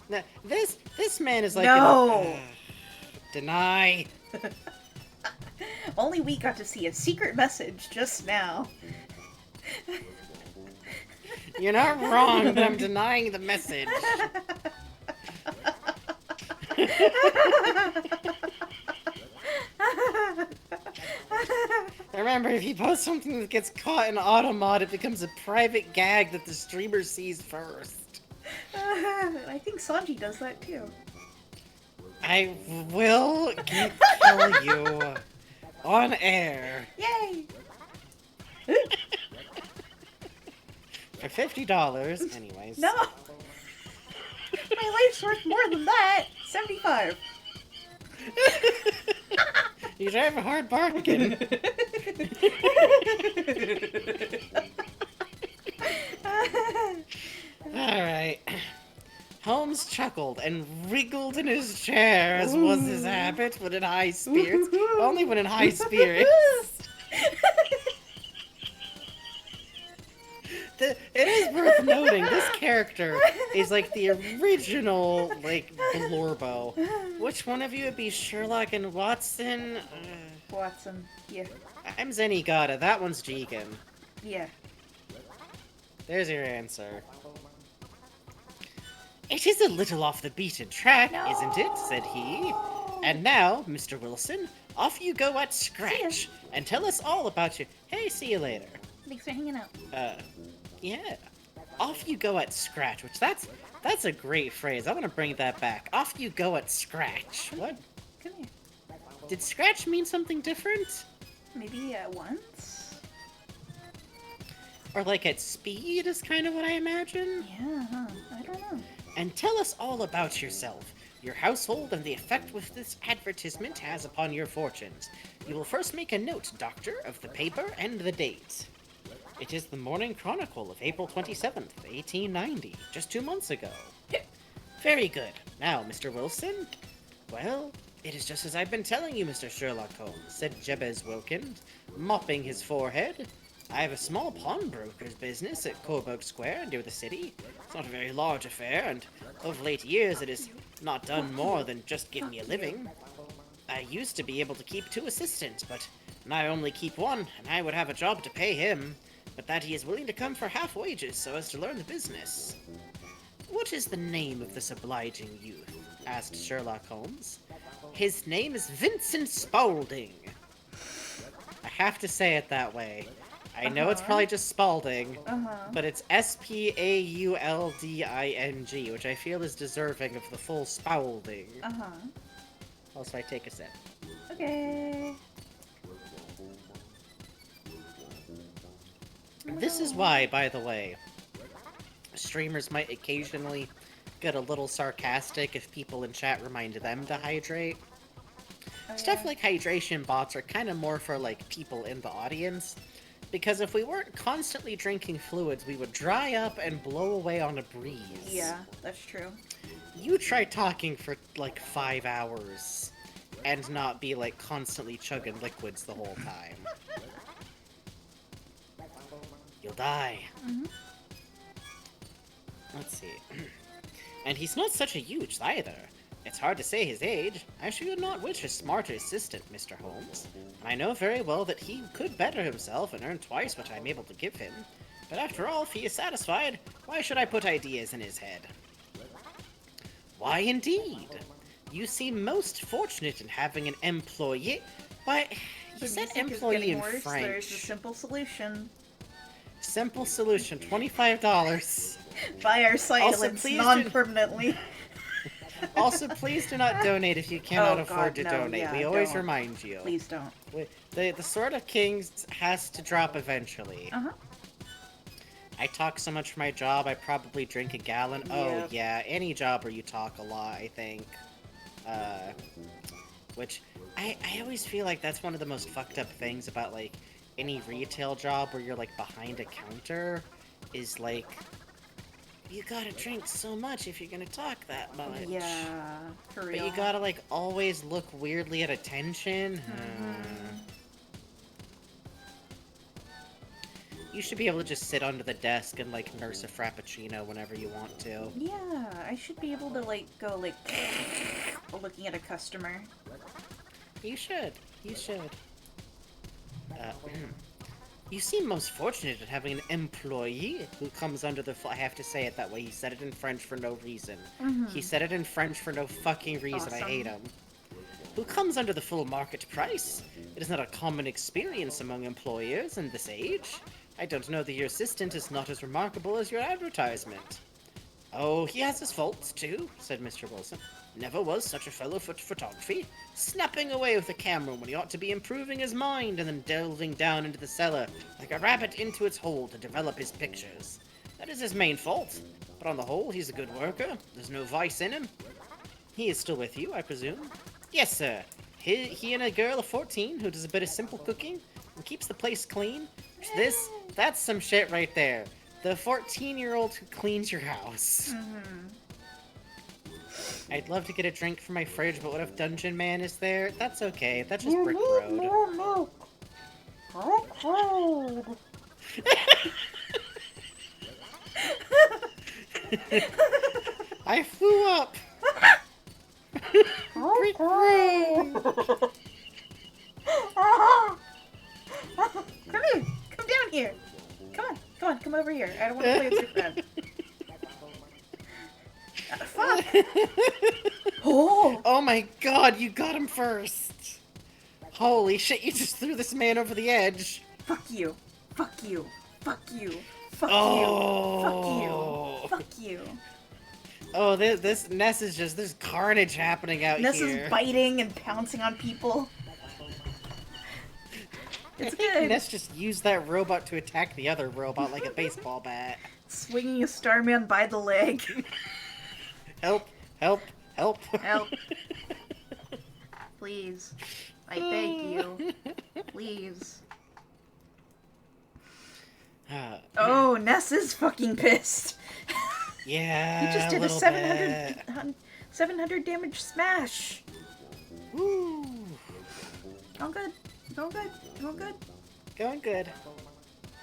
Now, this man is like No. deny. Only we got to see a secret message just now. You're not wrong, but I'm denying the message. Remember, if you post something that gets caught in automod, it becomes a private gag that the streamer sees first. I think Sanji does that too. I will tell you on air Yay! for $50. Anyways. No! My life's worth more than that! 75. You drive a hard bargain. Alright. Holmes chuckled and wriggled in his chair, as was his habit when in high spirits. Only when in high spirits. It is worth noting, this character is like the original, like, Blorbo. Which one of you would be Sherlock and Watson? Watson, yeah. I'm Zenigata, that one's Jigen. Yeah. There's your answer. It is a little off the beaten track, isn't it? Said he. And now, Mr. Wilson, off you go at scratch, and tell us all about your... Hey, see you later. Thanks for hanging out. Yeah. Off you go at scratch, which that's a great phrase. I want to bring that back. Off you go at scratch. What? Come here. Did scratch mean something different? Maybe once? Or like at speed is kind of what I imagine? Yeah, huh. I don't know. And tell us all about yourself, your household, and the effect which this advertisement has upon your fortunes. You will first make a note, Doctor, of the paper and the date. It is the Morning Chronicle of April 27th, 1890, just 2 months ago. Very good. Now, Mr. Wilson? Well, it is just as I've been telling you, Mr. Sherlock Holmes, said Jabez Wilkins, mopping his forehead. I have a small pawnbroker's business at Coburg Square, near the city. It's not a very large affair, and of late years it has not done more than just give me a living. I used to be able to keep 2 assistants, but now I only keep 1, and I would have a job to pay him, but that he is willing to come for half wages so as to learn the business. What is the name of this obliging youth? Asked Sherlock Holmes. His name is Vincent Spaulding. I have to say it that way. I know it's probably just Spaulding, but it's Spaulding, which I feel is deserving of the full Spaulding. Also, I take a sip. Okay. This is why, by the way, streamers might occasionally get a little sarcastic if people in chat remind them to hydrate. Stuff like hydration bots are kind of more for, like, people in the audience. Because if we weren't constantly drinking fluids, we would dry up and blow away on a breeze. Yeah, that's true. You try talking for, like, 5 hours and not be, like, constantly chugging liquids the whole time. You'll die. Let's see. And he's not such a youth either. It's hard to say his age. I should not wish a smarter assistant, Mr. Holmes. And I know very well that he could better himself and earn twice what I'm able to give him. But after all, if he is satisfied, why should I put ideas in his head? Why indeed? You seem most fortunate in having an employee. Why, you said employee in French. There's a simple solution. Simple solution, $25. Buy our silence non-permanently. Also, please do not donate if you cannot afford to donate. Yeah, we always remind you. Please don't. The Sword of Kings has to drop eventually. I talk so much for my job, I probably drink a gallon. Oh, yeah, any job where you talk a lot, I think. Which, I always feel like that's one of the most fucked up things about, like, any retail job where you're, like, behind a counter, is, like, you gotta drink so much if you're gonna talk that much. Yeah, for real. But you gotta, like, always look weirdly at attention. You should be able to just sit under the desk and, like, nurse a frappuccino whenever you want to. Yeah, I should be able to, like, go, like, looking at a customer. You should. You should. You seem most fortunate at having an employee who comes under the... I have to say it that way. He said it in French for no reason. He said it in French for no fucking reason. Awesome. I hate him. Who comes under the full market price. It is not a common experience among employers in this age. I don't know that your assistant is not as remarkable as your advertisement. Oh, he has his faults, too, said Mr. Wilson. Never was such a fellow for photography. Snapping away with the camera when he ought to be improving his mind and then delving down into the cellar like a rabbit into its hole to develop his pictures. That is his main fault. But on the whole, he's a good worker. There's no vice in him. He is still with you, I presume? Yes, sir. He and a girl of 14 who does a bit of simple cooking and keeps the place clean. That's some shit right there. The 14-year-old who cleans your house. I'd love to get a drink from my fridge, but what if Dungeon Man is there? That's okay. That's just Brick Road. I flew up. Brick Road. Come here. Come down here. Come over here. I don't want to play with your friend. Fuck. Oh my god, you got him first. Holy shit, you just threw this man over the edge. Fuck you. Fuck you. Fuck you. Fuck Oh. you. Fuck you. Fuck you. Oh, this Ness is just, there's carnage happening out Ness here. is biting and pouncing on people. It's good. Ness just used that robot to attack the other robot like a baseball bat. Swinging a Starman by the leg. Help, help, help. Help. Please. I beg you. Please. Oh, Ness is fucking pissed. Yeah, He just did a little 700 damage smash. Woo. Going good. Going good. Going good. Going good.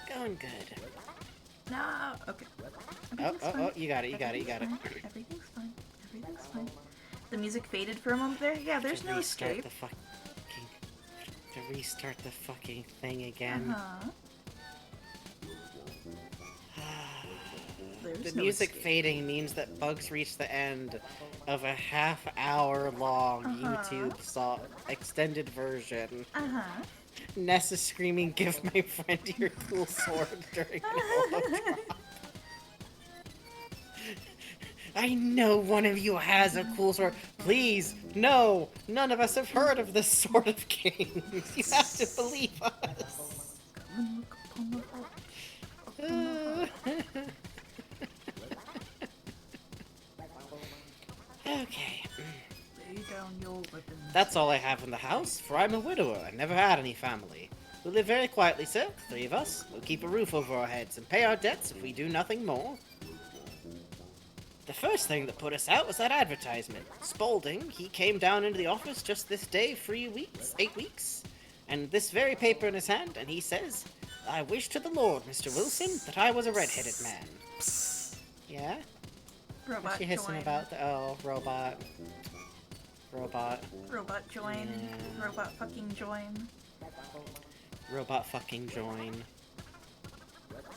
Going good. No. Okay. Oh, you got it, you got it, you got it. Everything's fine. Everything's fine. The music faded for a moment there. Yeah, there's no escape. To restart the fucking thing again. The music fading means that Bugs reached the end of a half-hour-long YouTube extended version. Ness is screaming, "Give my friend your cool sword" during an hologram. I know one of you has a cool sword. Please, no! None of us have heard of this Sword of Kings. You have to believe us. Okay. Lay down your weapons. That's all I have in the house, for I'm a widower and never had any family. We live very quietly, sir, 3 of us. We'll keep a roof over our heads and pay our debts if we do nothing more. The first thing that put us out was that advertisement. Spaulding, he came down into the office just this day, 8 weeks, and this very paper in his hand, and he says, "I wish to the Lord, Mr. Wilson, that I was a red-headed man." Yeah? Robot What's she hissing join. about? Oh, robot. Robot. Robot join. Yeah. Robot fucking join. Robot fucking join.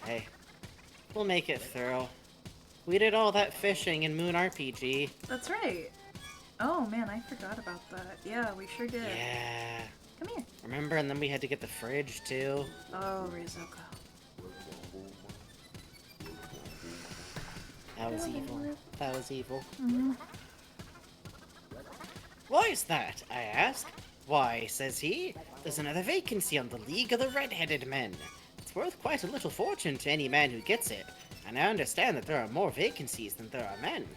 Hey, we'll make it through. We did all that fishing in Moon RPG. That's right. Oh man, I forgot about that. Yeah, we sure did. Yeah. Come here. Remember? And then we had to get the fridge, too. Oh, Rizuka. That was evil. That was evil. Mm-hmm. Why is that? I ask. Why, says he, there's another vacancy on the League of the Red-Headed Men. It's worth quite a little fortune to any man who gets it, and I understand that there are more vacancies than there are men.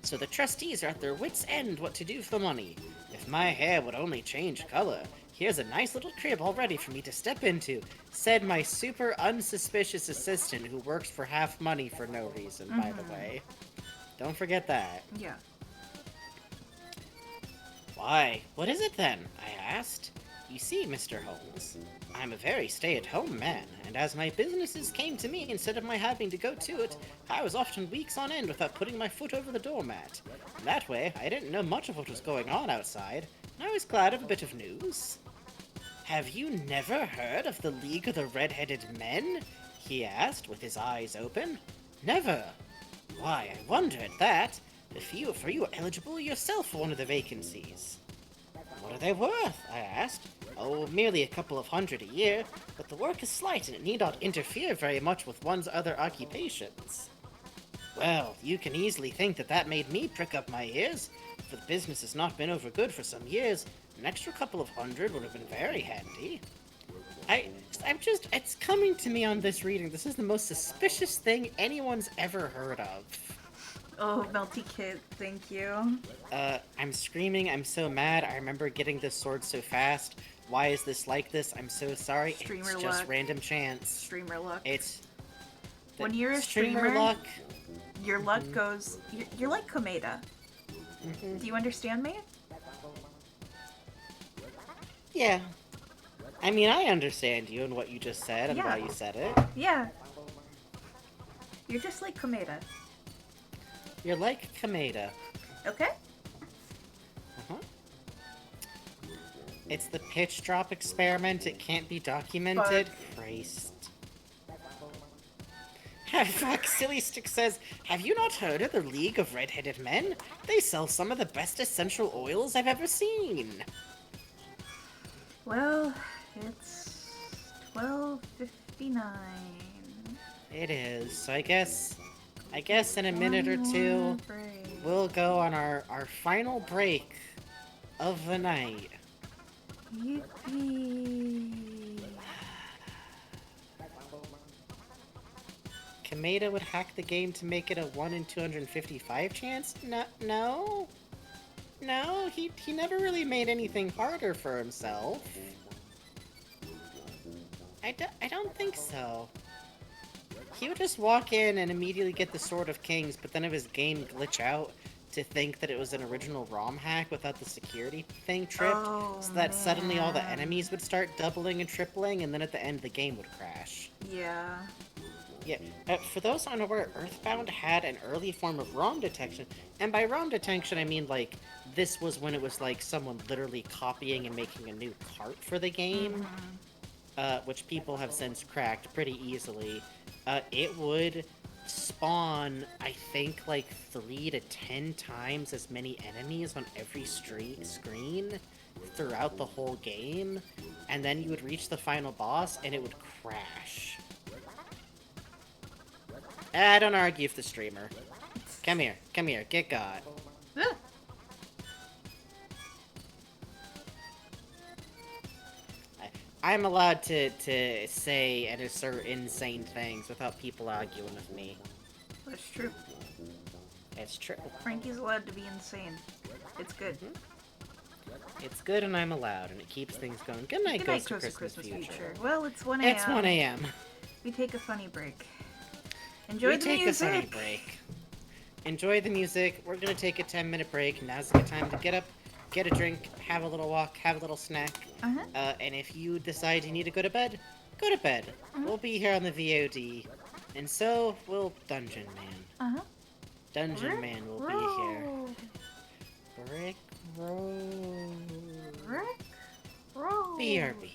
So the trustees are at their wits' end what to do for the money. If my hair would only change color, here's a nice little crib all ready for me to step into, said my super unsuspicious assistant who works for half money for no reason, by the way. Don't forget that. Yeah. Why, what is it then? I asked. You see, Mr. Holmes, I'm a very stay-at-home man, and as my businesses came to me instead of my having to go to it, I was often weeks on end without putting my foot over the doormat. And that way, I didn't know much of what was going on outside, and I was glad of a bit of news. Have you never heard of the League of the Red-Headed Men? He asked, with his eyes open. Never. Why, I wonder at that. For you are eligible yourself for one of the vacancies. What are they worth? I asked. Oh, merely a couple of hundred a year, but the work is slight and it need not interfere very much with one's other occupations. Well, you can easily think that made me prick up my ears. For the business has not been over good for some years, an extra couple of hundred would have been very handy. It's coming to me on this reading. This is the most suspicious thing anyone's ever heard of. Oh, Melty Kid, thank you. I'm screaming. I'm so mad. I remember getting this sword so fast. Why is this like this? I'm so sorry. Streamer It's just luck. random chance. Streamer luck. It's... When you're a streamer, luck. your luck goes... You're like Komeda. Do you understand me? Yeah. I mean, I understand you and what you just said and Yeah. why you said it. Yeah. You're just like Komeda. You're like Kameda. Okay? Uh-huh. It's the pitch drop experiment. It can't be documented. Christ. Fuck, Silly Stick says, have you not heard of the League of Red-Headed Men? They sell some of the best essential oils I've ever seen. Well, it's 12:59. It is. So I guess in a minute or two, we'll go on our final break of the night. Yippee. Kameda would hack the game to make it a 1 in 255 chance? No, he never really made anything harder for himself. I don't think so. He would just walk in and immediately get the Sword of Kings, but then have his game glitch out to think that it was an original ROM hack without the security thing tripped, so that suddenly all the enemies would start doubling and tripling, and then at the end the game would crash. Yeah. Yeah, for those unaware, EarthBound had an early form of ROM detection, and by ROM detection I mean, like, this was when it was like someone literally copying and making a new cart for the game, which people have since cracked pretty easily. It would spawn, I think, like 3 to 10 times as many enemies on every screen throughout the whole game, and then you would reach the final boss and it would crash. I don't argue with the streamer. Come here, get got. I'm allowed to say and assert insane things without people arguing with me. That's true. It's true. Frankie's allowed to be insane. It's good. It's good and I'm allowed, and it keeps things going. Good night, Good night, Ghost of Christmas Christmas Future. Well, it's 1 a.m. It's 1 a.m. We take a funny break. Enjoy the music. We take a funny break. Enjoy the music. We're gonna take a 10-minute break. Now's a good time to get up, get a drink, have a little walk, have a little snack. And if you decide you need to go to bed, go to bed. We'll be here on the VOD. And so will Dungeon Man. Dungeon Man will be here. Brick roll. Rick roll. BRB.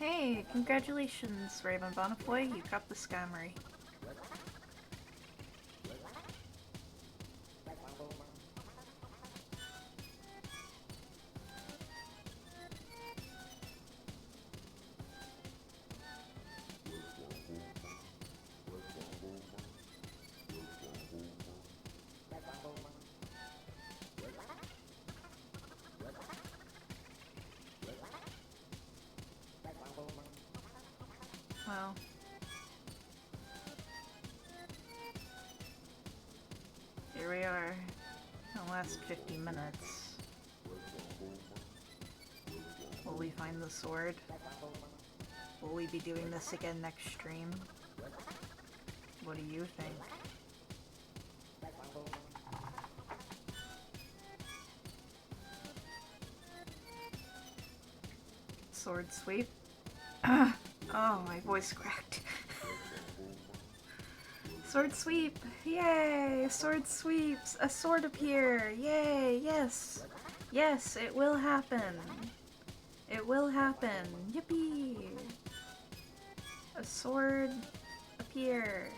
Hey, congratulations, Raymond Bonifoy. You got the Scammery. Well, here we are, the last 50 minutes. Will we find the sword? Will we be doing this again next stream? What do you think? Sword sweep? Oh, my voice cracked. Sword sweep! Yay! Sword sweeps! A sword appear! Yay! Yes! Yes, it will happen! It will happen! Yippee! A sword appear!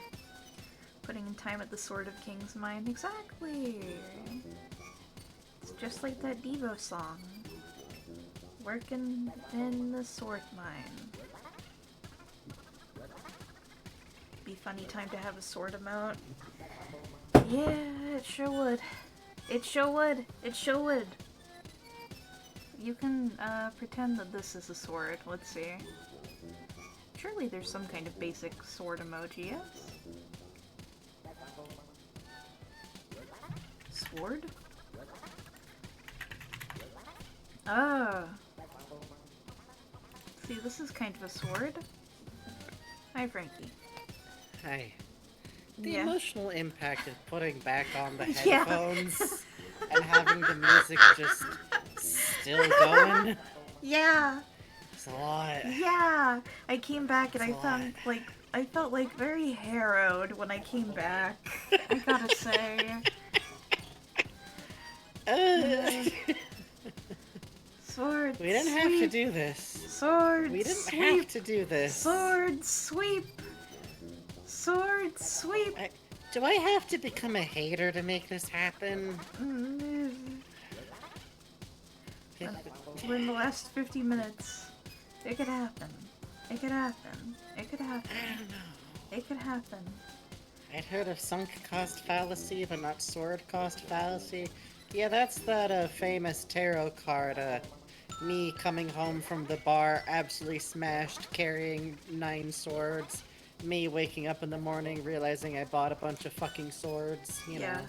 Putting in time at the Sword of King's Mine. Exactly! It's just like that Devo song. Working in the sword mine. Be funny time to have a sword emote. Yeah, it sure would. It sure would. It sure would. You can pretend that this is a sword. Let's see. Surely there's some kind of basic sword emoji, yes? Sword? Oh. See, this is kind of a sword. Hi, Frankie. Hi. The Yeah. emotional impact of putting back on the Yeah. headphones and having the music just still going. Yeah. It's a lot. Yeah. I came back and It's a I felt like very harrowed when I came back. I gotta say. Sword. We didn't have to sweep. do this. Sword. We didn't sweep. have to do this. Sword sweep. Sword sweep. Do I have to become a hater to make this happen? We're in the last 50 minutes. It could happen. It could happen. It could happen. I don't know. It could happen. I'd heard of sunk cost fallacy, but not sword cost fallacy. Yeah, that's that famous tarot card. Me coming home from the bar, absolutely smashed, carrying 9 swords. Me waking up in the morning, realizing I bought a bunch of fucking swords. You know.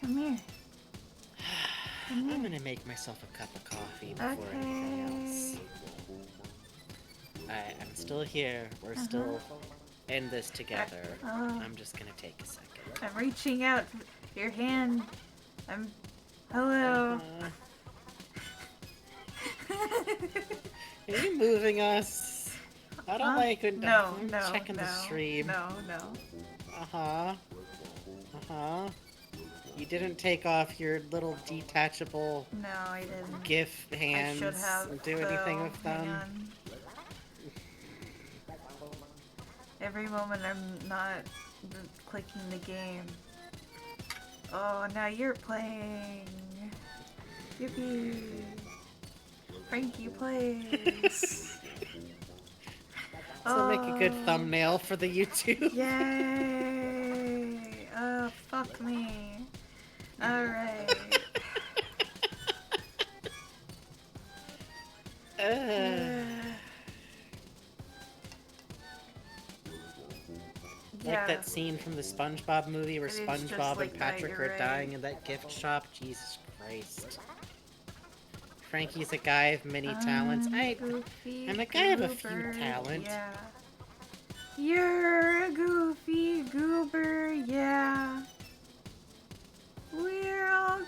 Come here. I'm gonna make myself a cup of coffee before anything else. I'm still here. We're still in this together. I'm just gonna take a second. I'm reaching out. Your hand. Hello. Are you moving us? I don't like when I'm checking the stream. No. You didn't take off your little detachable No, I didn't. GIF hands I should have. and do anything with Hang them. on. Every moment I'm not clicking the game. Oh, now you're playing. Yippee. Frankie plays. This will make a good thumbnail for the YouTube. Yay! Oh, fuck me. Alright. Like that scene from the SpongeBob movie where It is just SpongeBob like and that, Patrick you're are right. dying in that gift shop. Jesus Christ. Frankie's a guy of many talents. I'm a guy of a few talents. Yeah. You're a goofy goober, yeah. We're all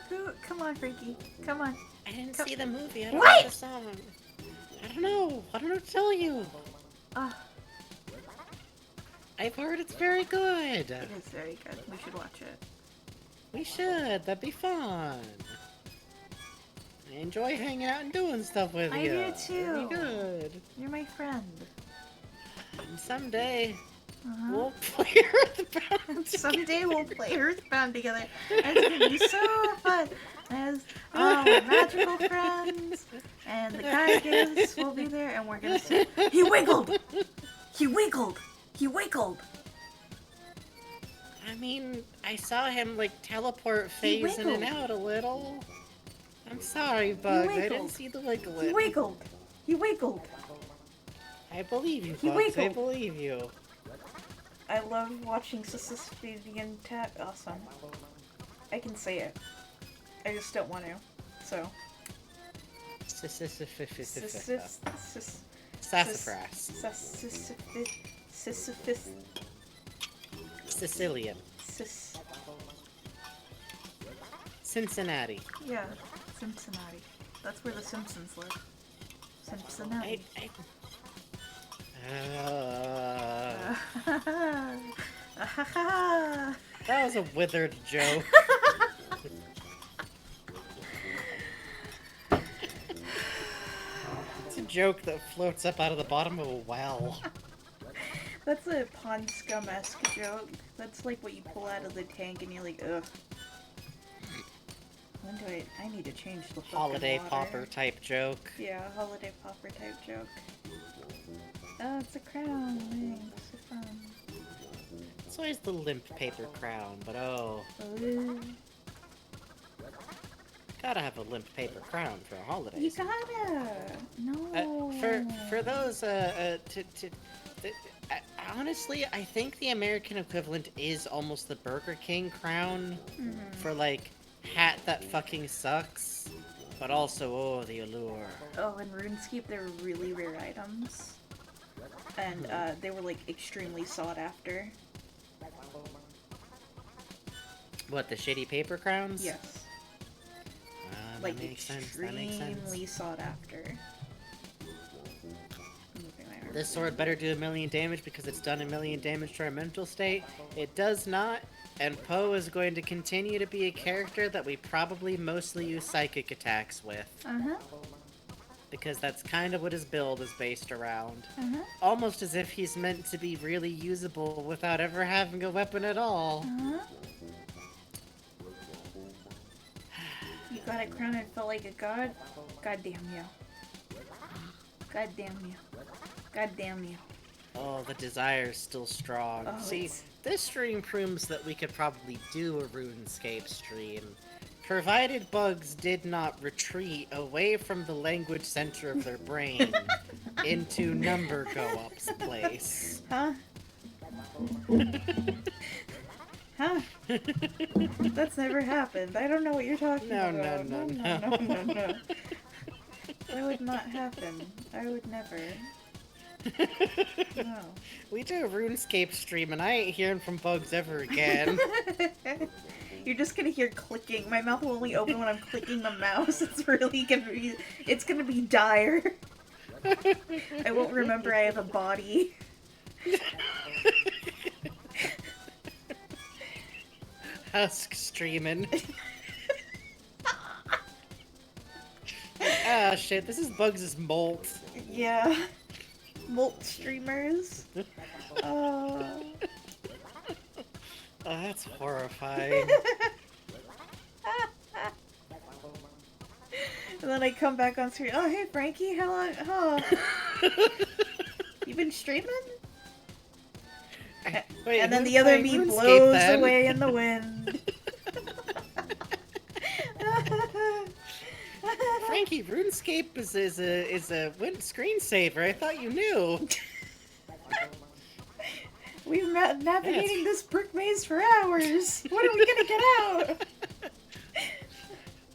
Come on, Frankie. Come on. I didn't see the movie. I don't What? know the song. I don't know. I don't know what to tell you. I've heard it's very good. It is very good. We should watch it. We should. That'd be fun. I enjoy hanging out and doing stuff with I you. do too. Very good. You're my friend. And someday Uh-huh. we'll play EarthBound. Someday we'll play EarthBound together. It's gonna be so fun. As magical friends, and the guy gifts will be there, and we're gonna say, "He wiggled! He wiggled! He wiggled!" I mean, I saw him like teleport He phase in and wiggled. out a little. I'm sorry, Bugs. I didn't wiggled. see the wiggle. He wiggled! He wiggled! I believe you, He Bugs. I wiggled. believe you. I love watching Sicilian tap. Awesome. I can say it. I just don't want to. So. Sassafras. Sisyphus. Sicilian. Cincinnati. Yeah, Cincinnati. That's where the Simpsons live. Cincinnati. That was a withered joke. It's a joke that floats up out of the bottom of a well. That's a Pond Scum-esque joke. That's like what you pull out of the tank and you're like, ugh. When do I need to change the fucking Holiday water. popper type joke. Yeah, holiday popper type joke. Oh, it's a crown. Thanks. So fun. It's always the limp paper crown, but oh. Ooh. Gotta have a limp paper crown for You holidays. gotta. No. For those honestly, I think the American equivalent is almost the Burger King crown for like hat that fucking sucks, but also oh the allure. Oh, in RuneScape there were really rare items, and they were like extremely sought after. What, the shitty paper crowns? Yes. That Like makes sense. That makes extremely sense. sought after. This sword better do 1,000,000 damage because it's done 1,000,000 damage to our mental state. It does not, and Poe is going to continue to be a character that we probably mostly use psychic attacks with. Uh-huh. Because that's kind of what his build is based around. Uh-huh. Almost as if he's meant to be really usable without ever having a weapon at all. Uh-huh. You got a crown and felt like a god? God damn you. God damn you. God damn you. Oh, the desire's still strong. Oh, See, it's- this stream proves that we could probably do a RuneScape stream, provided Bugs did not retreat away from the language center of their brain into number go-ups place. Huh? Huh? That's never happened. I don't know what you're talking No, about. no. No. That would not happen. I would never. No. We do a RuneScape stream and I ain't hearing from Bugs ever again. You're just gonna hear clicking. My mouth will only open when I'm clicking the mouse. It's really gonna be. It's gonna be dire. I won't remember I have a body. Husk streaming. Ah, shit, this is Bugs' molt. Yeah. Molt streamers. Oh, that's horrifying. And then I come back on screen. Oh, hey Frankie, how long? Oh. You been streaming? Wait, And then who's the other playing me RuneScape, blows then? away in the wind. Frankie, RuneScape is a screensaver. I thought you knew. We've been navigating this brick maze for hours. When are we gonna get out?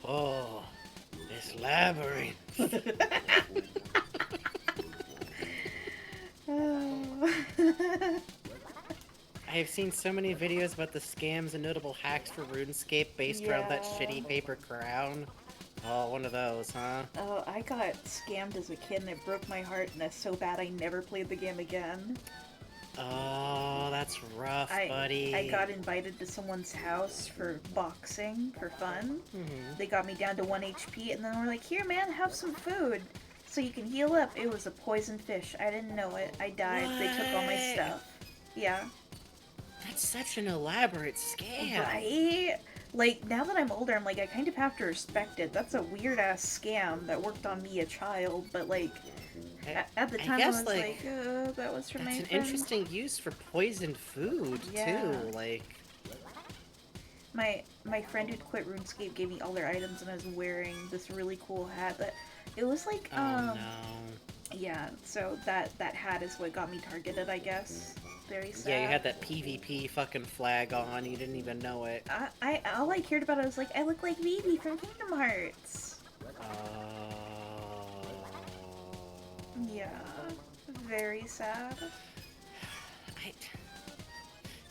Oh, this labyrinth. Oh. I have seen so many videos about the scams and notable hacks for RuneScape based around that Yeah. shitty paper crown. Oh, one of those, huh? Oh, I got scammed as a kid and it broke my heart and it's so bad I never played the game again. Oh, that's rough, buddy. I got invited to someone's house for boxing for fun. Mhm. They got me down to 1 HP, and then we're like, "Here, man, have some food, so you can heal up." It was a poison fish. I didn't know it. I died. They took all my What? stuff. Yeah. That's such an elaborate scam. Right? Like, now that I'm older, I'm like, I kind of have to respect it. That's a weird ass scam that worked on me, a child, but like, at the time I guess, was like, that was for my That's an friend. interesting use for poisoned food, Yeah. too. Like, My friend who'd quit RuneScape gave me all their items, and I was wearing this really cool hat that it was like, oh no. yeah. So that hat is what got me targeted, I guess. Very sad. Yeah, you had that PvP fucking flag on. You didn't even know it. I all I cared about, I was like, I look like Vivi from Kingdom Hearts. Yeah, very sad.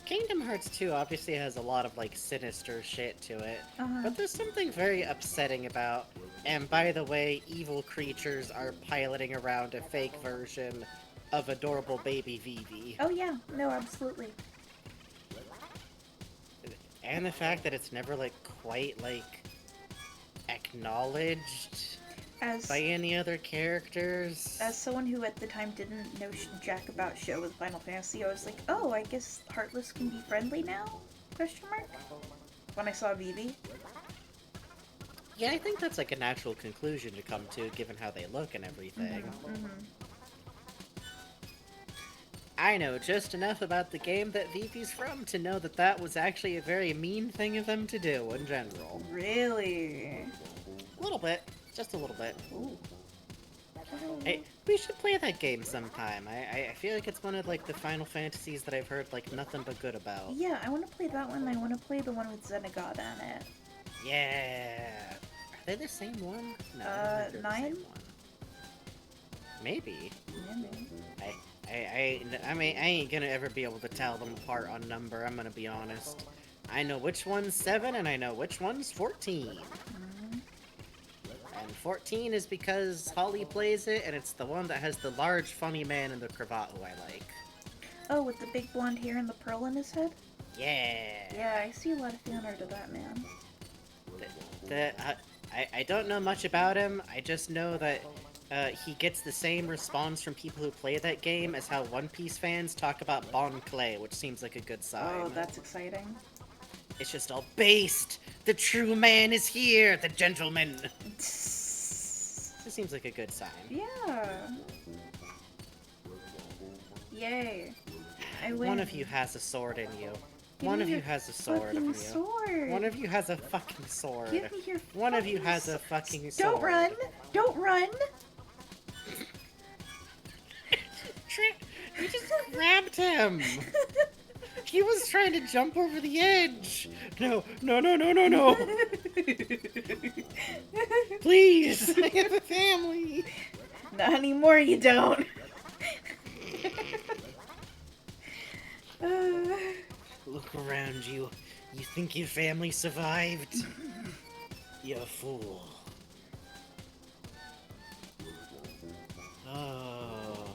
Kingdom Hearts 2 obviously has a lot of, like, sinister shit to it. Uh-huh. But there's something very upsetting about... And by the way, evil creatures are piloting around a fake version of adorable baby Vivi. Oh yeah, no, absolutely. And the fact that it's never, like, quite, like, acknowledged As by any other characters. as someone who at the time didn't know jack about shit with Final Fantasy, I was like, oh, I guess Heartless can be friendly now? Question mark. When I saw Vivi. Yeah, I think that's, like, a natural conclusion to come to, given how they look and everything. Mm-hmm. I know just enough about the game that Vivi's from to know that that was actually a very mean thing of them to do in general. Really? A little bit. Just a little bit. Ooh. Hey, we should play that game sometime. I feel like it's one of, like, the Final Fantasies that I've heard, like, nothing but good about. Yeah, I want to play that one. I want to play the one with Zenigata in it. Yeah. Are they the same one? No, I don't think they're the 9? same one. Maybe. Maybe. I mean, I ain't gonna ever be able to tell them apart on number, I'm gonna be honest. I know which one's 7 and I know which one's 14. And 14 is because Holly plays it, and it's the one that has the large funny man in the cravat who I like. Oh, with the big blonde hair and the pearl in his head? Yeah. Yeah, I see a lot of fan art of that man. I don't know much about him, I just know that he gets the same response from people who play that game as how One Piece fans talk about Bon Clay, which seems like a good sign. Oh, that's exciting. It's just all based. The true man is here, the gentleman. This seems like a good sign. Yeah. Yay. I win. One of you has a sword in you. Give One me of you your has a sword in fucking you. sword. One of you has a fucking sword. Give me your One of you fucking has a fucking sword. Don't run! Don't run! You just grabbed him! He was trying to jump over the edge! No, no, no, no, no, no! Please! I have a family! Not anymore, you don't. Look around you. You think your family survived? You fool. Oh.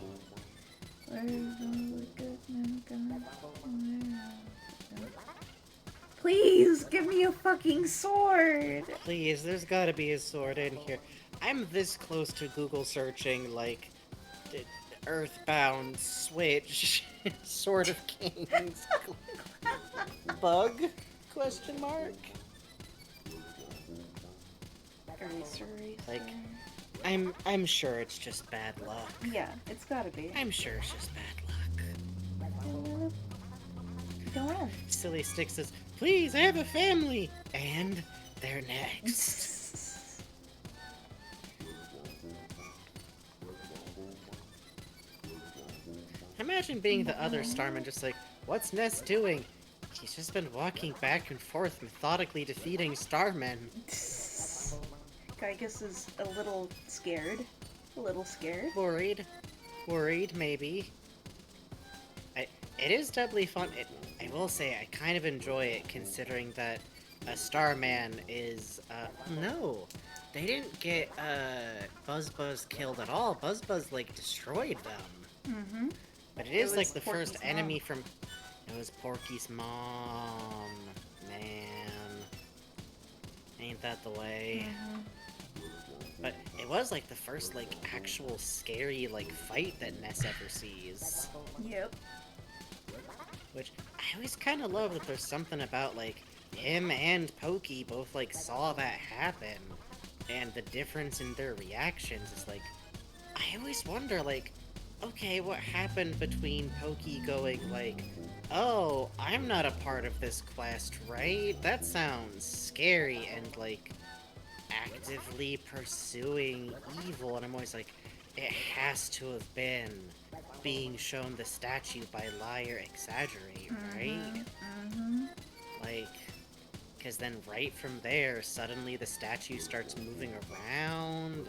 Please, give me a fucking sword! Please, there's gotta be a sword in here. I'm this close to Google searching, like, EarthBound, Switch, Sword of Kings, bug? Question mark? Eraser. Like, I'm sure it's just bad luck. Yeah, it's gotta be. I'm sure it's just bad luck. Go on. Silly Stick says, please, I have a family! And they're next. Imagine being the other Starman just like, what's Ness doing? He's just been walking back and forth, methodically defeating Starmen. Gygus is a little scared. A little scared. Worried. Worried, maybe. It is doubly fun. I will say, I kind of enjoy it, considering that Starman is, no. They didn't get, Buzz killed at all. Buzz, like, destroyed them. Mm-hmm. But it is was like the Porky's first mom. enemy from... It was Porky's mom. Man. Ain't that the way? But it was like the first like actual scary like fight that Ness ever sees. Yep. Which I always kind of love that there's something about like him and Pokey both like saw that happen, and the difference in their reactions is like, I always wonder like, okay, what happened between Pokey going like, oh, I'm not a part of this quest, right? That sounds scary, and like actively pursuing evil, and I'm always like, it has to have been being shown the statue by Liar Exaggerate, right? Like, because then right from there, suddenly the statue starts moving around,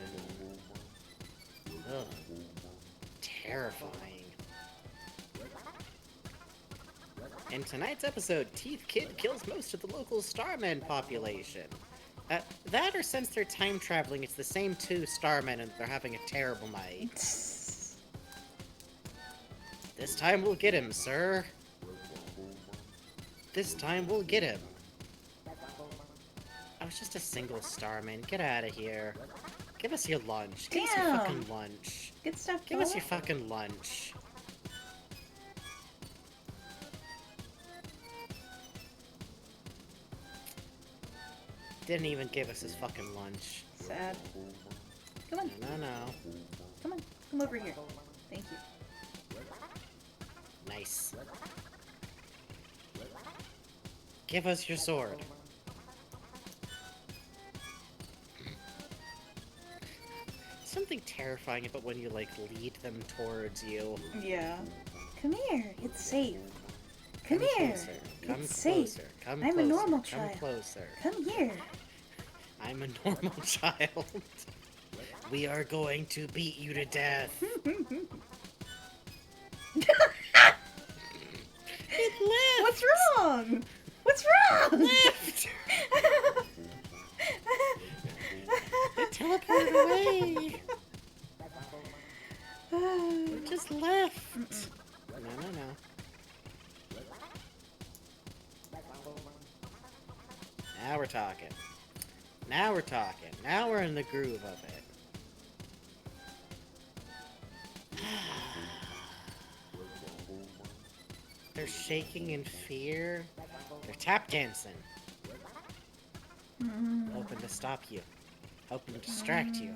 and... Ugh. Terrifying. In tonight's episode, Teeth Kid kills most of the local Starmen population. That or since they're time traveling, it's the same two Starmen and they're having a terrible night. This time we'll get him, sir. This time we'll get him. I was just a single Starman. Get out of here. Give us your lunch. Give us your fucking lunch. Good stuff. Give us your fucking lunch. Didn't even give us his fucking lunch. Sad. Come on. No. Come on. Come over here. Thank you. Nice. Give us your sword. Something terrifying about when you, like, lead them towards you. Yeah. Come here. It's safe. Come here. Closer. Come It's closer. safe. Come I'm closer. a normal Come child. closer. Come here. I'm a normal child. We are going to beat you to death. It left! What's wrong? What's wrong? Left! It teleported away! It just left! No. Now we're talking. Now we're talking. Now we're in the groove of it. They're shaking in fear. They're tap dancing. Hoping to stop you. Hoping to distract you.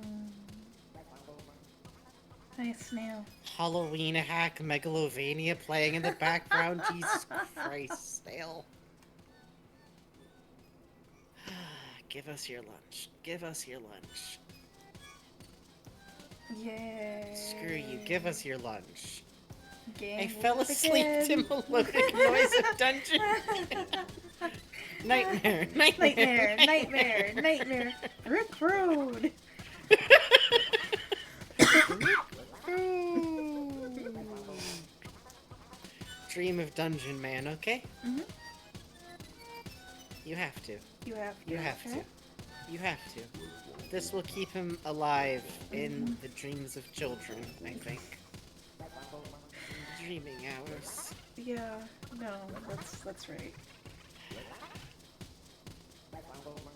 Hi, Snail. Halloween hack Megalovania playing in the background. Jesus Christ, Snail. Give us your lunch. Give us your lunch. Yeah. Screw you. Give us your lunch. Game I fell over asleep again. to melodic noise of dungeon. Nightmare. Nightmare. Rick Road. Dream of Dungeon Man, okay? You have to. You have to. You have to. You have to. This will keep him alive in the dreams of children, I think. Dreaming hours. Yeah. No, that's right.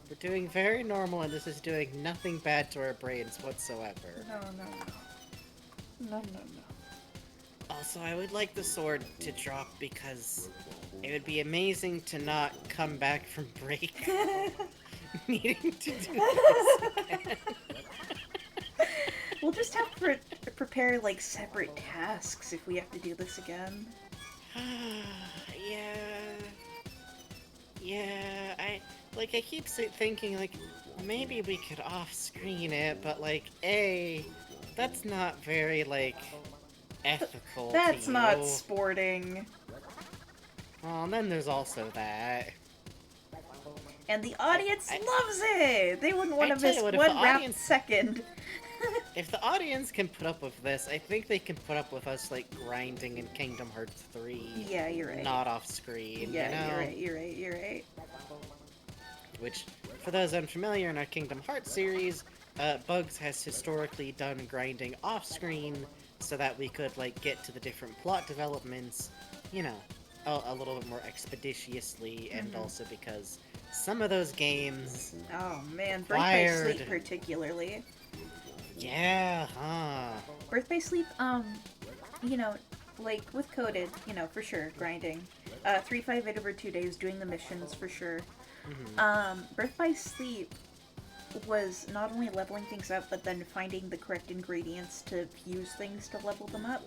We're doing very normal, and this is doing nothing bad to our brains whatsoever. No. Also, I would like the sword to drop because it would be amazing to not come back from break needing to do this again. We'll just have to prepare like separate tasks if we have to do this again. Yeah, I keep thinking, like, maybe we could off-screen it, but, like, that's not very, like, ethical. That's to not you. sporting. Well, and then there's also that. And the audience loves it! They wouldn't want to tell miss you what, if one the rapt audience- second. If the audience can put up with this, I think they can put up with us, like, grinding in Kingdom Hearts 3. Yeah, you're right. Not off-screen, Yeah, you know? you're right. Which, for those unfamiliar in our Kingdom Hearts series, Bugs has historically done grinding off-screen so that we could, like, get to the different plot developments, you know, a little bit more expeditiously, and also because some of those games... Oh man, Birth by Sleep Required. particularly. Yeah, huh. Birth by Sleep, you know, like with Coded, you know, for sure, grinding. 358 over 2 days, doing the missions for sure. Birth by Sleep was not only leveling things up, but then finding the correct ingredients to fuse things to level them up.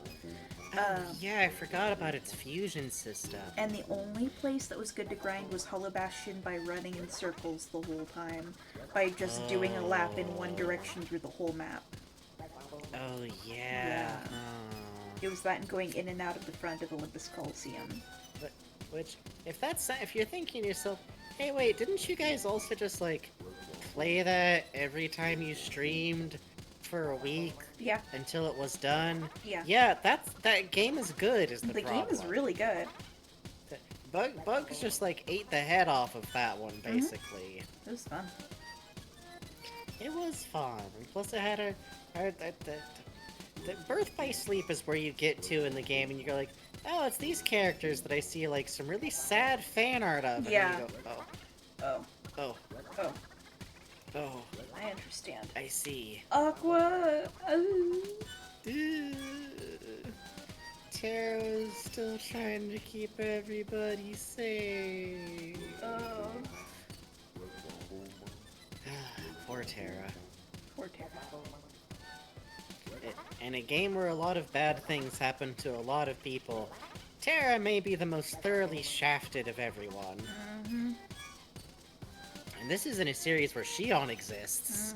Yeah, I forgot about its fusion system. And the only place that was good to grind was Hollow Bastion by running in circles the whole time, by just doing a lap in one direction through the whole map. Oh, yeah. Yeah. Huh. It was that and going in and out of the front of Olympus Coliseum. Which, if you're thinking to yourself, hey, wait, didn't you guys also just, like, play that every time you streamed for a week? Yeah. Until it was done? Yeah. Yeah, that game is good, is the The problem. game is really good. Bugs just, like, ate the head off of that one, basically. It was fun. It was fun. And plus it had the Birth by Sleep is where you get to in the game and you go like, oh, it's these characters that I see like some really sad fan art of. And Yeah. then you go, Oh. oh, Oh. oh, I understand. I see. Aqua! Tara's still trying to keep everybody safe. Oh. Poor Tara. Poor Tara. In a game where a lot of bad things happen to a lot of people, Tara may be the most thoroughly shafted of everyone. And this is in a series where Shion exists.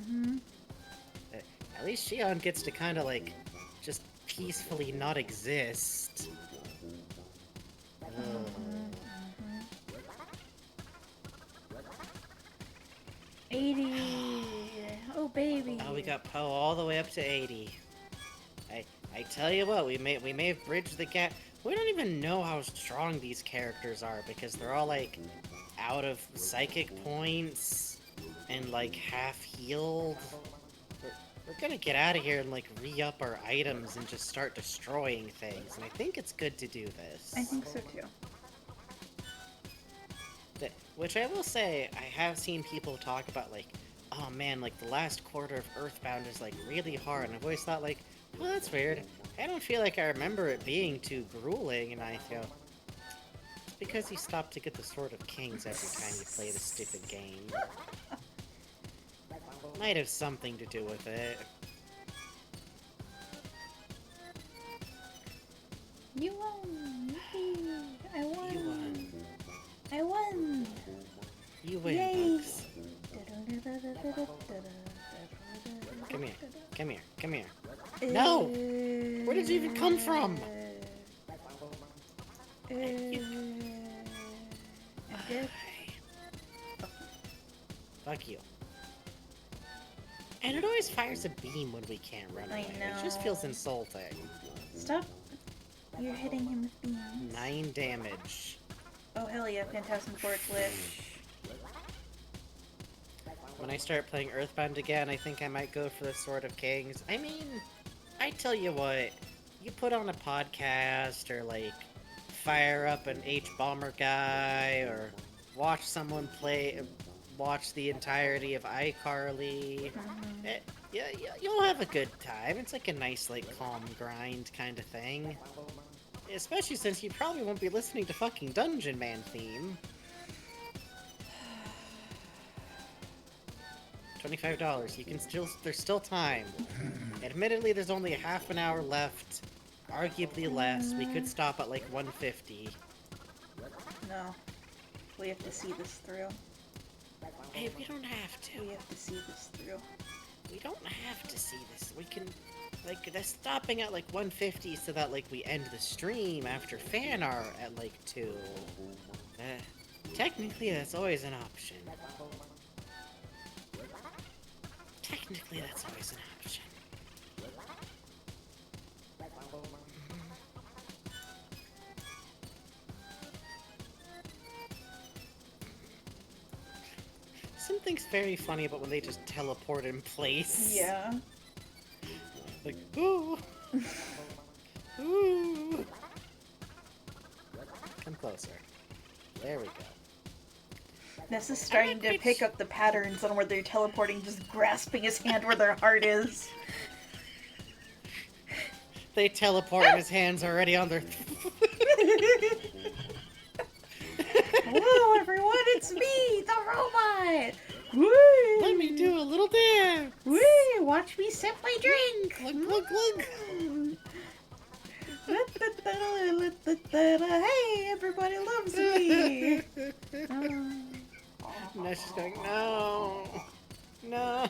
At least Shion gets to kind of like just peacefully not exist. Ugh. 80. Oh, baby. Oh, we got Poe all the way up to 80. I tell you what, we may have bridged the gap. We don't even know how strong these characters are because they're all like out of psychic points and like half healed. We're gonna get out of here and like re-up our items and just start destroying things, and I think it's good to do this. I think so too. Which I will say, I have seen people talk about like, oh man, like the last quarter of EarthBound is like really hard, and I've always thought like, well, that's weird. I don't feel like I remember it being too grueling, and I feel it's because you stop to get the Sword of Kings every time you play the stupid game. Might have something to do with it. You won! Yippee! I won! You won. I won! You win, Yay! Bugs. Come here. Come here. Come here. No! Where did you even come from? I'm dead. Fuck you. And it always fires a beam when we can't run I away. It just know. feels insulting. Stop. You're hitting him with beams. 9 damage. Oh, hell yeah, Phantasm Forklift. When I start playing EarthBound again, I think I might go for the Sword of Kings. I mean, I tell you what, you put on a podcast or like fire up an H-Bomber guy or watch someone watch the entirety of iCarly. Yeah, you'll have a good time. It's like a nice, like, calm grind kind of thing. Especially since you probably won't be listening to fucking Dungeon Man theme. $25. You can there's still time. Admittedly, there's only a half an hour left. Arguably less. We could stop at like 150. No. We have to see this through. Hey, we don't have to. We have to see this through. We don't have to see this. We can, like, they're stopping at like 150 so that like we end the stream after fan art at like 2. Technically, that's always an option. Technically, that's always an option. Something's very funny about when they just teleport in place. Yeah. Like, ooh. Ooh. Come closer. There we go. This is starting to pick up the patterns on where they're teleporting, just grasping his hand where their heart is. They teleport and his hand's already on their... Hello everyone, it's me, the robot! Woo! Let me do a little dance! Woo! Watch me sip my drink! Glug, glug, glug! Hey, everybody loves me! Now she's going, no! No!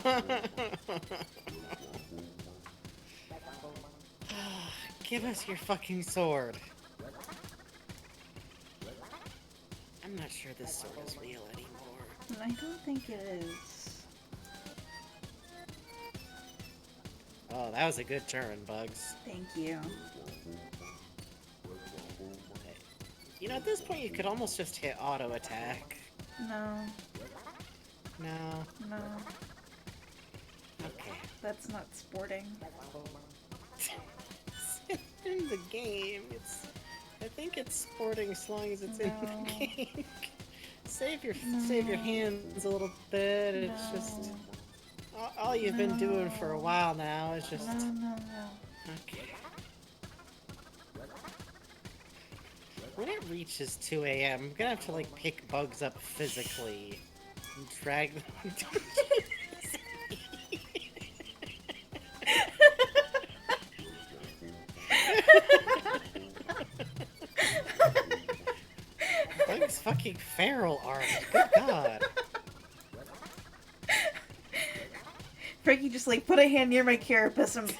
Give us your fucking sword. I'm not sure this sword is real anymore. I don't think it is. Oh, that was a good turn, Bugs. Thank you. You know, at this point you could almost just hit auto attack. No. No. No. Okay. That's not sporting. In the game, I think it's sporting as long as it's in the game. Save your hands a little bit. It's just all you've been doing for a while now is just okay. When it reaches 2 a.m., I'm gonna have to like pick Bugs up physically and drag them down. Bugs fucking feral art. Good God. Frankie just like put a hand near my carapace and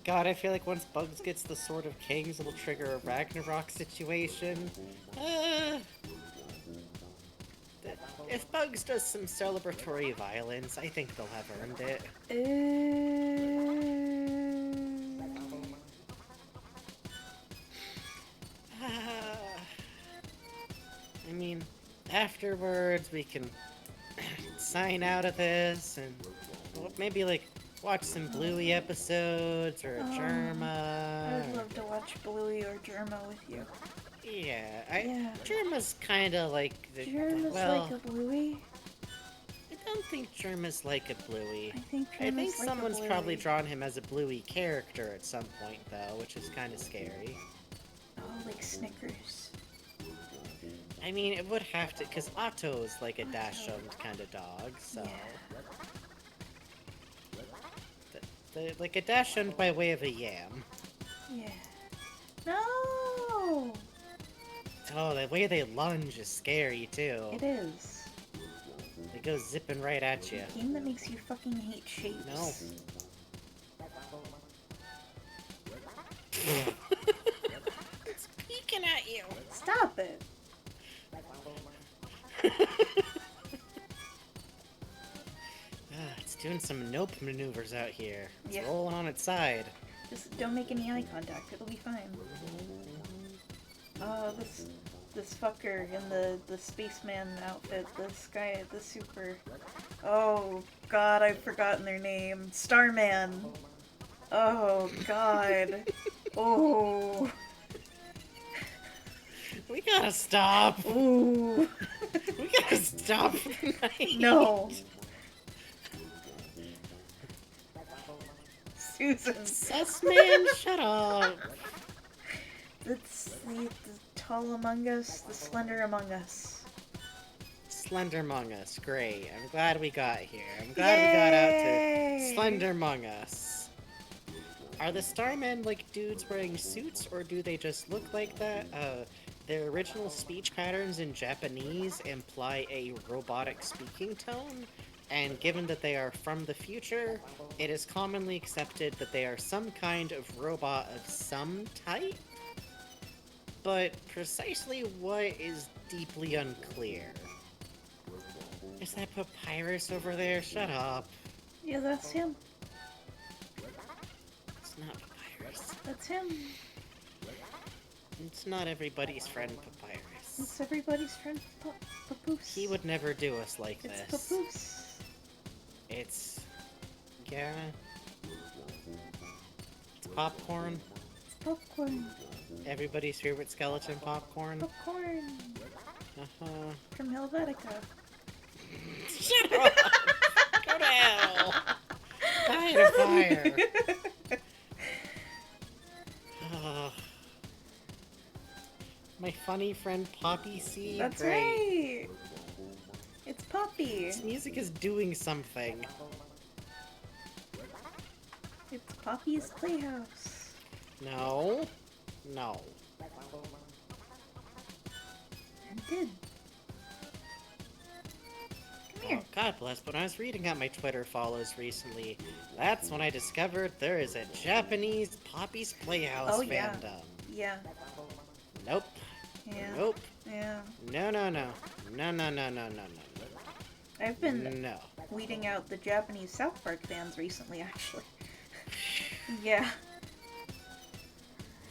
God, I feel like once Bugs gets the Sword of Kings, it'll trigger a Ragnarok situation. If Bugs does some celebratory violence, I think they'll have earned it. I mean, afterwards we can sign out of this and maybe like watch some Bluey episodes or a Germa. I'd love to watch Bluey or Germa with you. Yeah, Germa's kind of like the Germa's like a Bluey? I don't think Germa's like a Bluey. I think like someone's a Bluey. probably drawn him as a Bluey character at some point though, which is kind of scary. Oh, like Snickers. I mean, it would have to, because Otto's like a dash-owned kind of dog, so... Yeah. Like a dash-owned by way of a yam. Yeah. No! Oh, the way they lunge is scary, too. It is. They go zipping right at you. A game that makes you fucking hate shapes. No. It's peeking at you! Stop it! It's doing some nope maneuvers out here. It's Yeah. rolling on its side. Just don't make any eye contact. It'll be fine. Oh, this fucker in the spaceman outfit. This guy, the super. Oh God, I've forgotten their name. Starman. Oh God. Oh. We gotta stop. Ooh. We gotta stop for the night. No. Susan. Sussman, shut up. It's the tall among us, the slender among us. Slender Among Us, great. I'm glad we got here. I'm glad we got out to Slender Among Us. Are the Starmen like dudes wearing suits, or do they just look like that? Their original speech patterns in Japanese imply a robotic speaking tone, and given that they are from the future, it is commonly accepted that they are some kind of robot of some type. But precisely what is deeply unclear. Is that Papyrus over there? Shut up. Yeah, that's him. It's not Papyrus. That's him. It's not everybody's friend Papyrus. It's everybody's friend Papoose. He would never do us like It's this. Papoose. It's Kara? It's popcorn. It's popcorn. Everybody's favorite skeleton popcorn. Popcorn. Uh-huh. From Helvetica. Shut up! Go to hell! Die in a fire! My funny friend Poppy Seed. That's Great. right! It's Poppy. This music is doing something. It's Poppy's Playhouse. No. No. And did. Come here. Oh, God bless, but when I was reading out my Twitter follows recently, that's when I discovered there is a Japanese Poppy's Playhouse fandom. Yeah. Nope. Yeah. Nope. Yeah. No, no, no. No, no, no, no, no, no. I've been No. weeding out the Japanese South Park fans recently, actually. Yeah.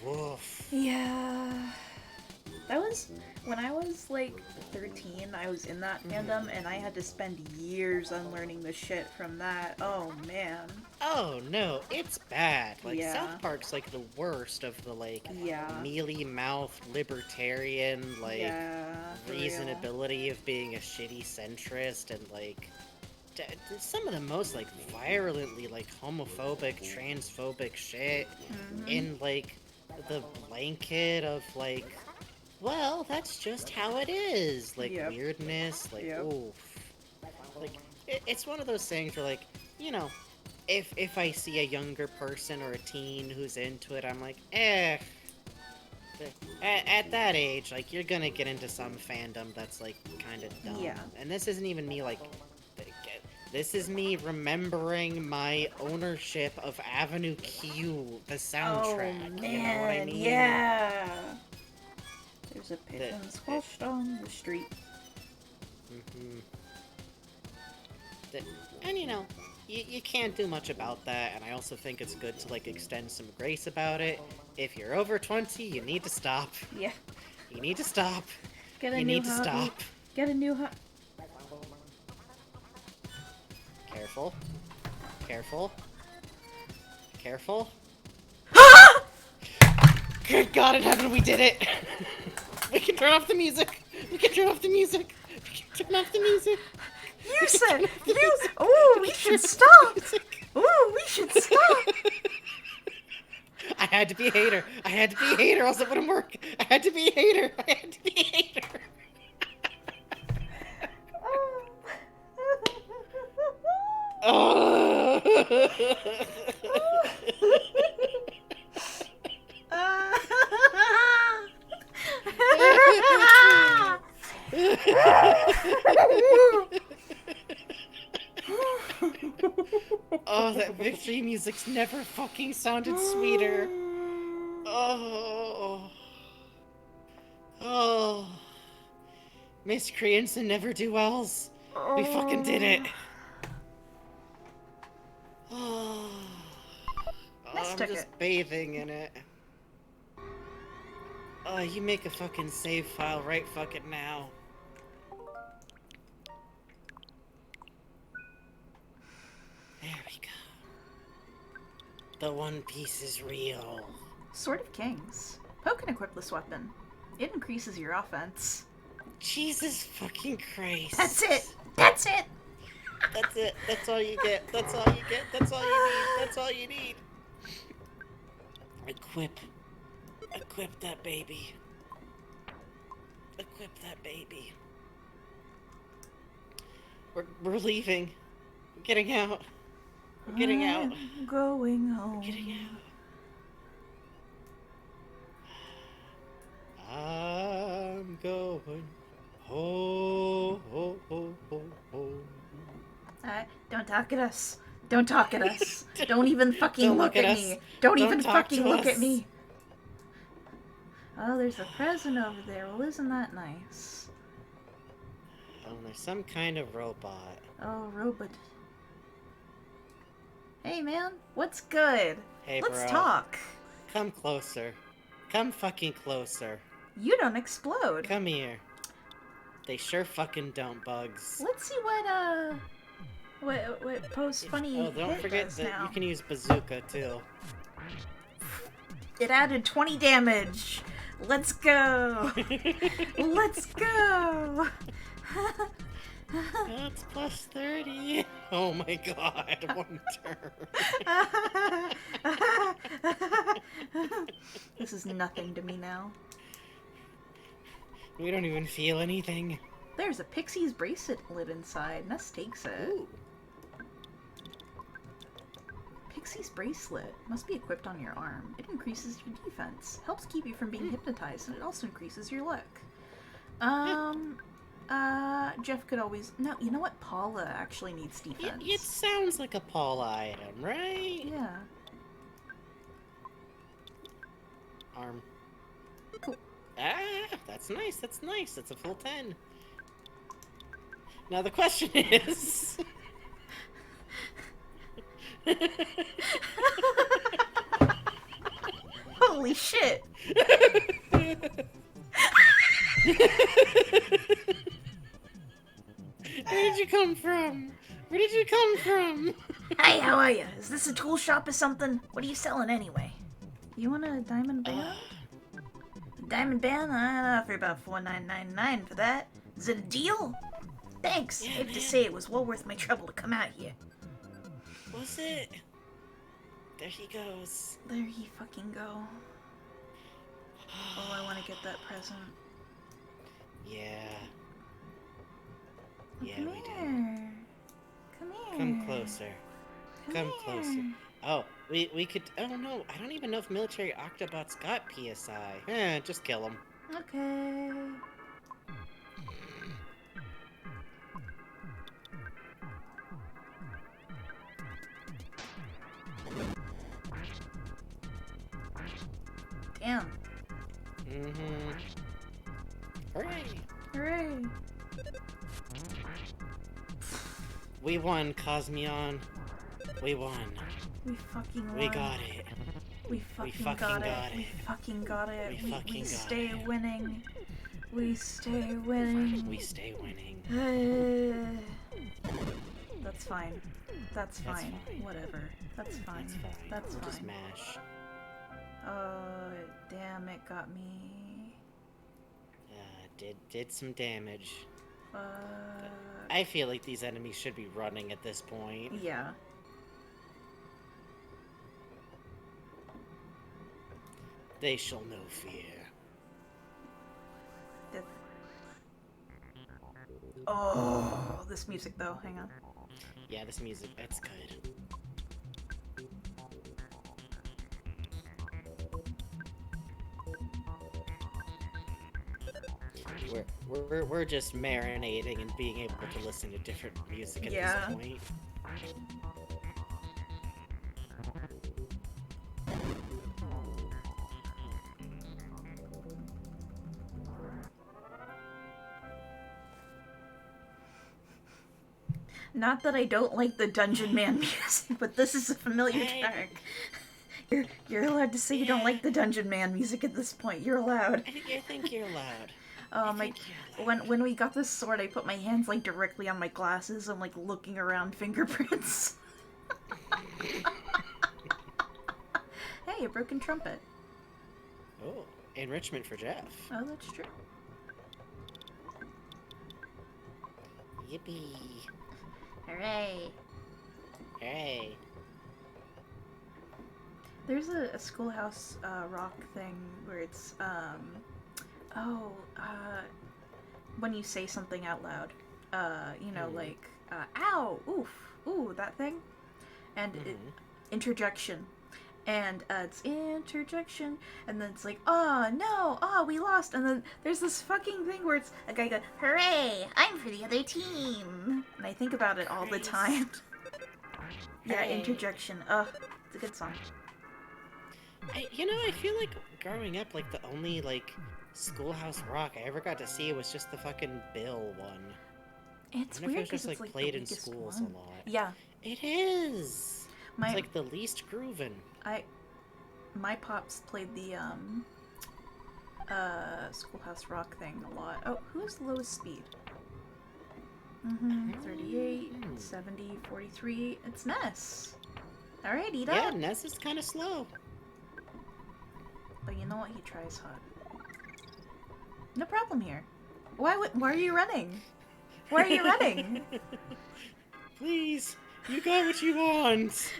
Woof. Yeah. That was when I was like 13, I was in that fandom and I had to spend years unlearning the shit from that. Oh man. Oh no, it's bad. Like Yeah. South Park's like the worst of the like Yeah. mealy-mouthed libertarian like Yeah. for real. reasonability of being a shitty centrist and like some of the most like violently like homophobic, transphobic shit in like the blanket of like, well, that's just how it is. Like Yep. weirdness, like Yep. oof. Like it's one of those things where like, you know, if I see a younger person or a teen who's into it, I'm like, eh. At that age, like, you're gonna get into some fandom that's, like, kind of dumb. Yeah. And this isn't even me, like, this is me remembering my ownership of Avenue Q, the soundtrack. Oh man, You know what I mean? yeah. There's a pigeon squashed on the street. Mm-hmm. And, you know, you can't do much about that, and I also think it's good to, like, extend some grace about it. If you're over 20, you need to stop. Yeah. You need to stop. Get a You new need to hobby. stop. Get a new hobby. Careful. Careful. Careful. Good God in heaven, we did it! We can turn off the music! We can turn off the music! We can turn off the music! You said you. Oh, we should stop. Oh, we should stop. I had to be a hater. I had to be a hater, or else it wouldn't work. I had to be a hater. I had to be a hater. Oh. Oh, that victory music's never fucking sounded sweeter. Oh. Oh. Miscreants and never-do-wells. We fucking did it. Oh. I'm Mistook just it. bathing in it. Oh, you make a fucking save file right fucking now. There we go. The One Piece is real. Sword of Kings. Poke can equip this weapon. It increases your offense. Jesus fucking Christ. That's it. That's it. That's it. That's all you get. That's all you get. That's all you need. That's all you need. Equip. Equip that baby. Equip that baby. We're leaving. We're getting out. We're getting out. I'm going home. We're getting out. I'm going home. Don't talk at us. Don't talk at us. Don't even fucking Don't look look at at me. us. Don't Don't even talk fucking to look us. at me. Oh, there's a present over there. Well, isn't that nice? Oh, there's some kind of robot. Oh, robot. Hey, man. What's good? Hey, Let's bro. talk. Come closer. Come fucking closer. You don't explode. Come here. They sure fucking don't, Bugs. Let's see what, What post funny Oh, don't hit forget does that now? you can use bazooka too. It added 20 damage. Let's go. Let's go. That's plus 30. Oh my god, one turn. This is nothing to me now. We don't even feel anything. There's a Pixie's bracelet inside. Ness takes it. Ooh. Pixie's bracelet must be equipped on your arm. It increases your defense, helps keep you from being hypnotized, and it also increases your luck. Jeff could always... No, you know what? Paula actually needs defense. It sounds like a Paula item, right? Yeah. Arm. Cool. Ah, that's nice, that's nice. It's a full 10. Now the question is... Holy shit! Where did you come from? Where did you come from? Hey, how are ya? Is this a tool shop or something? What are you selling anyway? You want a diamond band? Diamond band? I'd offer about $4,999 for that. Is it a deal? Thanks. Yeah, Hate to man. say it was well worth my trouble to come out here. Was it? There he goes. There he fucking go. Oh, I want to get that present. Yeah. Yeah, Come we do. here. Come here. Come closer. Come closer. Oh, we could... Oh, no. I don't even know if military Octobots got PSI. Just kill them. Okay. Damn. Mm-hmm. Hooray! Hooray. We won, Cosmion. We won. We fucking won. We got it. We fucking, fucking got, got it. We it. fucking got it. We We fucking got stay it. winning. We stay winning. We stay winning. That's fine. That's fine. fine. Whatever. That's fine. That's fine. That's We'll fine. just mash. Oh, damn, it got me. Did some damage. Fuck. I feel like these enemies should be running at this point. Yeah. They shall know fear. That- Oh, this music though. Hang on. Yeah, this music, that's good. We're just marinating and being able to listen to different music at Yeah. this point. Not that I don't like the Dungeon Man music, but this is a familiar Hey. track. You're allowed to say you don't like the Dungeon Man music at this point. You're allowed. I think you're loud. My when we got this sword, I put my hands like directly on my glasses and like looking around fingerprints. Hey, a broken trumpet. Oh, enrichment for Jeff. Oh, that's true. Yippee. Hooray! Hey. There's a Schoolhouse Rock thing where it's when you say something out loud, you know, like ow, oof, ooh, that thing, and interjection, and it's interjection, and then it's like, oh no, oh we lost, and then there's this fucking thing where it's a guy going, hooray, I'm for the other team, and I think about it all the time. Yeah, Hooray. interjection. It's a good song. I feel like growing up, like the only like Schoolhouse Rock I ever got to see was just the fucking Bill one. It's I wonder if weird it was because just it's like played the in weakest schools one. a lot. Yeah, It is. my It's like the least groovin'. my pops played the Schoolhouse Rock thing a lot. Oh, who's lowest speed? Mm-hmm. 38, 70, 43. It's Ness. Alright, eat Yeah, up. Ness is kind of slow. But you know what? He tries hard. No problem here. Why are you running? Why are you running? Please, you got what you want.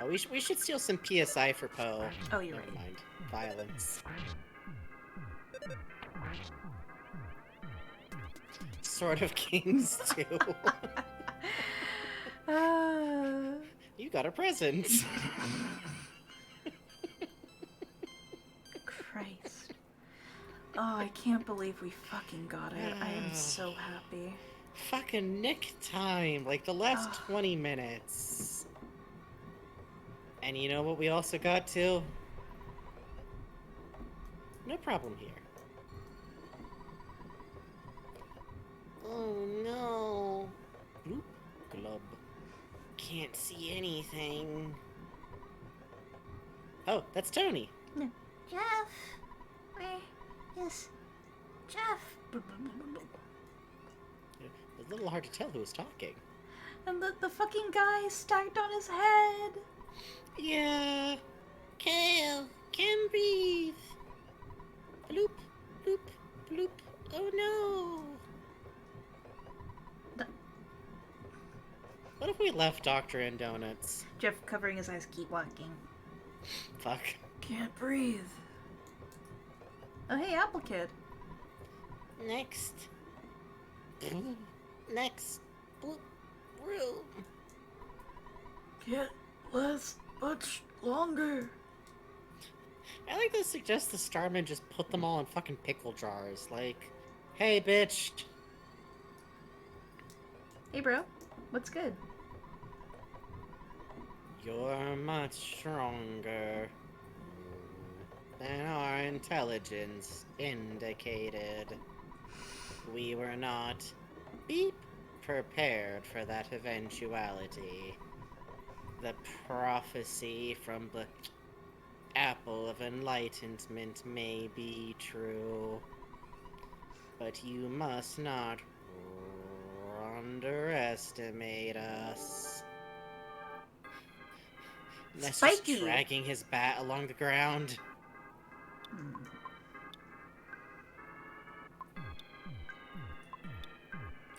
Oh, we should steal some PSI for Poe. Oh, you're Never right. mind. Violence. Sword of Kings, too. You got a present. Christ. Oh, I can't believe we fucking got it. I am so happy. Fucking nick time. Like the last 20 minutes. And you know what we also got too? No problem here. Oh no. Bloop glub. Can't see anything. Oh, that's Tony. Jeff! Where is Jeff? It's a little hard to tell who was talking. And the fucking guy stacked on his head. Yeah. Kale, can breathe. Bloop, bloop, bloop. Oh no. What if we left Doctor and Donuts? Jeff, covering his eyes, keep walking. Fuck. Can't breathe. Oh, hey, Apple Kid. Next. Next. Room. Can't last much longer. I like to suggest the Starmen just put them all in fucking pickle jars. Like, hey, bitch. Hey, bro. What's good? You're much stronger than our intelligence indicated. We were not, beep, prepared for that eventuality. The prophecy from the Apple of Enlightenment may be true, but you must not underestimate us. Ness just Spiky. dragging his bat along the ground.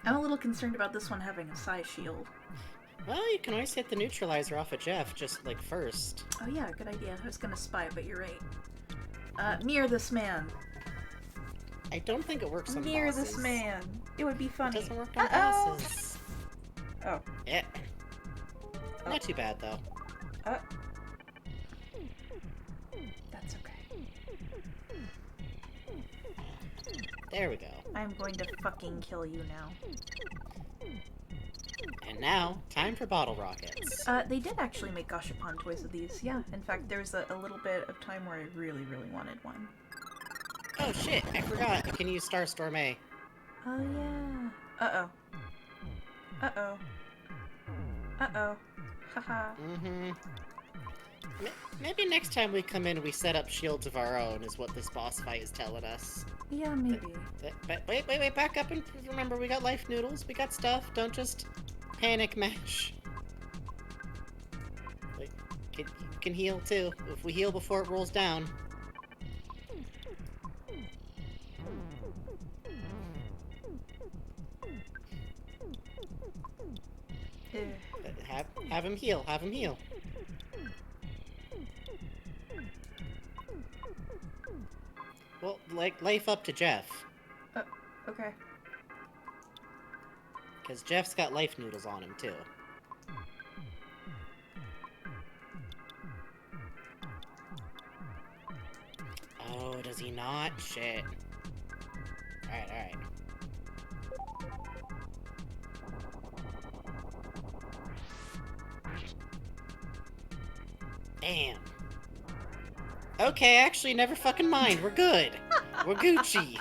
I'm a little concerned about this one having a psi shield. Well, you can always hit the neutralizer off of Jeff, just like first. Oh yeah, good idea. I was gonna spy, but you're right. Near this man. I don't think it works on Near bosses. this man. It would be funny. It doesn't work on Uh-oh. bosses. Oh. Yeah. Not too bad, though. That's okay. There we go. I'm going to fucking kill you now. And now, time for bottle rockets. They did actually make Gashapon toys of these. Yeah, in fact, there was a little bit of time where I really, really wanted one. Oh shit, I forgot. I can use Starstorm A. Oh yeah. Uh-oh. Uh-oh. Uh-oh. Haha. Maybe next time we come in, we set up shields of our own, is what this boss fight is telling us. Yeah, maybe. But wait, back up and remember, we got life noodles, we got stuff, don't just panic mash. Wait, you can heal too, if we heal before it rolls down. Have him heal, have him heal. Well, like, life up to Jeff. Okay. Because Jeff's got life noodles on him, too. Oh, does he not? Shit. Alright. Damn. Okay, actually, never fucking mind. We're good. We're Gucci.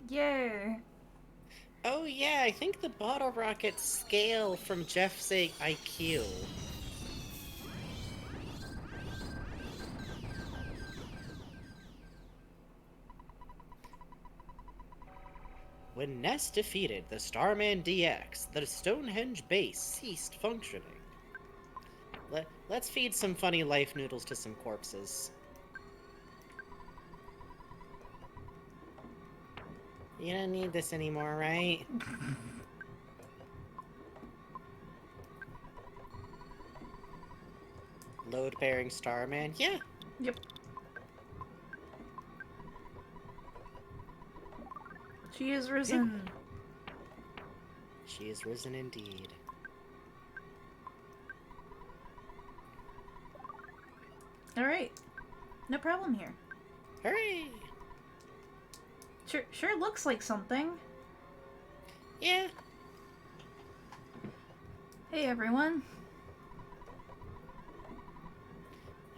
Yay. Oh yeah, I think the bottle rockets scale from Jeff's IQ. When Ness defeated the Starman DX, the Stonehenge base ceased functioning. Let's feed some funny life noodles to some corpses. You don't need this anymore, right? Load-bearing Starman? Yeah. Yep. She is risen. She is risen indeed. Alright. No problem here. Hooray! Sure looks like something. Yeah. Hey everyone.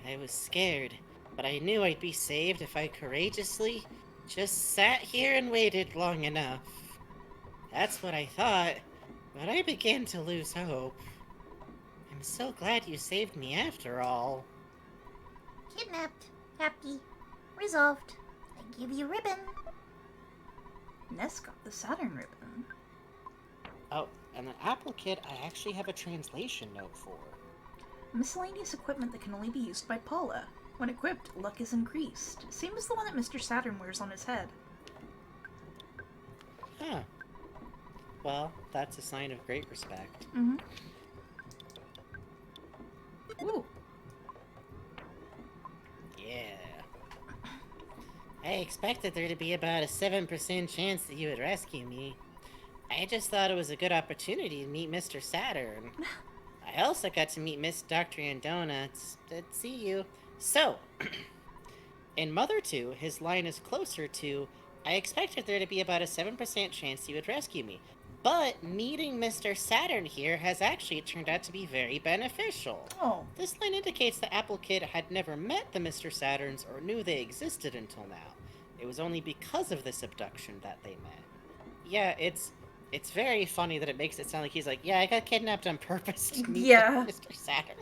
I was scared, but I knew I'd be saved if I courageously just sat here and waited long enough. That's what I thought, but I began to lose hope. I'm so glad you saved me after all. Kidnapped. Happy. Resolved. I give you ribbon. Ness got the Saturn ribbon. Oh, and the Apple Kit I actually have a translation note for. Miscellaneous equipment that can only be used by Paula. When equipped, luck is increased. Same as the one that Mr. Saturn wears on his head. Huh. Well, that's a sign of great respect. Mm-hmm. Ooh. Yeah. I expected there to be about a 7% chance that you would rescue me. I just thought it was a good opportunity to meet Mr. Saturn. I also got to meet Miss Doctor and Donuts. See you. So, in Mother 2, his line is closer to, I expected there to be about a 7% chance you would rescue me. But meeting Mr. Saturn here has actually turned out to be very beneficial. Oh. This line indicates the Apple Kid had never met the Mr. Saturns or knew they existed until now. It was only because of this abduction that they met. Yeah, it's very funny that it makes it sound like he's like, yeah, I got kidnapped on purpose to meet Mr. Saturn.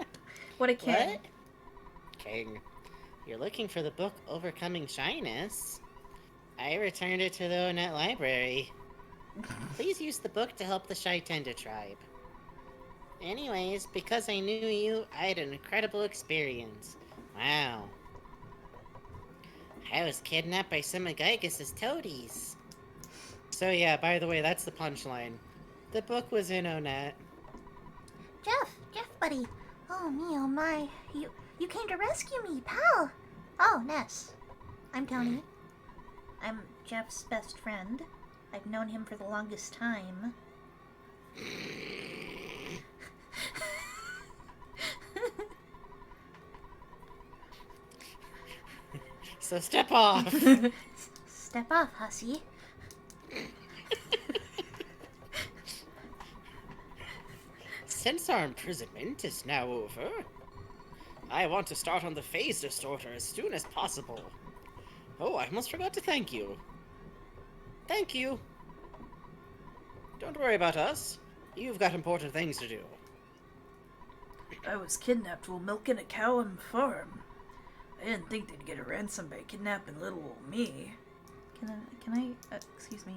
What a king. What? King. You're looking for the book Overcoming Shyness. I returned it to the Onet Library. Please use the book to help the Shy Tender tribe. Anyways, because I knew you, I had an incredible experience. Wow. I was kidnapped by some of Gygas's toadies. So yeah, by the way, that's the punchline. The book was in Onet. Jeff, buddy. Oh me, oh my. You came to rescue me, pal. Oh, Ness. I'm Tony. I'm Jeff's best friend. I've known him for the longest time. So step off! Step off, hussy. Since our imprisonment is now over, I want to start on the phase distorter as soon as possible. Oh, I almost forgot to thank you. Thank you. Don't worry about us. You've got important things to do. I was kidnapped while milking a cow on the farm. I didn't think they'd get a ransom by kidnapping little old me. Can I, excuse me.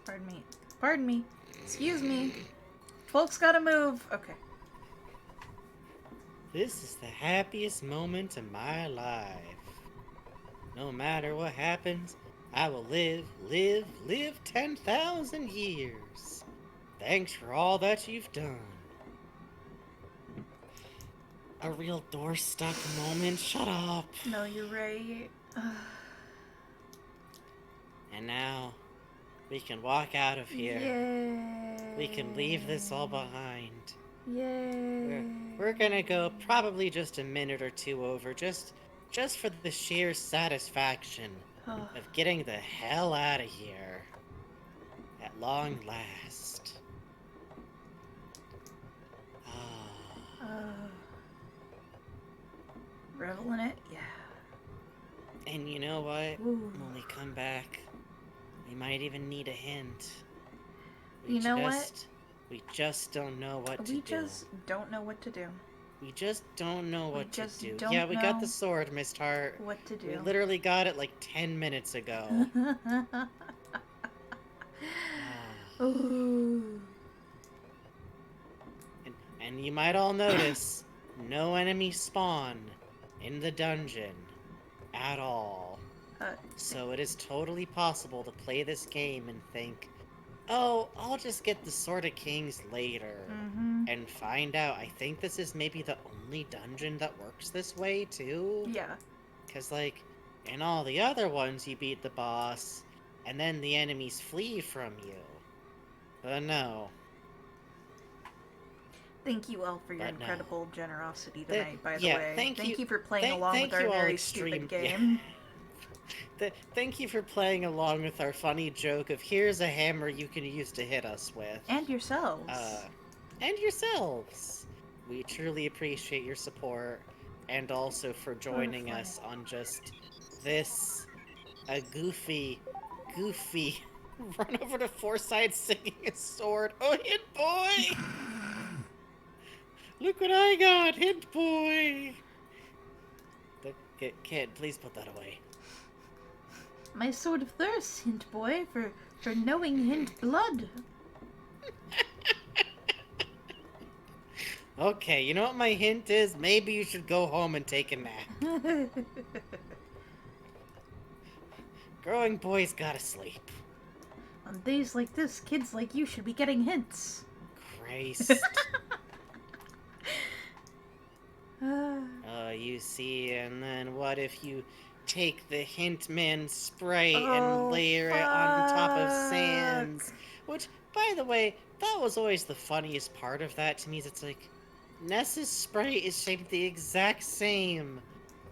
Pardon me. Excuse me. Folks gotta move. Okay. This is the happiest moment of my life. No matter what happens, I will live 10,000 years. Thanks for all that you've done. A real door-stuck moment. Shut up. No, you're right. And now, we can walk out of here. Yay. We can leave this all behind. Yay. We're gonna go probably just a minute or two over, just for the sheer satisfaction of getting the hell out of here. At long last. Revel in it? Yeah. And you know what? Ooh. When we come back, we might even need a hint. You know what? We just don't know what to do. We just don't know what to do. We just don't know what to do. Don't Yeah, we got know the sword, Miss Tart. what to do. We literally got it like 10 minutes ago. Ooh. And you might all notice, no enemies spawn in the dungeon at all. So it is totally possible to play this game and think, oh, I'll just get the Sword of Kings later. And find out, I think this is maybe the only dungeon that works this way, too. Yeah. Because, like, in all the other ones, you beat the boss, and then the enemies flee from you. But no. Thank you all for your But no. incredible generosity tonight, by the yeah, way. thank you for playing along with our you all very extreme- stupid game. Thank you for playing along with our funny joke of here's a hammer you can use to hit us with. And yourselves. And yourselves. We truly appreciate your support, and also for joining us on just this, a goofy run over to four sides singing a sword. Oh, hit boy! Look what I got, hint boy! Kid, please put that away. My sword of thirst, hint boy, for knowing hint blood. Okay, you know what my hint is? Maybe you should go home and take a nap. Growing boys gotta sleep. On days like this, kids like you should be getting hints. Christ. You see, and then what if you take the Hint Man spray and layer it on top of Sans? Which, by the way, that was always the funniest part of that to me. Is it's like, Ness's sprite is shaped the exact same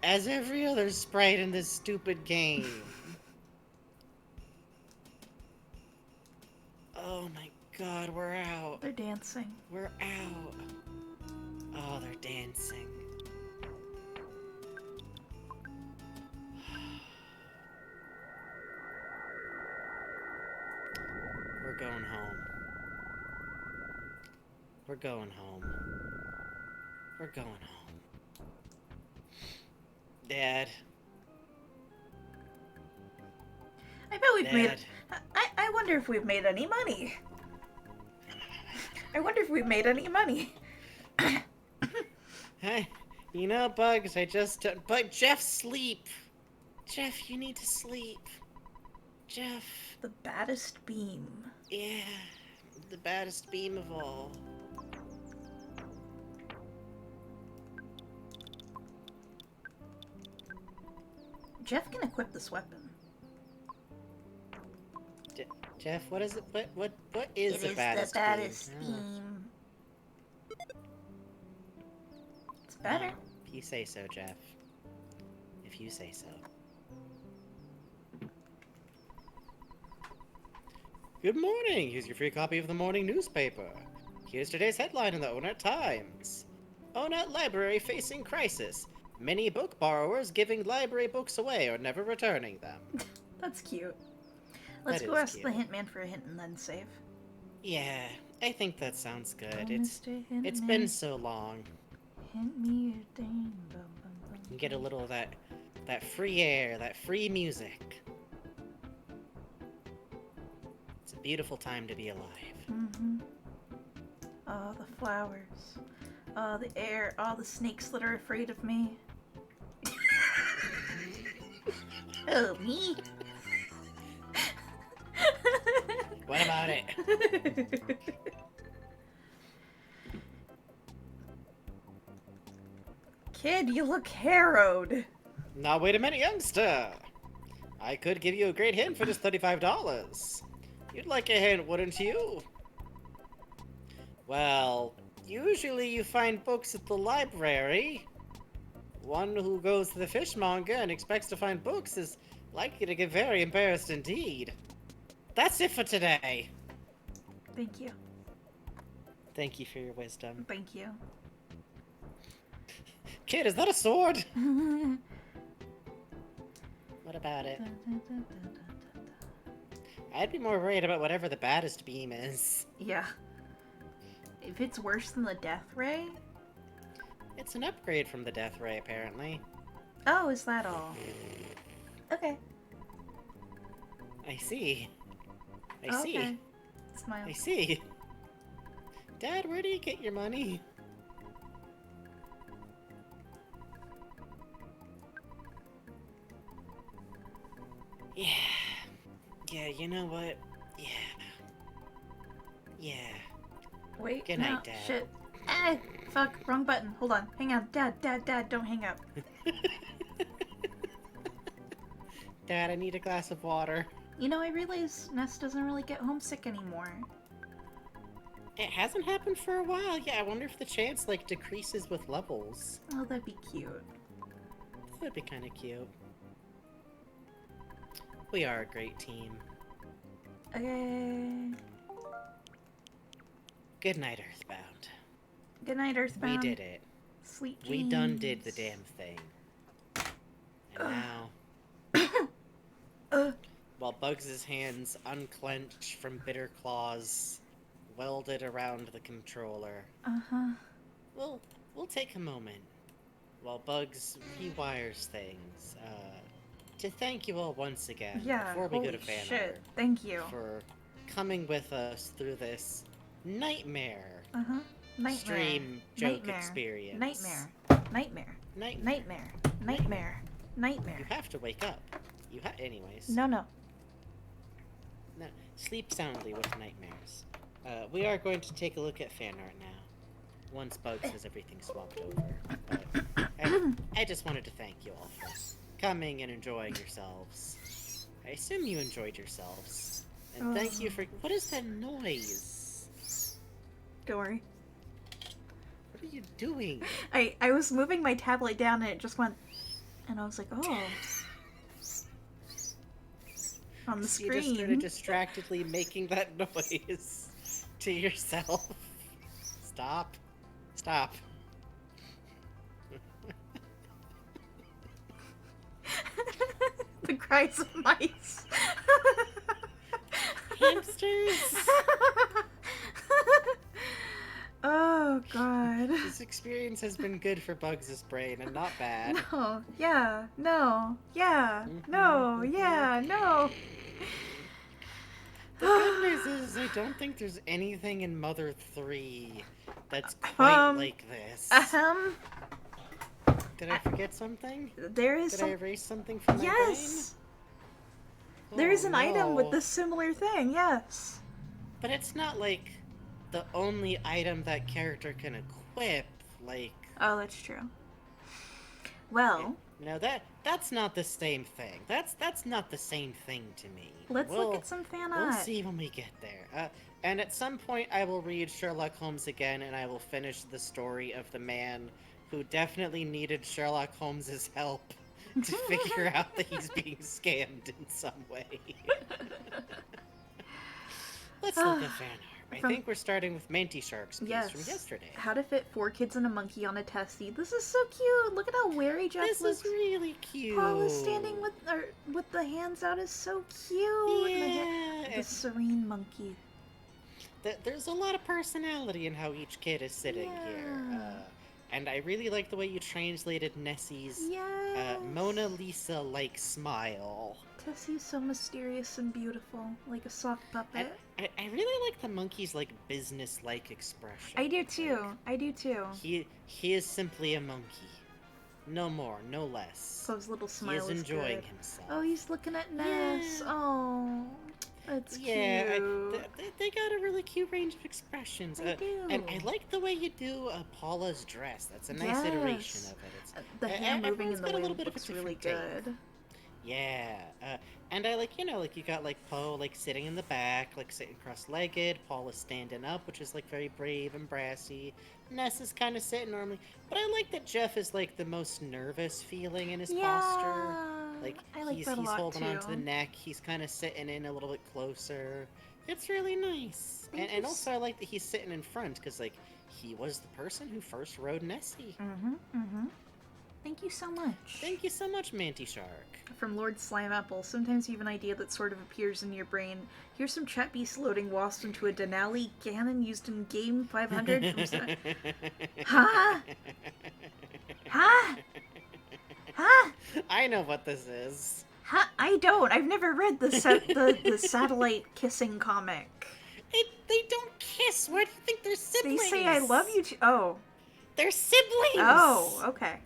as every other sprite in this stupid game. Oh my god, we're out. They're dancing. We're out. Oh, they're dancing. We're going home. We're going home. We're going home. Dad. I bet we've made... I wonder if we've made any money. I wonder if we've made any money. Hey, you know, Bugs, but Jeff, sleep! Jeff, you need to sleep. Jeff. The baddest beam. Yeah, the baddest beam of all. Jeff can equip this weapon. Jeff, what is it? What is the baddest the baddest beam? beam. It's better. If you say so, Jeff. If you say so. Good morning! Here's your free copy of the morning newspaper. Here's today's headline in the Onet Times. Onet Library facing crisis. Many book borrowers giving library books away or never returning them. That's cute. Let's go ask the hint man for a hint and then save. Yeah, I think that sounds good. Oh, It's been so long. Hint me a thing. You get a little of that free air, that free music. It's a beautiful time to be alive. Mm-hmm. Oh, the flowers. Oh, the air. All the snakes that are afraid of me. Oh, me? What about it? Kid, you look harrowed. Now wait a minute, youngster. I could give you a great hint for just $35. You'd like a hint, wouldn't you? Well, usually you find books at the library. One who goes to the fishmonger and expects to find books is likely to get very embarrassed indeed. That's it for today. Thank you. Thank you for your wisdom. Thank you. Kid, is that a sword? What about it? I'd be more worried about whatever the baddest beam is. Yeah. If it's worse than the death ray? It's an upgrade from the death ray, apparently. Oh, is that all? Okay. I see. I see. Okay. Smile. I see. Dad, where do you get your money? Yeah. Yeah, you know what? Yeah. Yeah. Wait, Good no, night, Dad. shit. Fuck, wrong button. Hold on. Hang on. Dad, don't hang up. Dad, I need a glass of water. You know, I realize Ness doesn't really get homesick anymore. It hasn't happened for a while. Yeah, I wonder if the chance, like, decreases with levels. Oh, that'd be cute. That'd be kind of cute. We are a great team. Okay. Good night, EarthBound. Good night, EarthBound. We did it. Sweet dreams. We done did the damn thing. And now... while Bugs' hands unclench from bitter claws welded around the controller, we'll take a moment while Bugs rewires things to thank you all once again before we go to fan art. Thank you. For coming with us through this nightmare Nightmare. stream joke Nightmare. experience. Nightmare. Nightmare. Nightmare. Nightmare. Nightmare. You have to wake up. Anyways. No. No, sleep soundly with nightmares. We are going to take a look at fan art now, once Bugs has everything swapped over. But I just wanted to thank you all for coming and enjoying yourselves. I assume you enjoyed yourselves. And thank you for... What is that noise? Don't worry. What are you doing? I was moving my tablet down and it just went... And I was like, oh... On the screen. You just started distractedly making that noise to yourself. Stop. The cries of mice. Hamsters. Oh god. This experience has been good for Bugs' brain and not bad. No. Yeah. No. Yeah. No. Yeah. No. The good news is I don't think there's anything in Mother 3 that's quite like this. Did I forget something? There is Did I erase something from my brain? Yes! There is an item with this similar thing, yes. But it's not like the only item that character can equip, like... Oh, that's true. Well... No, that's not the same thing. That's not the same thing to me. Let's look at some fan art. We'll see when we get there. And at some point I will read Sherlock Holmes again and I will finish the story of the man who definitely needed Sherlock Holmes' help to figure out that he's being scammed in some way. Let's look at fan art. I think we're starting with Manty Shark's piece from yesterday. How to fit 4 kids and a monkey on a testy. This is so cute. Look at how wary Jeff looks. This is really cute. Paula's standing with the hands out is so cute. Yeah. The serene monkey. There's a lot of personality in how each kid is sitting here. And I really like the way you translated Nessie's Mona Lisa-like smile. Tessie's so mysterious and beautiful, like a soft puppet. I really like the monkey's like business-like expression. I do too. He is simply a monkey. No more, no less. So his little smile He is enjoying good. himself. Oh, he's looking at Ness. Yeah. Oh, that's cute. They got a really cute range of expressions. They do. And I like the way you do Paula's dress. That's a nice iteration of it. The hand moving in the wind looks looks really good. Yeah, and I like, like you got like Poe like sitting in the back, like sitting cross-legged, Paul is standing up, which is like very brave and brassy. Ness is kind of sitting normally, but I like that Jeff is like the most nervous feeling in his posture. Like he's holding on to the neck, he's kind of sitting in a little bit closer. It's really nice. And also I like that he's sitting in front, because like he was the person who first rode Nessie. Thank you so much. Thank you so much, Manty Shark. From Lord Slimeapple, sometimes you have an idea that sort of appears in your brain. Here's some chat beast loading wasps into a Denali cannon used in Game 500 from... Huh? Huh? Huh? I know what this is. Huh? I don't. I've never read the satellite kissing comic. It They don't kiss. Why do you think they're They siblings? say I love you too. Oh. They're siblings. Oh, okay.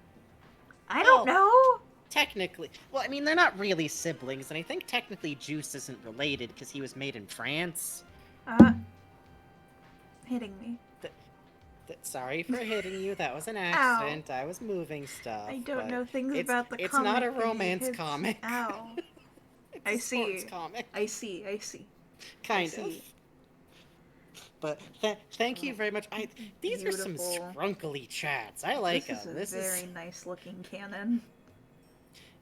I Well, don't know. Technically. Well, I mean, they're not really siblings, and I think technically Juice isn't related because he was made in France. Hitting me. Sorry for hitting you. That was an Ow. accident. I was moving stuff. I don't but know things it's, about the comic. It's not a but he romance hits- comic. Ow. It's I a see. sports comic. I see. Kind I of. see. But thank you very much. These are some Beautiful. scrunkly chats. I like them. This is a very nice looking cannon.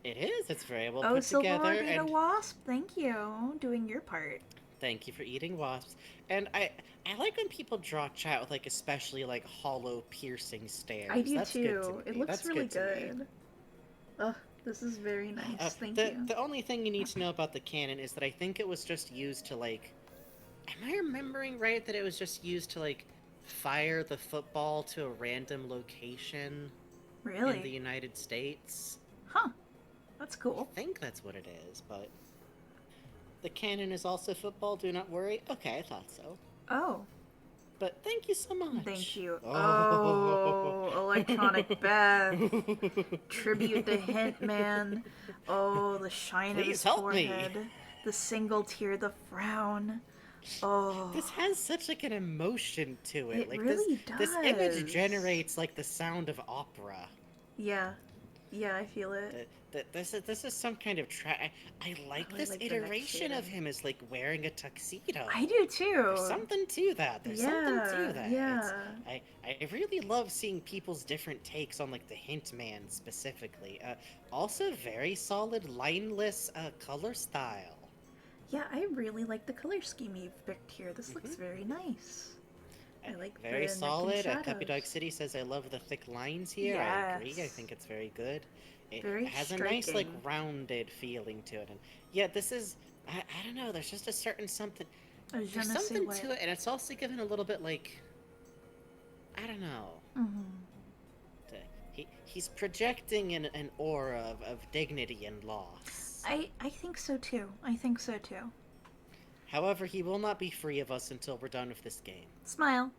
It is. It's very well Oh, put Silver together. Orbita And Wasp, thank you. Doing your part. thank you for eating wasps. And I like when people draw chat with like especially like hollow piercing stares. I do That's too. Good to It me. looks That's really to me. good. Ugh, this is very nice. Thank the, you. The only thing you need to know about the cannon is that I think it was just used to like. Am I remembering right that it was just used to like fire the football to a random location Really? in the United States? Huh. That's cool. I think that's what it is, but the cannon is also football. Do not worry. Okay, I thought so. Oh, But thank you so much. thank you. Oh, Electronic Beth. Tribute to Hintman. Oh, the shine of Please his help me. forehead. The single tear, the frown. Oh. This has such like an emotion to it. It Like really this image does. generates like the sound of opera. Yeah. Yeah, I feel it. This is some kind of I like really this like the neck iteration of shading. him as like wearing a tuxedo. I do too. There's something to that. There's something to that. Yeah. I really love seeing people's different takes on like the Hint Man specifically. Also very solid lineless color style. Yeah, I really like the color scheme you've picked here. This looks very nice. I like Very the solid. neck and Cuppy Dog shadows. City says I love the thick lines here. I agree. I Yes. think it's very good. It Very has a nice like striking. rounded feeling to it, and yeah, this is I don't know. There's just a certain something. A je There's ne sais something what. to it, and it's also given a little bit like I don't know. Mhm. He's projecting an aura of dignity and loss. I think so too. I think so too. However, he will not be free of us until we're done with this game. Smile.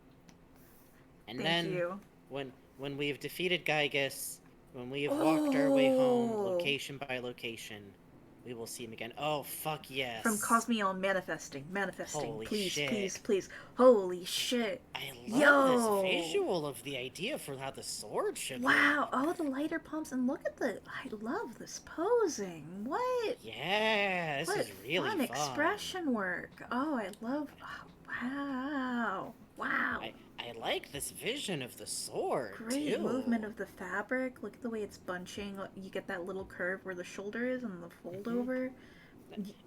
And Thank then you. when we have defeated Gygus, when we have walked our way home, Oh. location by location, we will see him again. Oh, fuck yes. From Cosmion manifesting. Holy please, shit. please. Holy shit. I Yo. love this visual of the idea for how the sword should look. Wow. Oh, the lighter pumps. And look at I love this posing. What? Yeah, this What is really fun. expression work. Oh, I love. Wow. Wow. I like this vision of the sword, Great too. movement of the fabric. Look at the way it's bunching. You get that little curve where the shoulder is and the fold over.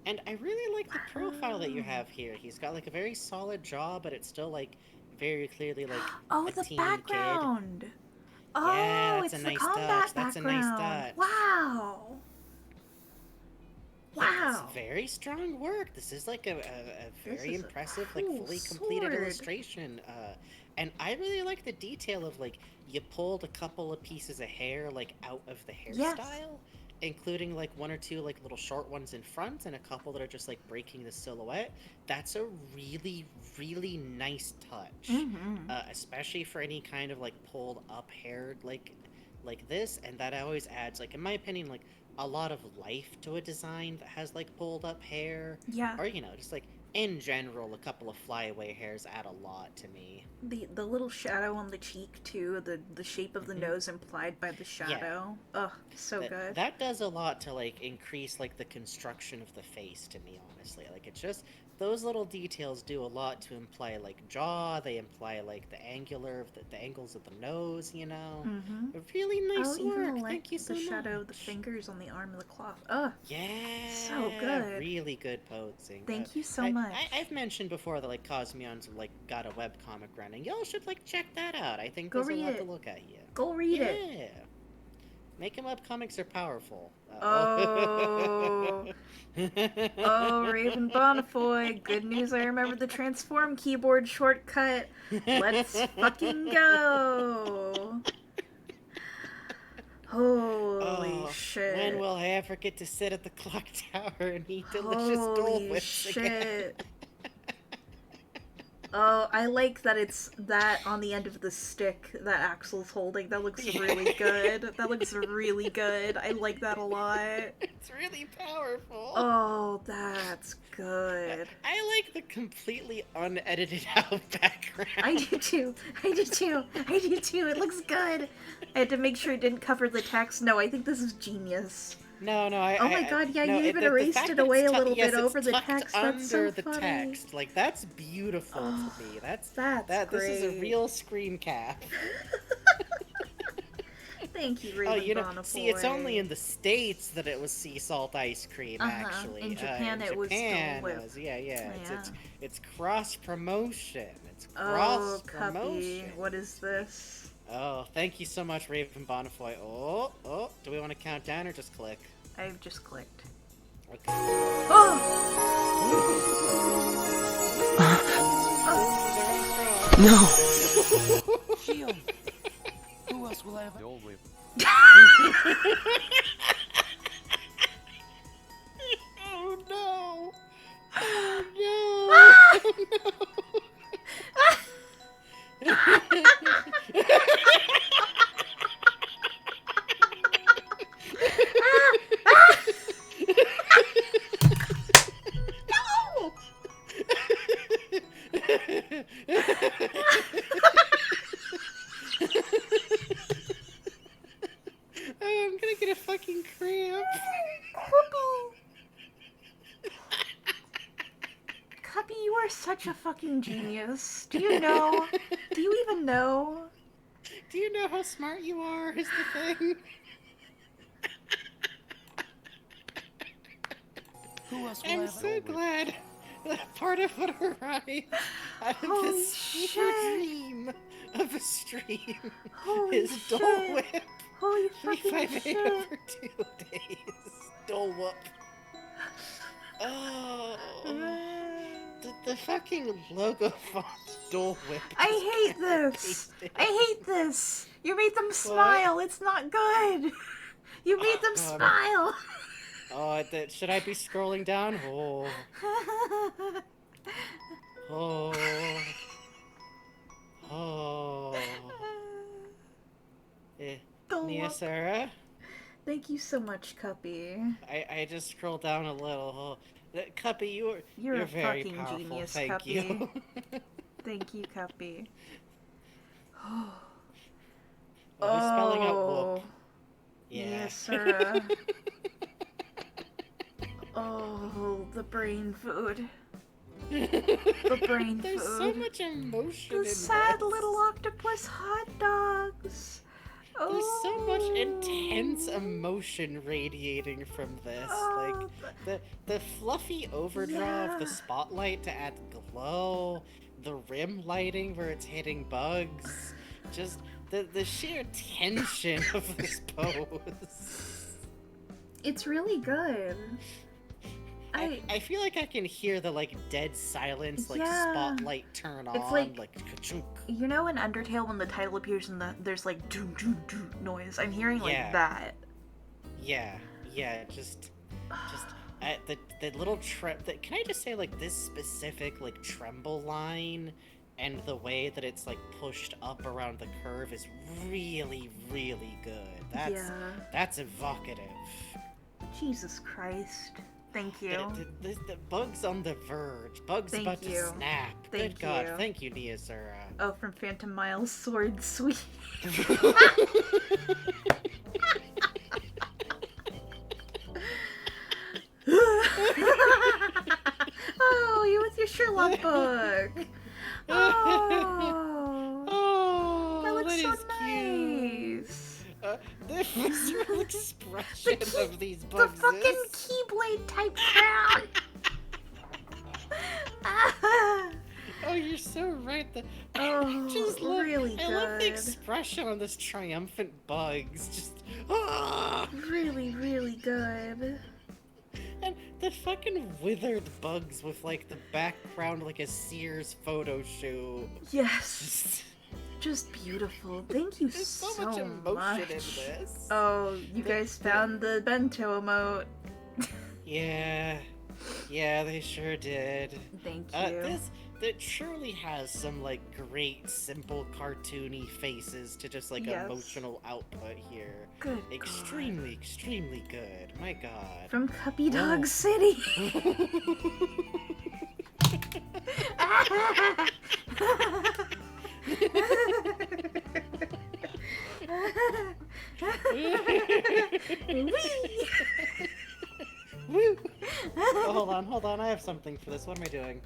And I really like the profile that you have here. He's got like a very solid jaw, but it's still like very clearly like Oh, a the teen background. Kid. Oh, Yeah, that's it's a the nice combat touch. That's a nice background. touch. Wow. Yeah, Wow. it's very strong work. This is like a This very is a impressive, like cool fully completed sword. illustration. And I really like the detail of like you pulled a couple of pieces of hair like out of the Yes. hairstyle, including like one or two like little short ones in front and a couple that are just like breaking the silhouette. That's a really, really nice touch, Mm-hmm. especially for any kind of like pulled up hair like this. And that always adds, like in my opinion, like a lot of life to a design that has like pulled up hair, Yeah. or just like in general, a couple of flyaway hairs add a lot to me. The little shadow on the cheek too. The shape of the nose implied by the shadow. Ugh, so good. That does a lot to like increase like the construction of the face to me, honestly. Like it's just those little details do a lot to imply like jaw. They imply like the angles of the nose. Mm-hmm. A really nice Oh, work. even like Thank you so the much. shadow of the fingers on the arm of the cloth. Ugh. Yeah, So good. Really good posing. Thank you so much. I've mentioned before that like Cosmion's like got a webcomic running. Y'all should like check that out. I think Go there's a lot read to it. look at here. Go read Yeah. it. Making webcomics are powerful. Oh. Oh, Raven Bonifoy. Good news, I remember the transform keyboard shortcut. Let's fucking go. Holy shit. When will I ever get to sit at the clock tower and eat delicious Dole Holy Whips again? shit. Oh, I like that it's that on the end of the stick that Axel's holding. That looks really good. That looks really good. I like that a lot. It's really powerful. Oh, that's good. I like the completely unedited out background. I do too. I do too. I do too. It looks good. I had to make sure it didn't cover the text. No, I think this is genius. No, Oh my god, yeah, you even erased it away a little bit over the text. That's so under the funny. text. Like, that's beautiful to me. That's great. This is a real screen cap. Thank you, Oh, Raven you know, Bonafoy. see, it's only in the States that it was sea salt ice cream, actually. In Japan, it was Dole Whip. Yeah. Yeah. It's cross promotion. It's Oh, cross Cuppy, promotion. what is this? Oh, thank you so much, Raven Bonafoy. Oh, do we want to count down or just click? I've just clicked. Okay. Oh! No! Shield! Who else will have Dole Whip? Oh no! Oh no! Oh, I'm gonna get a fucking cramp. Cuppy, you are such a fucking genius. Do you know? Do you even know? Do you know how smart you are, is the thing? Who else will I'm have so Dole Whip? glad that part of what arrived out of Holy this fever shit. dream of a stream Holy is shit. Dole Whip. Holy fucking 358 shit. over 2 days. Dole Whip. Oh. The fucking logo font Dole Whip. I hate this. I hate this. You made them smile. It's not good. You made them God. smile. Oh, should I be scrolling down? Oh. Oh. Oh. Dole Nia Whip. Sarah? Thank you so much, Cuppy. I just scrolled down a little. Cuppy, You're a very fucking powerful. genius, Thank Cuppy. you. Thank you, Cuppy. Oh, we're spelling out Oh. whoop. Yeah. Yes, sir. Oh, the brain food. The brain There's food. so much emotion The in sad this. little octopus hot dogs. Oh. There's so much intense emotion radiating from this. Oh, Like the fluffy overdraw of the Yeah. spotlight to add glow, the rim lighting where it's hitting bugs, just the sheer tension of this pose. It's really good. I feel like I can hear the like dead silence, like Yeah. spotlight turn on, It's like- ka-chunk. You know in Undertale when the title appears and there's like doo doo doo noise? I'm hearing like Yeah. that. Yeah, just the little can I just say like this specific like tremble line and the way that it's like pushed up around the curve is really good. That's evocative. Jesus Christ. Thank you. The bug's on the verge. Bug's Thank about you. to snap. Thank Good God. you. Thank you, Nia Sura. Oh, from Phantom Miles Sword Sweet. Oh, you with your Sherlock book. Oh, Oh, that looks so is cute. nice. The visceral expression of these The bugs fucking is... Keyblade type crown. Oh, you're so right. Oh, Just love, really I love the good. expression on this triumphant bugs. Just ah! Really, really good. And the fucking withered bugs with like the background like a Sears photo shoot. Yes. Just beautiful. Thank you There's so so much emotion in this. Oh, you guys found the bento emote. Yeah, they sure did. Thank you. that truly has some like great, simple, cartoony faces to just like Yes. emotional output here. Good Extremely, extremely good. My God. From Cuppy Dog City. Whee! Woo! Oh, hold on. I have something for this. What am I doing?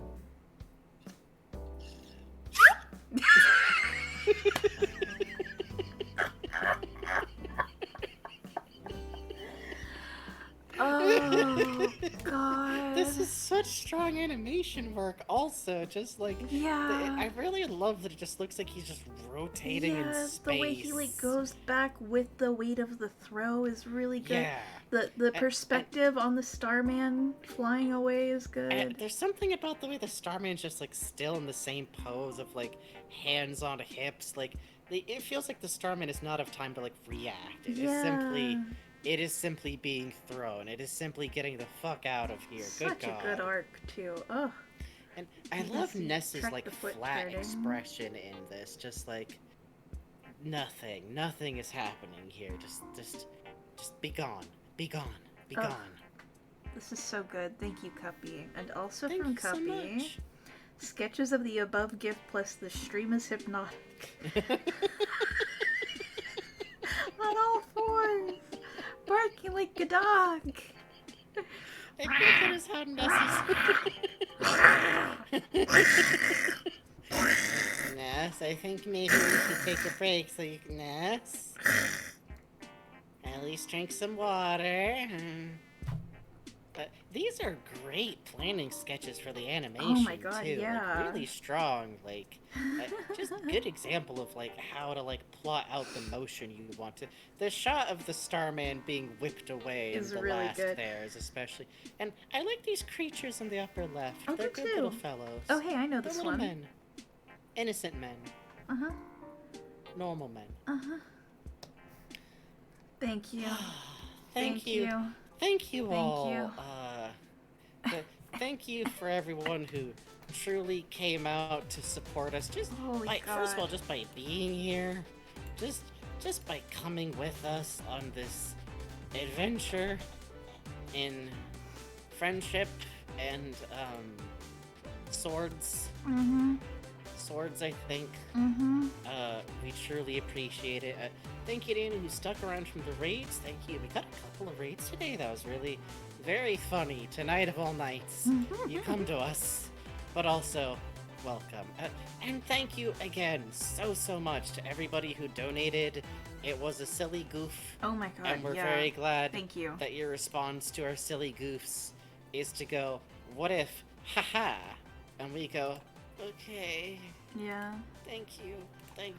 Oh God. This is such strong animation work. Also, just like Yeah. I really love that it just looks like he's just rotating in Yes, space. the way he like goes back with the weight of the throw is really good. Yeah. The perspective on the Starman flying away is good. And there's something about the way the Starman's just like still in the same pose of like hands on hips. Like it feels like the Starman is not of time to like react. It is simply being thrown. It is simply getting the fuck out of here. Such Good God. a good arc too. Oh. And I love Ness's track like the foot flat turning. expression in this. Just like nothing is happening here. Just be gone. Be gone. Be Ugh. gone. This is so good. Thank you, Cuppy. And also Thank from you so Cuppy, much. sketches of the above gift plus the stream is hypnotic. On all fours, barking like a dog. I think that is how Ness, I think maybe we should take a break so you can Ness. At least drink some water. These are great planning sketches for the animation. Oh my God, too. yeah. Like, really strong. Like, just good example of like how to like plot out the motion you want to. The shot of the Starman being whipped away Is in the really last good. there is especially. And I like these creatures in the upper left. Oh, They're me good too. little fellows. Oh, hey, I know They're this little one. men. Innocent men. Uh huh. Normal men. Uh huh. Thank you. Thank you. Thank you Thank all. you. Thank you for everyone who truly came out to support us. Just Holy by, God. first of all, just by being here, just by coming with us on this adventure in friendship and swords. Mm-hmm. Swords, I think. Mm-hmm. We truly appreciate it. Thank you to anyone who stuck around from the raids. Thank you. We got a couple of raids today. That was really very funny. Tonight of all nights, you come to us, but also welcome. And thank you again so much to everybody who donated. It was a silly goof. Oh my God. And we're yeah. very glad Thank you. that your response to our silly goofs is to go, what if, haha? And we go, okay. Yeah. Thank you.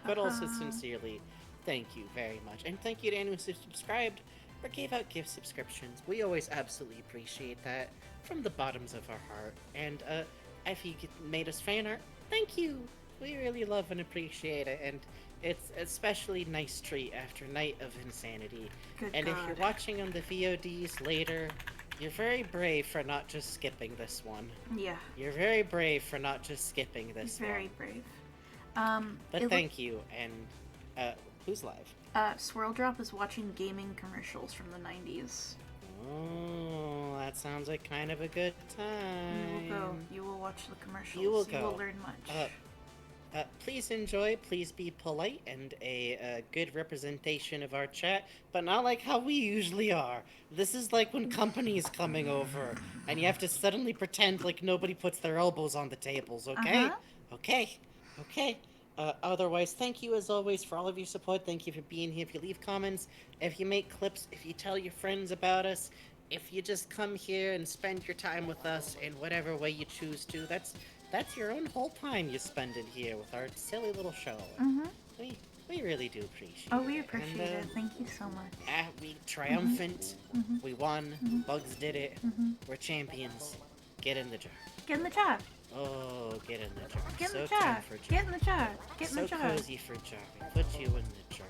But also sincerely, thank you very much. And thank you to anyone who subscribed or gave out gift subscriptions. We always absolutely appreciate that from the bottoms of our heart. And if you made us fan art, thank you. We really love and appreciate it. And it's especially nice treat after Night of Insanity. Good and God. if you're watching on the VODs later, you're very brave for not just skipping this one. Yeah. You're very brave for not just skipping this Very one. brave. But thank you, and who's live? Swirl Drop is watching gaming commercials from the 90s. Oh, that sounds like kind of a good time. You will go. You will watch the commercials. You will You go. will learn much. Please enjoy, please be polite, and a good representation of our chat, but not like how we usually are. This is like when company's coming over, and you have to suddenly pretend like nobody puts their elbows on the tables, okay? Uh-huh. Okay. Otherwise, thank you as always for all of your support. Thank you for being here. If you leave comments, if you make clips, if you tell your friends about us, if you just come here and spend your time with us in whatever way you choose to, that's your own whole time you spend in here with our silly little show. Mm-hmm. We really do appreciate it. Oh, we appreciate And, it. Thank you so much. We triumphant. Mm-hmm. We won. Mm-hmm. Bugs did it. Mm-hmm. We're champions. Get in the jar. Get in the jar. Oh, get in the jar. Get in So the jar. time for jar. Get in the jar. Get in So the jar. cozy for jar. We put you in the jar.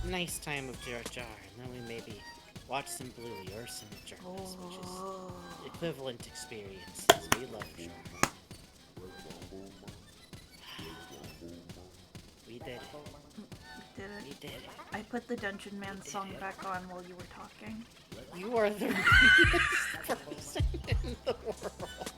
Nice time of jar, and then we maybe watch some Bluey or some jars, which is equivalent experiences. We love jar. did. I put the Dungeon Man song back on while you were talking. You are the meanest person in the world.